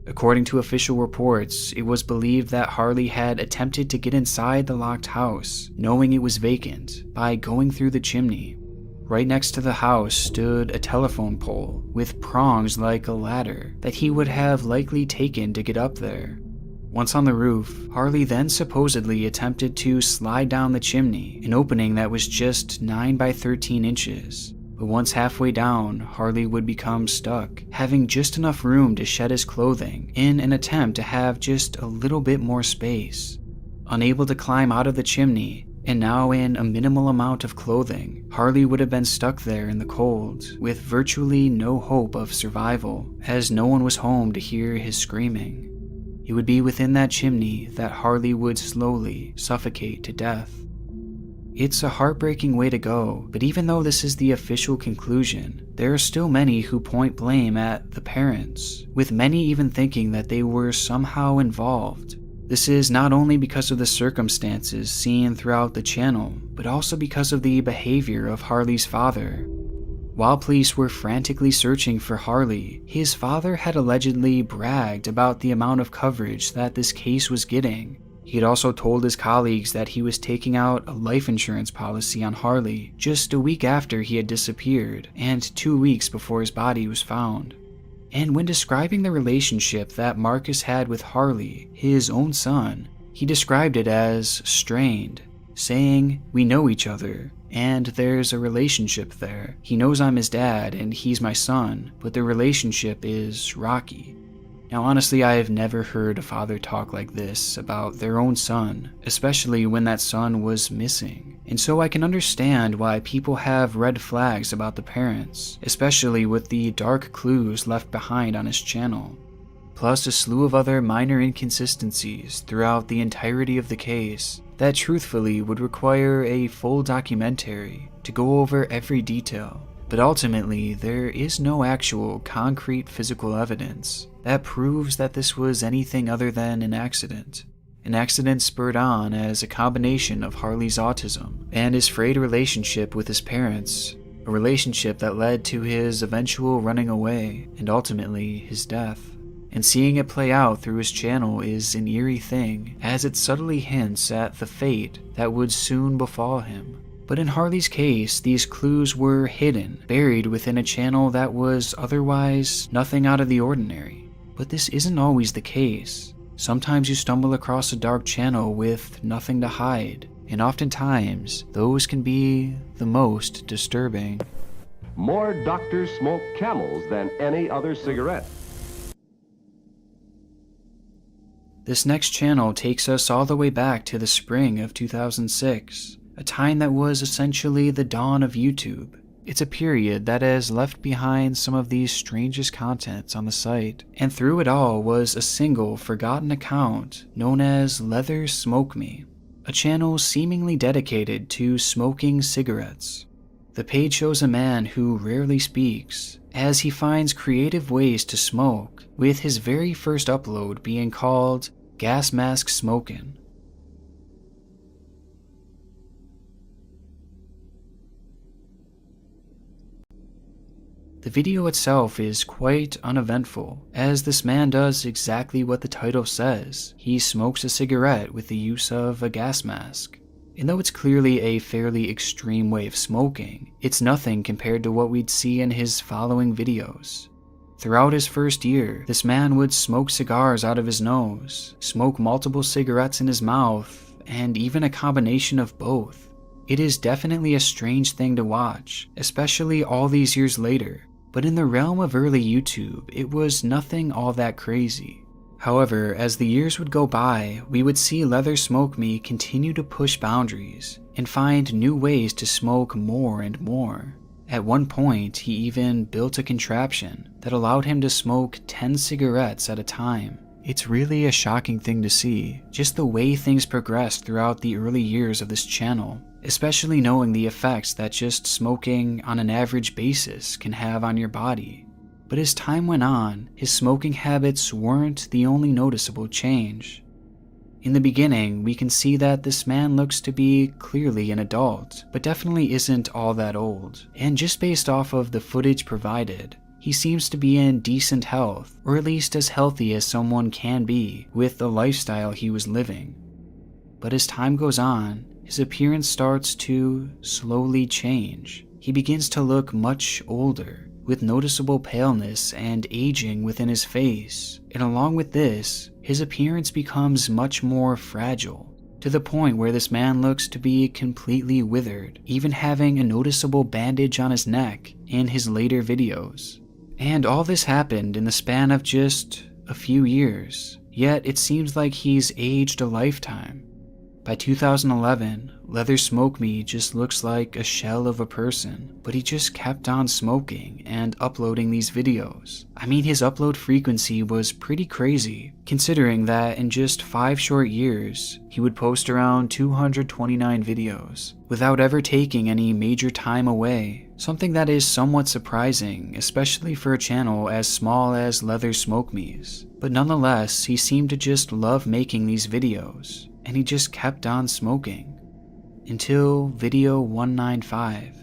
According to official reports, it was believed that Harley had attempted to get inside the locked house, knowing it was vacant, by going through the chimney. Right next to the house stood a telephone pole with prongs like a ladder that he would have likely taken to get up there. Once on the roof, Harley then supposedly attempted to slide down the chimney, an opening that was just 9 by 13 inches. But once halfway down, Harley would become stuck, having just enough room to shed his clothing in an attempt to have just a little bit more space. Unable to climb out of the chimney, and now in a minimal amount of clothing, Harley would have been stuck there in the cold, with virtually no hope of survival, as no one was home to hear his screaming. It would be within that chimney that Harley would slowly suffocate to death. It's a heartbreaking way to go, but even though this is the official conclusion, there are still many who point blame at the parents, with many even thinking that they were somehow involved. This is not only because of the circumstances seen throughout the channel, but also because of the behavior of Harley's father. While police were frantically searching for Harley, his father had allegedly bragged about the amount of coverage that this case was getting. He had also told his colleagues that he was taking out a life insurance policy on Harley just a week after he had disappeared and 2 weeks before his body was found. And when describing the relationship that Marcus had with Harley, his own son, he described it as strained, saying, "We know each other, and there's a relationship there. He knows I'm his dad and he's my son, but the relationship is rocky." Now honestly, I have never heard a father talk like this about their own son, especially when that son was missing. And so I can understand why people have red flags about the parents, especially with the dark clues left behind on his channel. Plus a slew of other minor inconsistencies throughout the entirety of the case that truthfully would require a full documentary to go over every detail. But ultimately, there is no actual concrete physical evidence that proves that this was anything other than an accident. An accident spurred on as a combination of Harley's autism and his frayed relationship with his parents, a relationship that led to his eventual running away and ultimately his death. And seeing it play out through his channel is an eerie thing, as it subtly hints at the fate that would soon befall him. But in Harley's case, these clues were hidden, buried within a channel that was otherwise nothing out of the ordinary. But this isn't always the case. Sometimes you stumble across a dark channel with nothing to hide, and oftentimes those can be the most disturbing. More doctors smoke Camels than any other cigarette. This next channel takes us all the way back to the spring of 2006. a time that was essentially the dawn of YouTube. It's a period that has left behind some of the strangest contents on the site, and through it all was a single forgotten account known as Leather Smoke Me, a channel seemingly dedicated to smoking cigarettes. The page shows a man who rarely speaks, as he finds creative ways to smoke, with his very first upload being called Gas Mask Smokin'. The video itself is quite uneventful, as this man does exactly what the title says. He smokes a cigarette with the use of a gas mask. And though it's clearly a fairly extreme way of smoking, it's nothing compared to what we'd see in his following videos. Throughout his first year, this man would smoke cigars out of his nose, smoke multiple cigarettes in his mouth, and even a combination of both. It is definitely a strange thing to watch, especially all these years later. But in the realm of early YouTube, it was nothing all that crazy. However, as the years would go by, we would see Leather Smoke Me continue to push boundaries and find new ways to smoke more and more. At one point, he even built a contraption that allowed him to smoke 10 cigarettes at a time. It's really a shocking thing to see, just the way things progressed throughout the early years of this channel, especially knowing the effects that just smoking on an average basis can have on your body. But as time went on, his smoking habits weren't the only noticeable change. In the beginning, we can see that this man looks to be clearly an adult, but definitely isn't all that old, and just based off of the footage provided, he seems to be in decent health, or at least as healthy as someone can be with the lifestyle he was living. But as time goes on, his appearance starts to slowly change. He begins to look much older, with noticeable paleness and aging within his face, and along with this, his appearance becomes much more fragile, to the point where this man looks to be completely withered, even having a noticeable bandage on his neck in his later videos. And all this happened in the span of just a few years, yet it seems like he's aged a lifetime. By 2011, Leather Smoke Me just looks like a shell of a person, but he just kept on smoking and uploading these videos. I mean, his upload frequency was pretty crazy, considering that in just 5 short years, he would post around 229 videos, without ever taking any major time away, something that is somewhat surprising, especially for a channel as small as Leather Smoke Me's. But nonetheless, he seemed to just love making these videos, and he just kept on smoking. Until video 195.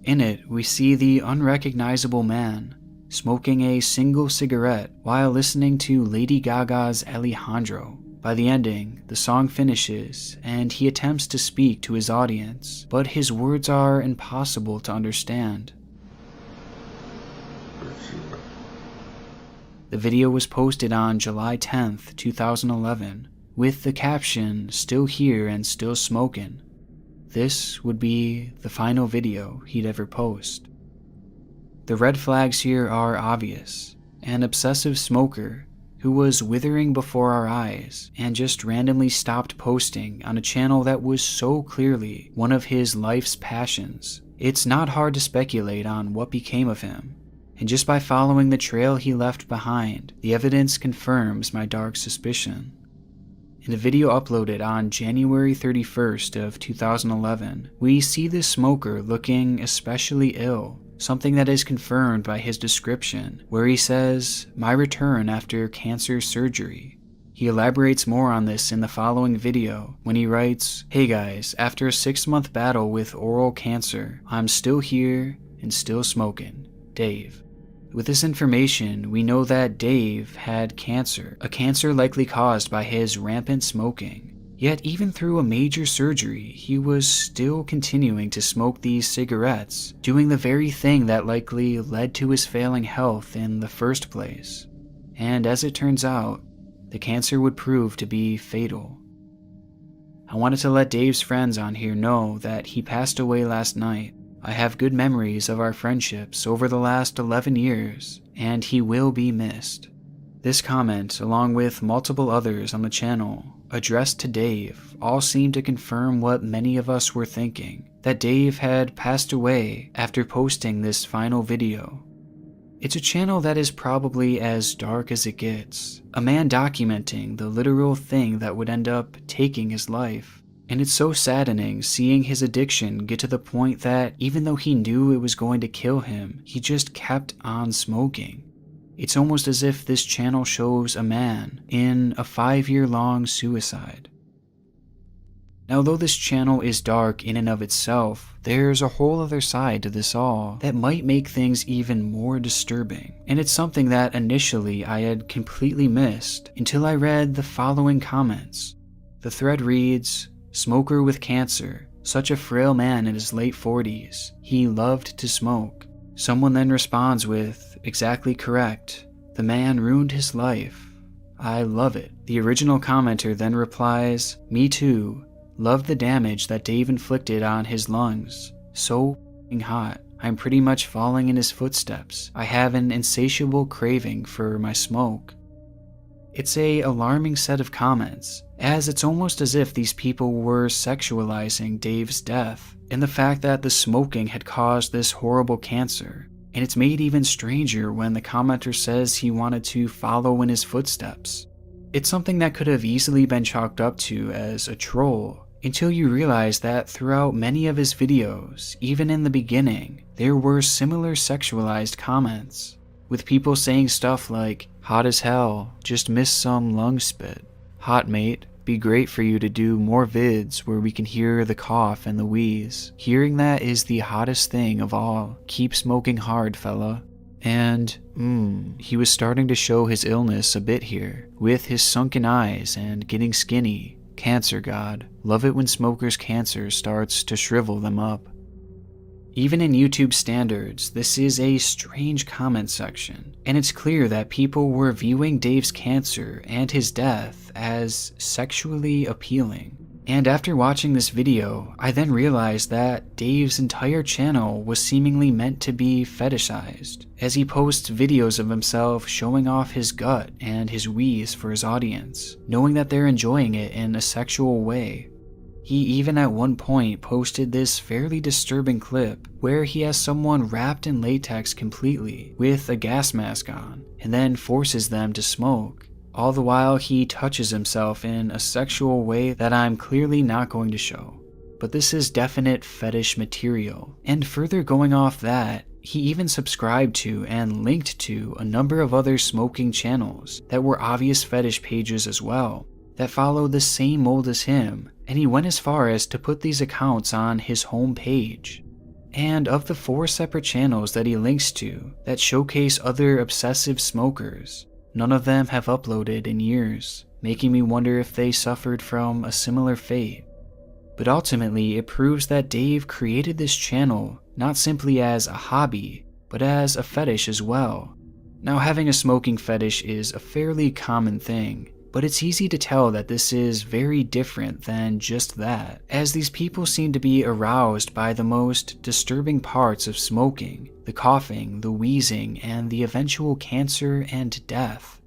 In it, we see the unrecognizable man smoking a single cigarette while listening to Lady Gaga's Alejandro. By the ending, the song finishes and he attempts to speak to his audience, but his words are impossible to understand. The video was posted on July 10th, 2011. With the caption, "Still here and still smoking." This would be the final video he'd ever post. The red flags here are obvious. An obsessive smoker who was withering before our eyes and just randomly stopped posting on a channel that was so clearly one of his life's passions. It's not hard to speculate on what became of him. And just by following the trail he left behind, the evidence confirms my dark suspicion. In a video uploaded on January 31st of 2011, we see this smoker looking especially ill, something that is confirmed by his description, where he says, "My return after cancer surgery." He elaborates more on this in the following video when he writes, "Hey guys, after a 6-month battle with oral cancer, I'm still here and still smoking. Dave." With this information, we know that Dave had cancer, a cancer likely caused by his rampant smoking. Yet even through a major surgery, he was still continuing to smoke these cigarettes, doing the very thing that likely led to his failing health in the first place. And as it turns out, the cancer would prove to be fatal. I wanted to let Dave's friends on here know that he passed away last night. I have good memories of our friendships over the last 11 years, and he will be missed. This comment, along with multiple others on the channel, addressed to Dave all seemed to confirm what many of us were thinking, that Dave had passed away after posting this final video. It's a channel that is probably as dark as it gets, a man documenting the literal thing that would end up taking his life. And it's so saddening seeing his addiction get to the point that even though he knew it was going to kill him, he just kept on smoking. It's almost as if this channel shows a man in a 5-year-long suicide. Now, though this channel is dark in and of itself, there's a whole other side to this all that might make things even more disturbing. And it's something that initially I had completely missed until I read the following comments. The thread reads, "Smoker with cancer, such a frail man in his late 40s. He loved to smoke." Someone then responds with, "Exactly correct. The man ruined his life. I love it." The original commenter then replies, "Me too. Love the damage that Dave inflicted on his lungs. So f***ing hot. I'm pretty much following in his footsteps. I have an insatiable craving for my smoke." It's a alarming set of comments, as it's almost as if these people were sexualizing Dave's death, and the fact that the smoking had caused this horrible cancer. And it's made even stranger when the commenter says he wanted to follow in his footsteps. It's something that could have easily been chalked up to as a troll, until you realize that throughout many of his videos, even in the beginning, there were similar sexualized comments, with people saying stuff like, "Hot as hell, just missed some lung spit. Hot mate, be great for you to do more vids where we can hear the cough and the wheeze. Hearing that is the hottest thing of all. Keep smoking hard, fella." And, he was starting to show his illness a bit here, with his sunken eyes and getting skinny. Cancer god. Love it when smokers' cancer starts to shrivel them up. Even in YouTube standards, this is a strange comment section, and it's clear that people were viewing Dave's cancer and his death as sexually appealing. And after watching this video, I then realized that Dave's entire channel was seemingly meant to be fetishized, as he posts videos of himself showing off his gut and his wheeze for his audience, knowing that they're enjoying it in a sexual way. He even at one point posted this fairly disturbing clip where he has someone wrapped in latex completely with a gas mask on, and then forces them to smoke. All the while he touches himself in a sexual way that I'm clearly not going to show. But this is definite fetish material. And further going off that, he even subscribed to and linked to a number of other smoking channels that were obvious fetish pages as well, that follow the same mold as him, and he went as far as to put these accounts on his home page. And of the 4 separate channels that he links to that showcase other obsessive smokers, none of them have uploaded in years, making me wonder if they suffered from a similar fate. But ultimately, it proves that Dave created this channel not simply as a hobby, but as a fetish as well. Now, having a smoking fetish is a fairly common thing, but it's easy to tell that this is very different than just that, as these people seem to be aroused by the most disturbing parts of smoking, the coughing, the wheezing, and the eventual cancer and death.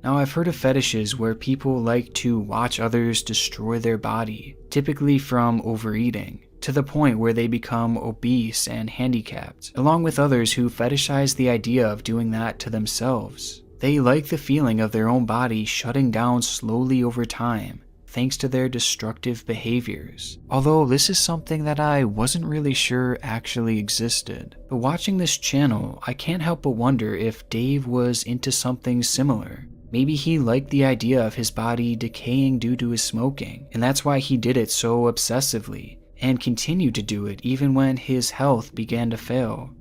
Now, I've heard of fetishes where people like to watch others destroy their body, typically from overeating, to the point where they become obese and handicapped, along with others who fetishize the idea of doing that to themselves. They like the feeling of their own body shutting down slowly over time, thanks to their destructive behaviors. Although this is something that I wasn't really sure actually existed. But watching this channel, I can't help but wonder if Dave was into something similar. Maybe he liked the idea of his body decaying due to his smoking, and that's why he did it so obsessively, and continued to do it even when his health began to fail.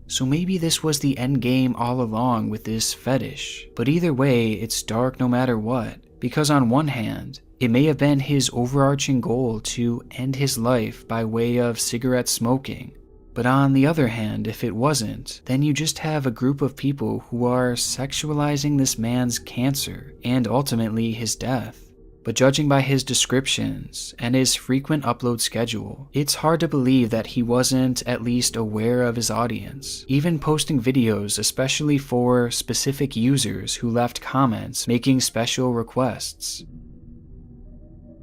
So maybe this was the end game all along with this fetish, but either way, it's dark no matter what, because on one hand, it may have been his overarching goal to end his life by way of cigarette smoking, but on the other hand, if it wasn't, then you just have a group of people who are sexualizing this man's cancer and ultimately his death. But judging by his descriptions and his frequent upload schedule, it's hard to believe that he wasn't at least aware of his audience, even posting videos especially for specific users who left comments making special requests.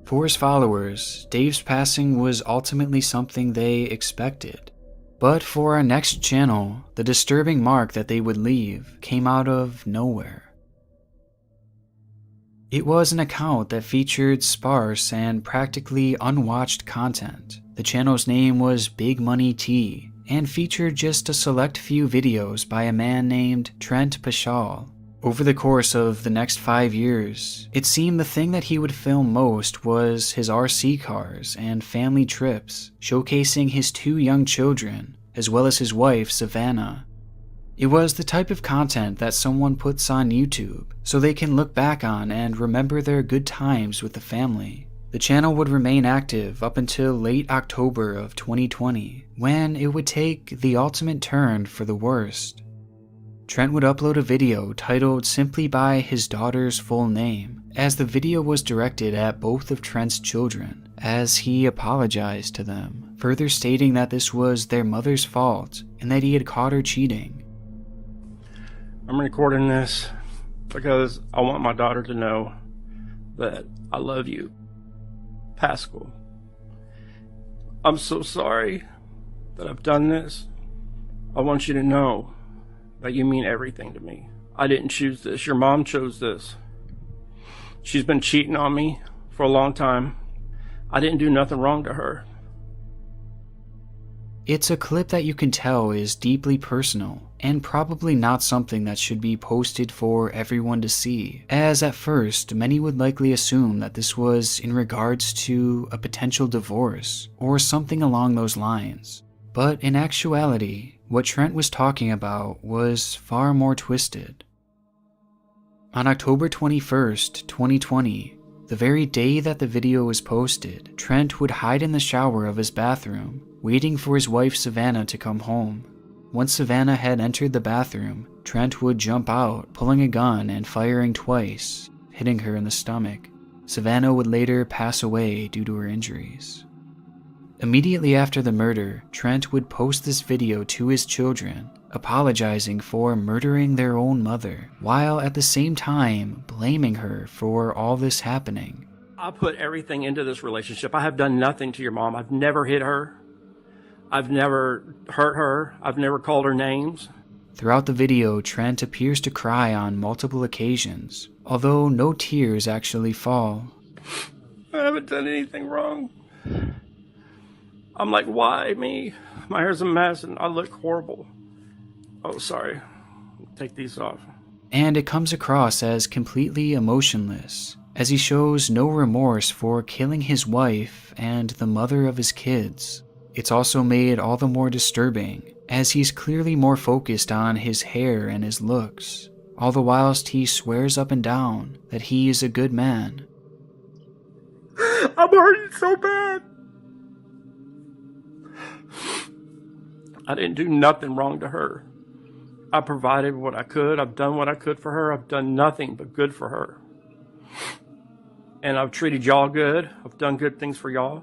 For his followers, Dave's passing was ultimately something they expected. But for our next channel, the disturbing mark that they would leave came out of nowhere. It was an account that featured sparse and practically unwatched content. The channel's name was Big Money T and featured just a select few videos by a man named Trent Pashal. Over the course of the next 5 years, it seemed the thing that he would film most was his RC cars and family trips, showcasing his 2 young children, as well as his wife, Savannah. It was the type of content that someone puts on YouTube so they can look back on and remember their good times with the family. The channel would remain active up until late October of 2020, when it would take the ultimate turn for the worst. Trent would upload a video titled simply by his daughter's full name, as the video was directed at both of Trent's children, as he apologized to them, further stating that this was their mother's fault and that he had caught her cheating. I'm recording this because I want my daughter to know that I love you, Pascal. I'm so sorry that I've done this. I want you to know that you mean everything to me. I didn't choose this. Your mom chose this. She's been cheating on me for a long time. I didn't do nothing wrong to her. It's a clip that you can tell is deeply personal and probably not something that should be posted for everyone to see, as at first many would likely assume that this was in regards to a potential divorce or something along those lines. But in actuality, what Trent was talking about was far more twisted. On October 21st, 2020, the very day that the video was posted, Trent would hide in the shower of his bathroom, waiting for his wife Savannah to come home. Once Savannah had entered the bathroom, Trent would jump out, pulling a gun and firing twice, hitting her in the stomach. Savannah would later pass away due to her injuries. Immediately after the murder, Trent would post this video to his children, apologizing for murdering their own mother, while at the same time blaming her for all this happening. I put everything into this relationship. I have done nothing to your mom. I've never hit her. I've never hurt her. I've never called her names. Throughout the video, Trent appears to cry on multiple occasions, although no tears actually fall. I haven't done anything wrong. I'm like, why me? My hair's a mess and I look horrible. Oh, sorry. Take these off. And it comes across as completely emotionless, as he shows no remorse for killing his wife and the mother of his kids. It's also made all the more disturbing, as he's clearly more focused on his hair and his looks, all the whilst he swears up and down that he is a good man. I'm hurting so bad. I didn't do nothing wrong to her. I provided what I could. I've done what I could for her. I've done nothing but good for her. And I've treated y'all good. I've done good things for y'all.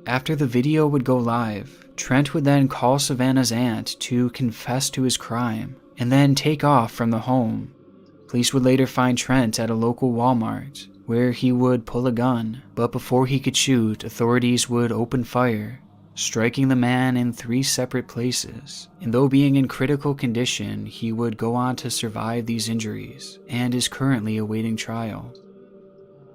After the video would go live, Trent would then call Savannah's aunt to confess to his crime, and then take off from the home. Police would later find Trent at a local Walmart, where he would pull a gun, but before he could shoot, authorities would open fire, striking the man in 3 separate places. And though being in critical condition, he would go on to survive these injuries, and is currently awaiting trial.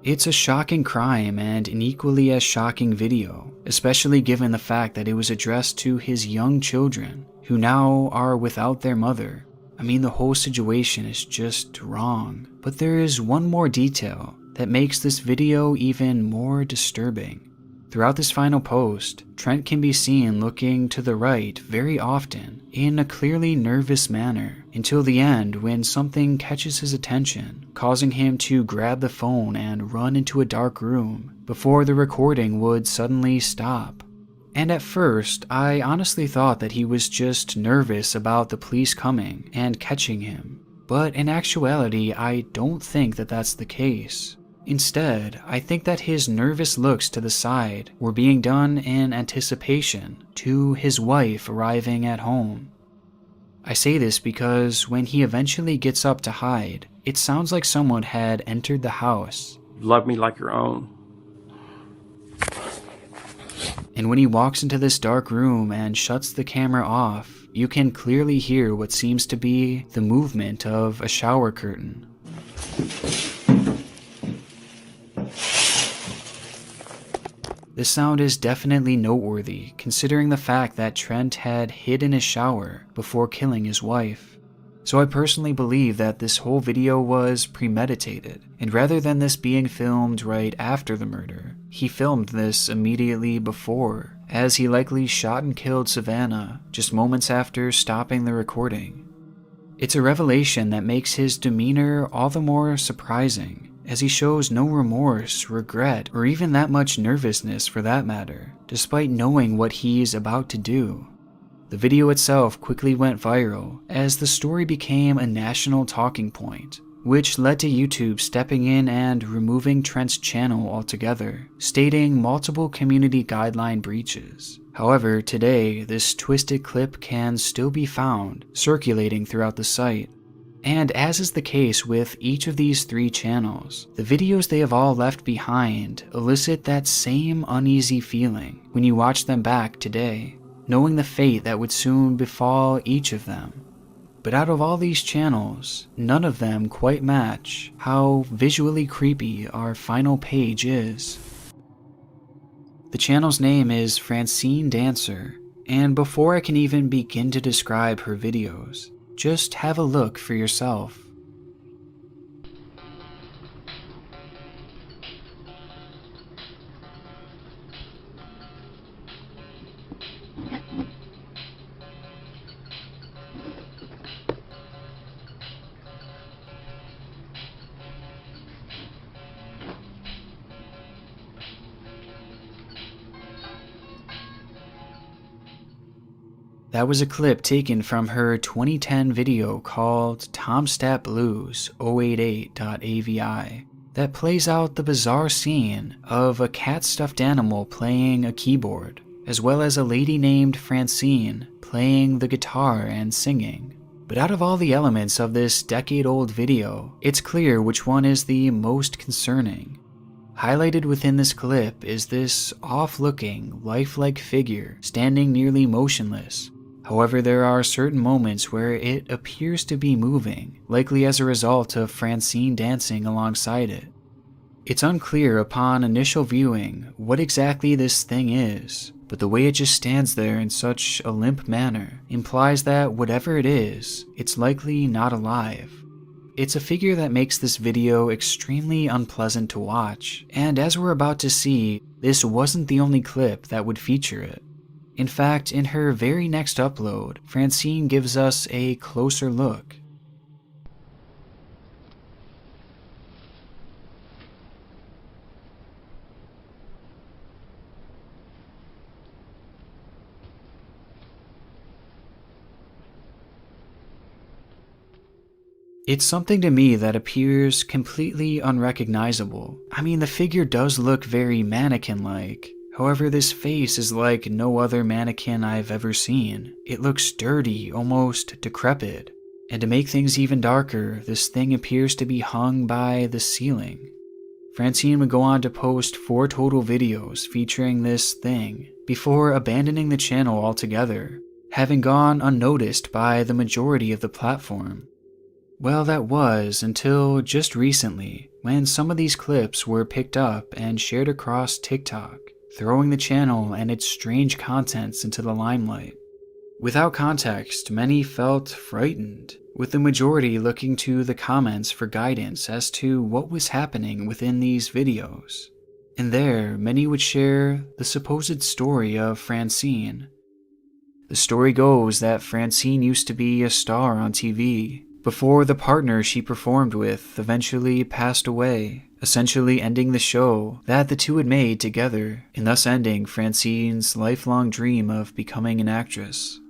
It's a shocking crime and an equally as shocking video, especially given the fact that it was addressed to his young children, who now are without their mother. I mean, the whole situation is just wrong. But there is one more detail that makes this video even more disturbing. Throughout this final post, Trent can be seen looking to the right very often in a clearly nervous manner until the end when something catches his attention, causing him to grab the phone and run into a dark room before the recording would suddenly stop. And at first, I honestly thought that he was just nervous about the police coming and catching him. But in actuality, I don't think that that's the case. Instead, I think that his nervous looks to the side were being done in anticipation to his wife arriving at home. I say this because when he eventually gets up to hide, it sounds like someone had entered the house, love me like your own. And when he walks into this dark room and shuts the camera off, you can clearly hear what seems to be the movement of a shower curtain. This sound is definitely noteworthy, considering the fact that Trent had hid in his shower before killing his wife. So I personally believe that this whole video was premeditated, and rather than this being filmed right after the murder, he filmed this immediately before, as he likely shot and killed Savannah just moments after stopping the recording. It's a revelation that makes his demeanor all the more surprising, as he shows no remorse, regret, or even that much nervousness for that matter, despite knowing what he's about to do. The video itself quickly went viral as the story became a national talking point, which led to YouTube stepping in and removing Trent's channel altogether, stating multiple community guideline breaches. However, today, this twisted clip can still be found circulating throughout the site. And as is the case with each of these 3 channels, the videos they have all left behind elicit that same uneasy feeling when you watch them back today, knowing the fate that would soon befall each of them. But out of all these channels, none of them quite match how visually creepy our final page is. The channel's name is Francine Dancer, and before I can even begin to describe her videos, just have a look for yourself. That was a clip taken from her 2010 video called Tomstat Blues 088.avi that plays out the bizarre scene of a cat stuffed animal playing a keyboard, as well as a lady named Francine playing the guitar and singing. But out of all the elements of this decade-old video, it's clear which one is the most concerning. Highlighted within this clip is this off-looking, lifelike figure standing nearly motionless. However, there are certain moments where it appears to be moving, likely as a result of Francine dancing alongside it. It's unclear upon initial viewing what exactly this thing is, but the way it just stands there in such a limp manner implies that whatever it is, it's likely not alive. It's a figure that makes this video extremely unpleasant to watch, and as we're about to see, this wasn't the only clip that would feature it. In fact, in her very next upload, Francine gives us a closer look. It's something to me that appears completely unrecognizable. I mean, the figure does look very mannequin-like. However, this face is like no other mannequin I've ever seen. It looks dirty, almost decrepit. And to make things even darker, this thing appears to be hung by the ceiling. Francine would go on to post 4 total videos featuring this thing, before abandoning the channel altogether, having gone unnoticed by the majority of the platform. Well, that was until just recently, when some of these clips were picked up and shared across TikTok, throwing the channel and its strange contents into the limelight. Without context, many felt frightened, with the majority looking to the comments for guidance as to what was happening within these videos. And there, many would share the supposed story of Francine. The story goes that Francine used to be a star on TV, before the partner she performed with eventually passed away, essentially ending the show that the two had made together, and thus ending Francine's lifelong dream of becoming an actress.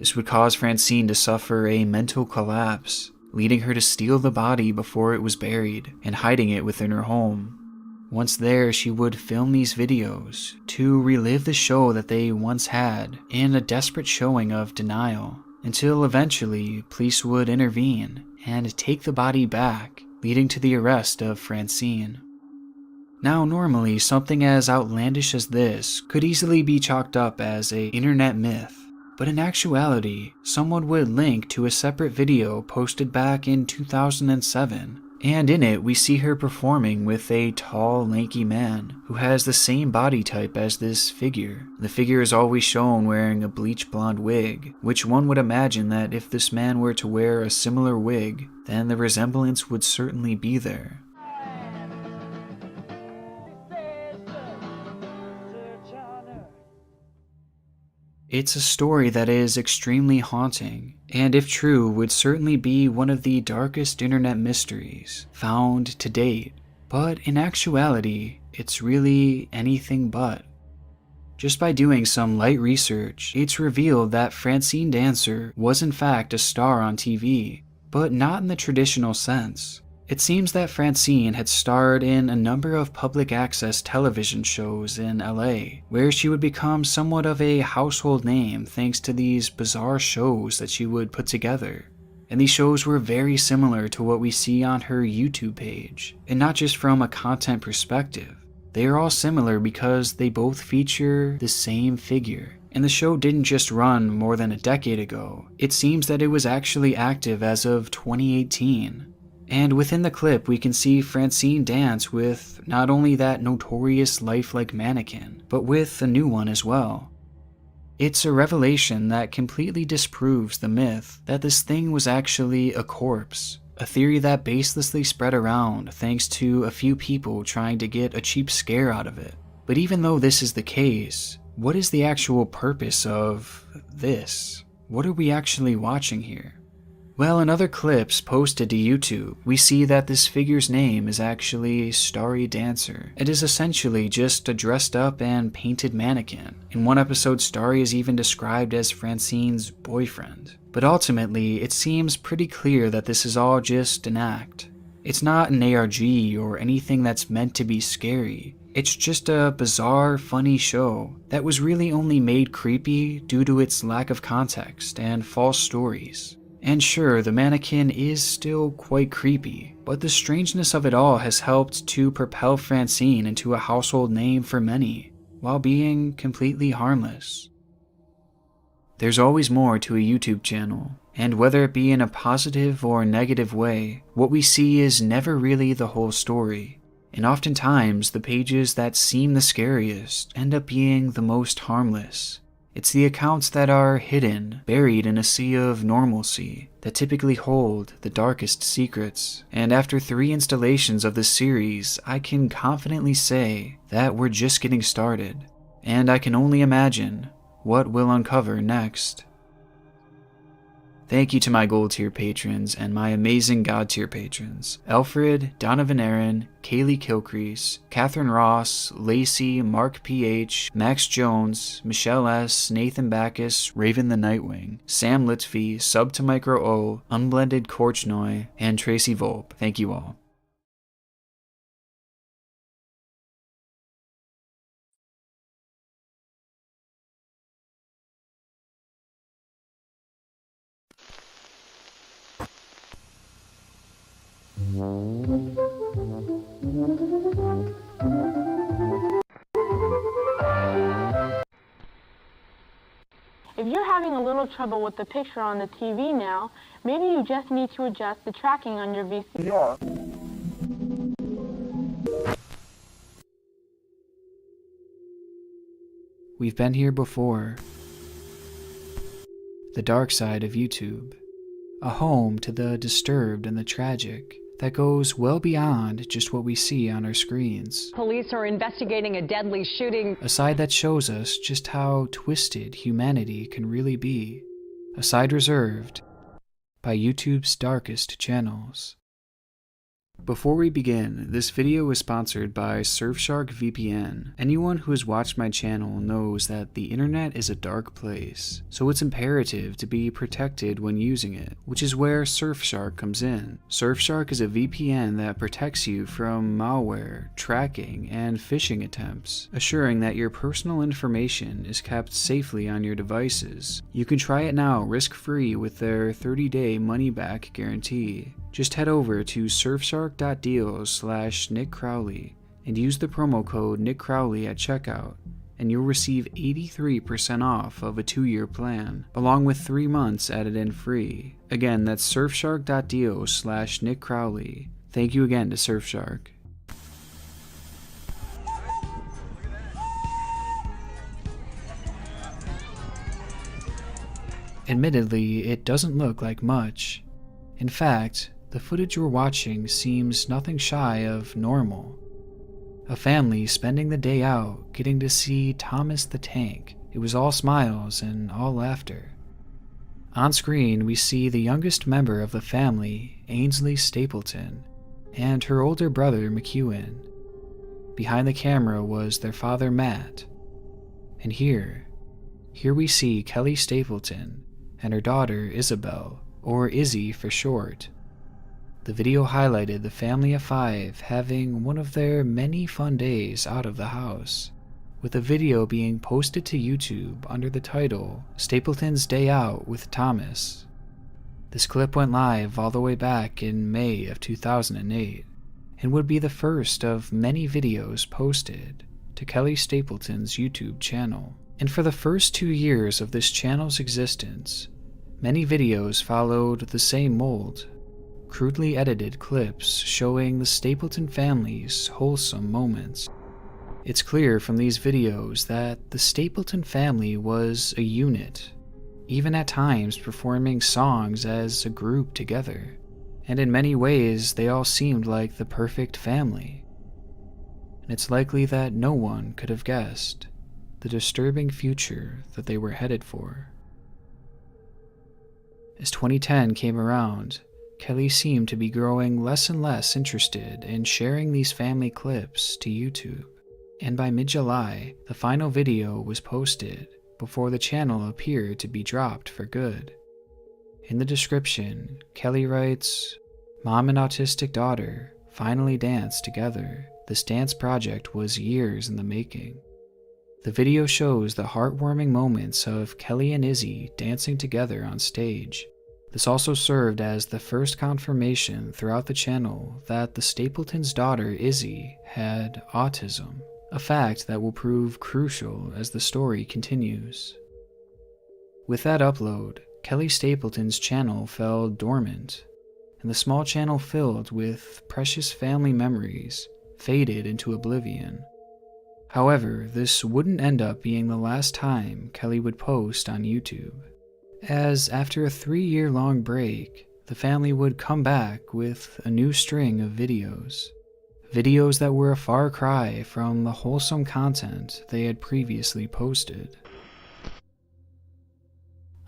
This would cause Francine to suffer a mental collapse, leading her to steal the body before it was buried and hiding it within her home. Once there, she would film these videos to relive the show that they once had in a desperate showing of denial, until eventually police would intervene and take the body back, leading to the arrest of Francine. Now normally something as outlandish as this could easily be chalked up as an internet myth, but in actuality, someone would link to a separate video posted back in 2007, and in it we see her performing with a tall, lanky man who has the same body type as this figure. The figure is always shown wearing a bleach blonde wig, which one would imagine that if this man were to wear a similar wig, then the resemblance would certainly be there. It's a story that is extremely haunting, and if true, would certainly be one of the darkest internet mysteries found to date. But in actuality, it's really anything but. Just by doing some light research, it's revealed that Francine Dancer was in fact a star on TV, but not in the traditional sense. It seems that Francine had starred in a number of public access television shows in LA, where she would become somewhat of a household name thanks to these bizarre shows that she would put together. And these shows were very similar to what we see on her YouTube page, and not just from a content perspective. They are all similar because they both feature the same figure. And the show didn't just run more than a decade ago. It seems that it was actually active as of 2018. And within the clip, we can see Francine dance with not only that notorious lifelike mannequin, but with a new one as well. It's a revelation that completely disproves the myth that this thing was actually a corpse, a theory that baselessly spread around thanks to a few people trying to get a cheap scare out of it. But even though this is the case, what is the actual purpose of this? What are we actually watching here? Well, in other clips posted to YouTube, we see that this figure's name is actually Starry Dancer. It is essentially just a dressed up and painted mannequin. In one episode, Starry is even described as Francine's boyfriend. But ultimately, it seems pretty clear that this is all just an act. It's not an ARG or anything that's meant to be scary. It's just a bizarre, funny show that was really only made creepy due to its lack of context and false stories. And sure, the mannequin is still quite creepy, but the strangeness of it all has helped to propel Francine into a household name for many, while being completely harmless. There's always more to a YouTube channel, and whether it be in a positive or negative way, what we see is never really the whole story. And oftentimes, the pages that seem the scariest end up being the most harmless. It's the accounts that are hidden, buried in a sea of normalcy, that typically hold the darkest secrets. And after 3 installations of this series, I can confidently say that we're just getting started. And I can only imagine what we'll uncover next. Thank you to my gold tier patrons and my amazing god tier patrons: Alfred, Donovan Aaron, Kaylee Kilcrease, Catherine Ross, Lacey, Mark PH, Max Jones, Michelle S, Nathan Backus, Raven the Nightwing, Sam Litvey, Sub to Micro O, Unblended Korchnoi, and Tracy Volpe. Thank you all. If you're having a little trouble with the picture on the TV now, maybe you just need to adjust the tracking on your VCR. We've been here before. The dark side of YouTube. A home to the disturbed and the tragic that goes well beyond just what we see on our screens. Police are investigating a deadly shooting. A side that shows us just how twisted humanity can really be. A side reserved by YouTube's darkest channels. Before we begin, this video is sponsored by Surfshark VPN. Anyone who has watched my channel knows that the internet is a dark place, so it's imperative to be protected when using it, which is where Surfshark comes in. Surfshark is a VPN that protects you from malware, tracking, and phishing attempts, assuring that your personal information is kept safely on your devices. You can try it now risk-free with their 30-day money-back guarantee. Just head over to surfshark.deals/Nick Crowley and use the promo code Nick Crowley at checkout, and you'll receive 83% off of a 2-year plan, along with 3 months added in free. Again, that's surfshark.do/Nick Crowley. Thank you again to Surfshark. Admittedly, it doesn't look like much. In fact, the footage we're watching seems nothing shy of normal. A family spending the day out, getting to see Thomas the Tank. It was all smiles and all laughter. On screen, we see the youngest member of the family, Ainsley Stapleton, and her older brother, McEwen. Behind the camera was their father, Matt. And here we see Kelly Stapleton and her daughter, Isabel, or Izzy for short. The video highlighted the family of 5 having one of their many fun days out of the house, with a video being posted to YouTube under the title Stapleton's Day Out with Thomas. This clip went live all the way back in May of 2008 and would be the first of many videos posted to Kelly Stapleton's YouTube channel. And for the first 2 years of this channel's existence, many videos followed the same mold. Crudely edited clips showing the Stapleton family's wholesome moments. It's clear from these videos that the Stapleton family was a unit, even at times performing songs as a group together, and in many ways they all seemed like the perfect family. And it's likely that no one could have guessed the disturbing future that they were headed for. As 2010 came around, Kelly seemed to be growing less and less interested in sharing these family clips to YouTube, and by mid-July, the final video was posted before the channel appeared to be dropped for good. In the description, Kelly writes, "Mom and autistic daughter finally danced together. This dance project was years in the making." The video shows the heartwarming moments of Kelly and Izzy dancing together on stage. This also served as the first confirmation throughout the channel that the Stapleton's daughter Izzy had autism, a fact that will prove crucial as the story continues. With that upload, Kelly Stapleton's channel fell dormant, and the small channel filled with precious family memories faded into oblivion. However, this wouldn't end up being the last time Kelly would post on YouTube, as after a 3-year-long break, the family would come back with a new string of videos. Videos that were a far cry from the wholesome content they had previously posted.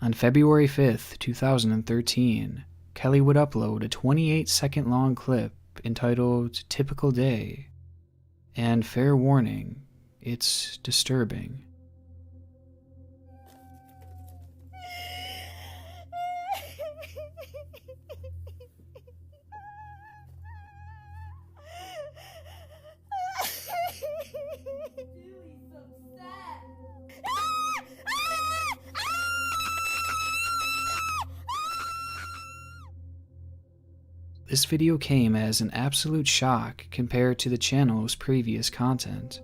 On February 5th, 2013, Kelly would upload a 28-second long clip entitled Typical Day. And fair warning, it's disturbing. This video came as an absolute shock compared to the channel's previous content,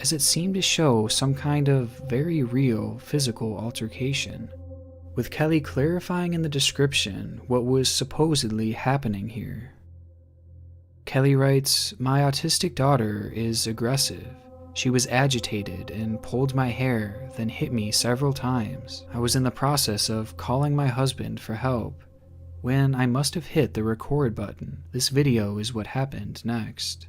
as it seemed to show some kind of very real physical altercation, with Kelly clarifying in the description what was supposedly happening here. Kelly writes, "My autistic daughter is aggressive. She was agitated and pulled my hair, then hit me several times. I was in the process of calling my husband for help when I must have hit the record button. This video is what happened next."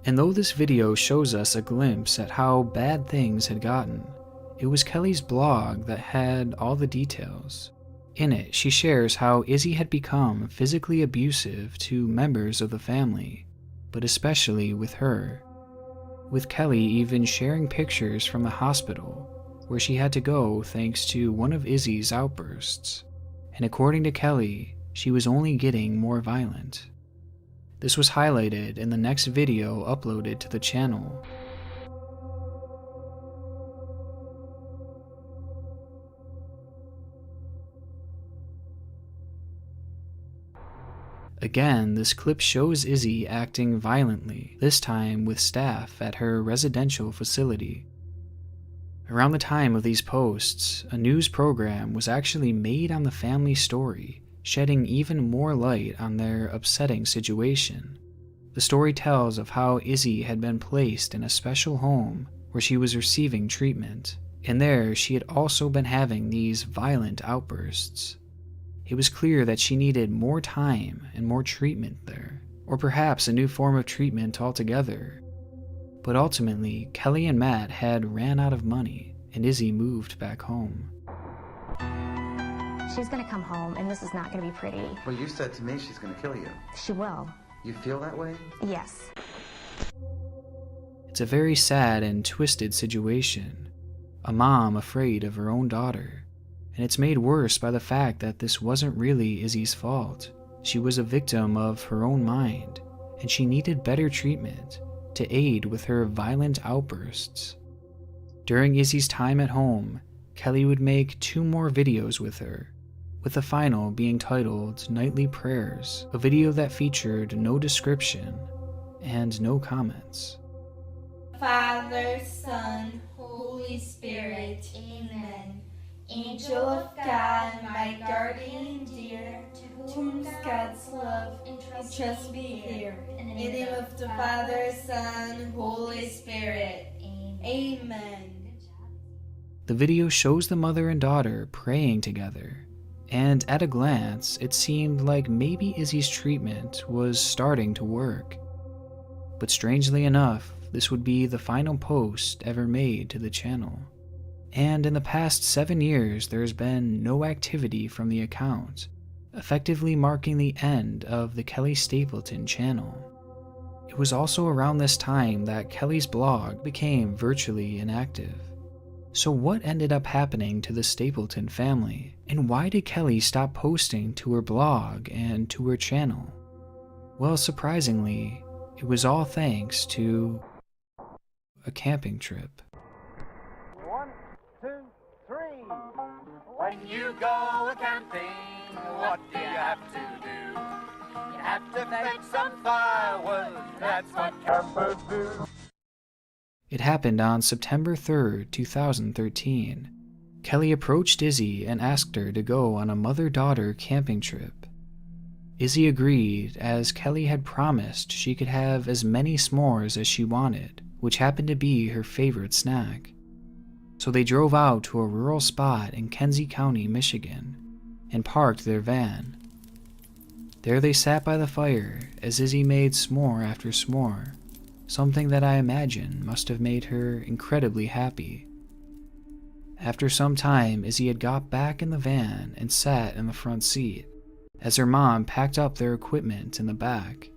And though this video shows us a glimpse at how bad things had gotten, it was Kelly's blog that had all the details. In it, she shares how Izzy had become physically abusive to members of the family, but especially with her, with Kelly even sharing pictures from the hospital, where she had to go thanks to one of Izzy's outbursts. And according to Kelly, she was only getting more violent. This was highlighted in the next video uploaded to the channel. Again, this clip shows Izzy acting violently, this time with staff at her residential facility. Around the time of these posts, a news program was actually made on the family story, shedding even more light on their upsetting situation. The story tells of how Izzy had been placed in a special home where she was receiving treatment, and there she had also been having these violent outbursts. It was clear that she needed more time and more treatment there, or perhaps a new form of treatment altogether. But ultimately, Kelly and Matt had ran out of money, and Izzy moved back home. She's gonna come home, and this is not gonna be pretty. Well, you said to me she's gonna kill you. She will. You feel that way? Yes. It's a very sad and twisted situation. A mom afraid of her own daughter. And it's made worse by the fact that this wasn't really Izzy's fault. She was a victim of her own mind, and she needed better treatment to aid with her violent outbursts. During Izzy's time at home, Kelly would make 2 more videos with her, with the final being titled Nightly Prayers, a video that featured no description and no comments. Father, Son, Holy Spirit, Amen. Angel of God, my guardian dear, to whom God's love entrust me here. In the name of the Father, Son, Holy Spirit. Amen. The video shows the mother and daughter praying together, and at a glance, it seemed like maybe Izzy's treatment was starting to work. But strangely enough, this would be the final post ever made to the channel. And in the past 7 years, there's been no activity from the account, effectively marking the end of the Kelly Stapleton channel. It was also around this time that Kelly's blog became virtually inactive. So what ended up happening to the Stapleton family? And why did Kelly stop posting to her blog and to her channel? Well, surprisingly, it was all thanks to a camping trip. 1, 2, 3. When you go camping, what do you have to do? You have to fetch some firewood, that's what campers do. It happened on September 3rd, 2013. Kelly approached Izzy and asked her to go on a mother-daughter camping trip. Izzy agreed, as Kelly had promised she could have as many s'mores as she wanted, which happened to be her favorite snack. So they drove out to a rural spot in Kenzie County, Michigan, and parked their van. There they sat by the fire as Izzy made s'more after s'more, something that I imagine must have made her incredibly happy. After some time, Izzy had got back in the van and sat in the front seat, as her mom packed up their equipment in the back.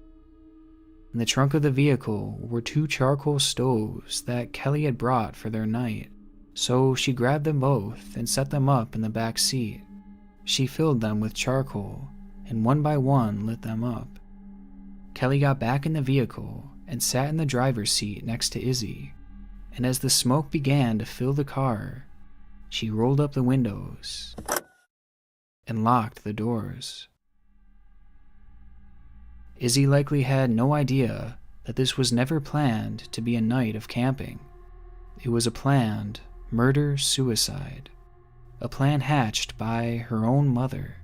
In the trunk of the vehicle were 2 charcoal stoves that Kelly had brought for their night, so she grabbed them both and set them up in the back seat. She filled them with charcoal and one by one lit them up. Kelly got back in the vehicle and sat in the driver's seat next to Izzy, and as the smoke began to fill the car, she rolled up the windows and locked the doors. Izzy likely had no idea that this was never planned to be a night of camping. It was a planned murder-suicide, a plan hatched by her own mother.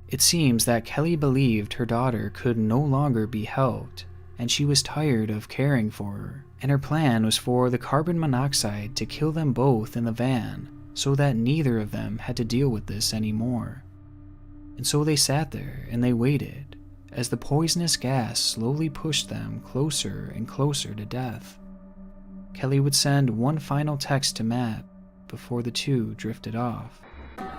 It seems that Kelly believed her daughter could no longer be helped, and she was tired of caring for her, and her plan was for the carbon monoxide to kill them both in the van so that neither of them had to deal with this anymore. And so they sat there and they waited as the poisonous gas slowly pushed them closer and closer to death. Kelly would send one final text to Matt before the two drifted off.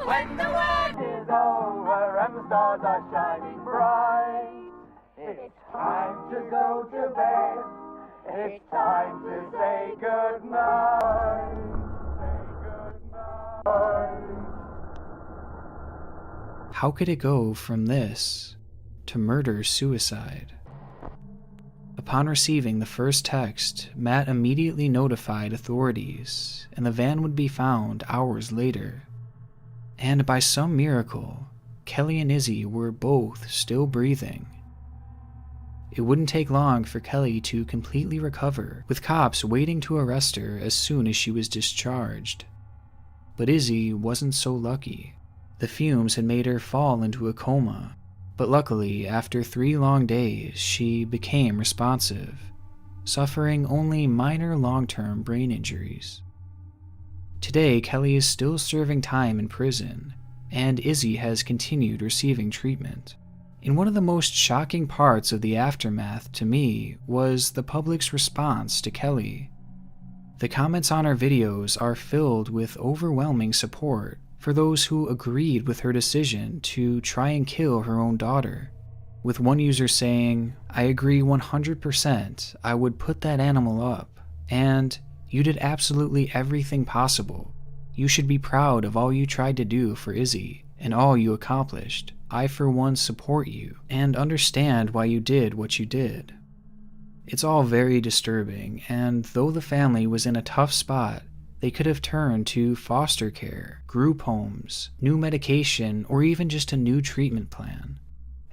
When the work is over and the stars are shining bright, it's time to go to bed. It's time to say goodnight. Say goodnight. How could it go from this to murder-suicide? Upon receiving the first text, Matt immediately notified authorities, and the van would be found hours later. And by some miracle, Kelly and Izzy were both still breathing It wouldn't take long for Kelly to completely recover, with cops waiting to arrest her as soon as she was discharged. But Izzy wasn't so lucky. The fumes had made her fall into a coma, but luckily, after 3 long days, she became responsive, suffering only minor long-term brain injuries. Today, Kelly is still serving time in prison, and Izzy has continued receiving treatment. And one of the most shocking parts of the aftermath to me was the public's response to Kelly. The comments on her videos are filled with overwhelming support for those who agreed with her decision to try and kill her own daughter, with one user saying, "I agree 100%, I would put that animal up, and you did absolutely everything possible. You should be proud of all you tried to do for Izzy and all you accomplished. I for one support you and understand why you did what you did." It's all very disturbing, and though the family was in a tough spot, they could have turned to foster care, group homes, new medication, or even just a new treatment plan.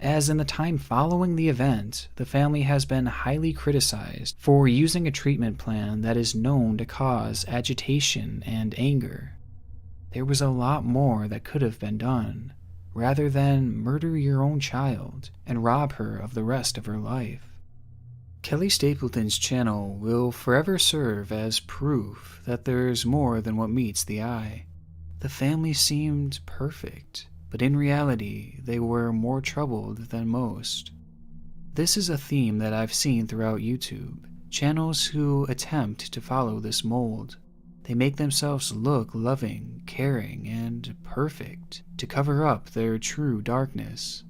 As in the time following the event, the family has been highly criticized for using a treatment plan that is known to cause agitation and anger. There was a lot more that could have been done, rather than murder your own child and rob her of the rest of her life. Kelly Stapleton's channel will forever serve as proof that there's more than what meets the eye. The family seemed perfect, but in reality, they were more troubled than most. This is a theme that I've seen throughout YouTube, channels who attempt to follow this mold. They make themselves look loving, caring, and perfect to cover up their true darkness.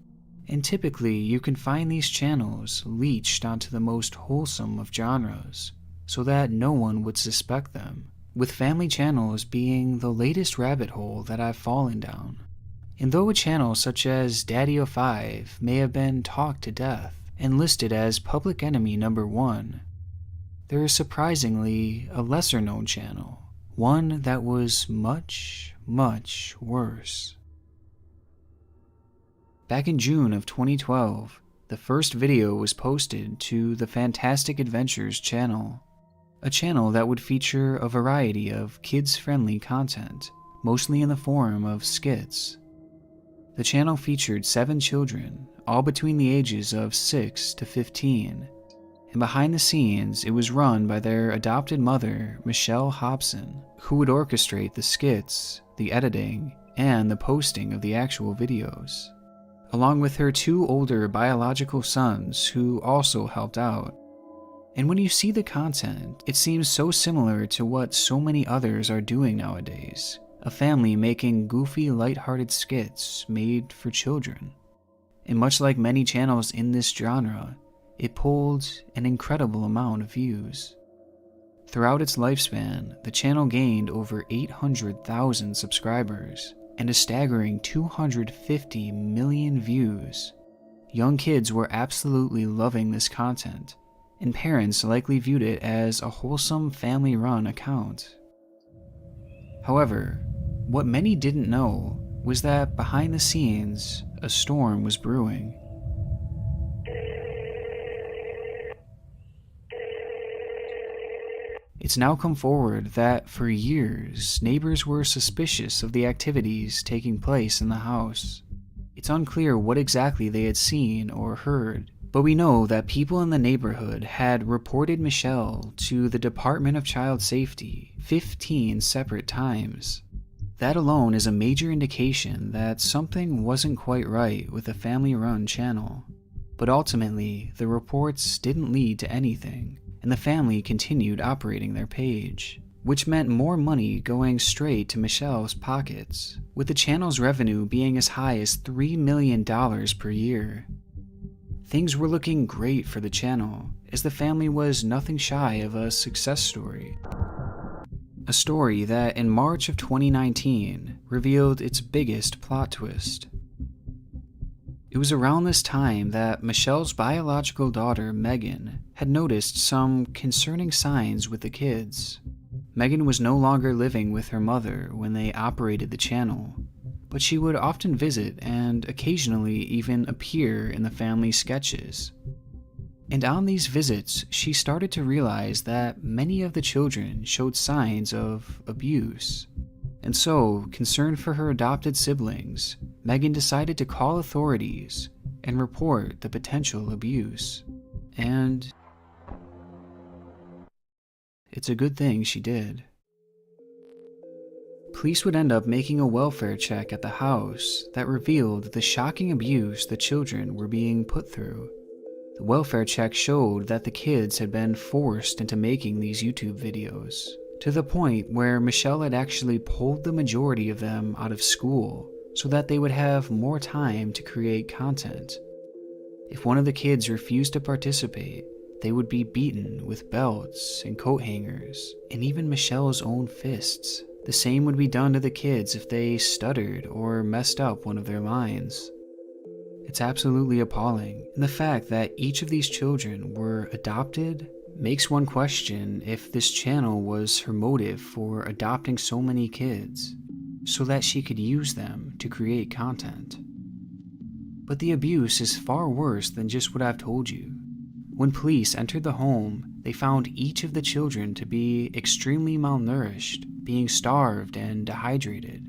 And typically, you can find these channels leached onto the most wholesome of genres, so that no one would suspect them, with family channels being the latest rabbit hole that I've fallen down. And though a channel such as Daddy05 may have been talked to death and listed as public enemy number 1, there is surprisingly a lesser-known channel, one that was much, much worse. Back in June of 2012, the first video was posted to the Fantastic Adventures channel, a channel that would feature a variety of kids-friendly content, mostly in the form of skits. The channel featured 7 children, all between the ages of 6 to 15, and behind the scenes it was run by their adopted mother, Michelle Hobson, who would orchestrate the skits, the editing, and the posting of the actual videos, along with her 2 older biological sons who also helped out. And when you see the content, it seems so similar to what so many others are doing nowadays, a family making goofy, lighthearted skits made for children. And much like many channels in this genre, it pulled an incredible amount of views. Throughout its lifespan, the channel gained over 800,000 subscribers, and a staggering 250 million views. Young kids were absolutely loving this content, and parents likely viewed it as a wholesome family-run account. However, what many didn't know was that behind the scenes, a storm was brewing. It's now come forward that for years, neighbors were suspicious of the activities taking place in the house. It's unclear what exactly they had seen or heard, but we know that people in the neighborhood had reported Michelle to the Department of Child Safety 15 separate times. That alone is a major indication that something wasn't quite right with a family-run channel. But ultimately, the reports didn't lead to anything, and the family continued operating their page, which meant more money going straight to Michelle's pockets, with the channel's revenue being as high as $3 million per year. Things were looking great for the channel, as the family was nothing shy of a success story. A story that in March of 2019 revealed its biggest plot twist. It was around this time that Michelle's biological daughter, Megan, had noticed some concerning signs with the kids. Megan was no longer living with her mother when they operated the channel, but she would often visit and occasionally even appear in the family sketches. And on these visits, she started to realize that many of the children showed signs of abuse. And so, concerned for her adopted siblings, Megan decided to call authorities and report the potential abuse. And it's a good thing she did. Police would end up making a welfare check at the house that revealed the shocking abuse the children were being put through. The welfare check showed that the kids had been forced into making these YouTube videos, to the point where Michelle had actually pulled the majority of them out of school so that they would have more time to create content. If one of the kids refused to participate, they would be beaten with belts and coat hangers, and even Michelle's own fists. The same would be done to the kids if they stuttered or messed up one of their lines. It's absolutely appalling, and the fact that each of these children were adopted makes one question if this channel was her motive for adopting so many kids, so that she could use them to create content. But the abuse is far worse than just what I've told you. When police entered the home, they found each of the children to be extremely malnourished, being starved and dehydrated.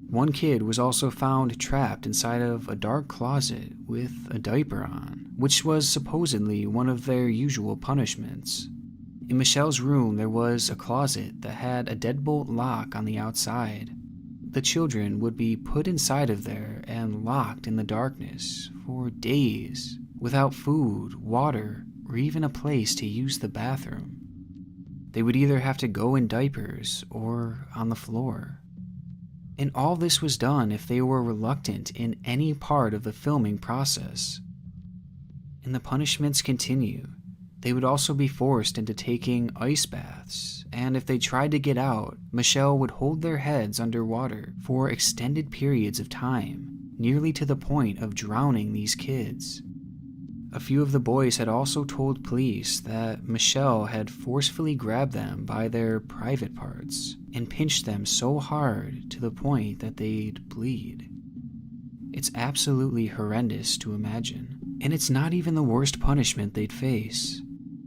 One kid was also found trapped inside of a dark closet with a diaper on, which was supposedly one of their usual punishments. In Michelle's room, there was a closet that had a deadbolt lock on the outside. The children would be put inside of there and locked in the darkness for days, without food, water, or even a place to use the bathroom. They would either have to go in diapers or on the floor. And all this was done if they were reluctant in any part of the filming process. And the punishments continue. They would also be forced into taking ice baths, and if they tried to get out, Michelle would hold their heads underwater for extended periods of time, nearly to the point of drowning these kids. A few of the boys had also told police that Michelle had forcefully grabbed them by their private parts and pinched them so hard to the point that they'd bleed. It's absolutely horrendous to imagine, and it's not even the worst punishment they'd face.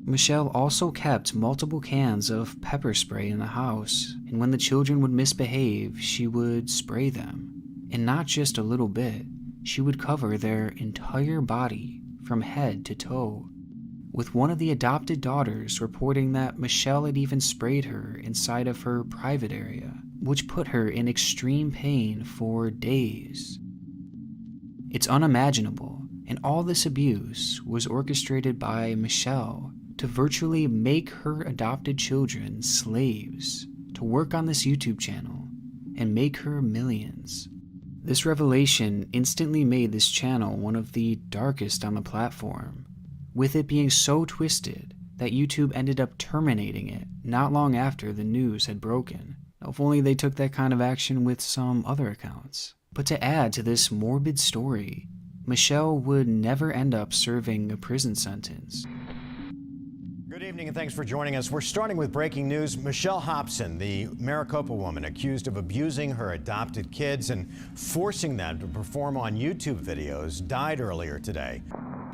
Michelle also kept multiple cans of pepper spray in the house, and when the children would misbehave, she would spray them. And not just a little bit, she would cover their entire body from head to toe, with one of the adopted daughters reporting that Michelle had even sprayed her inside of her private area, which put her in extreme pain for days. It's unimaginable, and all this abuse was orchestrated by Michelle to virtually make her adopted children slaves to work on this YouTube channel and make her millions. This revelation instantly made this channel one of the darkest on the platform, with it being so twisted that YouTube ended up terminating it not long after the news had broken. Now, if only they took that kind of action with some other accounts. But to add to this morbid story, Michelle would never end up serving a prison sentence. Good evening and thanks for joining us. We're starting with breaking news. Michelle Hobson, the Maricopa woman accused of abusing her adopted kids and forcing them to perform on YouTube videos, died earlier today.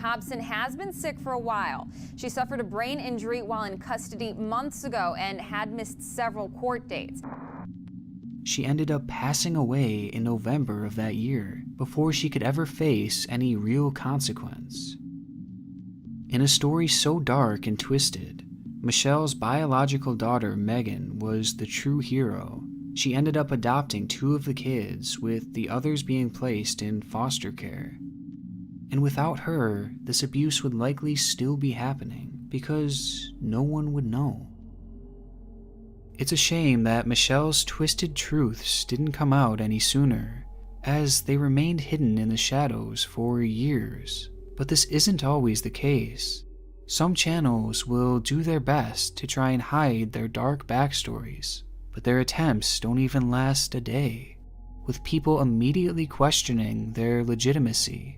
Hobson has been sick for a while. She suffered a brain injury while in custody months ago and had missed several court dates. She ended up passing away in November of that year before she could ever face any real consequence. In a story so dark and twisted, Michelle's biological daughter Megan was the true hero. She ended up adopting 2 of the kids, with the others being placed in foster care. And without her, this abuse would likely still be happening because no one would know. It's a shame that Michelle's twisted truths didn't come out any sooner, as they remained hidden in the shadows for years. But this isn't always the case. Some channels will do their best to try and hide their dark backstories, but their attempts don't even last a day, with people immediately questioning their legitimacy.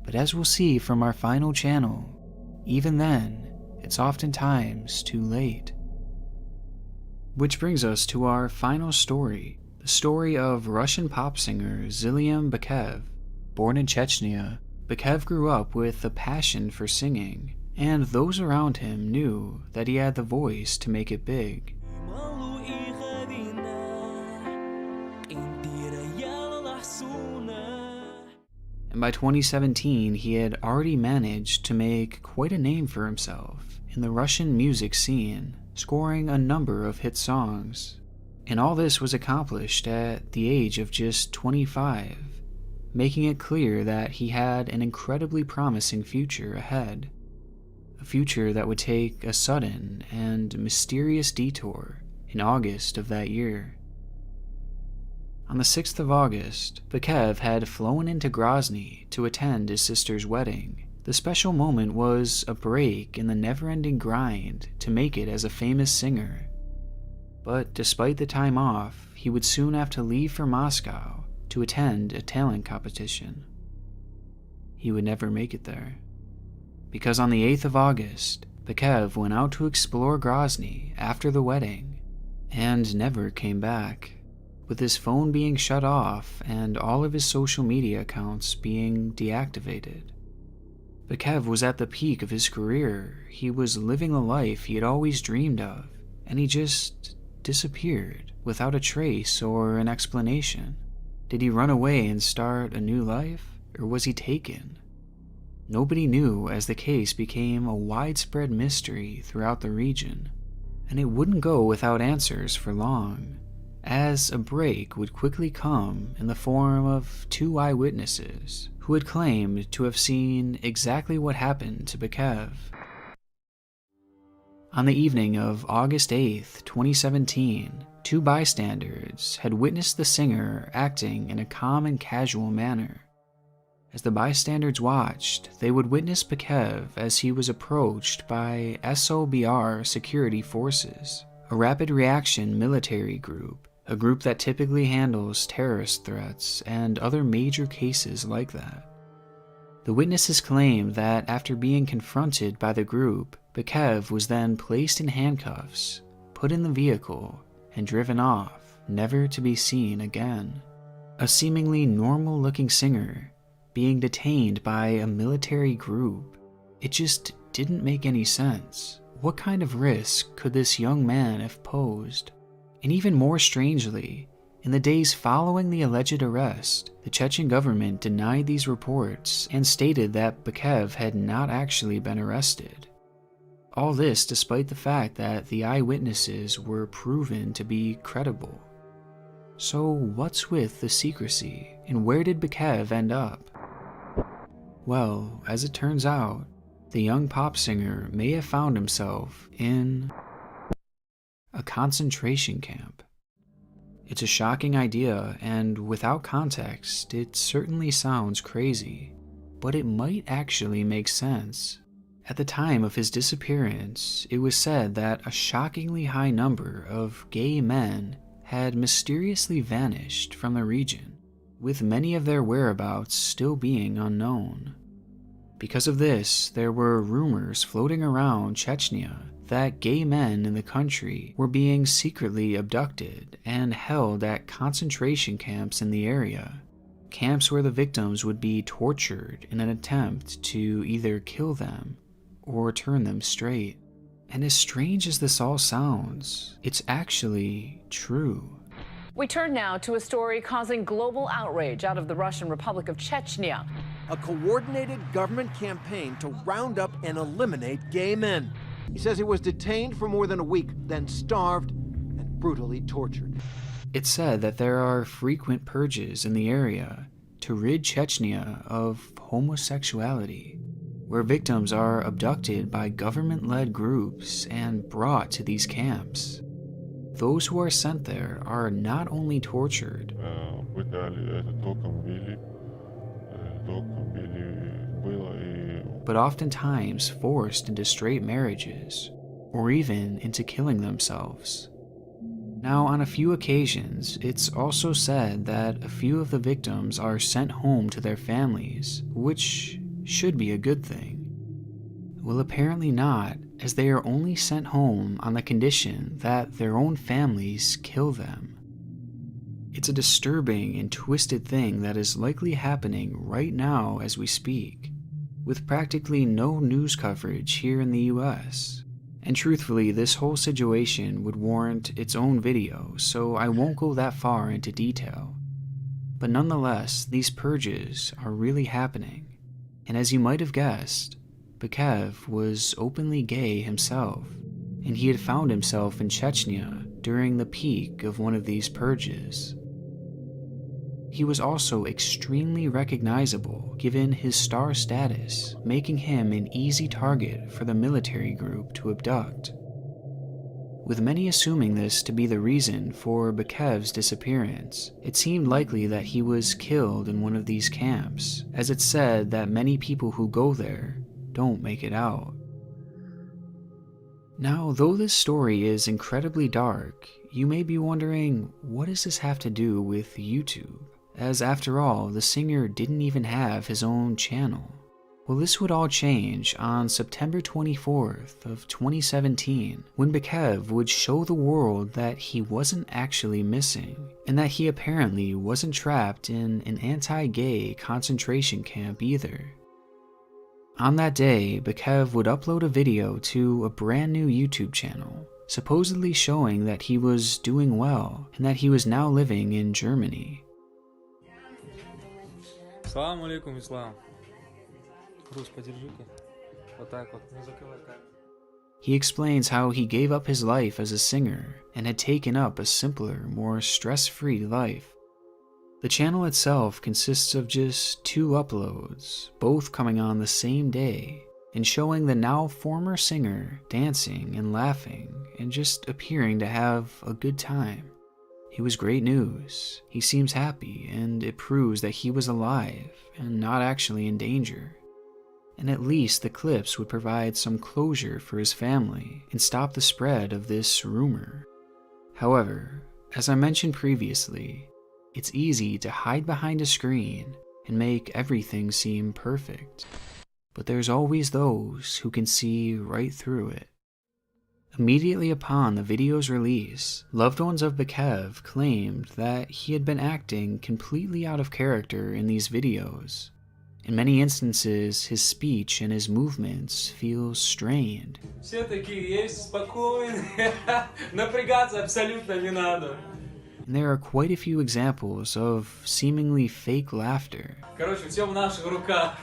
But as we'll see from our final channel, even then, it's oftentimes too late. Which brings us to our final story, the story of Russian pop singer Ziliam Bakev. Born in Chechnya, Bekev grew up with a passion for singing, and those around him knew that he had the voice to make it big. And by 2017, he had already managed to make quite a name for himself in the Russian music scene, scoring a number of hit songs. And all this was accomplished at the age of just 25, making it clear that he had an incredibly promising future ahead. A future that would take a sudden and mysterious detour in August of that year. On the 6th of August, Bekev had flown into Grozny to attend his sister's wedding. The special moment was a break in the never-ending grind to make it as a famous singer. But despite the time off, he would soon have to leave for Moscow to attend a talent competition. He would never make it there. Because on the 8th of August, Bekev went out to explore Grozny after the wedding and never came back, with his phone being shut off and all of his social media accounts being deactivated. Bekev was at the peak of his career. He was living the life he had always dreamed of, and he just disappeared without a trace or an explanation. Did he run away and start a new life, or was he taken? Nobody knew, as the case became a widespread mystery throughout the region, and it wouldn't go without answers for long, as a break would quickly come in the form of 2 eyewitnesses who had claimed to have seen exactly what happened to Bekev. On the evening of August 8th, 2017, 2 bystanders had witnessed the singer acting in a calm and casual manner. As the bystanders watched, they would witness Bekev as he was approached by SOBR security forces, a rapid reaction military group, a group that typically handles terrorist threats and other major cases like that. The witnesses claimed that after being confronted by the group, Bekev was then placed in handcuffs, put in the vehicle, and driven off, never to be seen again. A seemingly normal-looking singer being detained by a military group. It just didn't make any sense. What kind of risk could this young man have posed? And even more strangely, in the days following the alleged arrest, the Chechen government denied these reports and stated that Bekev had not actually been arrested. All this despite the fact that the eyewitnesses were proven to be credible. So what's with the secrecy, and where did Bekev end up? Well, as it turns out, the young pop singer may have found himself in a concentration camp. It's a shocking idea, and without context, it certainly sounds crazy, but it might actually make sense. At the time of his disappearance, it was said that a shockingly high number of gay men had mysteriously vanished from the region, with many of their whereabouts still being unknown. Because of this, there were rumors floating around Chechnya that gay men in the country were being secretly abducted and held at concentration camps in the area, camps where the victims would be tortured in an attempt to either kill them or turn them straight. And as strange as this all sounds, it's actually true. We turn now to a story causing global outrage out of the Russian Republic of Chechnya. A coordinated government campaign to round up and eliminate gay men. He says he was detained for more than a week, then starved and brutally tortured. It's said that there are frequent purges in the area to rid Chechnya of homosexuality, where victims are abducted by government-led groups and brought to these camps. Those who are sent there are not only tortured, but oftentimes forced into straight marriages, or even into killing themselves. Now, on a few occasions, it's also said that a few of the victims are sent home to their families, which should be a good thing. Well, apparently not, as they are only sent home on the condition that their own families kill them. It's a disturbing and twisted thing that is likely happening right now as we speak, with practically no news coverage here in the US. And truthfully, this whole situation would warrant its own video, so I won't go that far into detail. But nonetheless, these purges are really happening. And as you might have guessed, Bakev was openly gay himself, and he had found himself in Chechnya during the peak of one of these purges. He was also extremely recognizable given his star status, making him an easy target for the military group to abduct. With many assuming this to be the reason for Bakev's disappearance, it seemed likely that he was killed in one of these camps, as it's said that many people who go there don't make it out. Now, though this story is incredibly dark, you may be wondering, what does this have to do with YouTube? As after all, the singer didn't even have his own channel. Well, this would all change on September 24th of 2017, when Bakev would show the world that he wasn't actually missing, and that he apparently wasn't trapped in an anti-gay concentration camp either. On that day, Bakev would upload a video to a brand new YouTube channel, supposedly showing that he was doing well and that he was now living in Germany. Салам алейкум, Ислам. Рус, подержи-ка. Вот так вот. Не закрывай камеру. He explains how he gave up his life as a singer and had taken up a simpler, more stress-free life. The channel itself consists of just 2 uploads, both coming on the same day, and showing the now former singer dancing and laughing and just appearing to have a good time. It was great news. He seems happy, and it proves that he was alive and not actually in danger. And at least the clips would provide some closure for his family and stop the spread of this rumor. However, as I mentioned previously, it's easy to hide behind a screen and make everything seem perfect. But there's always those who can see right through it. Immediately upon the video's release, loved ones of Bakev claimed that he had been acting completely out of character in these videos. In many instances, his speech and his movements feel strained. Все такие есть спокойные. Напрягаться абсолютно не надо. And there are quite a few examples of seemingly fake laughter. Короче, все в наших руках.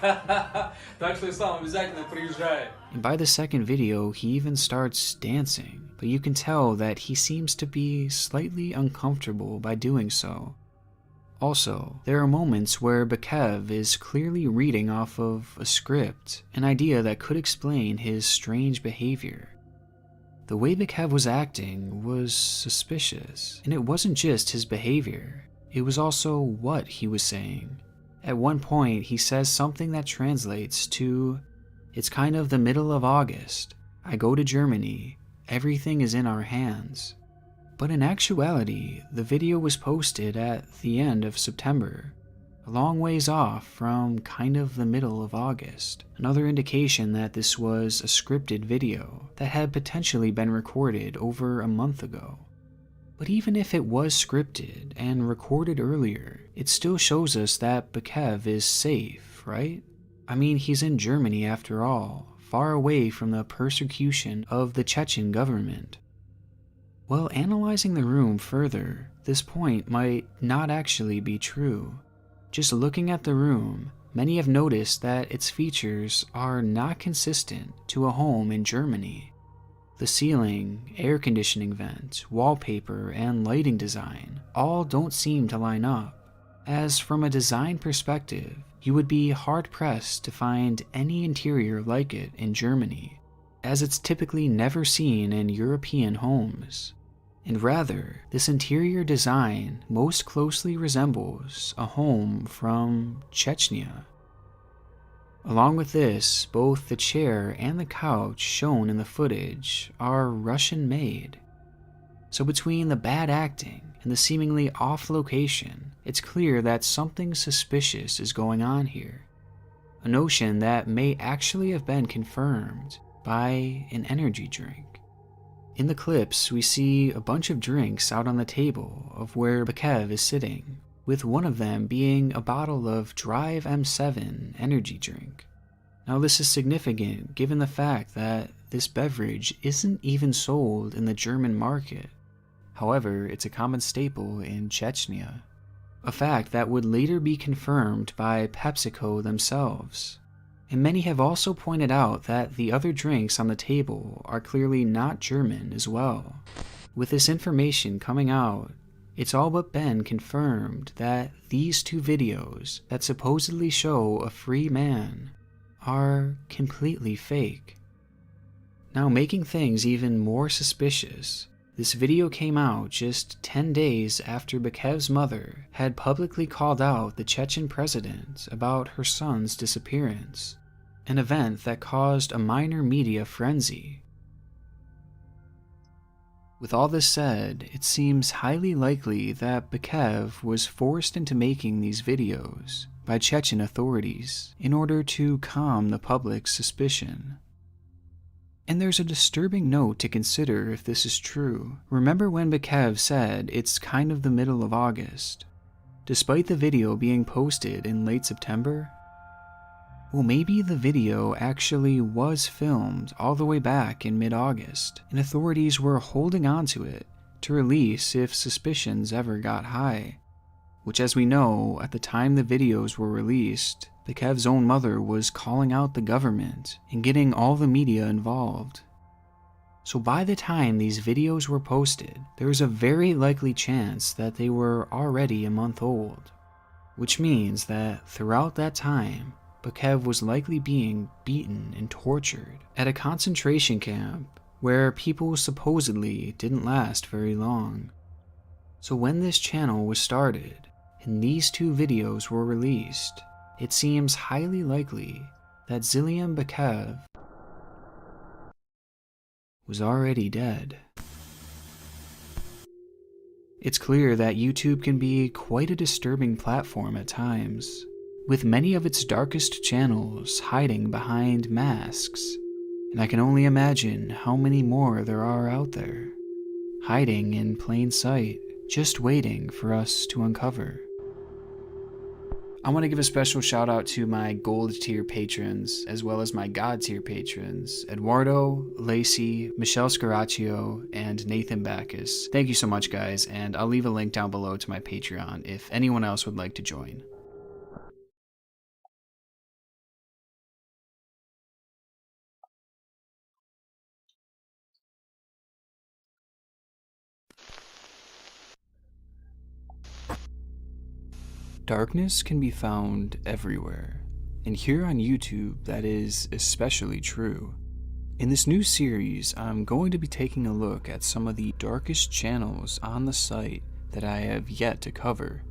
Так что Ислам обязательно приезжай. And by the second video, he even starts dancing, but you can tell that he seems to be slightly uncomfortable by doing so. Also, there are moments where Bakev is clearly reading off of a script, an idea that could explain his strange behavior. The way Bakev was acting was suspicious, and it wasn't just his behavior, it was also what he was saying. At one point, he says something that translates to, "It's kind of the middle of August. I go to Germany. Everything is in our hands." But in actuality, the video was posted at the end of September, a long ways off from kind of the middle of August, another indication that this was a scripted video that had potentially been recorded over a month ago. But even if it was scripted and recorded earlier, it still shows us that Bakev is safe, right? I mean, he's in Germany after all, far away from the persecution of the Chechen government. Well, analyzing the room further, this point might not actually be true. Just looking at the room, many have noticed that its features are not consistent to a home in Germany. The ceiling, air conditioning vent, wallpaper, and lighting design all don't seem to line up, as from a design perspective, you would be hard-pressed to find any interior like it in Germany, as it's typically never seen in European homes. And rather, this interior design most closely resembles a home from Chechnya. Along with this, both the chair and the couch shown in the footage are Russian-made. So between the bad acting and the seemingly off location, it's clear that something suspicious is going on here. A notion that may actually have been confirmed by an energy drink. In the clips, we see a bunch of drinks out on the table of where Bakev is sitting, with one of them being a bottle of Drive M7 energy drink. Now this is significant given the fact that this beverage isn't even sold in the German market. However, it's a common staple in Chechnya, a fact that would later be confirmed by PepsiCo themselves. And many have also pointed out that the other drinks on the table are clearly not German as well. With this information coming out, it's all but been confirmed that these two videos that supposedly show a free man are completely fake. Now, making things even more suspicious, this video came out just 10 days after Bakev's mother had publicly called out the Chechen president about her son's disappearance, an event that caused a minor media frenzy. With all this said, it seems highly likely that Bakev was forced into making these videos by Chechen authorities in order to calm the public's suspicion. And there's a disturbing note to consider if this is true. Remember when Bakev said it's kind of the middle of August, despite the video being posted in late September? Well, maybe the video actually was filmed all the way back in mid-August, and authorities were holding on to it to release if suspicions ever got high. Which, as we know, at the time the videos were released, Bakev's own mother was calling out the government and getting all the media involved. So by the time these videos were posted, there was a very likely chance that they were already a month old. Which means that throughout that time, Bakev was likely being beaten and tortured at a concentration camp where people supposedly didn't last very long. So when this channel was started and these two videos were released, it seems highly likely that Ziliam Bakev was already dead. It's clear that YouTube can be quite a disturbing platform at times, with many of its darkest channels hiding behind masks, and I can only imagine how many more there are out there, hiding in plain sight, just waiting for us to uncover. I want to give a special shout out to my gold tier patrons, as well as my god tier patrons, Eduardo, Lacey, Michelle Scaraccio, and Nathan Backus. Thank you so much, guys, and I'll leave a link down below to my Patreon if anyone else would like to join. Darkness can be found everywhere, and here on YouTube that is especially true. In this new series, I'm going to be taking a look at some of the darkest channels on the site that I have yet to cover.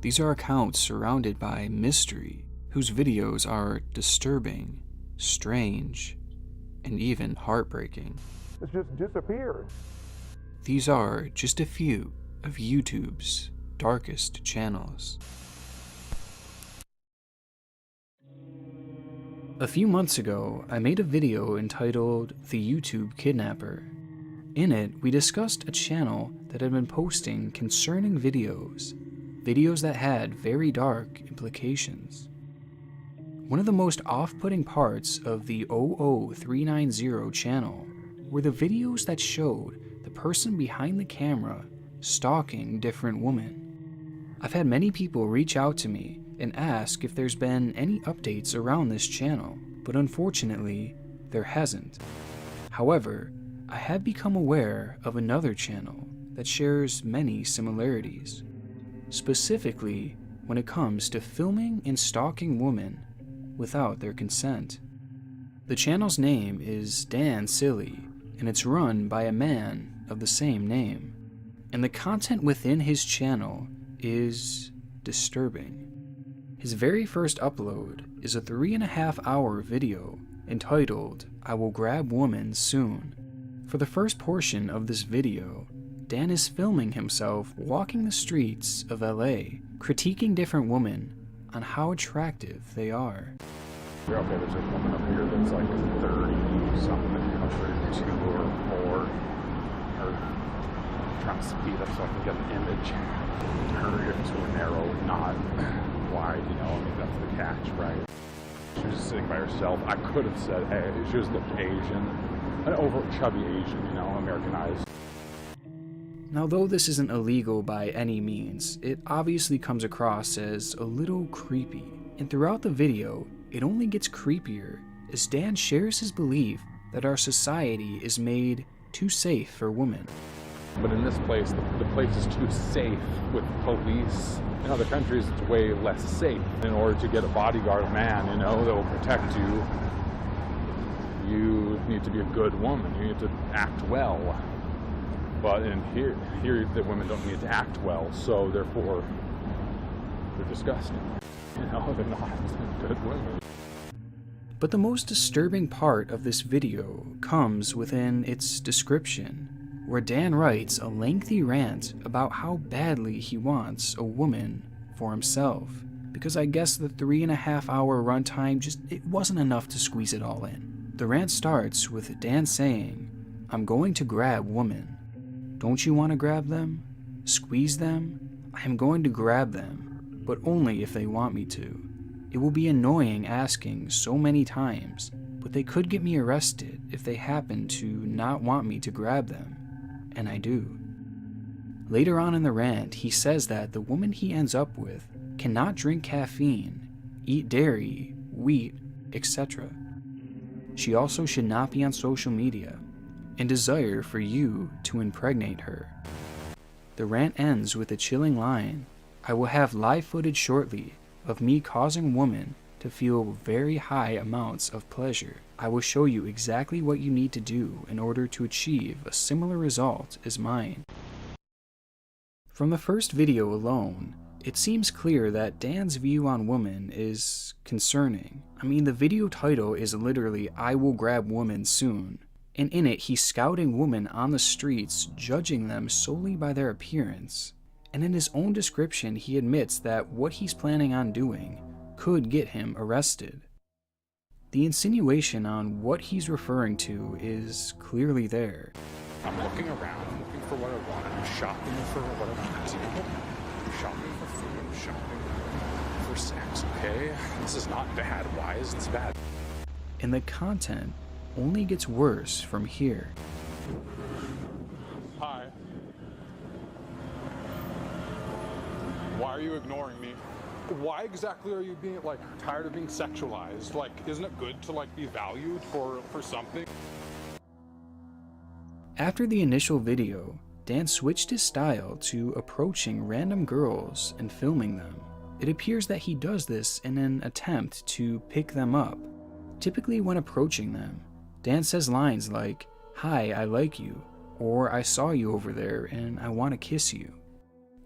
These are accounts surrounded by mystery, whose videos are disturbing, strange, and even heartbreaking. It's just disappeared. These are just a few of YouTube's darkest channels. A few months ago, I made a video entitled The YouTube Kidnapper. In it, we discussed a channel that had been posting concerning videos that had very dark implications. One of the most off-putting parts of the 00390 channel were the videos that showed the person behind the camera stalking different women. I've had many people reach out to me and ask if there's been any updates around this channel, but unfortunately, there hasn't. However, I have become aware of another channel that shares many similarities, specifically when it comes to filming and stalking women without their consent. The channel's name is Dan Silly, and it's run by a man of the same name, and the content within his channel is disturbing. His very first upload is a 3.5-hour video entitled, "I Will Grab Woman Soon." For the first portion of this video, Dan is filming himself walking the streets of LA, critiquing different women on how attractive they are. Okay, there's a woman up here that's like 30-something, 32 or more. trying to speed up so I can get an image. Hurry into a narrow, not wide, you know, I mean, that's the catch, right? She was just sitting by herself. I could have said, hey, she just looked Asian. An over chubby Asian, you know, Americanized. Now, though this isn't illegal by any means, it obviously comes across as a little creepy. And throughout the video, it only gets creepier as Dan shares his belief that our society is made too safe for women. But in this place, the place is too safe with police. In other countries, it's way less safe. In order to get a bodyguard man, you know, that will protect you, you need to be a good woman. You need to act well. But in here the women don't need to act well, so therefore, they're disgusting. You know, they're not good women. But the most disturbing part of this video comes within its description, where Dan writes a lengthy rant about how badly he wants a woman for himself, because I guess the 3.5-hour runtime it wasn't enough to squeeze it all in. The rant starts with Dan saying, "I'm going to grab women. Don't you want to grab them? Squeeze them? I am going to grab them, but only if they want me to. It will be annoying asking so many times, but they could get me arrested if they happen to not want me to grab them. And I do." Later on in the rant, he says that the woman he ends up with cannot drink caffeine, eat dairy, wheat, etc. She also should not be on social media, and desire for you to impregnate her. The rant ends with a chilling line, "I will have live footage shortly of me causing women to feel very high amounts of pleasure. I will show you exactly what you need to do in order to achieve a similar result as mine." From the first video alone, it seems clear that Dan's view on women is concerning. I mean, the video title is literally "I will grab women soon," and in it he's scouting women on the streets, judging them solely by their appearance. And in his own description, he admits that what he's planning on doing could get him arrested. The insinuation on what he's referring to is clearly there. I'm looking around, I'm looking for what I want. I'm shopping for what I want. I'm shopping for food, I'm shopping for sex, okay? This is not bad. Why is this bad? And the content only gets worse from here. Hi. Why are you ignoring me? Why exactly are you being, tired of being sexualized? Isn't it good to, be valued for something? After the initial video, Dan switched his style to approaching random girls and filming them. It appears that he does this in an attempt to pick them up. Typically when approaching them, Dan says lines like, "Hi, I like you," or "I saw you over there and I want to kiss you."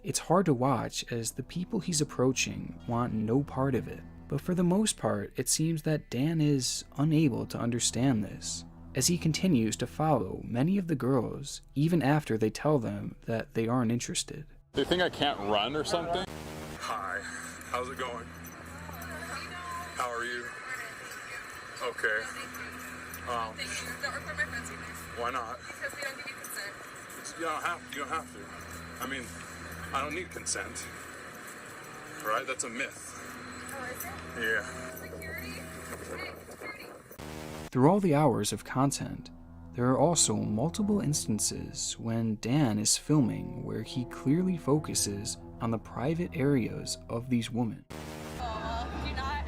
It's hard to watch as the people he's approaching want no part of it, but for the most part, it seems that Dan is unable to understand this, as he continues to follow many of the girls even after they tell them that they aren't interested. They think I can't run or something? Hi, how's it going? How are you? Okay. Why not? Because they don't give you consent. You don't have to. I mean, I don't need consent. Right? That's a myth. Oh, is it? Yeah. Security? Through all the hours of content, there are also multiple instances when Dan is filming where he clearly focuses on the private areas of these women. Do not.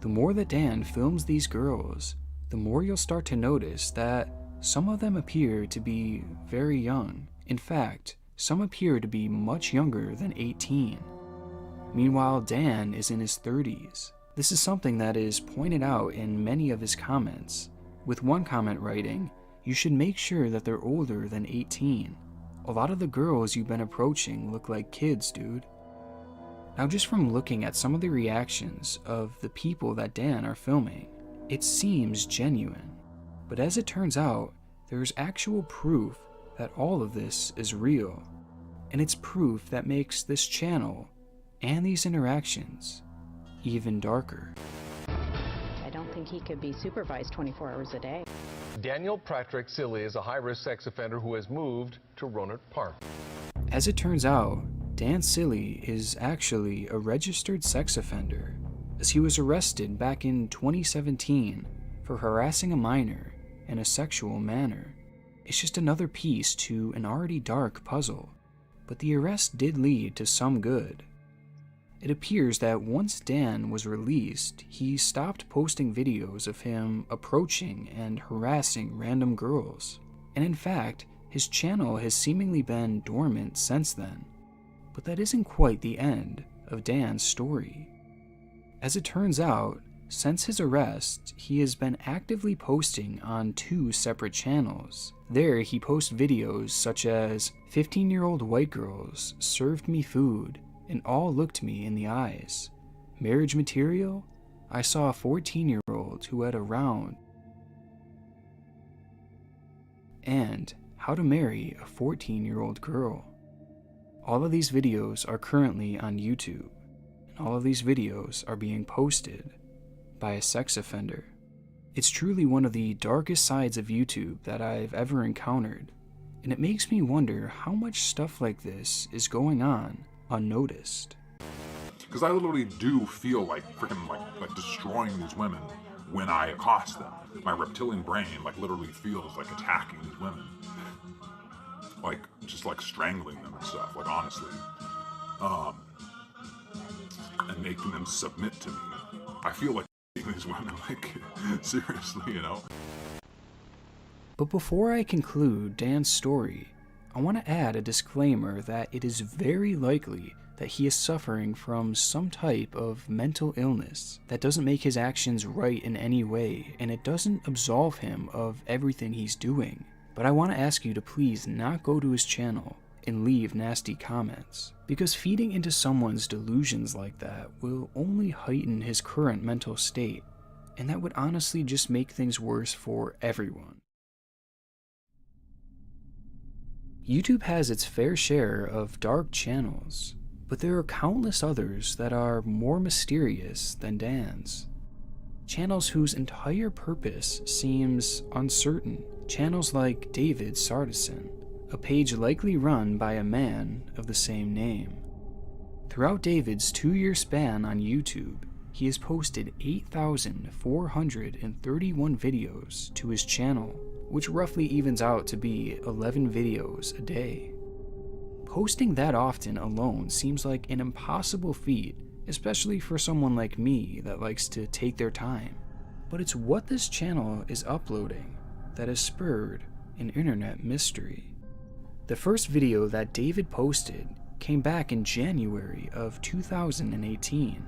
The more that Dan films these girls, the more you'll start to notice that some of them appear to be very young. In fact, some appear to be much younger than 18. Meanwhile, Dan is in his 30s. This is something that is pointed out in many of his comments, with one comment writing, "You should make sure that they're older than 18. A lot of the girls you've been approaching look like kids, dude." Now, just from looking at some of the reactions of the people that Dan are filming, it seems genuine. But as it turns out, there's actual proof that all of this is real. And it's proof that makes this channel and these interactions even darker. I don't think he could be supervised 24 hours a day. Daniel Patrick Silly is a high-risk sex offender who has moved to Rohnert Park. As it turns out, Dan Silly is actually a registered sex offender, as he was arrested back in 2017 for harassing a minor in a sexual manner. It's just another piece to an already dark puzzle, but the arrest did lead to some good. It appears that once Dan was released, he stopped posting videos of him approaching and harassing random girls, and in fact, his channel has seemingly been dormant since then. But that isn't quite the end of Dan's story. As it turns out, since his arrest, he has been actively posting on 2 separate channels. There, he posts videos such as 15-year-old white girls served me food and all looked me in the eyes. Marriage material? I saw a 14-year-old who had a round. And how to marry a 14-year-old girl. All of these videos are currently on YouTube, and all of these videos are being posted by a sex offender. It's truly one of the darkest sides of YouTube that I've ever encountered, and it makes me wonder how much stuff like this is going on unnoticed. Because I literally do feel like freaking like destroying these women when I accost them. My reptilian brain literally feels like attacking these women. Just strangling them and stuff, honestly. And making them submit to me. I feel like these women, seriously, you know? But before I conclude Dan's story, I want to add a disclaimer that it is very likely that he is suffering from some type of mental illness that doesn't make his actions right in any way, and it doesn't absolve him of everything he's doing. But I want to ask you to please not go to his channel and leave nasty comments, because feeding into someone's delusions like that will only heighten his current mental state, and that would honestly just make things worse for everyone. YouTube has its fair share of dark channels, but there are countless others that are more mysterious than Dan's. Channels whose entire purpose seems uncertain. Channels like David Sardison, a page likely run by a man of the same name. Throughout David's 2-year span on YouTube, he has posted 8,431 videos to his channel, which roughly evens out to be 11 videos a day. Posting that often alone seems like an impossible feat, especially for someone like me that likes to take their time. But it's what this channel is uploading that has spurred an internet mystery. The first video that David posted came back in January of 2018,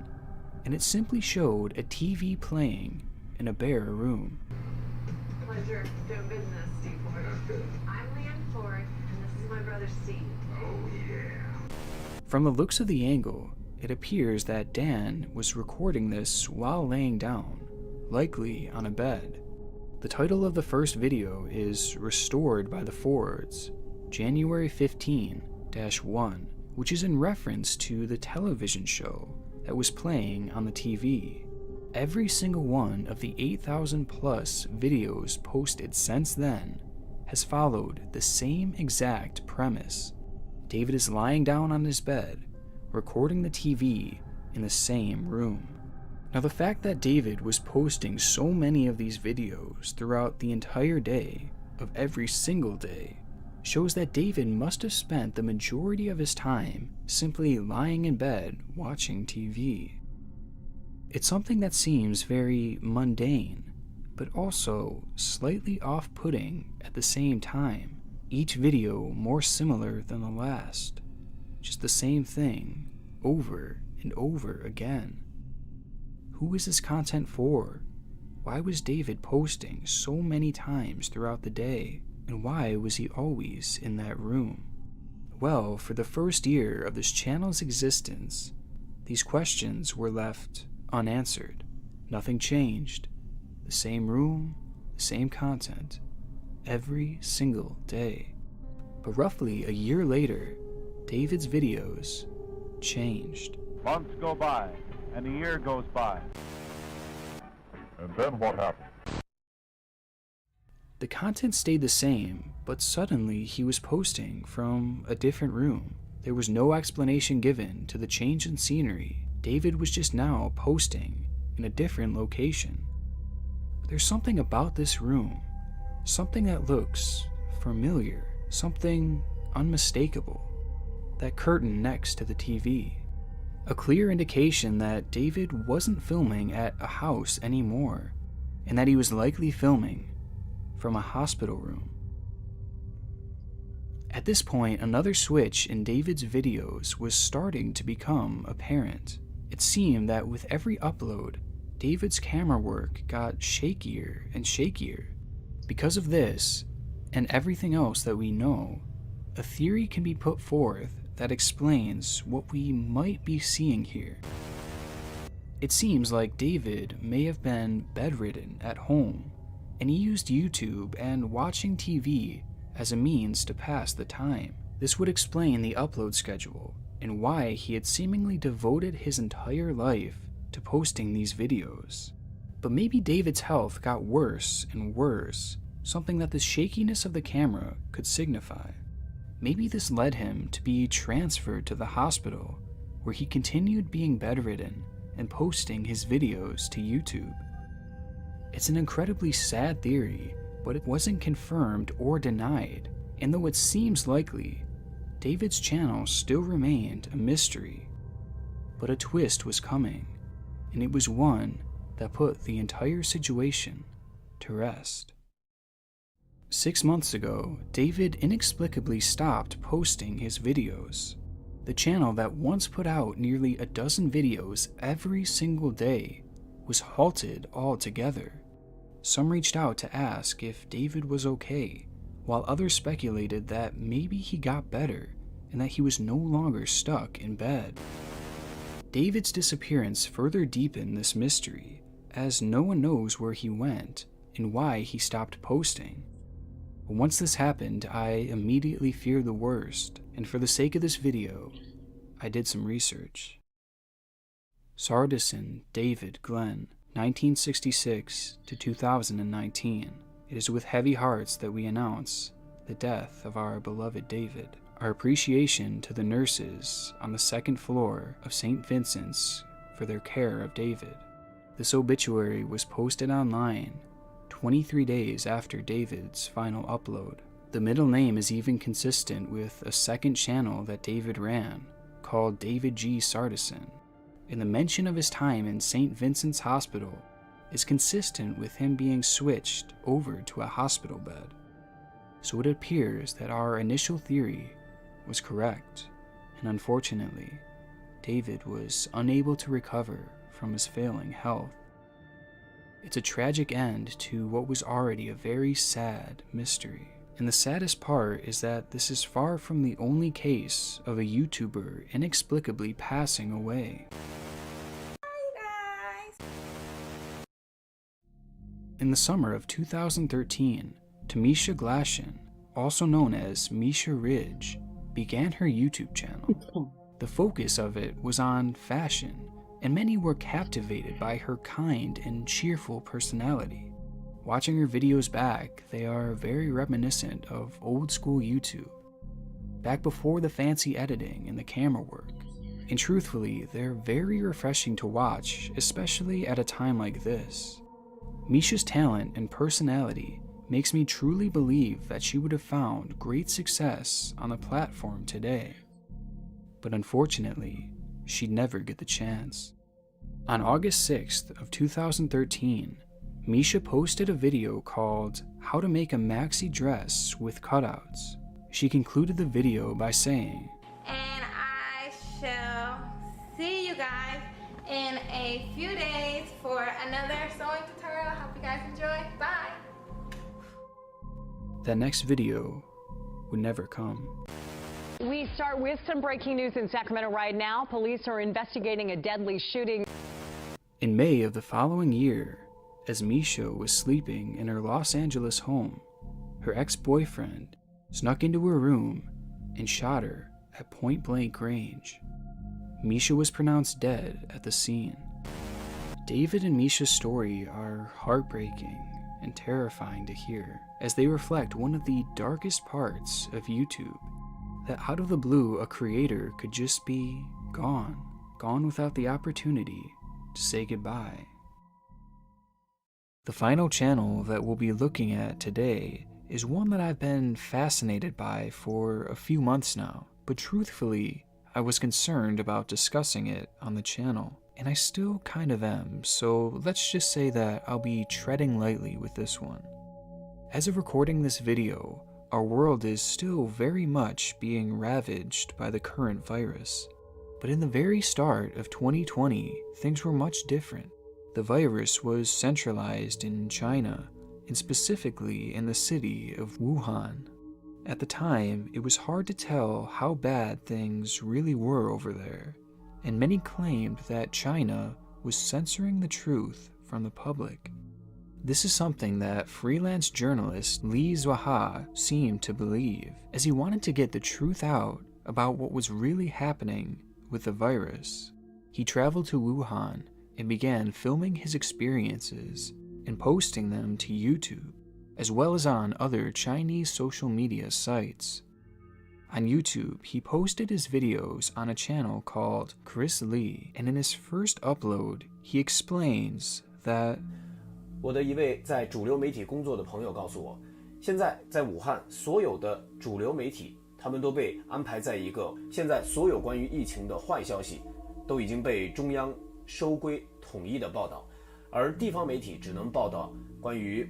and it simply showed a TV playing in a bare room. Pleasure doing business, Steve Ford. I'm Leanne Ford, and this is my brother Steve. Oh, yeah. From the looks of the angle, it appears that Dan was recording this while laying down, likely on a bed. The title of the first video is Restored by the Fords, January 15-1, which is in reference to the television show that was playing on the TV. Every single one of the 8,000 plus videos posted since then has followed the same exact premise. David is lying down on his bed, recording the TV in the same room. Now, the fact that David was posting so many of these videos throughout the entire day of every single day shows that David must have spent the majority of his time simply lying in bed watching TV. It's something that seems very mundane, but also slightly off-putting at the same time. Each video more similar than the last, just the same thing over and over again. Who is this content for? Why was David posting so many times throughout the day? And why was he always in that room? Well, for the first year of this channel's existence, these questions were left unanswered. Nothing changed. The same room, the same content, every single day. But roughly a year later, David's videos changed. Months go by, and a year goes by. And then what happened? The content stayed the same, but suddenly he was posting from a different room. There was no explanation given to the change in scenery. David was just now posting in a different location. But there's something about this room, something that looks familiar, something unmistakable. That curtain next to the TV. A clear indication that David wasn't filming at a house anymore, and that he was likely filming from a hospital room. At this point, another switch in David's videos was starting to become apparent. It seemed that with every upload, David's camera work got shakier and shakier. Because of this, and everything else that we know, a theory can be put forth that explains what we might be seeing here. It seems like David may have been bedridden at home, and he used YouTube and watching TV as a means to pass the time. This would explain the upload schedule and why he had seemingly devoted his entire life to posting these videos. But maybe David's health got worse and worse, something that the shakiness of the camera could signify. Maybe this led him to be transferred to the hospital, where he continued being bedridden and posting his videos to YouTube. It's an incredibly sad theory, but it wasn't confirmed or denied, and though it seems likely, David's channel still remained a mystery. But a twist was coming, and it was one that put the entire situation to rest. 6 months ago, David inexplicably stopped posting his videos. The channel that once put out nearly a dozen videos every single day was halted altogether. Some reached out to ask if David was okay, while others speculated that maybe he got better and that he was no longer stuck in bed. David's disappearance further deepened this mystery, as no one knows where he went and why he stopped posting. But once this happened, I immediately feared the worst, and for the sake of this video, I did some research. Sardison David Glenn, 1966 to 2019. It is with heavy hearts that we announce the death of our beloved David. Our appreciation to the nurses on the second floor of St. Vincent's for their care of David. This obituary was posted online 23 days after David's final upload. The middle name is even consistent with a second channel that David ran, called David G. Sardison. And the mention of his time in St. Vincent's Hospital is consistent with him being switched over to a hospital bed. So it appears that our initial theory was correct, and unfortunately, David was unable to recover from his failing health. It's a tragic end to what was already a very sad mystery. And the saddest part is that this is far from the only case of a YouTuber inexplicably passing away. In the summer of 2013, Tamisha Glashan, also known as Misha Ridge, began her YouTube channel. The focus of it was on fashion, and many were captivated by her kind and cheerful personality. Watching her videos back, they are very reminiscent of old school YouTube, back before the fancy editing and the camera work. And truthfully, they're very refreshing to watch, especially at a time like this. Misha's talent and personality makes me truly believe that she would have found great success on the platform today. But unfortunately, she'd never get the chance. On August 6th of 2013, Misha posted a video called How to Make a Maxi Dress with Cutouts. She concluded the video by saying, "And I shall see you guys in a few days for another sewing tutorial. Hope you guys enjoy. Bye." That next video would never come. We start with some breaking news in Sacramento right now. Police are investigating a deadly shooting. In May of the following year, as Misha was sleeping in her Los Angeles home, her ex-boyfriend snuck into her room and shot her at point-blank range. Misha was pronounced dead at the scene. David and Misha's story are heartbreaking and terrifying to hear, as they reflect one of the darkest parts of YouTube, that out of the blue a creator could just be gone without the opportunity to say goodbye. The final channel that we'll be looking at today is one that I've been fascinated by for a few months now, but truthfully, I was concerned about discussing it on the channel, and I still kind of am, so let's just say that I'll be treading lightly with this one. As of recording this video, our world is still very much being ravaged by the current virus. But in the very start of 2020, things were much different. The virus was centralized in China, and specifically in the city of Wuhan. At the time, it was hard to tell how bad things really were over there, and many claimed that China was censoring the truth from the public. This is something that freelance journalist Li Zuoha seemed to believe, as he wanted to get the truth out about what was really happening with the virus. He traveled to Wuhan and began filming his experiences and posting them to YouTube, as well as on other Chinese social media sites. On YouTube, he posted his videos on a channel called Chris Lee, and in his first upload, he explains that 我的一位在主流媒体工作的朋友告诉我，现在在武汉所有的主流媒体，他们都被安排在一个现在所有关于疫情的坏消息都已经被中央收归统一的报道，而地方媒体只能报道关于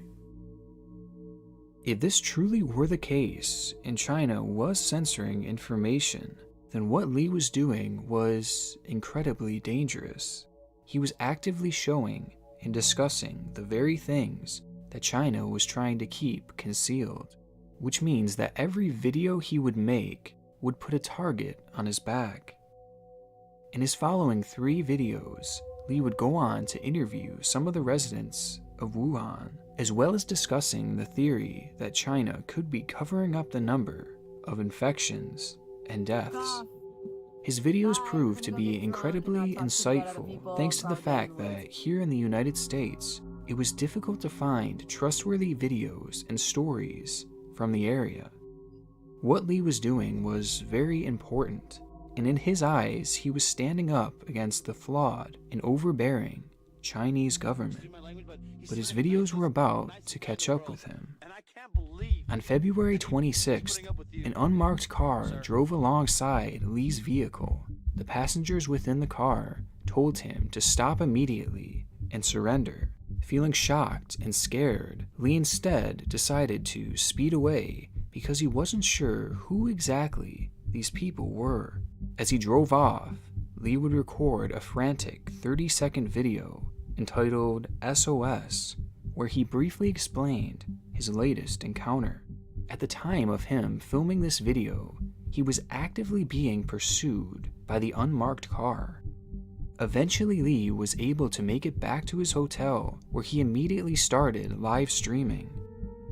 If this truly were the case, and China was censoring information, then what Li was doing was incredibly dangerous. He was actively showing and discussing the very things that China was trying to keep concealed, which means that every video he would make would put a target on his back. In his following 3 videos, Li would go on to interview some of the residents of Wuhan, as well as discussing the theory that China could be covering up the number of infections and deaths. His videos proved to be incredibly insightful thanks to the fact that here in the United States, it was difficult to find trustworthy videos and stories from the area. What Li was doing was very important, and in his eyes, he was standing up against the flawed and overbearing Chinese government. But his videos were about to catch up with him. On February 26th, an unmarked car drove alongside Li's vehicle. The passengers within the car told him to stop immediately and surrender. Feeling shocked and scared, Li instead decided to speed away because he wasn't sure who exactly these people were. As he drove off, Li would record a frantic 30-second video entitled SOS, where he briefly explained his latest encounter. At the time of him filming this video, he was actively being pursued by the unmarked car. Eventually, Li was able to make it back to his hotel, where he immediately started live streaming.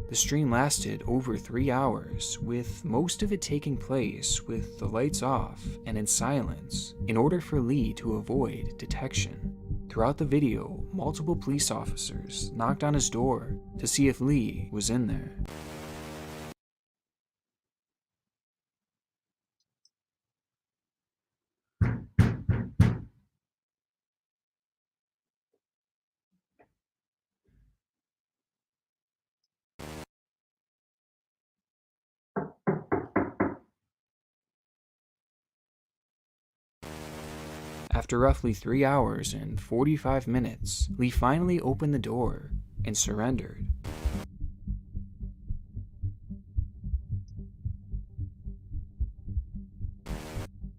The stream lasted over 3 hours, with most of it taking place with the lights off and in silence, in order for Li to avoid detection. Throughout the video, multiple police officers knocked on his door to see if Li was in there. After roughly 3 hours and 45 minutes, Li finally opened the door and surrendered.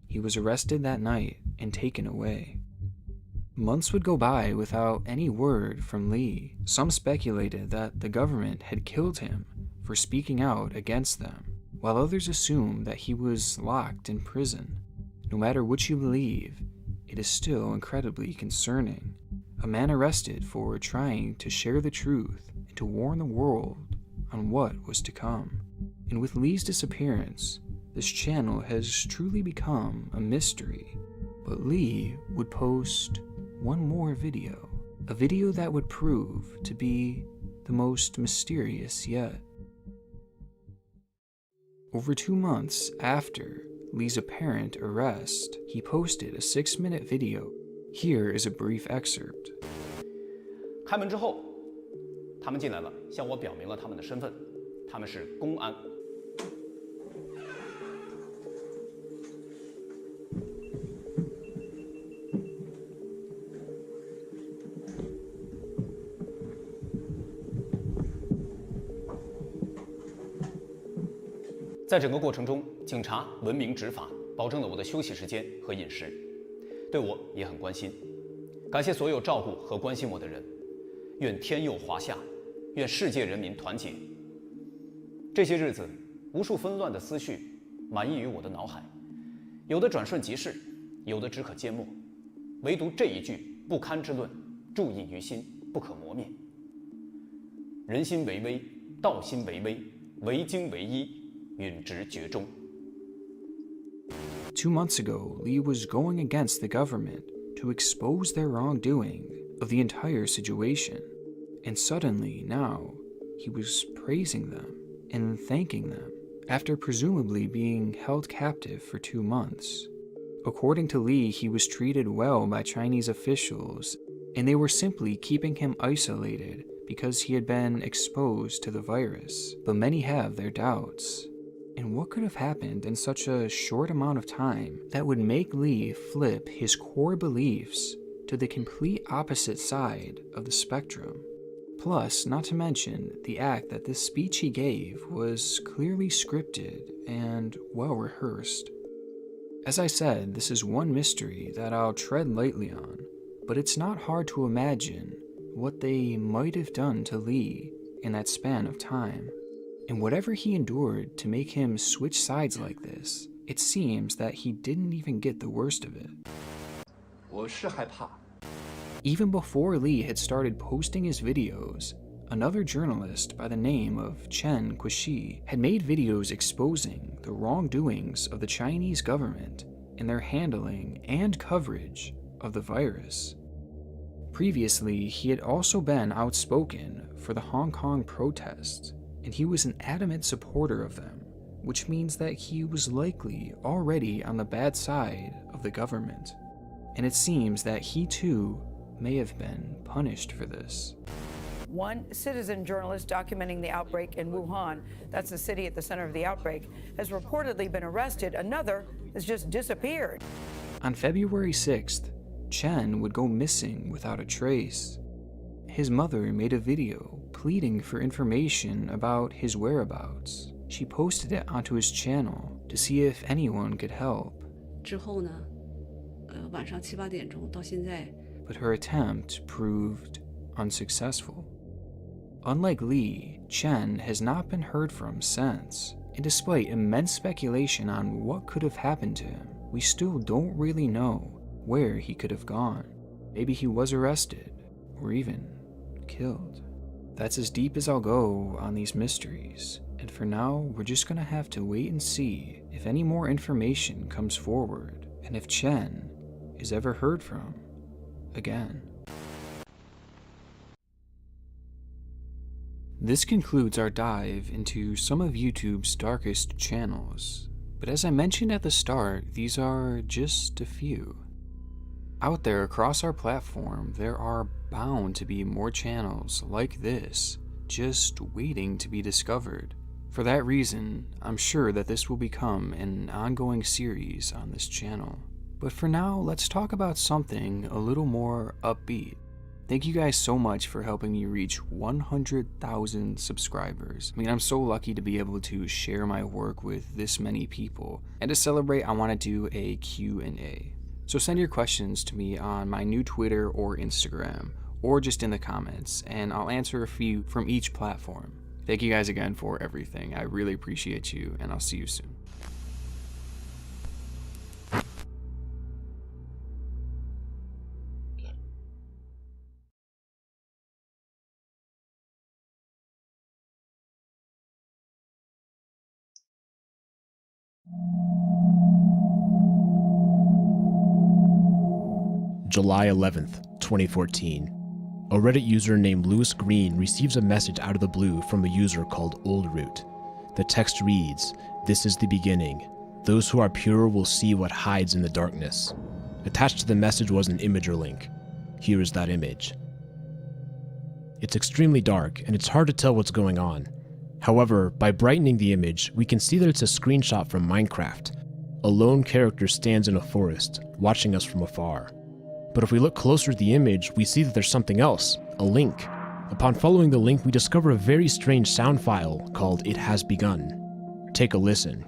He was arrested that night and taken away. Months would go by without any word from Li. Some speculated that the government had killed him for speaking out against them, while others assumed that he was locked in prison. No matter what you believe, it is still incredibly concerning. A man arrested for trying to share the truth and to warn the world on what was to come. And with Li's disappearance, this channel has truly become a mystery. But Li would post one more video, a video that would prove to be the most mysterious yet. Over 2 months after Lee's apparent arrest, he posted a 6-minute video. Here is a brief excerpt. 开门之后，他们进来了，向我表明了他们的身份，他们是公安。在整个过程中，警察文明执法，保证了我的休息时间和饮食，对我也很关心。感谢所有照顾和关心我的人，愿天佑华夏，愿世界人民团结。这些日子，无数纷乱的思绪满溢于我的脑海，有的转瞬即逝，有的只可缄默，唯独这一句不堪之论，铸印于心，不可磨灭。人心为微，道心为微，为精为一。允直绝中。 2 months ago, Lee was going against the government to expose their wrongdoing of the entire situation. And suddenly, now, he was praising them and thanking them after presumably being held captive for 2 months. According to Lee, he was treated well by Chinese officials, and they were simply keeping him isolated because he had been exposed to the virus. But many have their doubts. And what could have happened in such a short amount of time that would make Lee flip his core beliefs to the complete opposite side of the spectrum? Plus, not to mention the act that this speech he gave was clearly scripted and well rehearsed. As I said, this is one mystery that I'll tread lightly on, but it's not hard to imagine what they might have done to Lee in that span of time. And whatever he endured to make him switch sides like this, it seems that he didn't even get the worst of it. 我是害怕。 Even before Lee had started posting his videos, another journalist by the name of Chen Kuishi had made videos exposing the wrongdoings of the Chinese government in their handling and coverage of the virus. Previously, he had also been outspoken for the Hong Kong protests, and he was an adamant supporter of them, which means that he was likely already on the bad side of the government. And it seems that he too may have been punished for this. One citizen journalist documenting the outbreak in Wuhan, that's the city at the center of the outbreak, has reportedly been arrested. Another has just disappeared. On February 6th, Chen would go missing without a trace. His mother made a video pleading for information about his whereabouts. She posted it onto his channel to see if anyone could help. 之后呢，晚上7、8点钟到现在。 But her attempt proved unsuccessful. Unlike Lee, Chen has not been heard from since, and despite immense speculation on what could have happened to him, we still don't really know where he could have gone. Maybe he was arrested, or even killed. That's as deep as I'll go on these mysteries, and for now, we're just gonna have to wait and see if any more information comes forward, and if Chen is ever heard from again. This concludes our dive into some of YouTube's darkest channels, but as I mentioned at the start, these are just a few. Out there across our platform, there are bound to be more channels like this, just waiting to be discovered. For that reason, I'm sure that this will become an ongoing series on this channel. But for now, let's talk about something a little more upbeat. Thank you guys so much for helping me reach 100,000 subscribers. I mean, I'm so lucky to be able to share my work with this many people. And to celebrate, I want to do a Q&A. So send your questions to me on my new Twitter or Instagram, or just in the comments, and I'll answer a few from each platform. Thank you guys again for everything. I really appreciate you, and I'll see you soon. July 11th, 2014. A Reddit user named Lewis Green receives a message out of the blue from a user called Old Root. The text reads, "This is the beginning. Those who are pure will see what hides in the darkness." Attached to the message was an image or link. Here is that image. It's extremely dark, and it's hard to tell what's going on. However, by brightening the image, we can see that it's a screenshot from Minecraft. A lone character stands in a forest, watching us from afar. But if we look closer at the image, we see that there's something else, a link. Upon following the link, we discover a very strange sound file called "It Has Begun." Take a listen.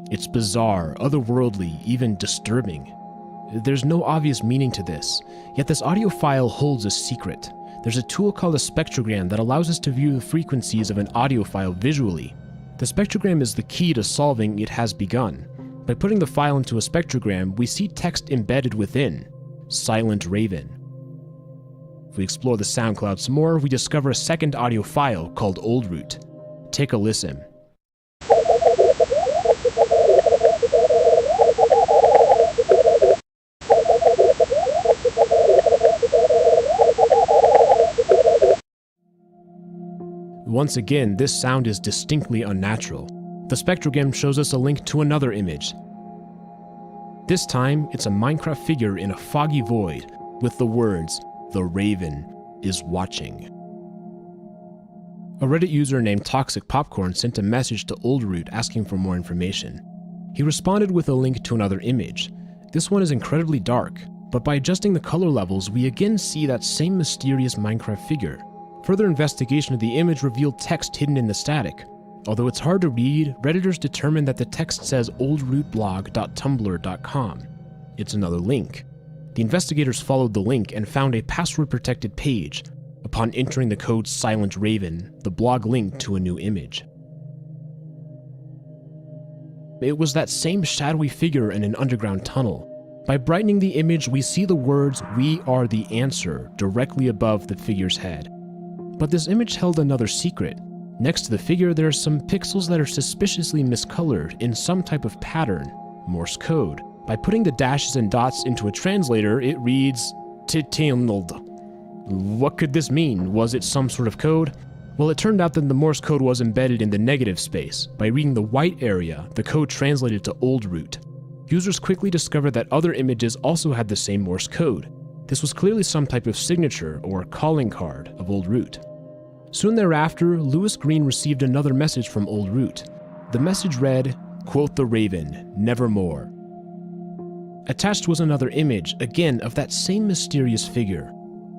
It's bizarre, otherworldly, even disturbing. There's no obvious meaning to this, yet this audio file holds a secret. There's a tool called a spectrogram that allows us to view the frequencies of an audio file visually. The spectrogram is the key to solving "It Has Begun." By putting the file into a spectrogram, we see text embedded within. Silent Raven. If we explore the SoundCloud some more, we discover a second audio file called Old Root. Take a listen. Once again, this sound is distinctly unnatural. The spectrogram shows us a link to another image. This time, it's a Minecraft figure in a foggy void with the words, "The Raven is watching." A Reddit user named Toxic Popcorn sent a message to Old Root asking for more information. He responded with a link to another image. This one is incredibly dark, but by adjusting the color levels, we again see that same mysterious Minecraft figure. Further investigation of the image revealed text hidden in the static. Although it's hard to read, Redditors determined that the text says oldrootblog.tumblr.com. It's another link. The investigators followed the link and found a password-protected page. Upon entering the code Silent Raven, the blog linked to a new image. It was that same shadowy figure in an underground tunnel. By brightening the image, we see the words "We are the answer" directly above the figure's head. But this image held another secret. Next to the figure, there are some pixels that are suspiciously miscolored in some type of pattern, Morse code. By putting the dashes and dots into a translator, it reads "Titinld." What could this mean? Was it some sort of code? Well, it turned out that the Morse code was embedded in the negative space. By reading the white area, the code translated to Old Root. Users quickly discovered that other images also had the same Morse code. This was clearly some type of signature or calling card of Old Root. Soon thereafter, Lewis Green received another message from Old Root. The message read, "Quote the Raven, nevermore." Attached was another image, again of that same mysterious figure.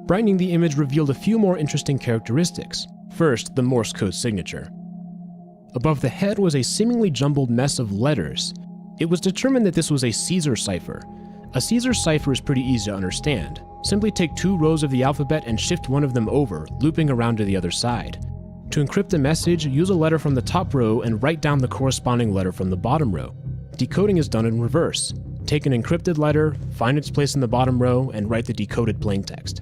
Brightening the image revealed a few more interesting characteristics. First, the Morse code signature. Above the head was a seemingly jumbled mess of letters. It was determined that this was a Caesar cipher. A Caesar cipher is pretty easy to understand. Simply take two rows of the alphabet and shift one of them over, looping around to the other side. To encrypt a message, use a letter from the top row and write down the corresponding letter from the bottom row. Decoding is done in reverse. Take an encrypted letter, find its place in the bottom row, and write the decoded plaintext.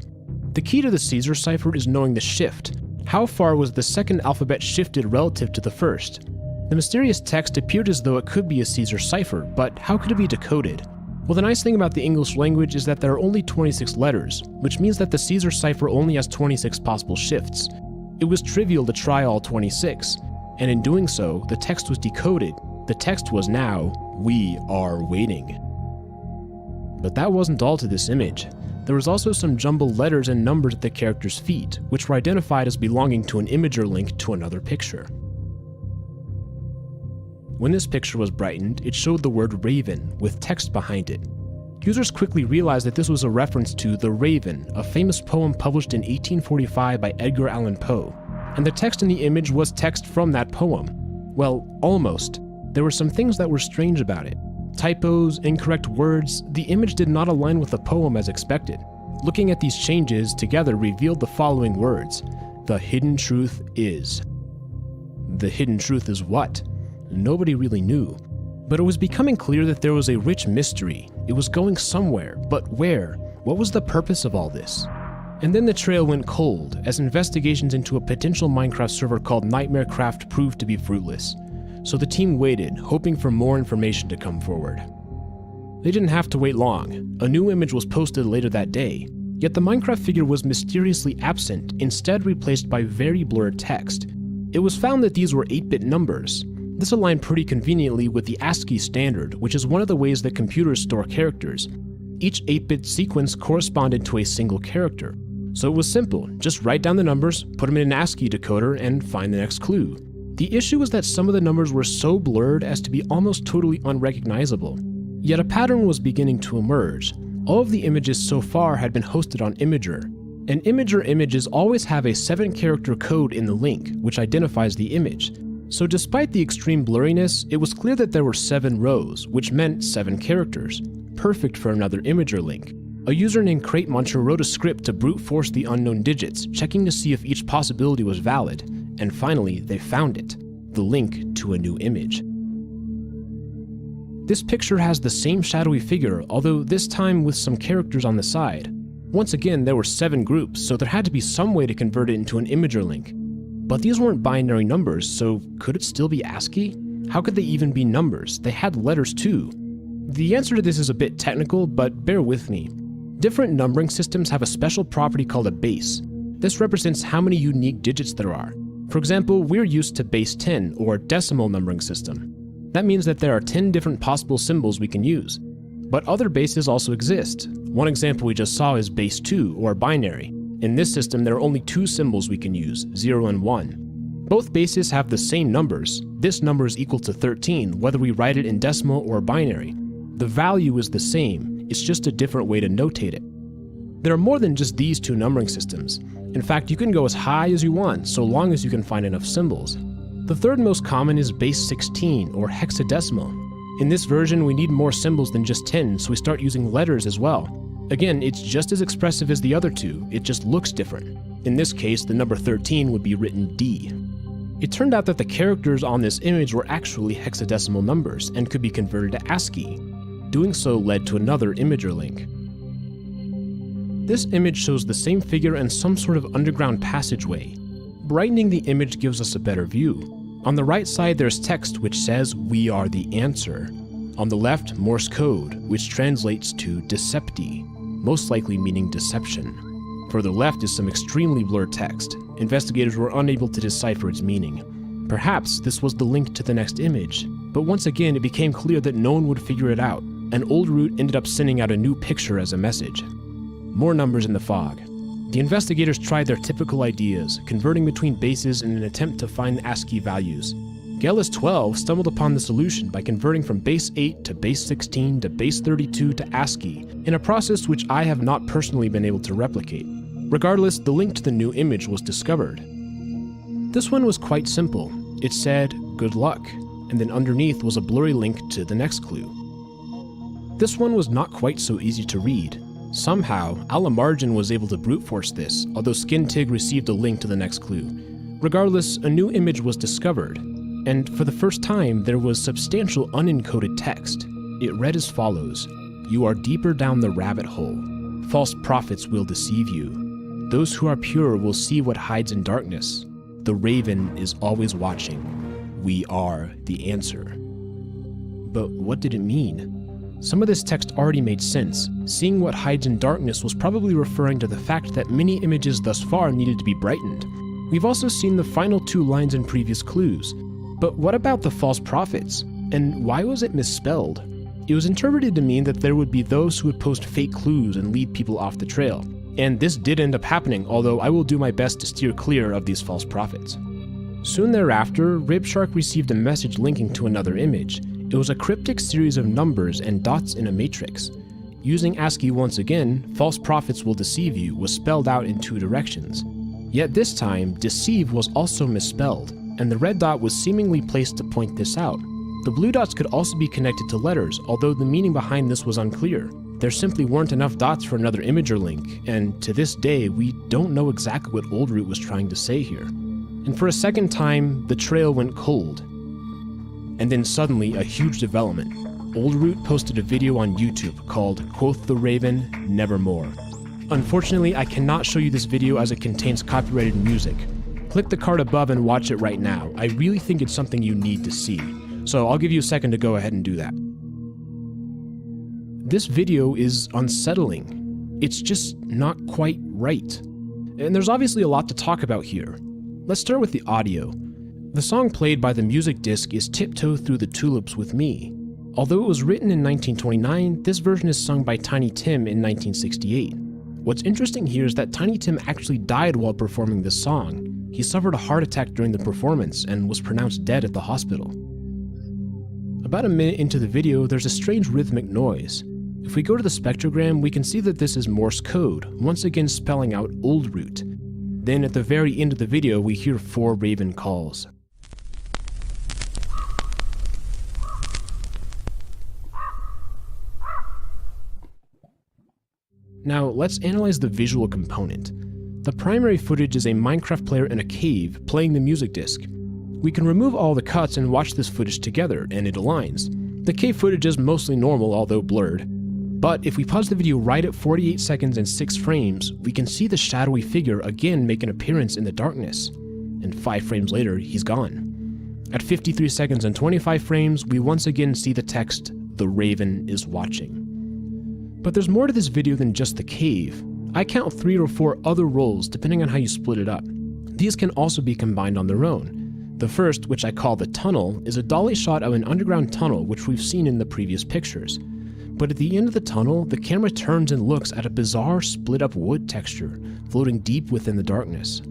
The key to the Caesar cipher is knowing the shift. How far was the second alphabet shifted relative to the first? The mysterious text appeared as though it could be a Caesar cipher, but how could it be decoded? Well, the nice thing about the English language is that there are only 26 letters, which means that the Caesar cipher only has 26 possible shifts. It was trivial to try all 26, and in doing so, the text was decoded. The text was now, "We are waiting." But that wasn't all to this image. There was also some jumbled letters and numbers at the character's feet, which were identified as belonging to an image or link to another picture. When this picture was brightened, it showed the word Raven with text behind it. Users quickly realized that this was a reference to The Raven, a famous poem published in 1845 by Edgar Allan Poe, and the text in the image was text from that poem. Well, almost. There were some things that were strange about it. Typos, incorrect words, the image did not align with the poem as expected. Looking at these changes together revealed the following words: "The hidden truth is." The hidden truth is what? Nobody really knew. But it was becoming clear that there was a rich mystery. It was going somewhere, but where? What was the purpose of all this? And then the trail went cold, as investigations into a potential Minecraft server called Nightmarecraft proved to be fruitless. so the team waited, hoping for more information to come forward. They didn't have to wait long. A new image was posted later that day, yet the Minecraft figure was mysteriously absent, instead replaced by very blurred text. It was found that these were 8-bit numbers. This aligned pretty conveniently with the ASCII standard, which is one of the ways that computers store characters. Each 8-bit sequence corresponded to a single character. So it was simple, just write down the numbers, put them in an ASCII decoder, and find the next clue. The issue was that some of the numbers were so blurred as to be almost totally unrecognizable. Yet a pattern was beginning to emerge. All of the images so far had been hosted on Imgur, and Imgur images always have a 7-character code in the link, which identifies the image. So despite the extreme blurriness, it was clear that there were 7 rows, which meant 7 characters. Perfect for another Imgur link. A user named Crate Muncher wrote a script to brute force the unknown digits, checking to see if each possibility was valid, and finally they found it, the link to a new image. This picture has the same shadowy figure, although this time with some characters on the side. Once again, there were 7 groups, so there had to be some way to convert it into an Imgur link. But these weren't binary numbers, so could it still be ASCII? How could they even be numbers? They had letters too. The answer to this is a bit technical, but bear with me. Different numbering systems have a special property called a base. This represents how many unique digits there are. For example, we're used to base 10, or decimal numbering system. That means that there are 10 different possible symbols we can use. But other bases also exist. One example we just saw is base 2, or binary. In this system, there are only 2 symbols we can use, 0 and 1. Both bases have the same numbers. This number is equal to 13, whether we write it in decimal or binary. The value is the same, it's just a different way to notate it. There are more than just these 2 numbering systems. In fact, you can go as high as you want, so long as you can find enough symbols. The third most common is base 16, or hexadecimal. In this version, we need more symbols than just 10, so we start using letters as well. Again, it's just as expressive as the other 2, it just looks different. In this case, the number 13 would be written D. It turned out that the characters on this image were actually hexadecimal numbers and could be converted to ASCII. Doing so led to another Imgur link. This image shows the same figure and some sort of underground passageway. Brightening the image gives us a better view. On the right side there's text which says, "We are the answer." On the left, Morse code, which translates to decepti, most likely meaning deception. Further left is some extremely blurred text. Investigators were unable to decipher its meaning. Perhaps this was the link to the next image, but once again it became clear that no one would figure it out, and Old Root ended up sending out a new picture as a message. More numbers in the fog. The investigators tried their typical ideas, converting between bases in an attempt to find ASCII values. Gellis12 stumbled upon the solution by converting from base 8 to base 16 to base 32 to ASCII, in a process which I have not personally been able to replicate. Regardless, the link to the new image was discovered. This one was quite simple. It said, "Good luck," and then underneath was a blurry link to the next clue. This one was not quite so easy to read. Somehow, Alamargin was able to brute force this, although SkinTig received a link to the next clue. Regardless, a new image was discovered, and for the first time, there was substantial unencoded text. It read as follows: "You are deeper down the rabbit hole. False prophets will deceive you. Those who are pure will see what hides in darkness. The raven is always watching. We are the answer." But what did it mean? Some of this text already made sense. Seeing what hides in darkness was probably referring to the fact that many images thus far needed to be brightened. We've also seen the final 2 lines in previous clues. But what about the false prophets? And why was it misspelled? It was interpreted to mean that there would be those who would post fake clues and lead people off the trail. And this did end up happening, although I will do my best to steer clear of these false prophets. Soon thereafter, Ribshark received a message linking to another image. It was a cryptic series of numbers and dots in a matrix. Using ASCII once again, "False prophets will deceive you" was spelled out in 2 directions. Yet this time, "deceive" was also misspelled, and the red dot was seemingly placed to point this out. The blue dots could also be connected to letters, although the meaning behind this was unclear. There simply weren't enough dots for another Imgur link, and to this day, we don't know exactly what Old Root was trying to say here. And for a second time, the trail went cold. And then suddenly, a huge development. Old Root posted a video on YouTube called "Quoth the Raven, Nevermore." Unfortunately, I cannot show you this video as it contains copyrighted music. Click the card above and watch it right now. I really think it's something you need to see. So I'll give you a second to go ahead and do that. This video is unsettling. It's just not quite right. And there's obviously a lot to talk about here. Let's start with the audio. The song played by the music disc is Tiptoe Through the Tulips with Me. Although it was written in 1929, this version is sung by Tiny Tim in 1968. What's interesting here is that Tiny Tim actually died while performing this song. He suffered a heart attack during the performance and was pronounced dead at the hospital. About a minute into the video, there's a strange rhythmic noise. If we go to the spectrogram, we can see that this is Morse code, once again spelling out old root. Then at the very end of the video, we hear 4 raven calls. Now, let's analyze the visual component. The primary footage is a Minecraft player in a cave playing the music disc. We can remove all the cuts and watch this footage together, and it aligns. The cave footage is mostly normal, although blurred. But if we pause the video right at 48 seconds and 6 frames, we can see the shadowy figure again make an appearance in the darkness. And 5 frames later, he's gone. At 53 seconds and 25 frames, we once again see the text, "The Raven is watching." But there's more to this video than just the cave. I count 3 or 4 other rolls depending on how you split it up. These can also be combined on their own. The first, which I call the tunnel, is a dolly shot of an underground tunnel which we've seen in the previous pictures. But at the end of the tunnel, the camera turns and looks at a bizarre split-up wood texture floating deep within the darkness.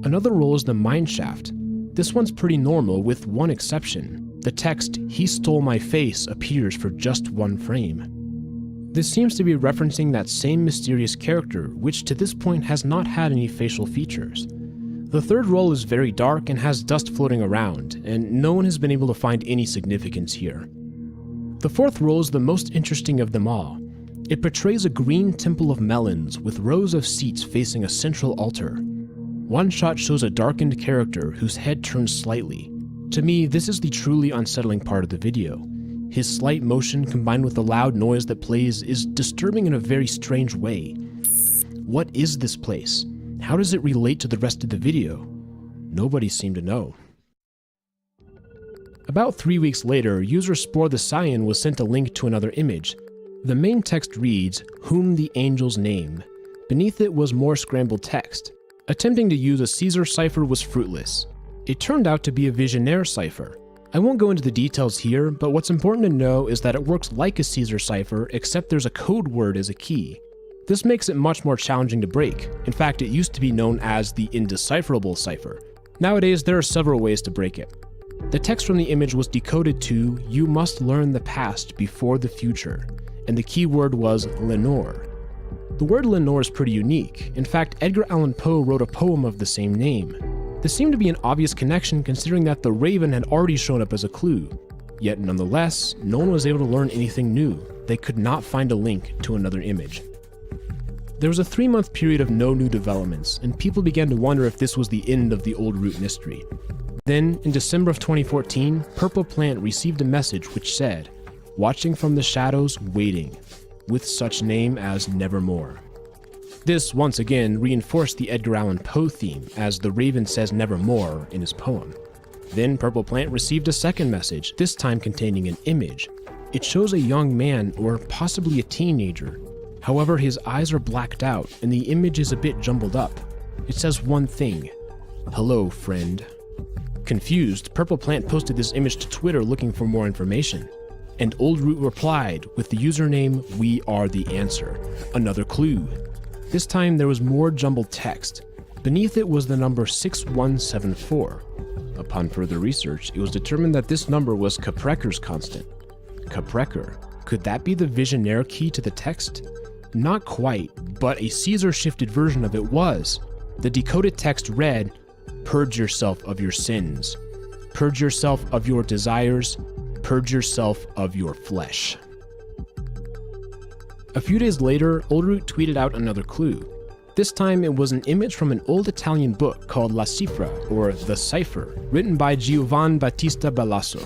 Another roll is the mine shaft. This one's pretty normal with one exception. The text, "He stole my face," appears for just 1 frame. This seems to be referencing that same mysterious character, which to this point has not had any facial features. The third roll is very dark and has dust floating around, and no one has been able to find any significance here. The fourth roll is the most interesting of them all. It portrays a green temple of melons with rows of seats facing a central altar. One shot shows a darkened character whose head turns slightly. To me, this is the truly unsettling part of the video. His slight motion combined with the loud noise that plays is disturbing in a very strange way. What is this place? How does it relate to the rest of the video? Nobody seemed to know. About 3 weeks later, user Spore the Cyan was sent a link to another image. The main text reads, "Whom the angels name." Beneath it was more scrambled text. Attempting to use a Caesar cipher was fruitless. It turned out to be a Visionaire cipher. I won't go into the details here, but what's important to know is that it works like a Caesar cipher, except there's a code word as a key. This makes it much more challenging to break. In fact, it used to be known as the indecipherable cipher. Nowadays, there are several ways to break it. The text from the image was decoded to, "You must learn the past before the future," and the key word was Lenore. The word Lenore is pretty unique. In fact, Edgar Allan Poe wrote a poem of the same name. This seemed to be an obvious connection considering that the raven had already shown up as a clue. Yet nonetheless, no one was able to learn anything new. They could not find a link to another image. There was a 3-month period of no new developments, and people began to wonder if this was the end of the old root mystery. Then, in December of 2014, Purple Plant received a message which said, "Watching from the shadows, waiting, with such name as Nevermore." This, once again, reinforced the Edgar Allan Poe theme, as the raven says nevermore in his poem. Then Purple Plant received a second message, this time containing an image. It shows a young man, or possibly a teenager. However, his eyes are blacked out, and the image is a bit jumbled up. It says one thing, "Hello, friend." Confused, Purple Plant posted this image to Twitter looking for more information. And Old Root replied with the username "We Are the Answer," another clue. This time there was more jumbled text. Beneath it was the number 6174. Upon further research, it was determined that this number was Kaprecker's constant. Kaprecker. Could that be the Visionaire key to the text? Not quite, but a Caesar-shifted version of it was. The decoded text read, "Purge yourself of your sins. Purge yourself of your desires. Purge yourself of your flesh." A few days later, Old Root tweeted out another clue. This time it was an image from an old Italian book called La Cifra, or The Cipher, written by Giovan Battista Balasso.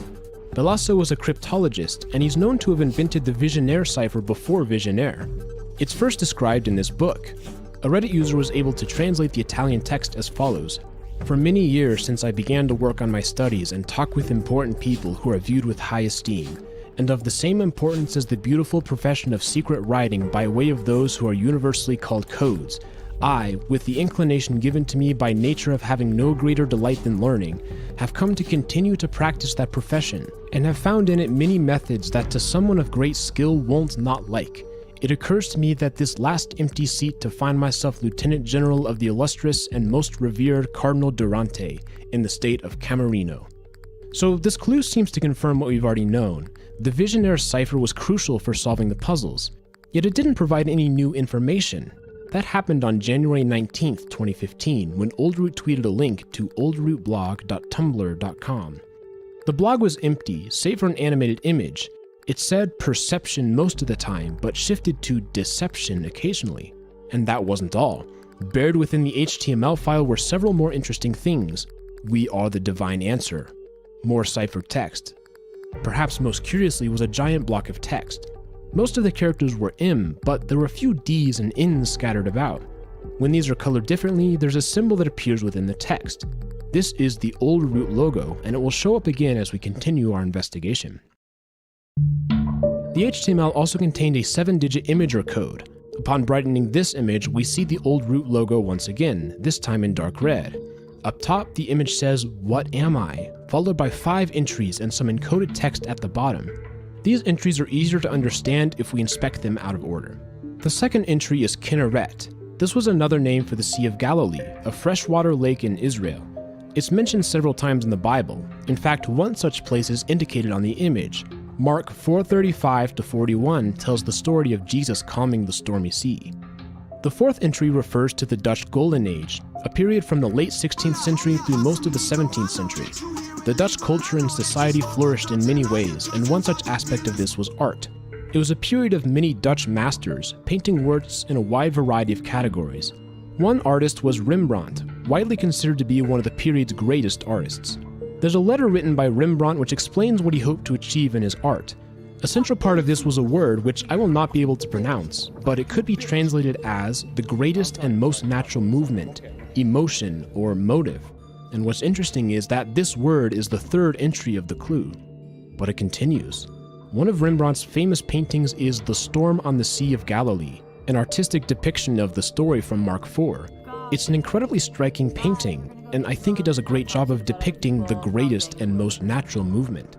Balasso was a cryptologist, and he's known to have invented the Visionaire cipher before Visionaire. It's first described in this book. A Reddit user was able to translate the Italian text as follows, For many years since I began to work on my studies and talk with important people who are viewed with high esteem, and of the same importance as the beautiful profession of secret writing by way of those who are universally called codes, I, with the inclination given to me by nature of having no greater delight than learning, have come to continue to practice that profession, and have found in it many methods that to someone of great skill won't not like. It occurs to me that this last empty seat to find myself Lieutenant General of the illustrious and most revered Cardinal Durante in the state of Camerino. So this clue seems to confirm what we've already known. The Visionaire cipher was crucial for solving the puzzles, yet it didn't provide any new information. That happened on January 19th, 2015, when Oldroot tweeted a link to oldrootblog.tumblr.com. The blog was empty, save for an animated image. It said perception most of the time, but shifted to deception occasionally. And that wasn't all. Buried within the HTML file were several more interesting things. We are the divine answer. More ciphered text. Perhaps most curiously was a giant block of text. Most of the characters were M, but there were a few D's and N's scattered about. When these are colored differently, there's a symbol that appears within the text. This is the Oldroot logo, and it will show up again as we continue our investigation. The HTML also contained a 7-digit imager code. Upon brightening this image, we see the Oldroot logo once again, this time in dark red. Up top, the image says, "What am I?" followed by 5 entries and some encoded text at the bottom. These entries are easier to understand if we inspect them out of order. The second entry is Kinneret. This was another name for the Sea of Galilee, a freshwater lake in Israel. It's mentioned several times in the Bible. In fact, one such place is indicated on the image. Mark 4:35-41 tells the story of Jesus calming the stormy sea. The fourth entry refers to the Dutch Golden Age, a period from the late 16th century through most of the 17th century. The Dutch culture and society flourished in many ways, and one such aspect of this was art. It was a period of many Dutch masters, painting works in a wide variety of categories. One artist was Rembrandt, widely considered to be one of the period's greatest artists. There's a letter written by Rembrandt which explains what he hoped to achieve in his art. A central part of this was a word which I will not be able to pronounce, but it could be translated as the greatest and most natural movement, emotion, or motive. And what's interesting is that this word is the third entry of the clue. But it continues. One of Rembrandt's famous paintings is The Storm on the Sea of Galilee, an artistic depiction of the story from Mark 4. It's an incredibly striking painting, and I think it does a great job of depicting the greatest and most natural movement.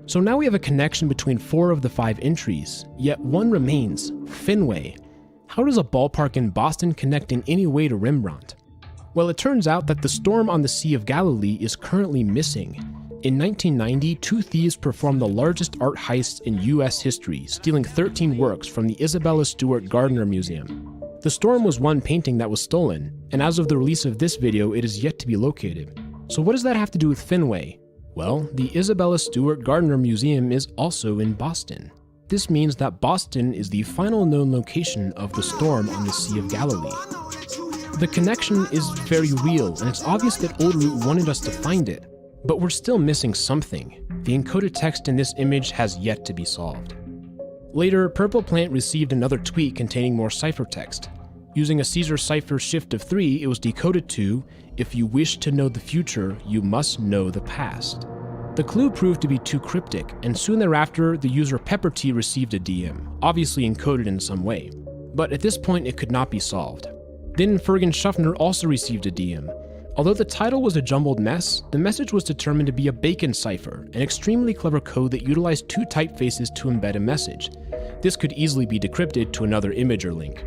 So now we have a connection between 4 of the 5 entries, yet one remains, Fenway. How does a ballpark in Boston connect in any way to Rembrandt? Well, it turns out that the Storm on the Sea of Galilee is currently missing. In 1990, 2 thieves performed the largest art heist in US history, stealing 13 works from the Isabella Stewart Gardner Museum. The Storm was one painting that was stolen, and as of the release of this video, it is yet to be located. So what does that have to do with Fenway? Well, the Isabella Stewart Gardner Museum is also in Boston. This means that Boston is the final known location of the Storm on the Sea of Galilee. The connection is very real, and it's obvious that Oldroot wanted us to find it. But we're still missing something. The encoded text in this image has yet to be solved. Later, Purple Plant received another tweet containing more ciphertext. Using a Caesar cipher shift of 3, it was decoded to, "If you wish to know the future, you must know the past." The clue proved to be too cryptic, and soon thereafter, the user Pepperty received a DM, obviously encoded in some way. But at this point, it could not be solved. Then Fergan Schuffner also received a DM. Although the title was a jumbled mess, the message was determined to be a Bacon cipher, an extremely clever code that utilized 2 typefaces to embed a message. This could easily be decrypted to another image or link.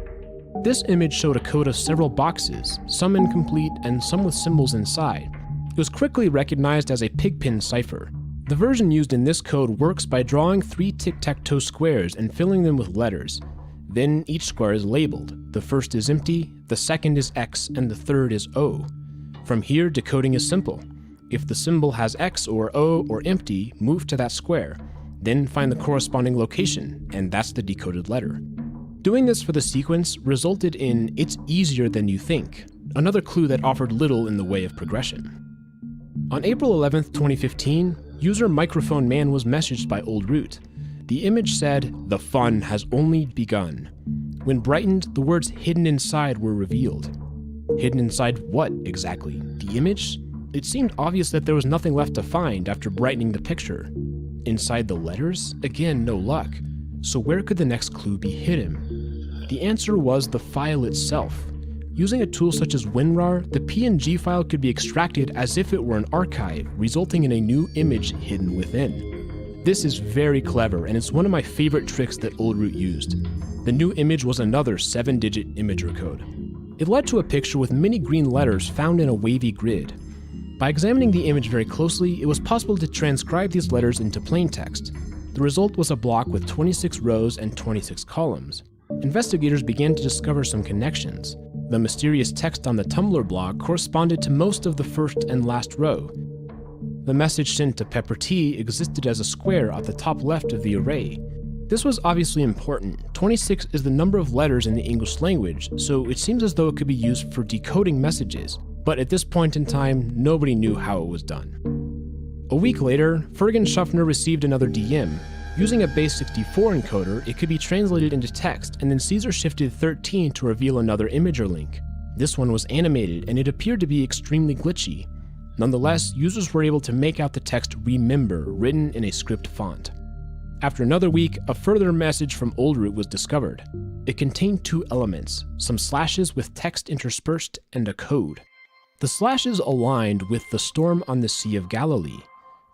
This image showed a code of several boxes, some incomplete and some with symbols inside. It was quickly recognized as a pigpen cipher. The version used in this code works by drawing 3 tic-tac-toe squares and filling them with letters. Then each square is labeled. The first is empty, the second is X, and the third is O. From here, decoding is simple. If the symbol has X or O or empty, move to that square. Then find the corresponding location, and that's the decoded letter. Doing this for the sequence resulted in "it's easier than you think," another clue that offered little in the way of progression. On April 11th, 2015, user Microphone Man was messaged by Oldroot. The image said, "The fun has only begun." When brightened, the words hidden inside were revealed. Hidden inside what, exactly? The image? It seemed obvious that there was nothing left to find after brightening the picture. Inside the letters? Again, no luck. So where could the next clue be hidden? The answer was the file itself. Using a tool such as WinRAR, the PNG file could be extracted as if it were an archive, resulting in a new image hidden within. This is very clever, and it's one of my favorite tricks that Oldroot used. The new image was another 7-digit imager code. It led to a picture with many green letters found in a wavy grid. By examining the image very closely, it was possible to transcribe these letters into plain text. The result was a block with 26 rows and 26 columns. Investigators began to discover some connections. The mysterious text on the Tumblr blog corresponded to most of the first and last row. The message sent to Pepper T existed as a square at the top left of the array. This was obviously important. 26 is the number of letters in the English language, so it seems as though it could be used for decoding messages. But at this point in time, nobody knew how it was done. A week later, Fergan Schuffner received another DM. Using a base 64 encoder, it could be translated into text, and then Caesar shifted 13 to reveal another imager link. This one was animated, and it appeared to be extremely glitchy. Nonetheless, users were able to make out the text "Remember" written in a script font. After another week, a further message from Oldroot was discovered. It contained 2 elements, some slashes with text interspersed, and a code. The slashes aligned with "the storm on the Sea of Galilee."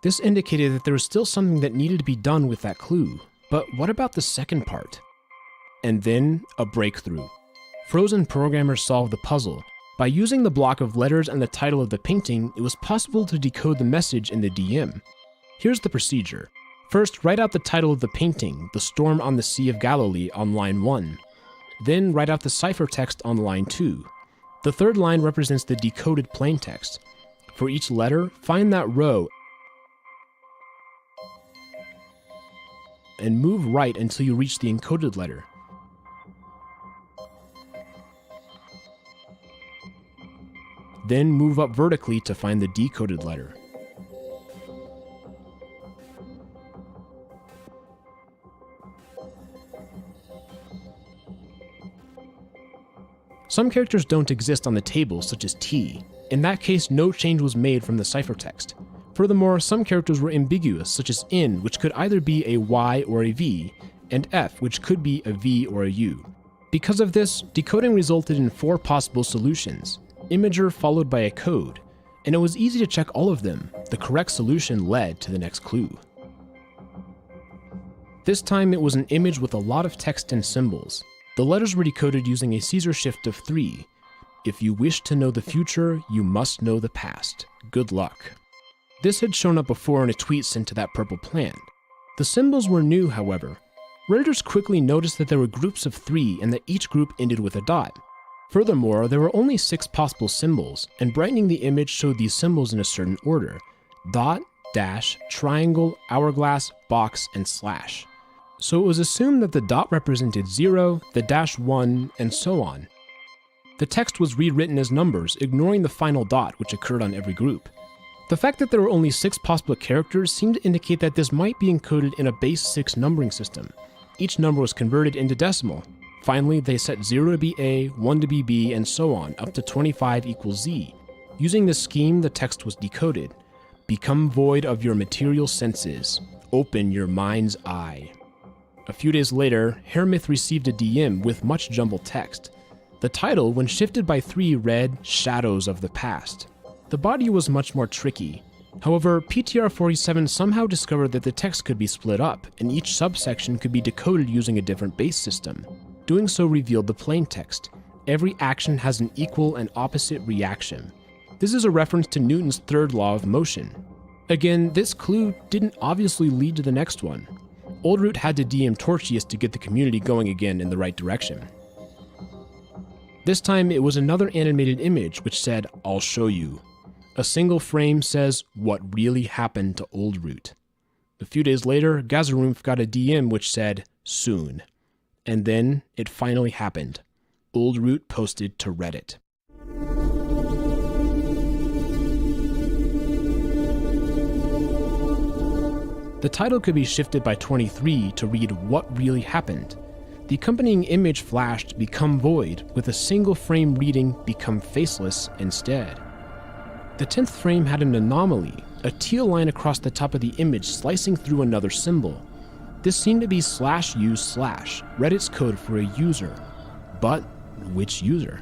This indicated that there was still something that needed to be done with that clue. But what about the second part? And then, a breakthrough. Frozen programmers solved the puzzle. By using the block of letters and the title of the painting, it was possible to decode the message in the DM. Here's the procedure. First, write out the title of the painting, "The Storm on the Sea of Galilee," on line 1. Then write out the ciphertext on line 2. The third line represents the decoded plaintext. For each letter, find that row and move right until you reach the encoded letter. Then move up vertically to find the decoded letter. Some characters don't exist on the table, such as T. In that case, no change was made from the ciphertext. Furthermore, some characters were ambiguous, such as N, which could either be a Y or a V, and F, which could be a V or a U. Because of this, decoding resulted in 4 possible solutions, imager followed by a code, and it was easy to check all of them. The correct solution led to the next clue. This time it was an image with a lot of text and symbols. The letters were decoded using a Caesar shift of 3. If you wish to know the future, you must know the past. Good luck. This had shown up before in a tweet sent to that purple plant. The symbols were new, however. Redditors quickly noticed that there were groups of 3 and that each group ended with a dot. Furthermore, there were only 6 possible symbols, and brightening the image showed these symbols in a certain order: dot, dash, triangle, hourglass, box, and slash. So it was assumed that the dot represented 0, the dash 1, and so on. The text was rewritten as numbers, ignoring the final dot, which occurred on every group. The fact that there were only 6 possible characters seemed to indicate that this might be encoded in a base 6 numbering system. Each number was converted into decimal. Finally, they set 0 to be A, 1 to be B, and so on, up to 25 equals Z. Using this scheme, the text was decoded. Become void of your material senses. Open your mind's eye. A few days later, Hermith received a DM with much jumbled text. The title, when shifted by 3, read, "Shadows of the Past." The body was much more tricky. However, PTR-47 somehow discovered that the text could be split up, and each subsection could be decoded using a different base system. Doing so revealed the plaintext. Every action has an equal and opposite reaction. This is a reference to Newton's third law of motion. Again, this clue didn't obviously lead to the next one. Oldroot had to DM Torchius to get the community going again in the right direction. This time it was another animated image which said, "I'll show you." A single frame says, "What really happened to Oldroot?" A few days later, Gazarumph got a DM which said, "Soon." And then it finally happened. Oldroot posted to Reddit. The title could be shifted by 23 to read "What Really Happened." the accompanying image flashed become void, with a single frame reading become faceless instead. The 10th frame had an anomaly, a teal line across the top of the image slicing through another symbol. This seemed to be /u/, Reddit's code for a user. But which user?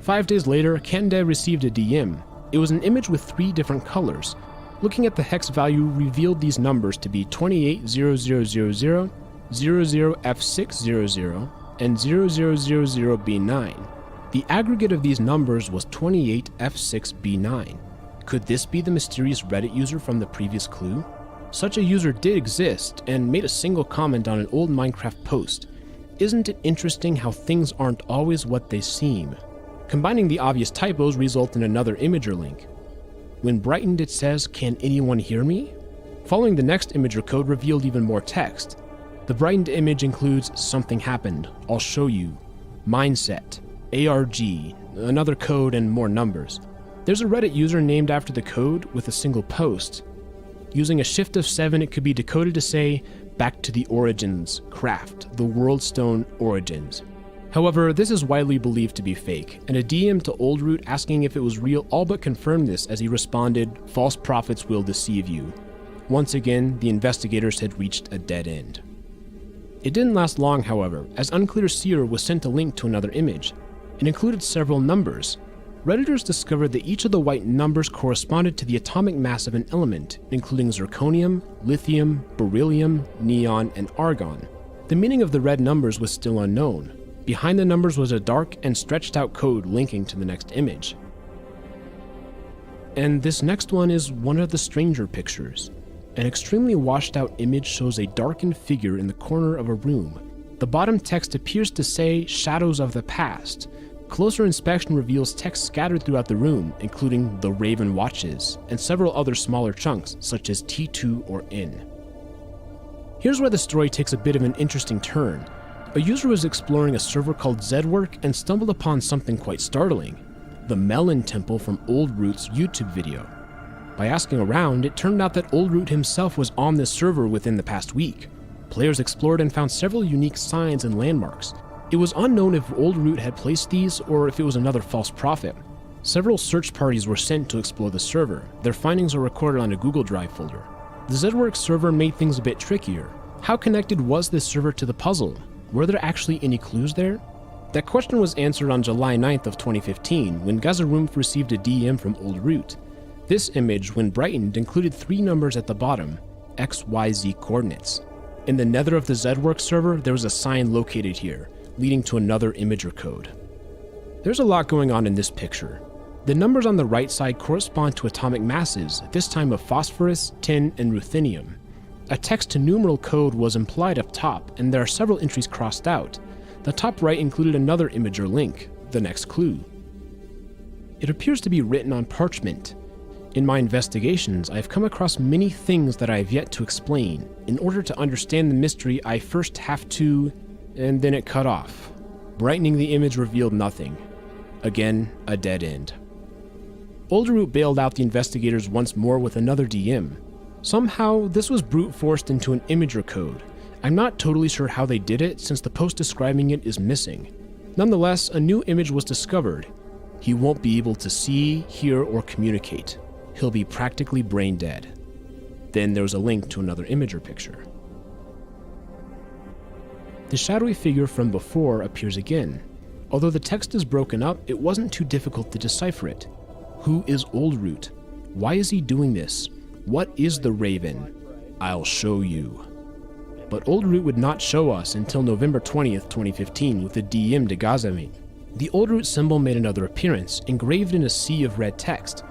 5 days later, Candide received a DM. It was an image with 3 different colors. Looking at the hex value revealed these numbers to be 280000, 00F600, and 0000B9. The aggregate of these numbers was 28F6B9. Could this be the mysterious Reddit user from the previous clue? Such a user did exist and made a single comment on an old Minecraft post. Isn't it interesting how things aren't always what they seem? Combining the obvious typos result in another imager link. When brightened it says, "Can anyone hear me?" Following the next imager code revealed even more text. The brightened image includes "something happened, I'll show you," mindset, ARG, another code, and more numbers. There's a Reddit user named after the code with a single post. Using a shift of 7, it could be decoded to say, "Back to the origins, craft, the world stone origins." However, this is widely believed to be fake, and a DM to Oldroot asking if it was real all but confirmed this as he responded, "False prophets will deceive you." Once again, the investigators had reached a dead end. It didn't last long, however, as Unclear Seer was sent a link to another image. It included several numbers. Redditors discovered that each of the white numbers corresponded to the atomic mass of an element, including zirconium, lithium, beryllium, neon, and argon. The meaning of the red numbers was still unknown. Behind the numbers was a dark and stretched out code linking to the next image. And this next one is one of the stranger pictures. An extremely washed out image shows a darkened figure in the corner of a room. The bottom text appears to say "Shadows of the Past." Closer inspection reveals text scattered throughout the room, including "The Raven Watches" and several other smaller chunks, such as T2 or N. Here's where the story takes a bit of an interesting turn. A user was exploring a server called Zedwork and stumbled upon something quite startling: the Melon Temple from Oldroot's YouTube video. By asking around, it turned out that Oldroot himself was on this server within the past week. Players explored and found several unique signs and landmarks. It was unknown if Oldroot had placed these or if it was another false prophet. Several search parties were sent to explore the server. Their findings are recorded on a Google Drive folder. The Zedwork server made things a bit trickier. How connected was this server to the puzzle? Were there actually any clues there? That question was answered on July 9th of 2015 when Gazaroomf received a DM from Oldroot. This image, when brightened, included 3 numbers at the bottom, XYZ coordinates. In the nether of the Zedwork server, there was a sign located here, leading to another imager code. There's a lot going on in this picture. The numbers on the right side correspond to atomic masses, this time of phosphorus, tin, and ruthenium. A text-to-numeral code was implied up top, and there are several entries crossed out. The top right included another imager link, the next clue. It appears to be written on parchment. In my investigations, I have come across many things that I have yet to explain. In order to understand the mystery, I first have to... and then it cut off. Brightening the image revealed nothing. Again, a dead end. Oldroot bailed out the investigators once more with another DM. Somehow, this was brute forced into an imager code. I'm not totally sure how they did it, since the post describing it is missing. Nonetheless, a new image was discovered. He won't be able to see, hear, or communicate. He'll be practically brain dead. Then there was a link to another imager picture. The shadowy figure from before appears again. Although the text is broken up, it wasn't too difficult to decipher it. Who is Oldroot? Why is he doing this? What is the Raven? I'll show you. But Oldroot would not show us until November 20th, 2015 with a DM to Gazamate. The Oldroot symbol made another appearance, engraved in a sea of red text.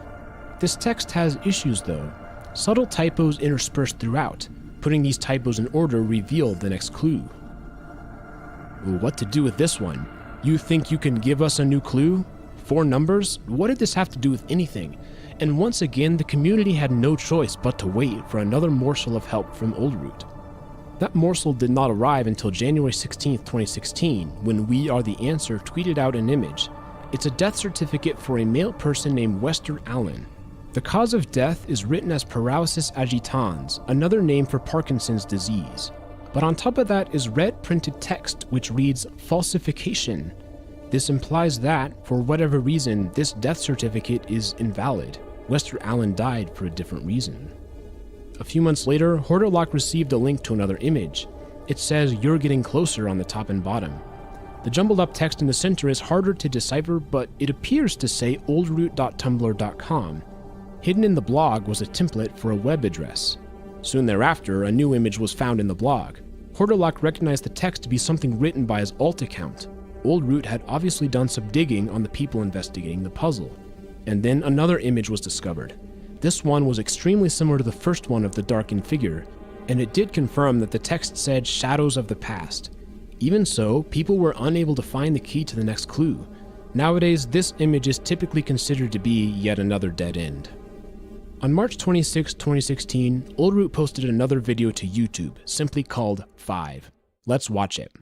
This text has issues though. Subtle typos interspersed throughout. Putting these typos in order revealed the next clue. What to do with this one? You think you can give us a new clue? 4 numbers? What did this have to do with anything? And once again, the community had no choice but to wait for another morsel of help from Oldroot. That morsel did not arrive until January 16th, 2016, when We Are the Answer tweeted out an image. It's a death certificate for a male person named Wester Allen. The cause of death is written as paralysis agitans, another name for Parkinson's disease. But on top of that is red printed text which reads falsification. This implies that, for whatever reason, this death certificate is invalid. Wester Allen died for a different reason. A few months later, Horderlock received a link to another image. It says "You're getting closer" on the top and bottom. The jumbled up text in the center is harder to decipher, but it appears to say oldroot.tumblr.com. Hidden in the blog was a template for a web address. Soon thereafter, a new image was found in the blog. Horderlock recognized the text to be something written by his alt account. Oldroot had obviously done some digging on the people investigating the puzzle. And then another image was discovered. This one was extremely similar to the first one of the darkened figure, and it did confirm that the text said "Shadows of the Past." Even so, people were unable to find the key to the next clue. Nowadays, this image is typically considered to be yet another dead end. On March 26, 2016, Oldroot posted another video to YouTube, simply called 5. Let's watch it.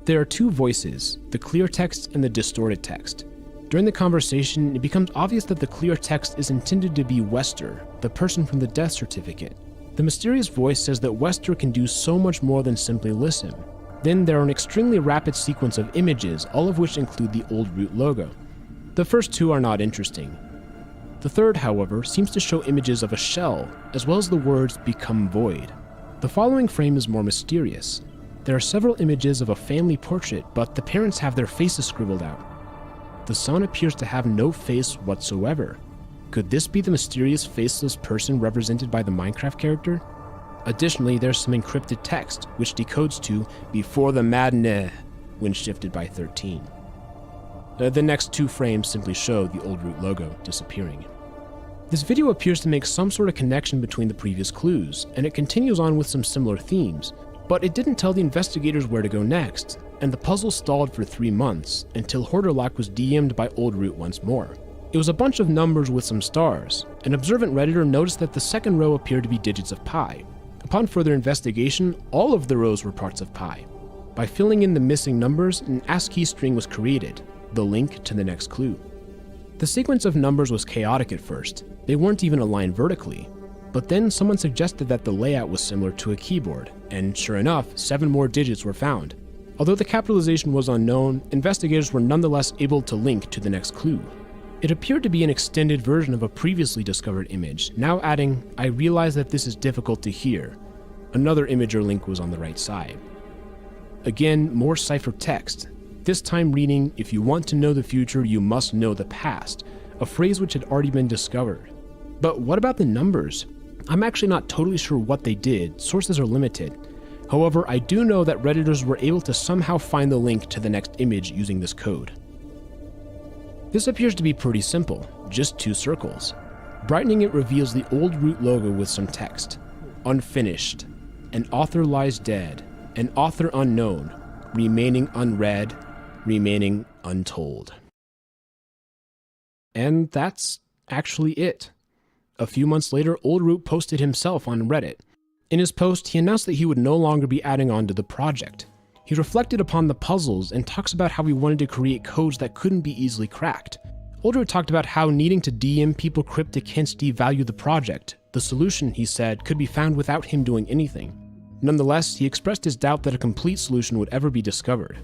There are two voices, the clear text and the distorted text. During the conversation, it becomes obvious that the clear text is intended to be Wester, the person from the death certificate. The mysterious voice says that Wester can do so much more than simply listen. Then there are an extremely rapid sequence of images, all of which include the Oldroot logo. The first two are not interesting. The third, however, seems to show images of a shell, as well as the words "become void." The following frame is more mysterious. There are several images of a family portrait, but the parents have their faces scribbled out. The son appears to have no face whatsoever. Could this be the mysterious faceless person represented by the Minecraft character? Additionally, there's some encrypted text, which decodes to "before the madness" when shifted by 13. The next two frames simply show the Oldroot logo disappearing. This video appears to make some sort of connection between the previous clues, and it continues on with some similar themes. But it didn't tell the investigators where to go next, and the puzzle stalled for 3 months, until Horderlock was DM'd by Oldroot once more. It was a bunch of numbers with some stars. An observant Redditor noticed that the second row appeared to be digits of pi. Upon further investigation, all of the rows were parts of pi. By filling in the missing numbers, an ASCII string was created, the link to the next clue. The sequence of numbers was chaotic at first. They weren't even aligned vertically. But then someone suggested that the layout was similar to a keyboard, and sure enough, 7 more digits were found. Although the capitalization was unknown, investigators were nonetheless able to link to the next clue. It appeared to be an extended version of a previously discovered image, now adding, "I realize that this is difficult to hear." Another image or link was on the right side. Again, more cipher text, this time reading, "If you want to know the future, you must know the past," a phrase which had already been discovered. But what about the numbers? I'm actually not totally sure what they did, sources are limited. However, I do know that Redditors were able to somehow find the link to the next image using this code. This appears to be pretty simple, just 2 circles. Brightening it reveals the Oldroot logo with some text. Unfinished. An author lies dead. An author unknown. Remaining unread. Remaining untold. And that's actually it. A few months later, Oldroot posted himself on Reddit. In his post, he announced that he would no longer be adding on to the project. He reflected upon the puzzles and talks about how he wanted to create codes that couldn't be easily cracked. Oldroot talked about how needing to DM people cryptic hints devalue the project. The solution, he said, could be found without him doing anything. Nonetheless, he expressed his doubt that a complete solution would ever be discovered.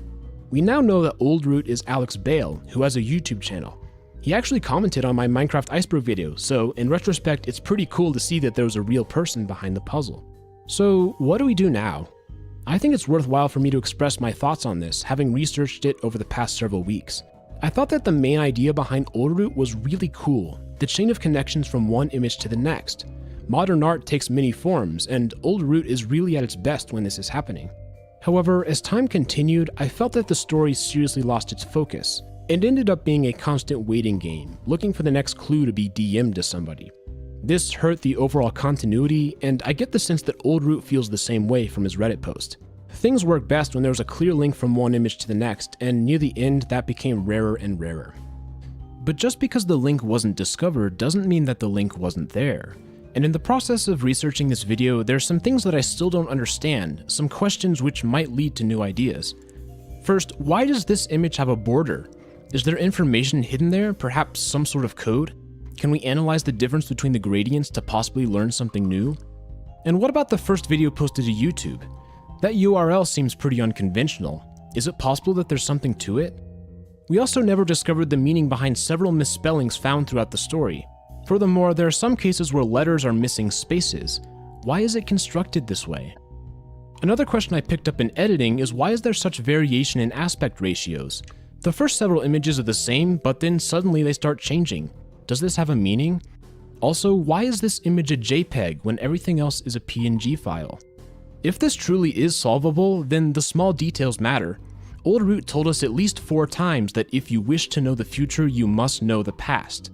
We now know that Oldroot is Alex Bale, who has a YouTube channel. He actually commented on my Minecraft Iceberg video, so in retrospect, it's pretty cool to see that there was a real person behind the puzzle. So what do we do now? I think it's worthwhile for me to express my thoughts on this, having researched it over the past several weeks. I thought that the main idea behind Oldroot was really cool, the chain of connections from one image to the next. Modern art takes many forms, and Oldroot is really at its best when this is happening. However, as time continued, I felt that the story seriously lost its focus. It ended up being a constant waiting game, looking for the next clue to be DM'd to somebody. This hurt the overall continuity, and I get the sense that Old Root feels the same way from his Reddit post. Things work best when there was a clear link from one image to the next, and near the end that became rarer and rarer. But just because the link wasn't discovered doesn't mean that the link wasn't there. And in the process of researching this video, there's some things that I still don't understand, some questions which might lead to new ideas. First, why does this image have a border? Is there information hidden there, perhaps some sort of code? Can we analyze the difference between the gradients to possibly learn something new? And what about the first video posted to YouTube? That URL seems pretty unconventional. Is it possible that there's something to it? We also never discovered the meaning behind several misspellings found throughout the story. Furthermore, there are some cases where letters are missing spaces. Why is it constructed this way? Another question I picked up in editing is why is there such variation in aspect ratios? The first several images are the same, but then suddenly they start changing. Does this have a meaning? Also, why is this image a JPEG when everything else is a PNG file? If this truly is solvable, then the small details matter. Old Root told us at least 4 times that if you wish to know the future, you must know the past.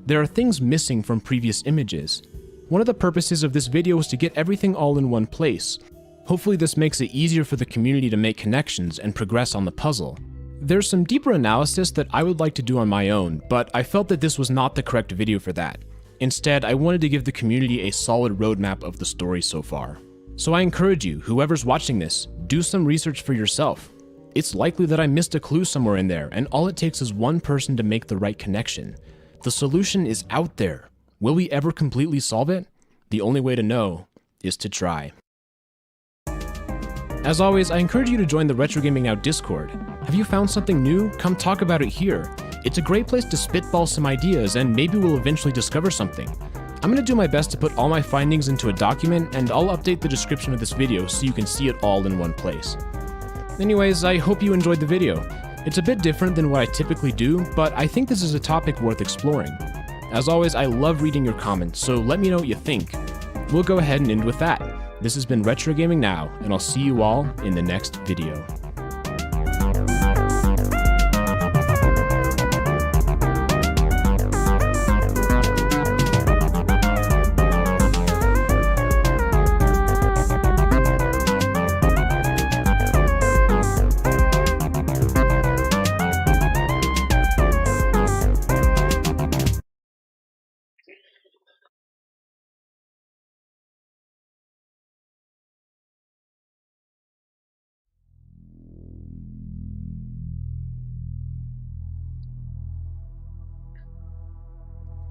There are things missing from previous images. One of the purposes of this video was to get everything all in one place. Hopefully this makes it easier for the community to make connections and progress on the puzzle. There's some deeper analysis that I would like to do on my own, but I felt that this was not the correct video for that. Instead, I wanted to give the community a solid roadmap of the story so far. So I encourage you, whoever's watching this, do some research for yourself. It's likely that I missed a clue somewhere in there, and all it takes is one person to make the right connection. The solution is out there. Will we ever completely solve it? The only way to know is to try. As always, I encourage you to join the Retro Gaming Now Discord. Have you found something new? Come talk about it here. It's a great place to spitball some ideas, and maybe we'll eventually discover something. I'm going to do my best to put all my findings into a document, and I'll update the description of this video so you can see it all in one place. Anyways, I hope you enjoyed the video. It's a bit different than what I typically do, but I think this is a topic worth exploring. As always, I love reading your comments, so let me know what you think. We'll go ahead and end with that. This has been Retro Gaming Now, and I'll see you all in the next video.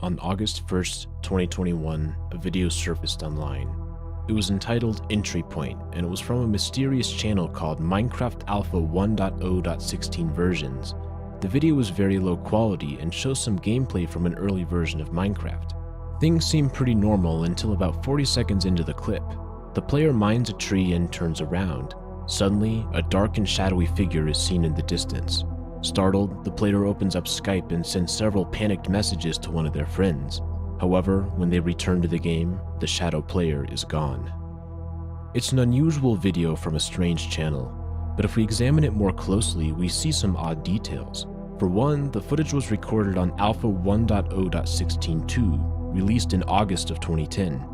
On August 1st, 2021, a video surfaced online. It was entitled Entry Point, and it was from a mysterious channel called Minecraft Alpha 1.0.16 versions. The video was very low quality and shows some gameplay from an early version of Minecraft. Things seem pretty normal until about 40 seconds into the clip. The player mines a tree and turns around. Suddenly, a dark and shadowy figure is seen in the distance. Startled, the player opens up Skype and sends several panicked messages to one of their friends. However, when they return to the game, the shadow player is gone. It's an unusual video from a strange channel, but if we examine it more closely, we see some odd details. For one, the footage was recorded on Alpha 1.0.16.2, released in August of 2010.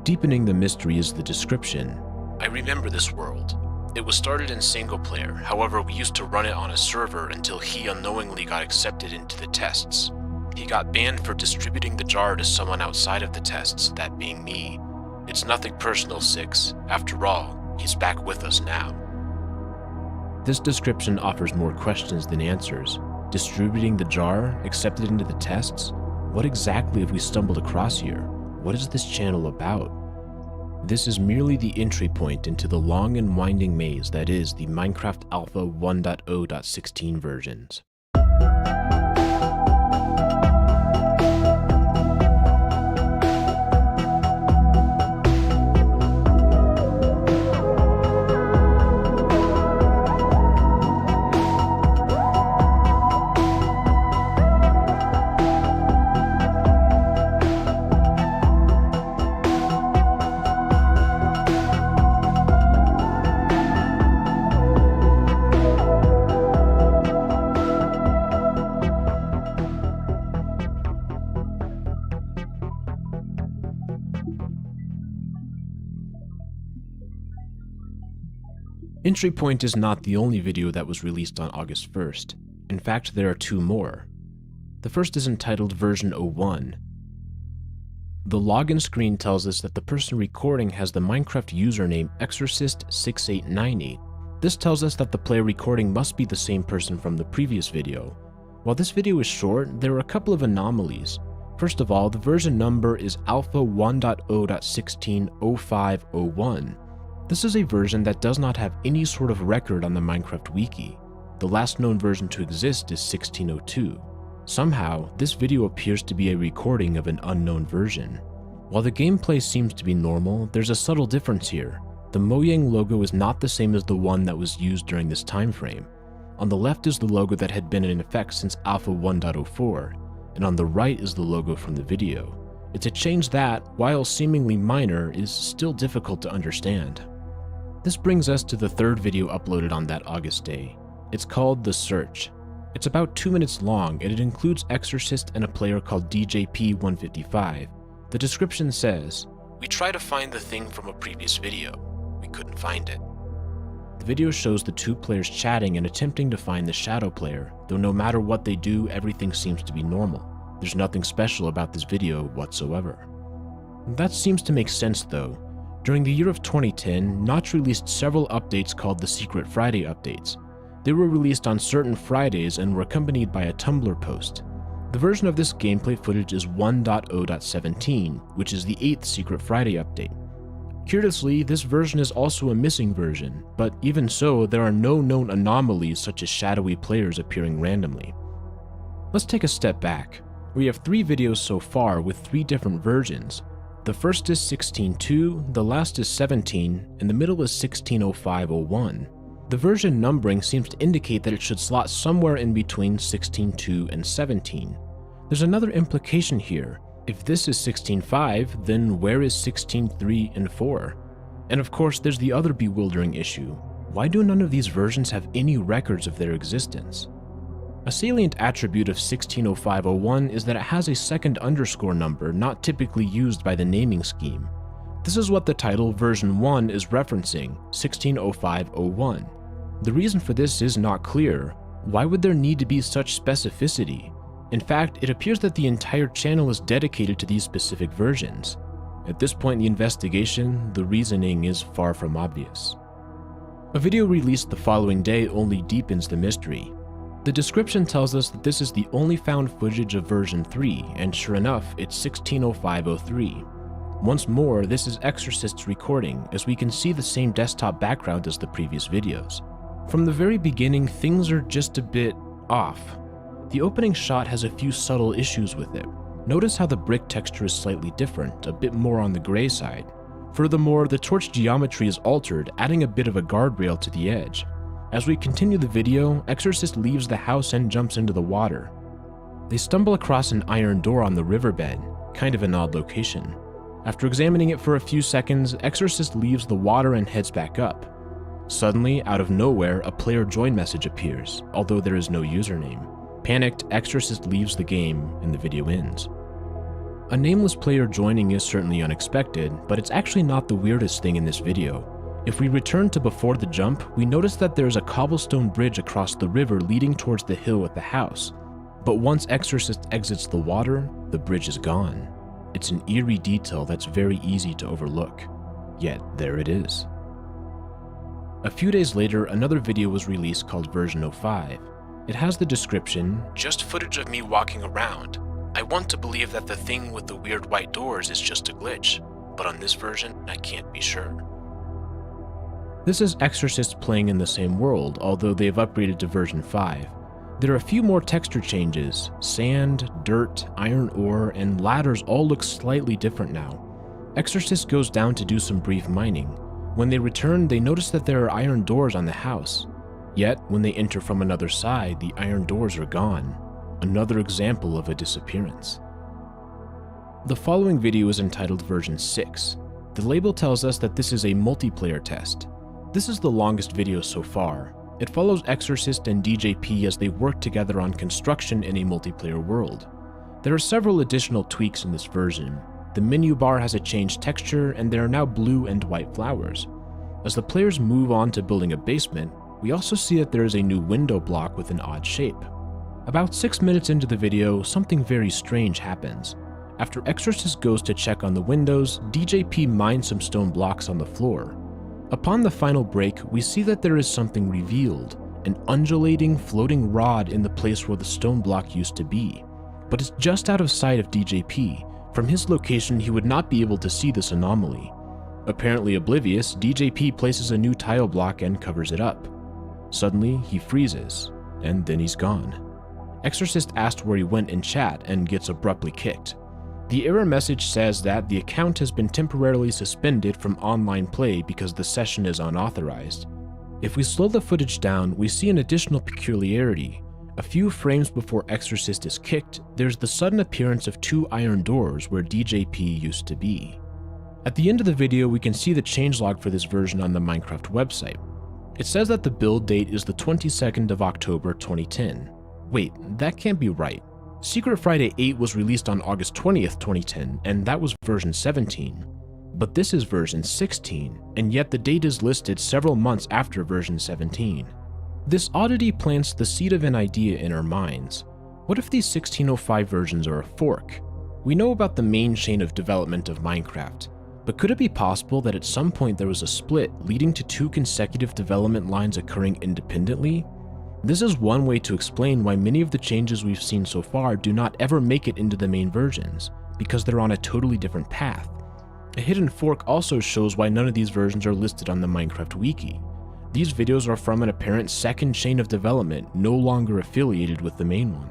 Deepening the mystery is the description. I remember this world. It was started in single player, however we used to run it on a server until he unknowingly got accepted into the tests. He got banned for distributing the jar to someone outside of the tests, that being me. It's nothing personal, Six. After all, he's back with us now. This description offers more questions than answers. Distributing the jar, accepted into the tests? What exactly have we stumbled across here? What is this channel about? This is merely the entry point into the long and winding maze that is the Minecraft Alpha 1.0.16 versions. Entry Point is not the only video that was released on August 1st. In fact, there are two more. The first is entitled Version 01. The login screen tells us that the person recording has the Minecraft username Exorcist6898. This tells us that the player recording must be the same person from the previous video. While this video is short, there are a couple of anomalies. First of all, the version number is alpha 1.0.16.0501. This is a version that does not have any sort of record on the Minecraft wiki. The last known version to exist is 1602. Somehow, this video appears to be a recording of an unknown version. While the gameplay seems to be normal, there's a subtle difference here. The Mojang logo is not the same as the one that was used during this time frame. On the left is the logo that had been in effect since Alpha 1.04, and on the right is the logo from the video. It's a change that, while seemingly minor, is still difficult to understand. This brings us to the third video uploaded on that August day. It's called The Search. It's about 2 minutes long, and it includes Exorcist and a player called DJP155. The description says, "We try to find the thing from a previous video. We couldn't find it." The video shows the two players chatting and attempting to find the shadow player, though no matter what they do, everything seems to be normal. There's nothing special about this video whatsoever. That seems to make sense though. During the year of 2010, Notch released several updates called the Secret Friday updates. They were released on certain Fridays and were accompanied by a Tumblr post. The version of this gameplay footage is 1.0.17, which is the 8th Secret Friday update. Curiously, this version is also a missing version, but even so, there are no known anomalies such as shadowy players appearing randomly. Let's take a step back. We have 3 videos so far with 3 different versions. The first is 16.2, the last is 17, and the middle is 16.05.01. The version numbering seems to indicate that it should slot somewhere in between 16.2 and 17. There's another implication here. If this is 16.5, then where is 16.3 and 4? And of course, there's the other bewildering issue. Why do none of these versions have any records of their existence? A salient attribute of 16.05.01 is that it has a second underscore number not typically used by the naming scheme. This is what the title version 1 is referencing, 16.05.01. The reason for this is not clear. Why would there need to be such specificity? In fact, it appears that the entire channel is dedicated to these specific versions. At this point in the investigation, the reasoning is far from obvious. A video released the following day only deepens the mystery. The description tells us that this is the only found footage of version 3, and sure enough, it's 16.05.03. Once more, this is Exorcist's recording, as we can see the same desktop background as the previous videos. From the very beginning, things are just a bit off. The opening shot has a few subtle issues with it. Notice how the brick texture is slightly different, a bit more on the gray side. Furthermore, the torch geometry is altered, adding a bit of a guardrail to the edge. As we continue the video, Exorcist leaves the house and jumps into the water. They stumble across an iron door on the riverbed, kind of an odd location. After examining it for a few seconds, Exorcist leaves the water and heads back up. Suddenly, out of nowhere, a player join message appears, although there is no username. Panicked, Exorcist leaves the game, and the video ends. A nameless player joining is certainly unexpected, but it's actually not the weirdest thing in this video. If we return to before the jump, we notice that there's a cobblestone bridge across the river leading towards the hill at the house. But once Exorcist exits the water, the bridge is gone. It's an eerie detail that's very easy to overlook. Yet, there it is. A few days later, another video was released called version 05. It has the description, "Just footage of me walking around. I want to believe that the thing with the weird white doors is just a glitch, but on this version, I can't be sure." This is Exorcist playing in the same world, although they've upgraded to version 5. There are a few more texture changes. Sand, dirt, iron ore, and ladders all look slightly different now. Exorcist goes down to do some brief mining. When they return, they notice that there are iron doors on the house. Yet, when they enter from another side, the iron doors are gone. Another example of a disappearance. The following video is entitled version 6. The label tells us that this is a multiplayer test. This is the longest video so far. It follows Exorcist and DJP as they work together on construction in a multiplayer world. There are several additional tweaks in this version. The menu bar has a changed texture, and there are now blue and white flowers. As the players move on to building a basement, we also see that there is a new window block with an odd shape. About 6 minutes into the video, something very strange happens. After Exorcist goes to check on the windows, DJP mines some stone blocks on the floor. Upon the final break, we see that there is something revealed, an undulating, floating rod in the place where the stone block used to be. But it's just out of sight of DJP. From his location, he would not be able to see this anomaly. Apparently oblivious, DJP places a new tile block and covers it up. Suddenly, he freezes, and then he's gone. Exorcist asked where he went in chat and gets abruptly kicked. The error message says that the account has been temporarily suspended from online play because the session is unauthorized. If we slow the footage down, we see an additional peculiarity. A few frames before Exorcist is kicked, there's the sudden appearance of 2 iron doors where DJP used to be. At the end of the video, we can see the changelog for this version on the Minecraft website. It says that the build date is the 22nd of October 2010. Wait, that can't be right. Secret Friday 8 was released on August 20th, 2010, and that was version 17. But this is version 16, and yet the date is listed several months after version 17. This oddity plants the seed of an idea in our minds. What if these 1605 versions are a fork? We know about the main chain of development of Minecraft, but could it be possible that at some point there was a split leading to 2 consecutive development lines occurring independently? This is one way to explain why many of the changes we've seen so far do not ever make it into the main versions, because they're on a totally different path. A hidden fork also shows why none of these versions are listed on the Minecraft wiki. These videos are from an apparent second chain of development no longer affiliated with the main one.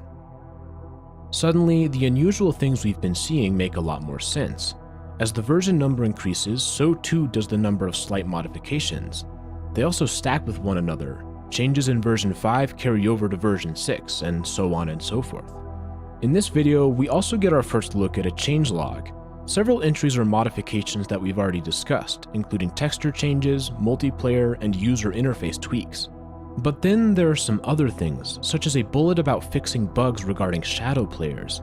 Suddenly, the unusual things we've been seeing make a lot more sense. As the version number increases, so too does the number of slight modifications. They also stack with one another. Changes in version 5 carry over to version 6, and so on and so forth. In this video, we also get our first look at a changelog. Several entries are modifications that we've already discussed, including texture changes, multiplayer, and user interface tweaks. But then there are some other things, such as a bullet about fixing bugs regarding shadow players.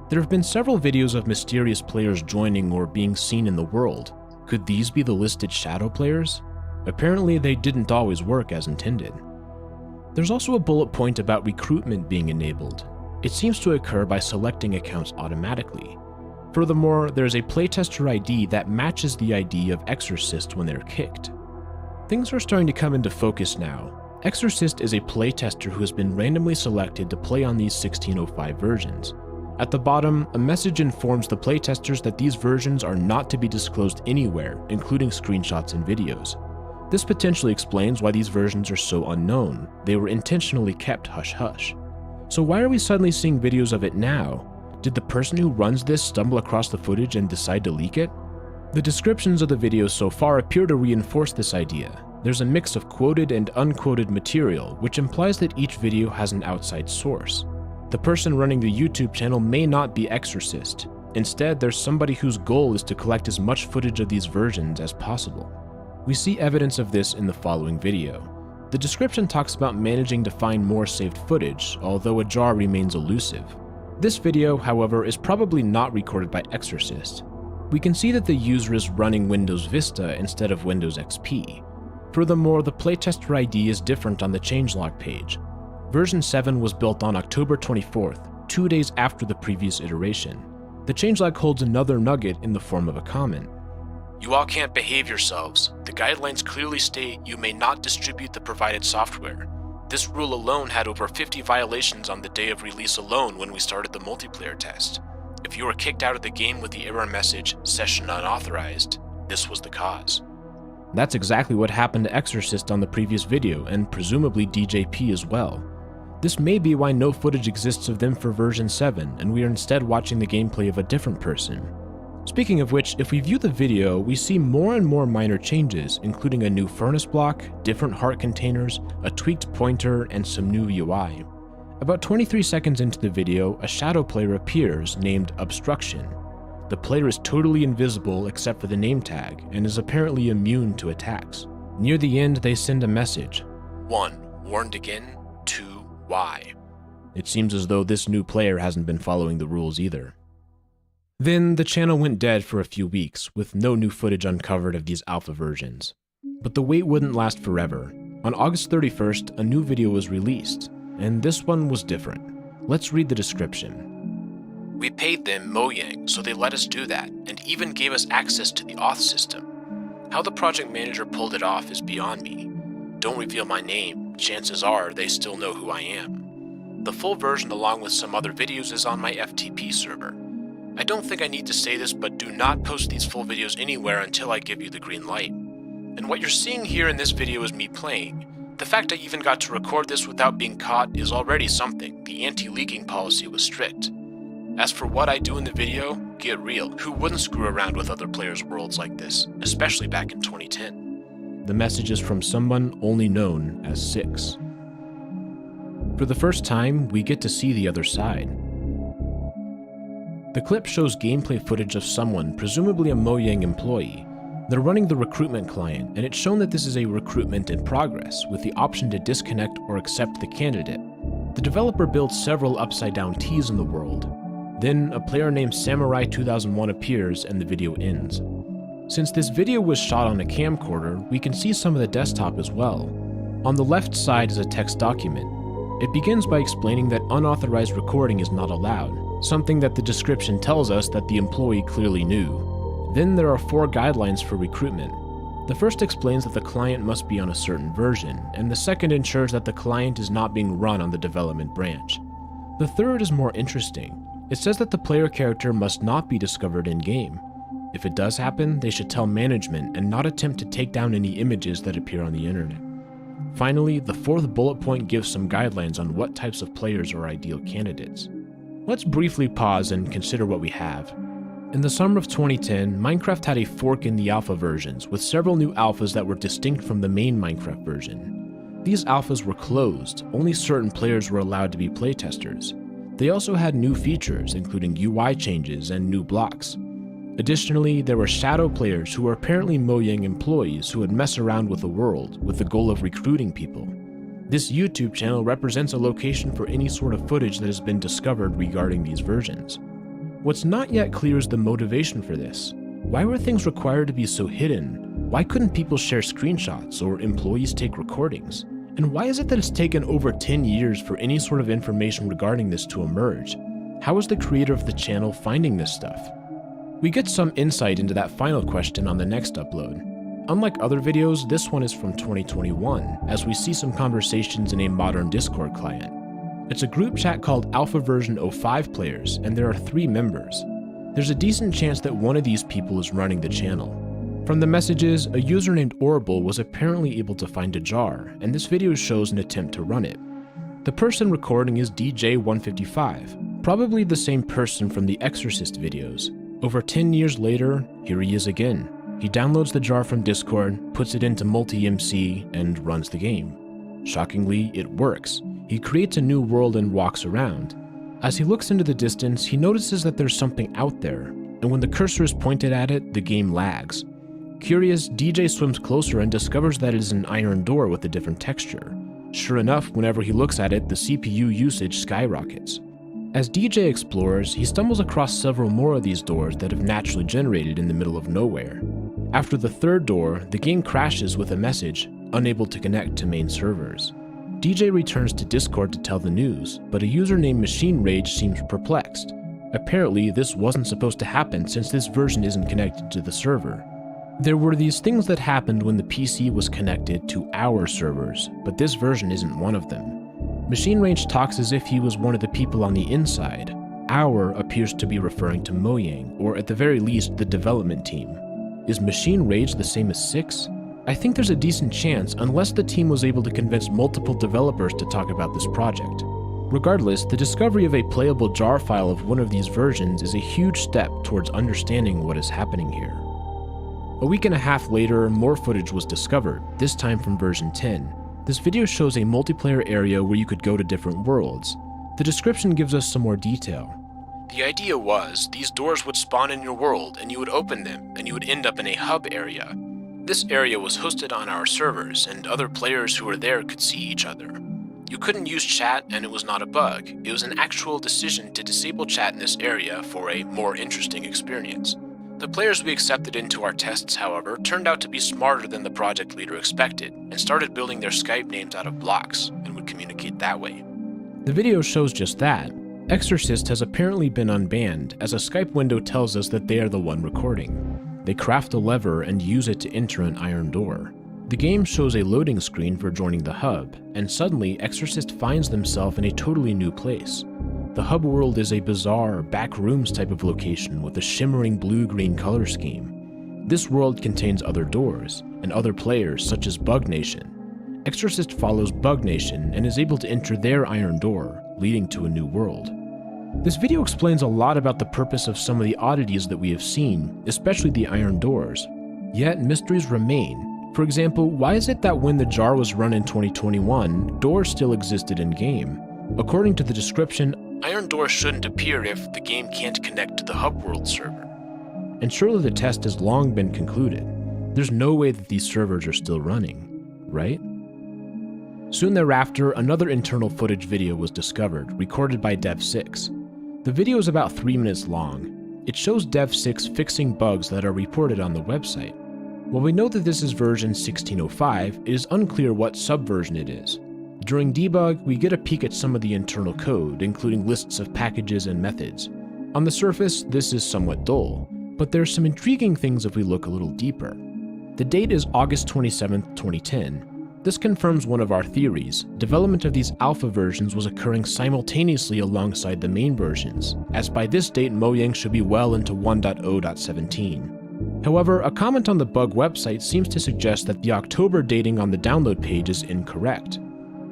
There have been several videos of mysterious players joining or being seen in the world. Could these be the listed shadow players? Apparently they didn't always work as intended. There's also a bullet point about recruitment being enabled. It seems to occur by selecting accounts automatically. Furthermore, there's a playtester ID that matches the ID of Exorcist when they're kicked. Things are starting to come into focus now. Exorcist is a playtester who has been randomly selected to play on these 1605 versions. At the bottom, a message informs the playtesters that these versions are not to be disclosed anywhere, including screenshots and videos. This potentially explains why these versions are so unknown. They were intentionally kept hush-hush. So why are we suddenly seeing videos of it now? Did the person who runs this stumble across the footage and decide to leak it? The descriptions of the videos so far appear to reinforce this idea. There's a mix of quoted and unquoted material, which implies that each video has an outside source. The person running the YouTube channel may not be Exorcist. Instead, there's somebody whose goal is to collect as much footage of these versions as possible. We see evidence of this in the following video. The description talks about managing to find more saved footage, although a jar remains elusive. This video, however, is probably not recorded by Exorcist. We can see that the user is running Windows Vista instead of Windows XP. Furthermore, the playtester ID is different on the changelog page. Version 7 was built on October 24th, 2 days after the previous iteration. The changelog holds another nugget in the form of a comment. You all can't behave yourselves. The guidelines clearly state you may not distribute the provided software. This rule alone had over 50 violations on the day of release alone when we started the multiplayer test. If you were kicked out of the game with the error message, "Session unauthorized," this was the cause. That's exactly what happened to Exorcist on the previous video, and presumably DJP as well. This may be why no footage exists of them for version 7, and we are instead watching the gameplay of a different person. Speaking of which, if we view the video, we see more and more minor changes, including a new furnace block, different heart containers, a tweaked pointer, and some new UI. About 23 seconds into the video, a shadow player appears named Obstruction. The player is totally invisible except for the name tag, and is apparently immune to attacks. Near the end, they send a message. 1. Warned again. 2. Why? It seems as though this new player hasn't been following the rules either. Then, the channel went dead for a few weeks, with no new footage uncovered of these alpha versions. But the wait wouldn't last forever. On August 31st, a new video was released, and this one was different. Let's read the description. We paid them Mojang, so they let us do that, and even gave us access to the auth system. How the project manager pulled it off is beyond me. Don't reveal my name, chances are they still know who I am. The full version along with some other videos is on my FTP server. I don't think I need to say this, but do not post these full videos anywhere until I give you the green light. And what you're seeing here in this video is me playing. The fact I even got to record this without being caught is already something. The anti-leaking policy was strict. As for what I do in the video, get real. Who wouldn't screw around with other players' worlds like this, especially back in 2010? The message is from someone only known as Six. For the first time, we get to see the other side. The clip shows gameplay footage of someone, presumably a Mojang employee. They're running the recruitment client, and it's shown that this is a recruitment in progress, with the option to disconnect or accept the candidate. The developer builds several upside-down T's in the world. Then, a player named Samurai 2001 appears and the video ends. Since this video was shot on a camcorder, we can see some of the desktop as well. On the left side is a text document. It begins by explaining that unauthorized recording is not allowed, something that the description tells us that the employee clearly knew. Then there are 4 guidelines for recruitment. The first explains that the client must be on a certain version, and the second ensures that the client is not being run on the development branch. The third is more interesting. It says that the player character must not be discovered in-game. If it does happen, they should tell management and not attempt to take down any images that appear on the internet. Finally, the 4th bullet point gives some guidelines on what types of players are ideal candidates. Let's briefly pause and consider what we have. In the summer of 2010, Minecraft had a fork in the alpha versions, with several new alphas that were distinct from the main Minecraft version. These alphas were closed, only certain players were allowed to be playtesters. They also had new features, including UI changes and new blocks. Additionally, there were shadow players who were apparently Mojang employees who would mess around with the world with the goal of recruiting people. This YouTube channel represents a location for any sort of footage that has been discovered regarding these versions. What's not yet clear is the motivation for this. Why were things required to be so hidden? Why couldn't people share screenshots or employees take recordings? And why is it that it's taken over 10 years for any sort of information regarding this to emerge? How is the creator of the channel finding this stuff? We get some insight into that final question on the next upload. Unlike other videos, this one is from 2021, as we see some conversations in a modern Discord client. It's a group chat called Alpha Version 05 Players, and there are 3 members. There's a decent chance that one of these people is running the channel. From the messages, a user named Orable was apparently able to find a jar, and this video shows an attempt to run it. The person recording is DJ155, probably the same person from the Exorcist videos. Over 10 years later, here he is again. He downloads the jar from Discord, puts it into multi-MC, and runs the game. Shockingly, it works. He creates a new world and walks around. As he looks into the distance, he notices that there's something out there, and when the cursor is pointed at it, the game lags. Curious, DJ swims closer and discovers that it is an iron door with a different texture. Sure enough, whenever he looks at it, the CPU usage skyrockets. As DJ explores, he stumbles across several more of these doors that have naturally generated in the middle of nowhere. After the 3rd door, the game crashes with a message, unable to connect to main servers. DJ returns to Discord to tell the news, but a user named Machine Rage seems perplexed. Apparently, this wasn't supposed to happen since this version isn't connected to the server. There were these things that happened when the PC was connected to our servers, but this version isn't one of them. Machine Rage talks as if he was one of the people on the inside. Our appears to be referring to Mojang, or at the very least, the development team. Is Machine Rage the same as Six? I think there's a decent chance, unless the team was able to convince multiple developers to talk about this project. Regardless, the discovery of a playable jar file of one of these versions is a huge step towards understanding what is happening here. A week and a half later, more footage was discovered, this time from version 10. This video shows a multiplayer area where you could go to different worlds. The description gives us some more detail. The idea was, these doors would spawn in your world and you would open them and you would end up in a hub area. This area was hosted on our servers and other players who were there could see each other. You couldn't use chat and it was not a bug. It was an actual decision to disable chat in this area for a more interesting experience. The players we accepted into our tests, however, turned out to be smarter than the project leader expected, and started building their Skype names out of blocks, and would communicate that way. The video shows just that. Exorcist has apparently been unbanned, as a Skype window tells us that they are the one recording. They craft a lever and use it to enter an iron door. The game shows a loading screen for joining the hub, and suddenly Exorcist finds themselves in a totally new place. The hub world is a bizarre, back rooms type of location with a shimmering blue-green color scheme. This world contains other doors, and other players such as Bug Nation. Exorcist follows Bug Nation and is able to enter their iron door, leading to a new world. This video explains a lot about the purpose of some of the oddities that we have seen, especially the iron doors. Yet mysteries remain. For example, why is it that when the jar was run in 2021, doors still existed in-game? According to the description, iron doors shouldn't appear if the game can't connect to the hub world server. And surely the test has long been concluded. There's no way that these servers are still running, right? Soon thereafter, another internal footage video was discovered, recorded by Dev6. The video is about 3 minutes long. It shows Dev6 fixing bugs that are reported on the website. While we know that this is version 1605, it is unclear what subversion it is. During debug, we get a peek at some of the internal code, including lists of packages and methods. On the surface, this is somewhat dull, but there's some intriguing things if we look a little deeper. The date is August 27, 2010. This confirms one of our theories. Development of these alpha versions was occurring simultaneously alongside the main versions, as by this date Mojang should be well into 1.0.17. However, a comment on the bug website seems to suggest that the October dating on the download page is incorrect.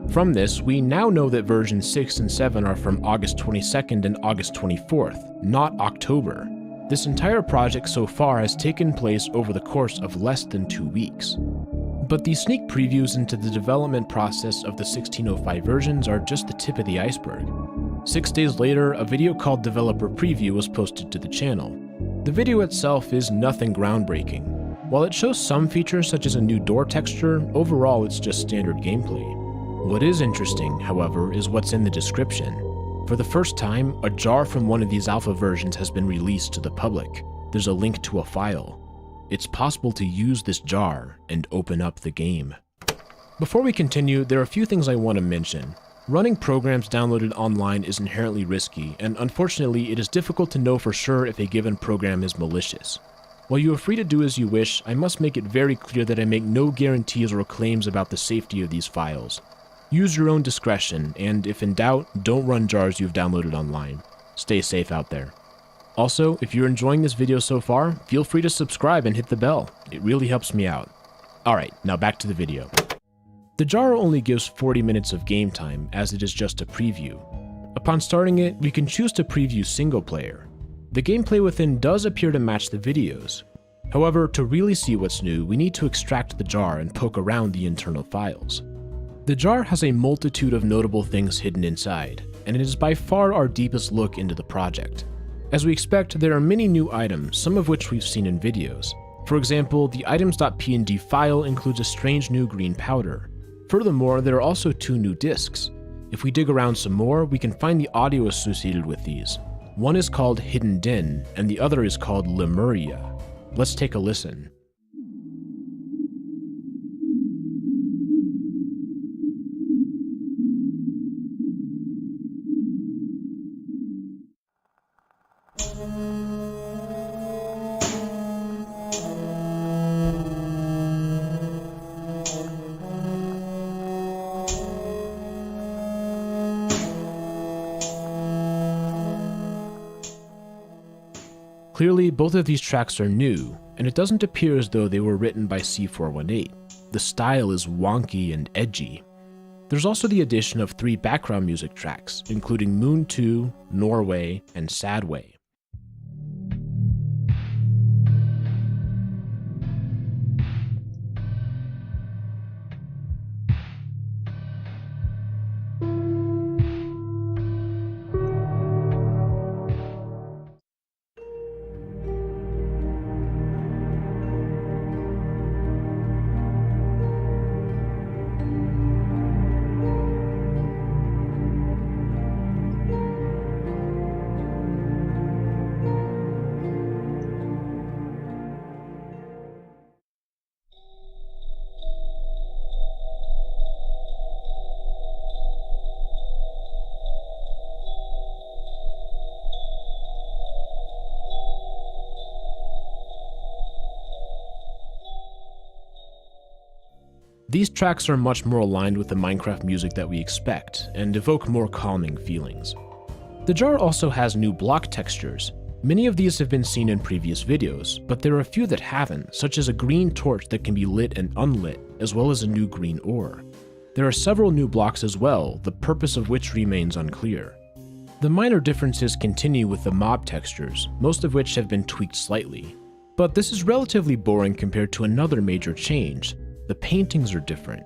From this, we now know that versions 6 and 7 are from August 22nd and August 24th, not October. This entire project so far has taken place over the course of less than 2 weeks. But these sneak previews into the development process of the 1605 versions are just the tip of the iceberg. 6 days later, a video called Developer Preview was posted to the channel. The video itself is nothing groundbreaking. While it shows some features such as a new door texture, overall it's just standard gameplay. What is interesting, however, is what's in the description. For the first time, a jar from one of these alpha versions has been released to the public. There's a link to a file. It's possible to use this jar and open up the game. Before we continue, there are a few things I want to mention. Running programs downloaded online is inherently risky, and unfortunately it is difficult to know for sure if a given program is malicious. While you are free to do as you wish, I must make it very clear that I make no guarantees or claims about the safety of these files. Use your own discretion, and if in doubt, don't run jars you've downloaded online. Stay safe out there. Also, if you're enjoying this video so far, feel free to subscribe and hit the bell. It really helps me out. Alright, now back to the video. The jar only gives 40 minutes of game time, as it is just a preview. Upon starting it, we can choose to preview single player. The gameplay within does appear to match the videos. However, to really see what's new, we need to extract the jar and poke around the internal files. The jar has a multitude of notable things hidden inside, and it is by far our deepest look into the project. As we expect, there are many new items, some of which we've seen in videos. For example, the items.png file includes a strange new green powder. Furthermore, there are also 2 new discs. If we dig around some more, we can find the audio associated with these. One is called Hidden Den, and the other is called Lemuria. Let's take a listen. Clearly, both of these tracks are new, and it doesn't appear as though they were written by C418. The style is wonky and edgy. There's also the addition of 3 background music tracks, including Moon 2, Norway, and Sadway. These tracks are much more aligned with the Minecraft music that we expect, and evoke more calming feelings. The jar also has new block textures. Many of these have been seen in previous videos, but there are a few that haven't, such as a green torch that can be lit and unlit, as well as a new green ore. There are several new blocks as well, the purpose of which remains unclear. The minor differences continue with the mob textures, most of which have been tweaked slightly. But this is relatively boring compared to another major change. The paintings are different.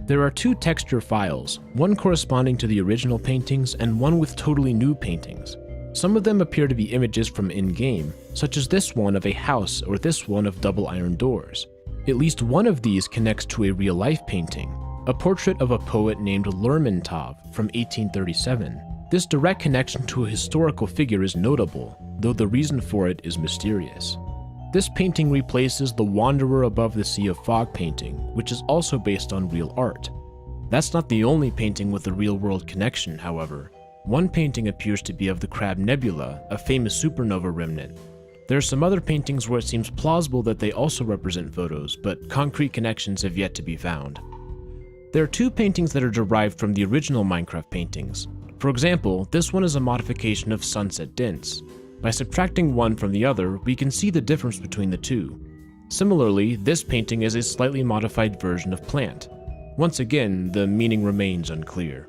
There are two texture files, one corresponding to the original paintings and one with totally new paintings. Some of them appear to be images from in-game, such as this one of a house or this one of double iron doors. At least one of these connects to a real-life painting, a portrait of a poet named Lermontov from 1837. This direct connection to a historical figure is notable, though the reason for it is mysterious. This painting replaces the Wanderer Above the Sea of Fog painting, which is also based on real art. That's not the only painting with a real-world connection, however. One painting appears to be of the Crab Nebula, a famous supernova remnant. There are some other paintings where it seems plausible that they also represent photos, but concrete connections have yet to be found. There are two paintings that are derived from the original Minecraft paintings. For example, this one is a modification of Sunset Dints. By subtracting one from the other, we can see the difference between the two. Similarly, this painting is a slightly modified version of Plant. Once again, the meaning remains unclear.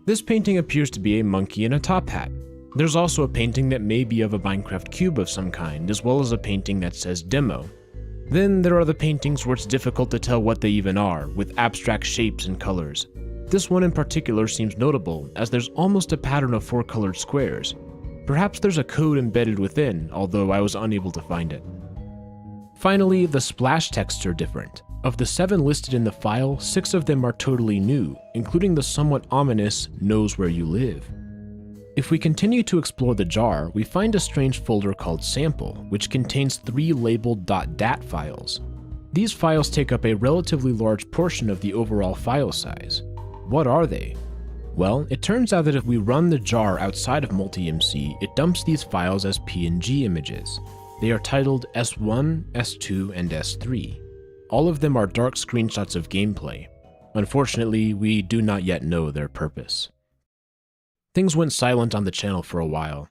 This painting appears to be a monkey in a top hat. There's also a painting that may be of a Minecraft cube of some kind, as well as a painting that says Demo. Then there are the paintings where it's difficult to tell what they even are, with abstract shapes and colors. This one in particular seems notable, as there's almost a pattern of 4 colored squares. Perhaps there's a code embedded within, although I was unable to find it. Finally, the splash texts are different. Of the 7 listed in the file, 6 of them are totally new, including the somewhat ominous "knows where you live." If we continue to explore the jar, we find a strange folder called Sample, which contains 3 labeled .dat files. These files take up a relatively large portion of the overall file size. What are they? Well, it turns out that if we run the jar outside of MultiMC, it dumps these files as PNG images. They are titled S1, S2, and S3. All of them are dark screenshots of gameplay. Unfortunately, we do not yet know their purpose. Things went silent on the channel for a while.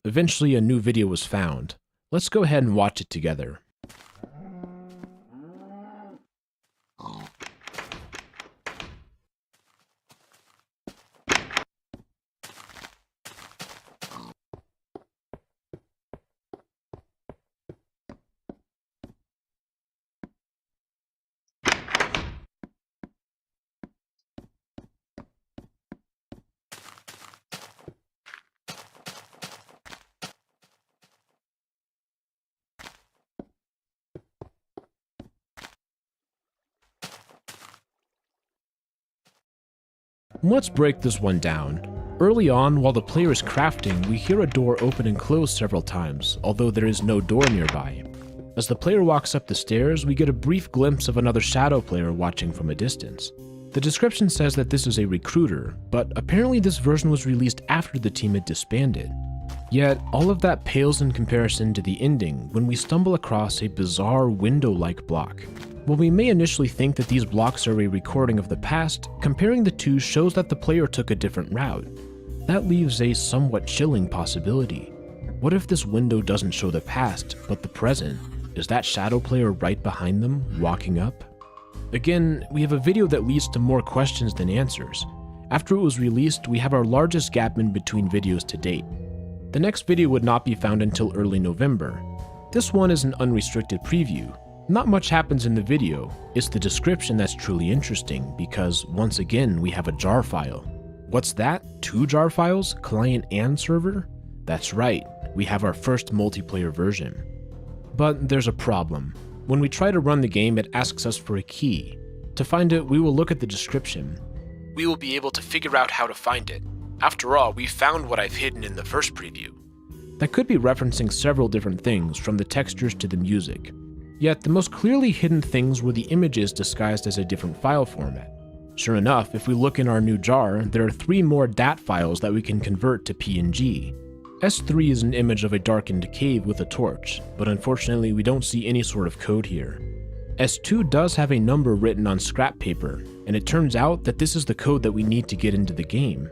Eventually, a new video was found. Let's go ahead and watch it together. Let's break this one down. Early on, while the player is crafting, we hear a door open and close several times, although there is no door nearby. As the player walks up the stairs, we get a brief glimpse of another shadow player watching from a distance. The description says that this is a recruiter, but apparently this version was released after the team had disbanded. Yet, all of that pales in comparison to the ending when we stumble across a bizarre window-like block. While we may initially think that these blocks are a recording of the past, comparing the two shows that the player took a different route. That leaves a somewhat chilling possibility. What if this window doesn't show the past, but the present? Is that shadow player right behind them, walking up? Again, we have a video that leads to more questions than answers. After it was released, we have our largest gap in between videos to date. The next video would not be found until early November. This one is an unrestricted preview. Not much happens in the video. It's the description that's truly interesting because, once again, we have a jar file. What's that? 2 jar files? Client and server? That's right, we have our first multiplayer version. But there's a problem. When we try to run the game, it asks us for a key. To find it, we will look at the description. We will be able to figure out how to find it. After all, we found what I've hidden in the first preview. That could be referencing several different things, from the textures to the music. Yet the most clearly hidden things were the images disguised as a different file format. Sure enough, if we look in our new jar, there are 3 more DAT files that we can convert to PNG. S3 is an image of a darkened cave with a torch, but unfortunately we don't see any sort of code here. S2 does have a number written on scrap paper, and it turns out that this is the code that we need to get into the game.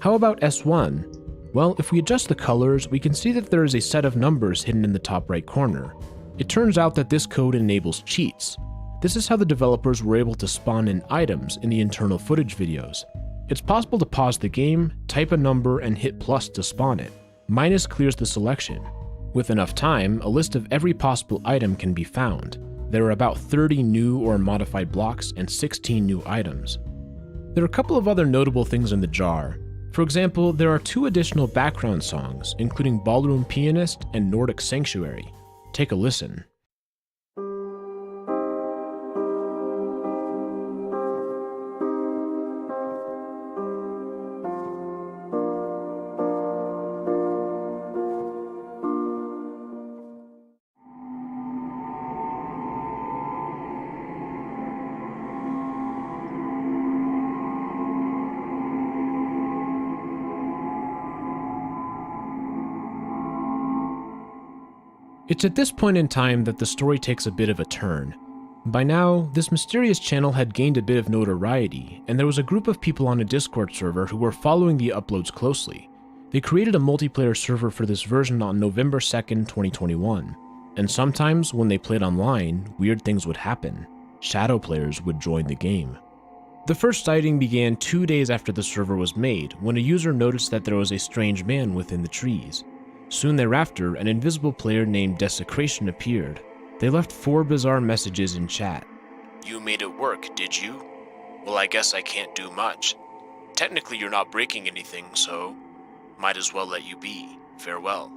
How about S1? Well, if we adjust the colors, we can see that there is a set of numbers hidden in the top right corner. It turns out that this code enables cheats. This is how the developers were able to spawn in items in the internal footage videos. It's possible to pause the game, type a number, and hit plus to spawn it. Minus clears the selection. With enough time, a list of every possible item can be found. There are about 30 new or modified blocks and 16 new items. There are a couple of other notable things in the jar. For example, there are 2 additional background songs, including Ballroom Pianist and Nordic Sanctuary. Take a listen. It's at this point in time that the story takes a bit of a turn. By now, this mysterious channel had gained a bit of notoriety, and there was a group of people on a Discord server who were following the uploads closely. They created a multiplayer server for this version on November 2nd, 2021, and sometimes when they played online, weird things would happen. Shadow players would join the game. The first sighting began 2 days after the server was made, when a user noticed that there was a strange man within the trees. Soon thereafter, an invisible player named Desecration appeared. They left 4 bizarre messages in chat. "You made it work, did you? Well, I guess I can't do much. Technically, you're not breaking anything, so might as well let you be. Farewell."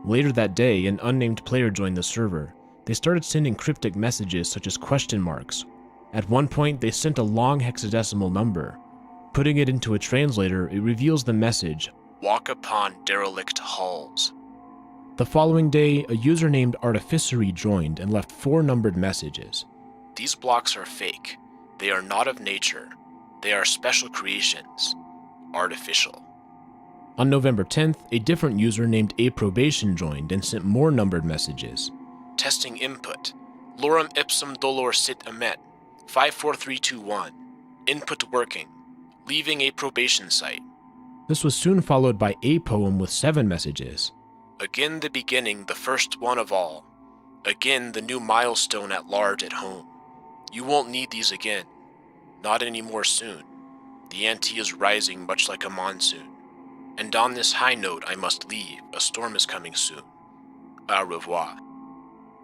Later that day, an unnamed player joined the server. They started sending cryptic messages such as question marks. At one point, they sent a long hexadecimal number. Putting it into a translator, it reveals the message, "Walk upon derelict halls." The following day, a user named Artificery joined and left 4 numbered messages. "These blocks are fake. They are not of nature. They are special creations. Artificial." On November 10th, a different user named Aprobation joined and sent more numbered messages. "Testing input. Lorem ipsum dolor sit emet. 54321. Input working. Leaving a probation site." This was soon followed by a poem with 7 messages. "Again the beginning, the first one of all. Again the new milestone at large at home. You won't need these again. Not anymore soon. The ante is rising much like a monsoon. And on this high note I must leave, a storm is coming soon. Au revoir."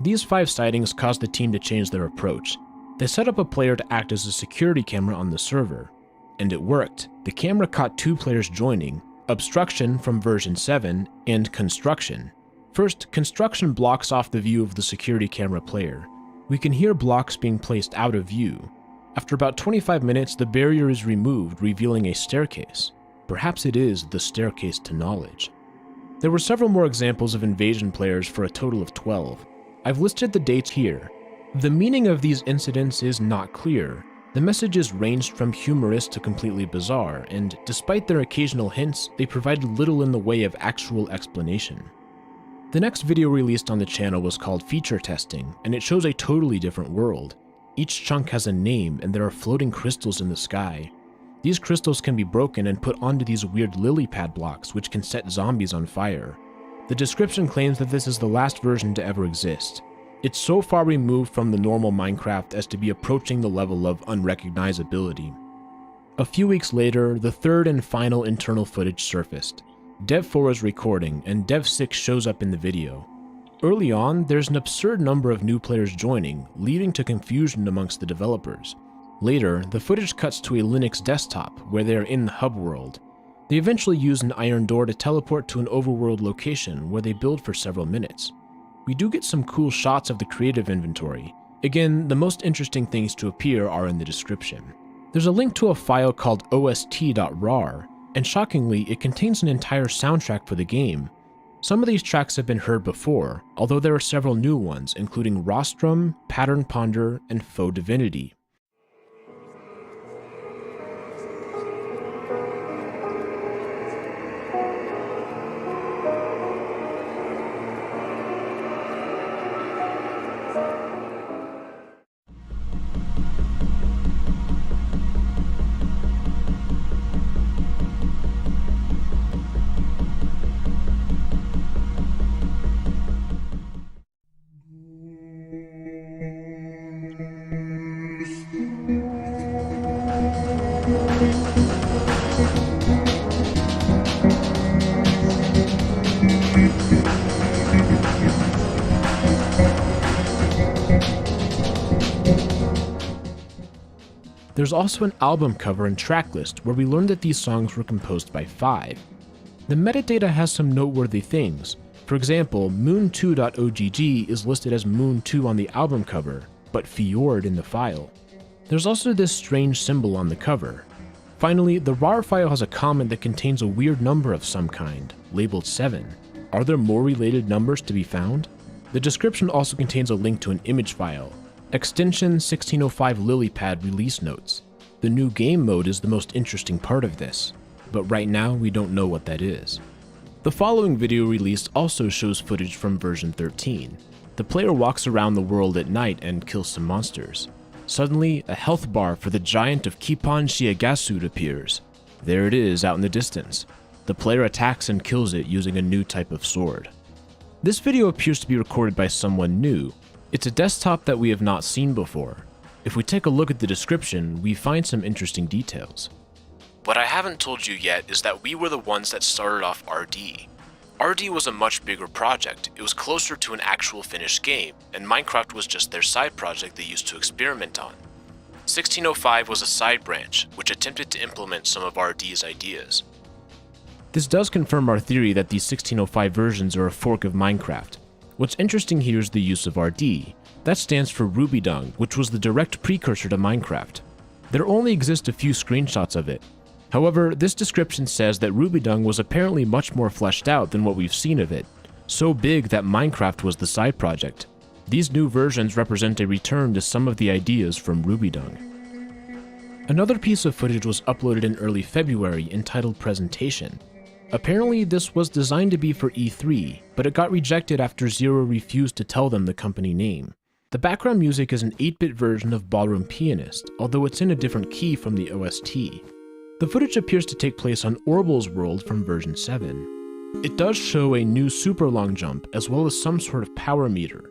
These 5 sightings caused the team to change their approach. They set up a player to act as a security camera on the server. And it worked. The camera caught 2 players joining, Obstruction from version 7 and Construction. First, Construction blocks off the view of the security camera player. We can hear blocks being placed out of view. After about 25 minutes, the barrier is removed, revealing a staircase. Perhaps it is the staircase to knowledge. There were several more examples of invasion players for a total of 12. I've listed the dates here. The meaning of these incidents is not clear. The messages ranged from humorous to completely bizarre, and despite their occasional hints, they provided little in the way of actual explanation. The next video released on the channel was called Feature Testing, and it shows a totally different world. Each chunk has a name, and there are floating crystals in the sky. These crystals can be broken and put onto these weird lily pad blocks, which can set zombies on fire. The description claims that this is the last version to ever exist. It's so far removed from the normal Minecraft as to be approaching the level of unrecognizability. A few weeks later, the 3rd and final internal footage surfaced. Dev 4 is recording, and Dev 6 shows up in the video. Early on, there's an absurd number of new players joining, leading to confusion amongst the developers. Later, the footage cuts to a Linux desktop, where they are in the hub world. They eventually use an iron door to teleport to an overworld location, where they build for several minutes. We do get some cool shots of the creative inventory. Again, the most interesting things to appear are in the description. There's a link to a file called ost.rar, and shockingly, it contains an entire soundtrack for the game. Some of these tracks have been heard before, although there are several new ones, including Rostrum, Pattern Ponder, and Faux Divinity. There's also an album cover and track list where we learn that these songs were composed by 5. The metadata has some noteworthy things. For example, moon2.ogg is listed as Moon2 on the album cover, but Fjord in the file. There's also this strange symbol on the cover. Finally, the RAR file has a comment that contains a weird number of some kind, labeled 7. Are there more related numbers to be found? The description also contains a link to an image file, extension 1605 Lilypad release notes. The new game mode is the most interesting part of this, but right now we don't know what that is. The following video released also shows footage from version 13. The player walks around the world at night and kills some monsters. Suddenly, a health bar for the giant of Kipan Shiagasud appears. There it is out in the distance. The player attacks and kills it using a new type of sword. This video appears to be recorded by someone new. It's a desktop that we have not seen before. If we take a look at the description, we find some interesting details. What I haven't told you yet is that we were the ones that started off RD. RD was a much bigger project. It was closer to an actual finished game, and Minecraft was just their side project they used to experiment on. 1605 was a side branch, which attempted to implement some of RD's ideas. This does confirm our theory that these 1605 versions are a fork of Minecraft. What's interesting here is the use of RD. That stands for Rubydung, which was the direct precursor to Minecraft. There only exist a few screenshots of it. However, this description says that Rubydung was apparently much more fleshed out than what we've seen of it, so big that Minecraft was the side project. These new versions represent a return to some of the ideas from Rubydung. Another piece of footage was uploaded in early February entitled Presentation. Apparently, this was designed to be for E3, but it got rejected after Zero refused to tell them the company name. The background music is an 8-bit version of Ballroom Pianist, although it's in a different key from the OST. The footage appears to take place on Orbel's world from version 7. It does show a new super long jump, as well as some sort of power meter.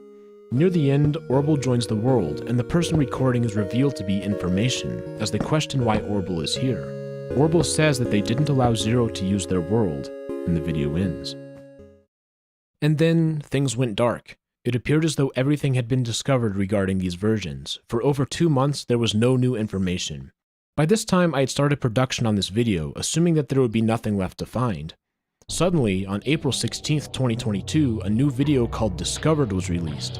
Near the end, Orbel joins the world, and the person recording is revealed to be information, as they question why Orbel is here. Orbel says that they didn't allow Zero to use their world, and the video ends. And then, things went dark. It appeared as though everything had been discovered regarding these versions. For over 2 months, there was no new information. By this time, I had started production on this video, assuming that there would be nothing left to find. Suddenly, on April 16th, 2022, a new video called Discovered was released.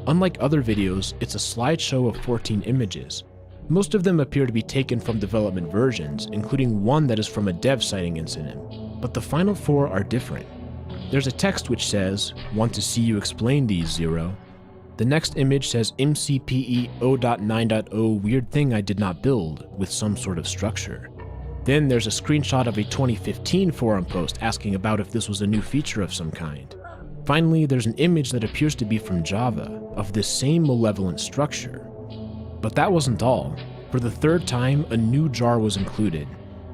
Unlike other videos, it's a slideshow of 14 images. Most of them appear to be taken from development versions, including one that is from a dev sighting incident, but the final 4 are different. There's a text which says, "Want to see you explain these, Zero." The next image says MCPE 0.9.0 weird thing I did not build, with some sort of structure. Then there's a screenshot of a 2015 forum post asking about if this was a new feature of some kind. Finally, there's an image that appears to be from Java, of this same malevolent structure. But that wasn't all. For the 3rd time, a new jar was included.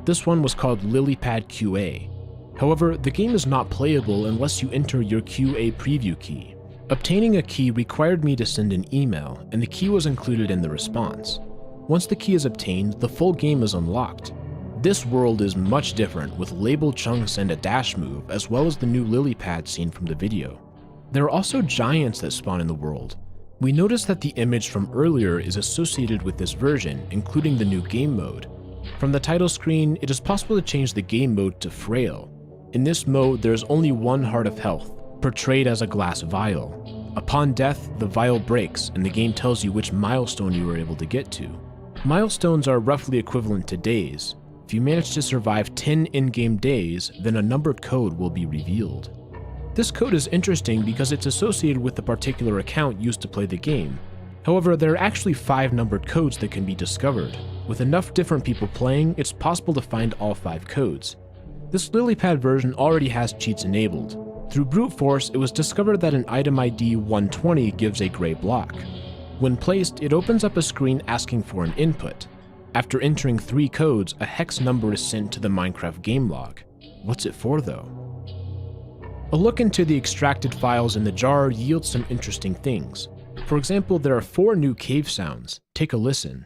This one was called Lilypad QA. However, the game is not playable unless you enter your QA preview key. Obtaining a key required me to send an email, and the key was included in the response. Once the key is obtained, the full game is unlocked. This world is much different, with label chunks and a dash move, as well as the new lily pad seen from the video. There are also giants that spawn in the world. We notice that the image from earlier is associated with this version, including the new game mode. From the title screen, it is possible to change the game mode to Frail. In this mode, there is only 1 heart of health, portrayed as a glass vial. Upon death, the vial breaks, and the game tells you which milestone you were able to get to. Milestones are roughly equivalent to days. If you manage to survive 10 in-game days, then a numbered code will be revealed. This code is interesting because it's associated with the particular account used to play the game. However, there are actually 5 numbered codes that can be discovered. With enough different people playing, it's possible to find all 5 codes. This Lilypad version already has cheats enabled. Through brute force, it was discovered that an item ID 120 gives a gray block. When placed, it opens up a screen asking for an input. After entering 3 codes, a hex number is sent to the Minecraft game log. What's it for though? A look into the extracted files in the jar yields some interesting things. For example, there are 4 new cave sounds. Take a listen.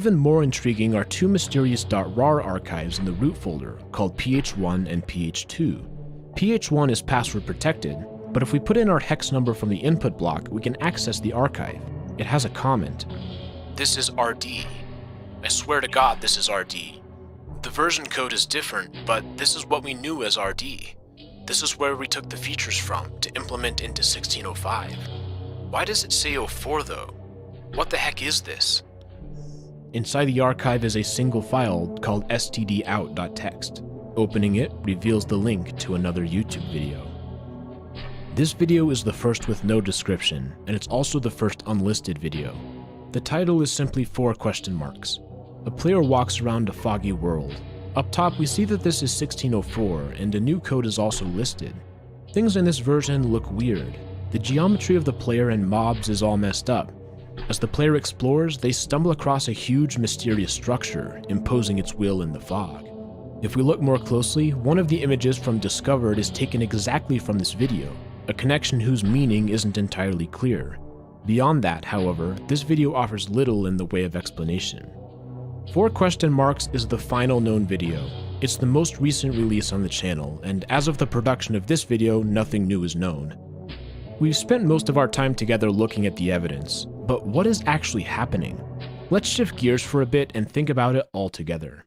even more intriguing are two mysterious .rar archives in the root folder called PH1 and PH2. PH1 is password protected, but if we put in our hex number from the input block, we can access the archive. It has a comment. "This is RD. I swear to God this is RD. The version code is different, but this is what we knew as RD. This is where we took the features from to implement into 1605. Why does it say 04 though? What the heck is this?" Inside the archive is a single file called stdout.txt. Opening it reveals the link to another YouTube video. This video is the first with no description, and it's also the first unlisted video. The title is simply 4 question marks. A player walks around a foggy world. Up top, we see that this is 1604, and a new code is also listed. Things in this version look weird. The geometry of the player and mobs is all messed up. As the player explores, they stumble across a huge mysterious structure, imposing its will in the fog. If we look more closely, one of the images from Discovered is taken exactly from this video, a connection whose meaning isn't entirely clear. Beyond that, however, this video offers little in the way of explanation. 4 question marks is the final known video. It's the most recent release on the channel, and as of the production of this video, nothing new is known. We've spent most of our time together looking at the evidence, but what is actually happening? Let's shift gears for a bit and think about it all together.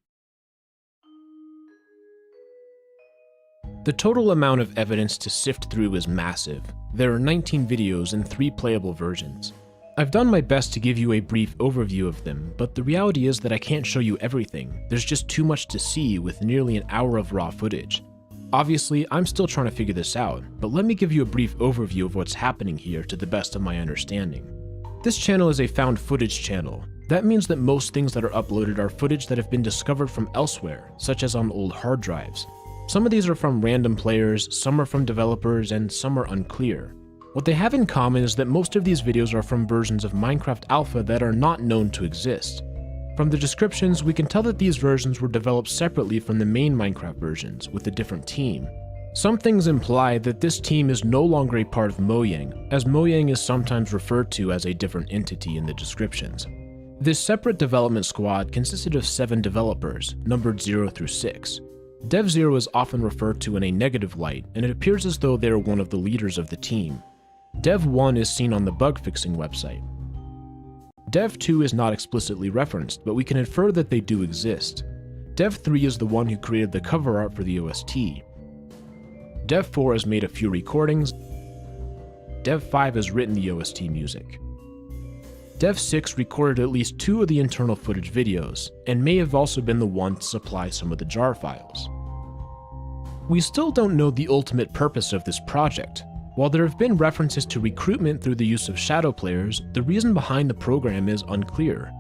The total amount of evidence to sift through is massive. There are 19 videos and 3 playable versions. I've done my best to give you a brief overview of them, but the reality is that I can't show you everything. There's just too much to see with nearly an hour of raw footage. Obviously, I'm still trying to figure this out, but let me give you a brief overview of what's happening here to the best of my understanding. This channel is a found footage channel. That means that most things that are uploaded are footage that have been discovered from elsewhere, such as on old hard drives. Some of these are from random players, some are from developers, and some are unclear. What they have in common is that most of these videos are from versions of Minecraft Alpha that are not known to exist. From the descriptions, we can tell that these versions were developed separately from the main Minecraft versions, with a different team. Some things imply that this team is no longer a part of Mojang, as Mojang is sometimes referred to as a different entity in the descriptions. This separate development squad consisted of 7 developers, numbered 0 through 6. Dev 0 is often referred to in a negative light, and it appears as though they are one of the leaders of the team. Dev 1 is seen on the bug-fixing website. Dev 2 is not explicitly referenced, but we can infer that they do exist. Dev 3 is the one who created the cover art for the OST. Dev 4 has made a few recordings. Dev 5 has written the OST music. Dev 6 recorded at least 2 of the internal footage videos, and may have also been the one to supply some of the jar files. We still don't know the ultimate purpose of this project. While there have been references to recruitment through the use of shadow players, the reason behind the program is unclear.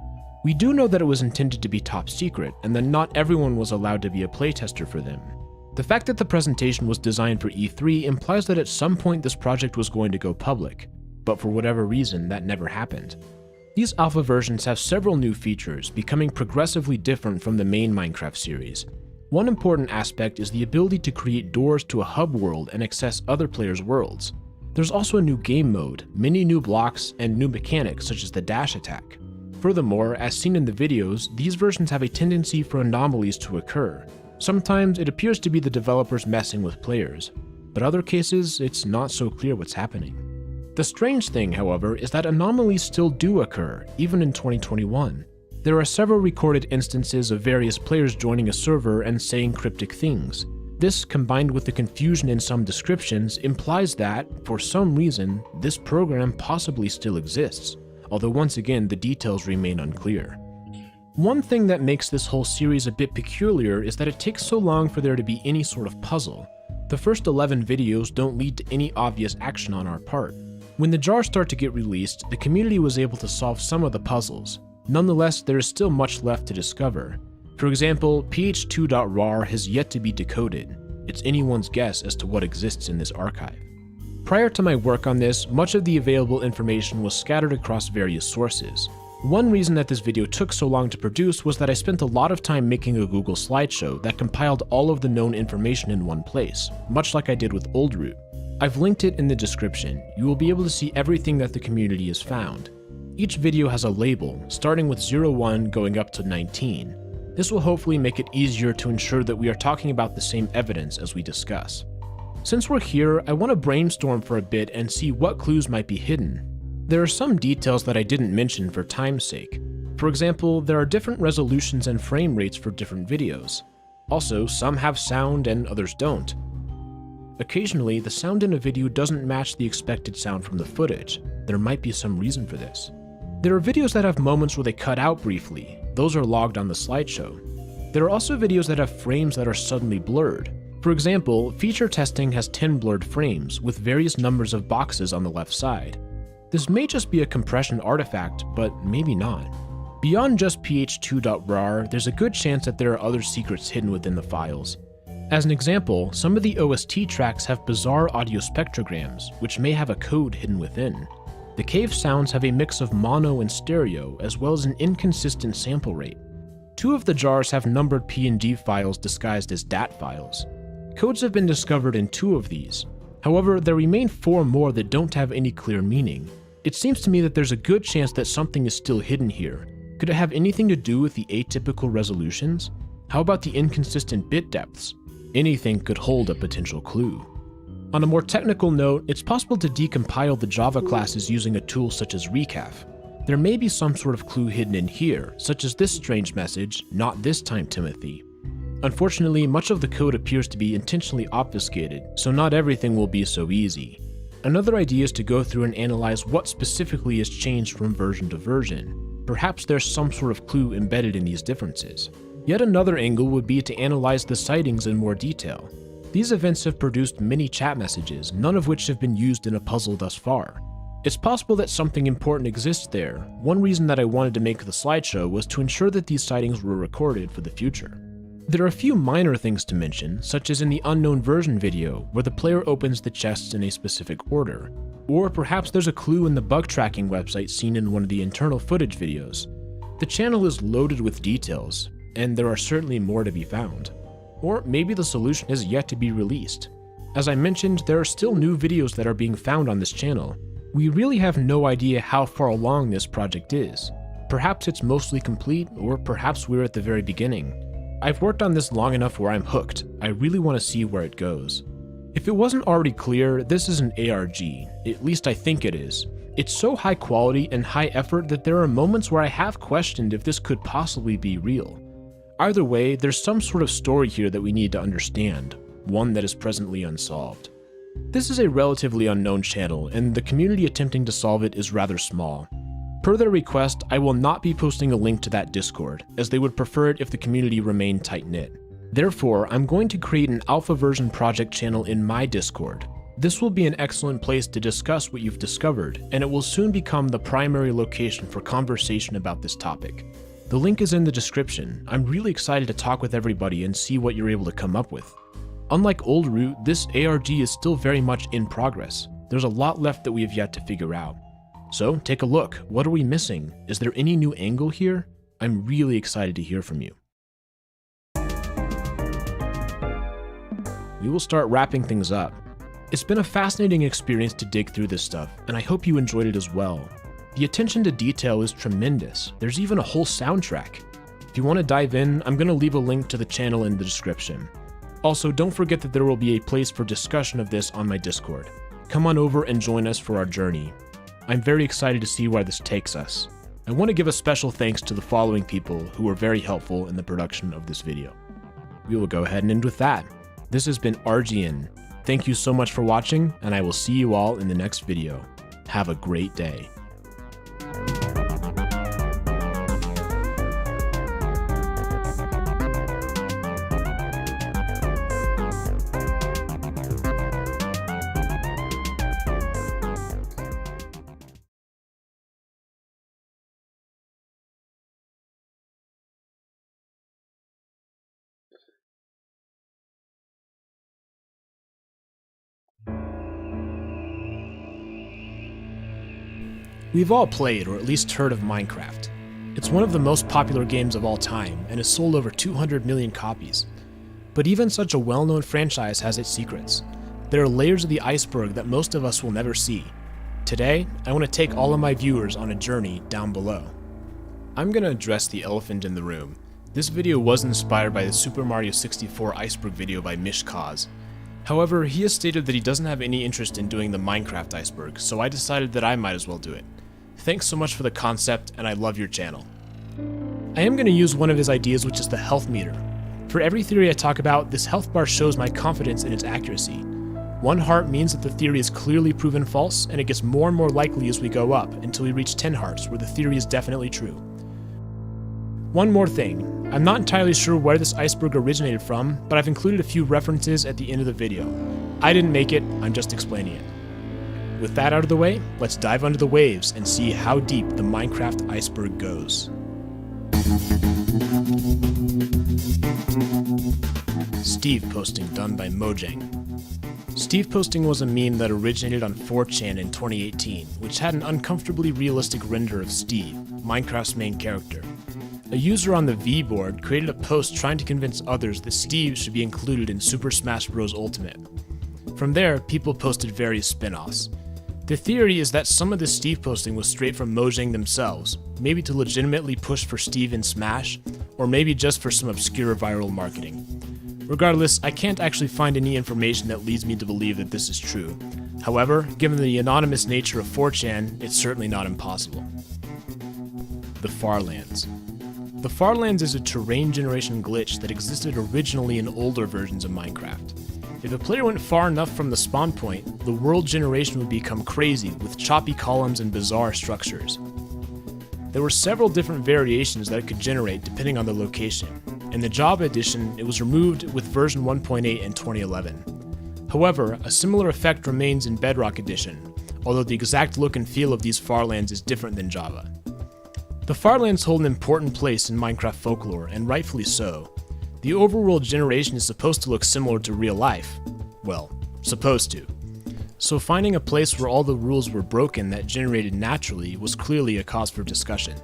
We do know that it was intended to be top secret, and that not everyone was allowed to be a playtester for them. The fact that the presentation was designed for E3 implies that at some point this project was going to go public, but for whatever reason that never happened. These alpha versions have several new features, becoming progressively different from the main Minecraft series. One important aspect is the ability to create doors to a hub world and access other players' worlds. There's also a new game mode, many new blocks, and new mechanics such as the dash attack. Furthermore, as seen in the videos, these versions have a tendency for anomalies to occur. Sometimes it appears to be the developers messing with players, but other cases it's not so clear what's happening. The strange thing, however, is that anomalies still do occur, even in 2021. There are several recorded instances of various players joining a server and saying cryptic things. This, combined with the confusion in some descriptions, implies that, for some reason, this program possibly still exists, although once again the details remain unclear. One thing that makes this whole series a bit peculiar is that it takes so long for there to be any sort of puzzle. The first 11 videos don't lead to any obvious action on our part. When the jars start to get released, the community was able to solve some of the puzzles. Nonetheless, there is still much left to discover. For example, ph2.rar has yet to be decoded. It's anyone's guess as to what exists in this archive. Prior to my work on this, much of the available information was scattered across various sources. One reason that this video took so long to produce was that I spent a lot of time making a Google slideshow that compiled all of the known information in one place, much like I did with OldRoot. I've linked it in the description. You will be able to see everything that the community has found. Each video has a label, starting with 01 going up to 19. This will hopefully make it easier to ensure that we are talking about the same evidence as we discuss. Since we're here, I want to brainstorm for a bit and see what clues might be hidden. There are some details that I didn't mention for time's sake. For example, there are different resolutions and frame rates for different videos. Also, some have sound and others don't. Occasionally, the sound in a video doesn't match the expected sound from the footage. There might be some reason for this. There are videos that have moments where they cut out briefly. Those are logged on the slideshow. There are also videos that have frames that are suddenly blurred. For example, feature testing has 10 blurred frames with various numbers of boxes on the left side. This may just be a compression artifact, but maybe not. Beyond just ph2.rar, there's a good chance that there are other secrets hidden within the files. As an example, some of the OST tracks have bizarre audio spectrograms, which may have a code hidden within. The cave sounds have a mix of mono and stereo, as well as an inconsistent sample rate. 2 of the jars have numbered PNG files disguised as DAT files. Codes have been discovered in 2 of these. However, there remain 4 more that don't have any clear meaning. It seems to me that there's a good chance that something is still hidden here. Could it have anything to do with the atypical resolutions? How about the inconsistent bit depths? Anything could hold a potential clue. On a more technical note, it's possible to decompile the Java classes using a tool such as recaf. There may be some sort of clue hidden in here, such as this strange message, "Not this time, Timothy." Unfortunately, much of the code appears to be intentionally obfuscated, so not everything will be so easy. Another idea is to go through and analyze what specifically is changed from version to version. Perhaps there's some sort of clue embedded in these differences. Yet another angle would be to analyze the sightings in more detail. These events have produced many chat messages, none of which have been used in a puzzle thus far. It's possible that something important exists there. One reason that I wanted to make the slideshow was to ensure that these sightings were recorded for the future. There are a few minor things to mention, such as in the unknown version video, where the player opens the chests in a specific order. Or perhaps there's a clue in the bug tracking website seen in one of the internal footage videos. The channel is loaded with details, and there are certainly more to be found. Or maybe the solution is yet to be released. As I mentioned, there are still new videos that are being found on this channel. We really have no idea how far along this project is. Perhaps it's mostly complete, or perhaps we're at the very beginning. I've worked on this long enough where I'm hooked. I really want to see where it goes. If it wasn't already clear, this is an ARG. At least I think it is. It's so high quality and high effort that there are moments where I have questioned if this could possibly be real. Either way, there's some sort of story here that we need to understand, one that is presently unsolved. This is a relatively unknown channel, and the community attempting to solve it is rather small. Per their request, I will not be posting a link to that Discord, as they would prefer it if the community remained tight-knit. Therefore, I'm going to create an alpha version project channel in my Discord. This will be an excellent place to discuss what you've discovered, and it will soon become the primary location for conversation about this topic. The link is in the description. I'm really excited to talk with everybody and see what you're able to come up with. Unlike Old Root, this ARG is still very much in progress. There's a lot left that we have yet to figure out. So take a look. What are we missing? Is there any new angle here? I'm really excited to hear from you. We will start wrapping things up. It's been a fascinating experience to dig through this stuff, and I hope you enjoyed it as well. The attention to detail is tremendous. There's even a whole soundtrack. If you want to dive in, I'm going to leave a link to the channel in the description. Also, don't forget that there will be a place for discussion of this on my Discord. Come on over and join us for our journey. I'm very excited to see where this takes us. I want to give a special thanks to the following people who were very helpful in the production of this video. We will go ahead and end with that. This has been RGN. Thank you so much for watching, and I will see you all in the next video. Have a great day. We've all played or at least heard of Minecraft. It's one of the most popular games of all time and has sold over 200 million copies. But even such a well-known franchise has its secrets. There are layers of the iceberg that most of us will never see. Today, I want to take all of my viewers on a journey down below. I'm going to address the elephant in the room. This video was inspired by the Super Mario 64 iceberg video by Mishkaz. However, he has stated that he doesn't have any interest in doing the Minecraft iceberg, so I decided that I might as well do it. Thanks so much for the concept, and I love your channel. I am going to use one of his ideas, which is the health meter. For every theory I talk about, this health bar shows my confidence in its accuracy. 1 heart means that the theory is clearly proven false, and it gets more and more likely as we go up, until we reach 10 hearts, where the theory is definitely true. One more thing. I'm not entirely sure where this iceberg originated from, but I've included a few references at the end of the video. I didn't make it, I'm just explaining it. With that out of the way, let's dive under the waves and see how deep the Minecraft iceberg goes. Steve posting done by Mojang. Steve posting was a meme that originated on 4chan in 2018, which had an uncomfortably realistic render of Steve, Minecraft's main character. A user on the V board created a post trying to convince others that Steve should be included in Super Smash Bros. Ultimate. From there, people posted various spin-offs. The theory is that some of the Steve posting was straight from Mojang themselves, maybe to legitimately push for Steve in Smash, or maybe just for some obscure viral marketing. Regardless, I can't actually find any information that leads me to believe that this is true. However, given the anonymous nature of 4chan, it's certainly not impossible. The Farlands. The Farlands is a terrain generation glitch that existed originally in older versions of Minecraft. If a player went far enough from the spawn point, the world generation would become crazy with choppy columns and bizarre structures. There were several different variations that it could generate depending on the location. In the Java edition, it was removed with version 1.8 in 2011. However, a similar effect remains in Bedrock edition, although the exact look and feel of these Farlands is different than Java. The Farlands hold an important place in Minecraft folklore, and rightfully so. The overworld generation is supposed to look similar to real life. Well, supposed to. So finding a place where all the rules were broken that generated naturally was clearly a cause for discussion.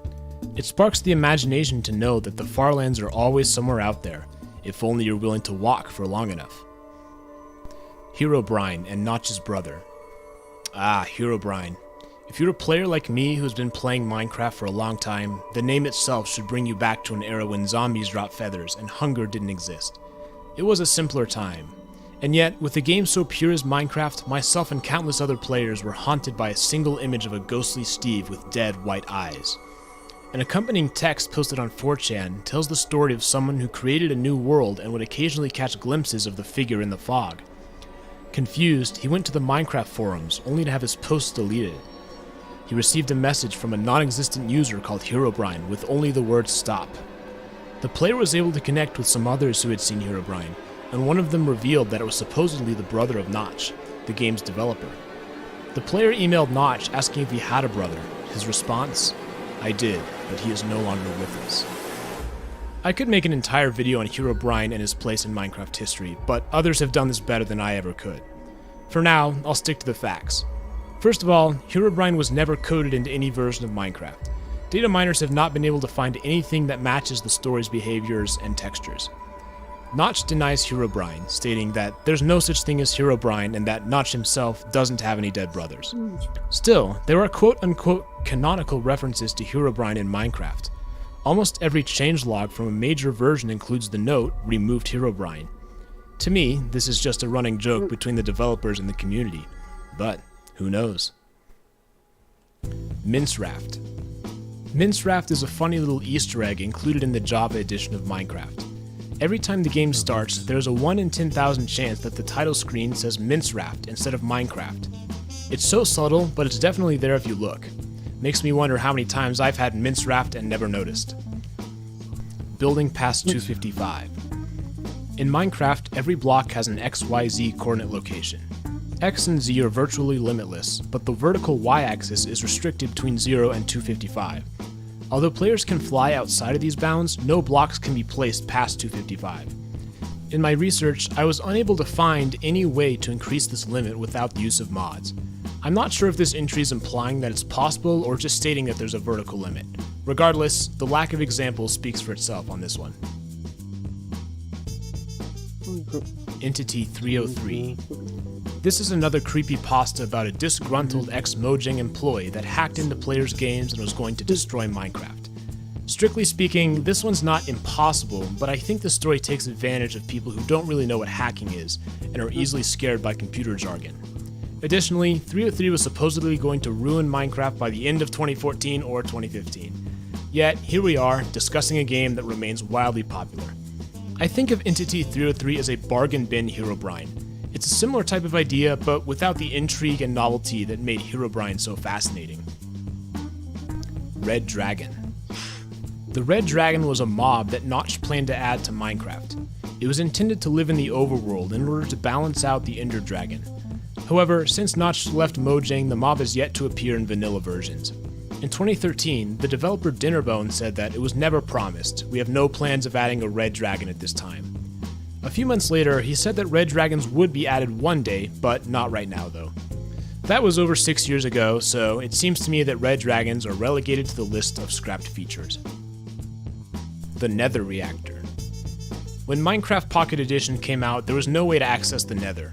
It sparks the imagination to know that the Farlands are always somewhere out there, if only you're willing to walk for long enough. Herobrine and Notch's brother. Ah, Herobrine. If you're a player like me who's been playing Minecraft for a long time, the name itself should bring you back to an era when zombies dropped feathers and hunger didn't exist. It was a simpler time. And yet, with a game so pure as Minecraft, myself and countless other players were haunted by a single image of a ghostly Steve with dead white eyes. An accompanying text posted on 4chan tells the story of someone who created a new world and would occasionally catch glimpses of the figure in the fog. Confused, he went to the Minecraft forums, only to have his posts deleted. He received a message from a non-existent user called Herobrine with only the word stop. The player was able to connect with some others who had seen Herobrine, and one of them revealed that it was supposedly the brother of Notch, the game's developer. The player emailed Notch asking if he had a brother. His response? I did, but he is no longer with us. I could make an entire video on Herobrine and his place in Minecraft history, but others have done this better than I ever could. For now, I'll stick to the facts. First of all, Herobrine was never coded into any version of Minecraft. Data miners have not been able to find anything that matches the story's behaviors and textures. Notch denies Herobrine, stating that there's no such thing as Herobrine and that Notch himself doesn't have any dead brothers. Still, there are quote-unquote canonical references to Herobrine in Minecraft. Almost every changelog from a major version includes the note, "Removed Herobrine." To me, this is just a running joke between the developers and the community, but who knows? Mince Raft. Mince Raft is a funny little Easter egg included in the Java edition of Minecraft. Every time the game starts, there's a 1 in 10,000 chance that the title screen says Mince Raft instead of Minecraft. It's so subtle, but it's definitely there if you look. Makes me wonder how many times I've had Mince Raft and never noticed. Building past 255. In Minecraft, every block has an XYZ coordinate location. X and Z are virtually limitless, but the vertical Y-axis is restricted between 0 and 255. Although players can fly outside of these bounds, no blocks can be placed past 255. In my research, I was unable to find any way to increase this limit without the use of mods. I'm not sure if this entry is implying that it's possible or just stating that there's a vertical limit. Regardless, the lack of examples speaks for itself on this one. Entity 303. This is another creepypasta about a disgruntled ex-Mojang employee that hacked into players' games and was going to destroy Minecraft. Strictly speaking, this one's not impossible, but I think the story takes advantage of people who don't really know what hacking is and are easily scared by computer jargon. Additionally, 303 was supposedly going to ruin Minecraft by the end of 2014 or 2015. Yet, here we are, discussing a game that remains wildly popular. I think of Entity 303 as a bargain bin Herobrine. It's a similar type of idea, but without the intrigue and novelty that made Herobrine so fascinating. Red Dragon. The Red Dragon was a mob that Notch planned to add to Minecraft. It was intended to live in the overworld in order to balance out the Ender Dragon. However, since Notch left Mojang, the mob has yet to appear in vanilla versions. In 2013, the developer Dinnerbone said that it was never promised. We have no plans of adding a Red Dragon at this time. A few months later, he said that Red Dragons would be added one day, but not right now though. That was over 6 years ago, so it seems to me that Red Dragons are relegated to the list of scrapped features. The Nether Reactor. When Minecraft Pocket Edition came out, there was no way to access the Nether.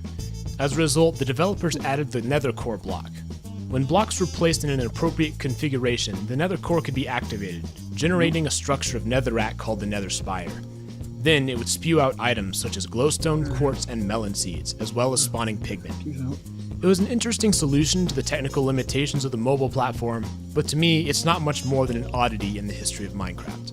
As a result, the developers added the Nether Core block. When blocks were placed in an appropriate configuration, the Nether Core could be activated, generating a structure of netherrack called the Nether Spire. Then it would spew out items such as glowstone, quartz, and melon seeds, as well as spawning pigmen. It was an interesting solution to the technical limitations of the mobile platform, but to me, it's not much more than an oddity in the history of Minecraft.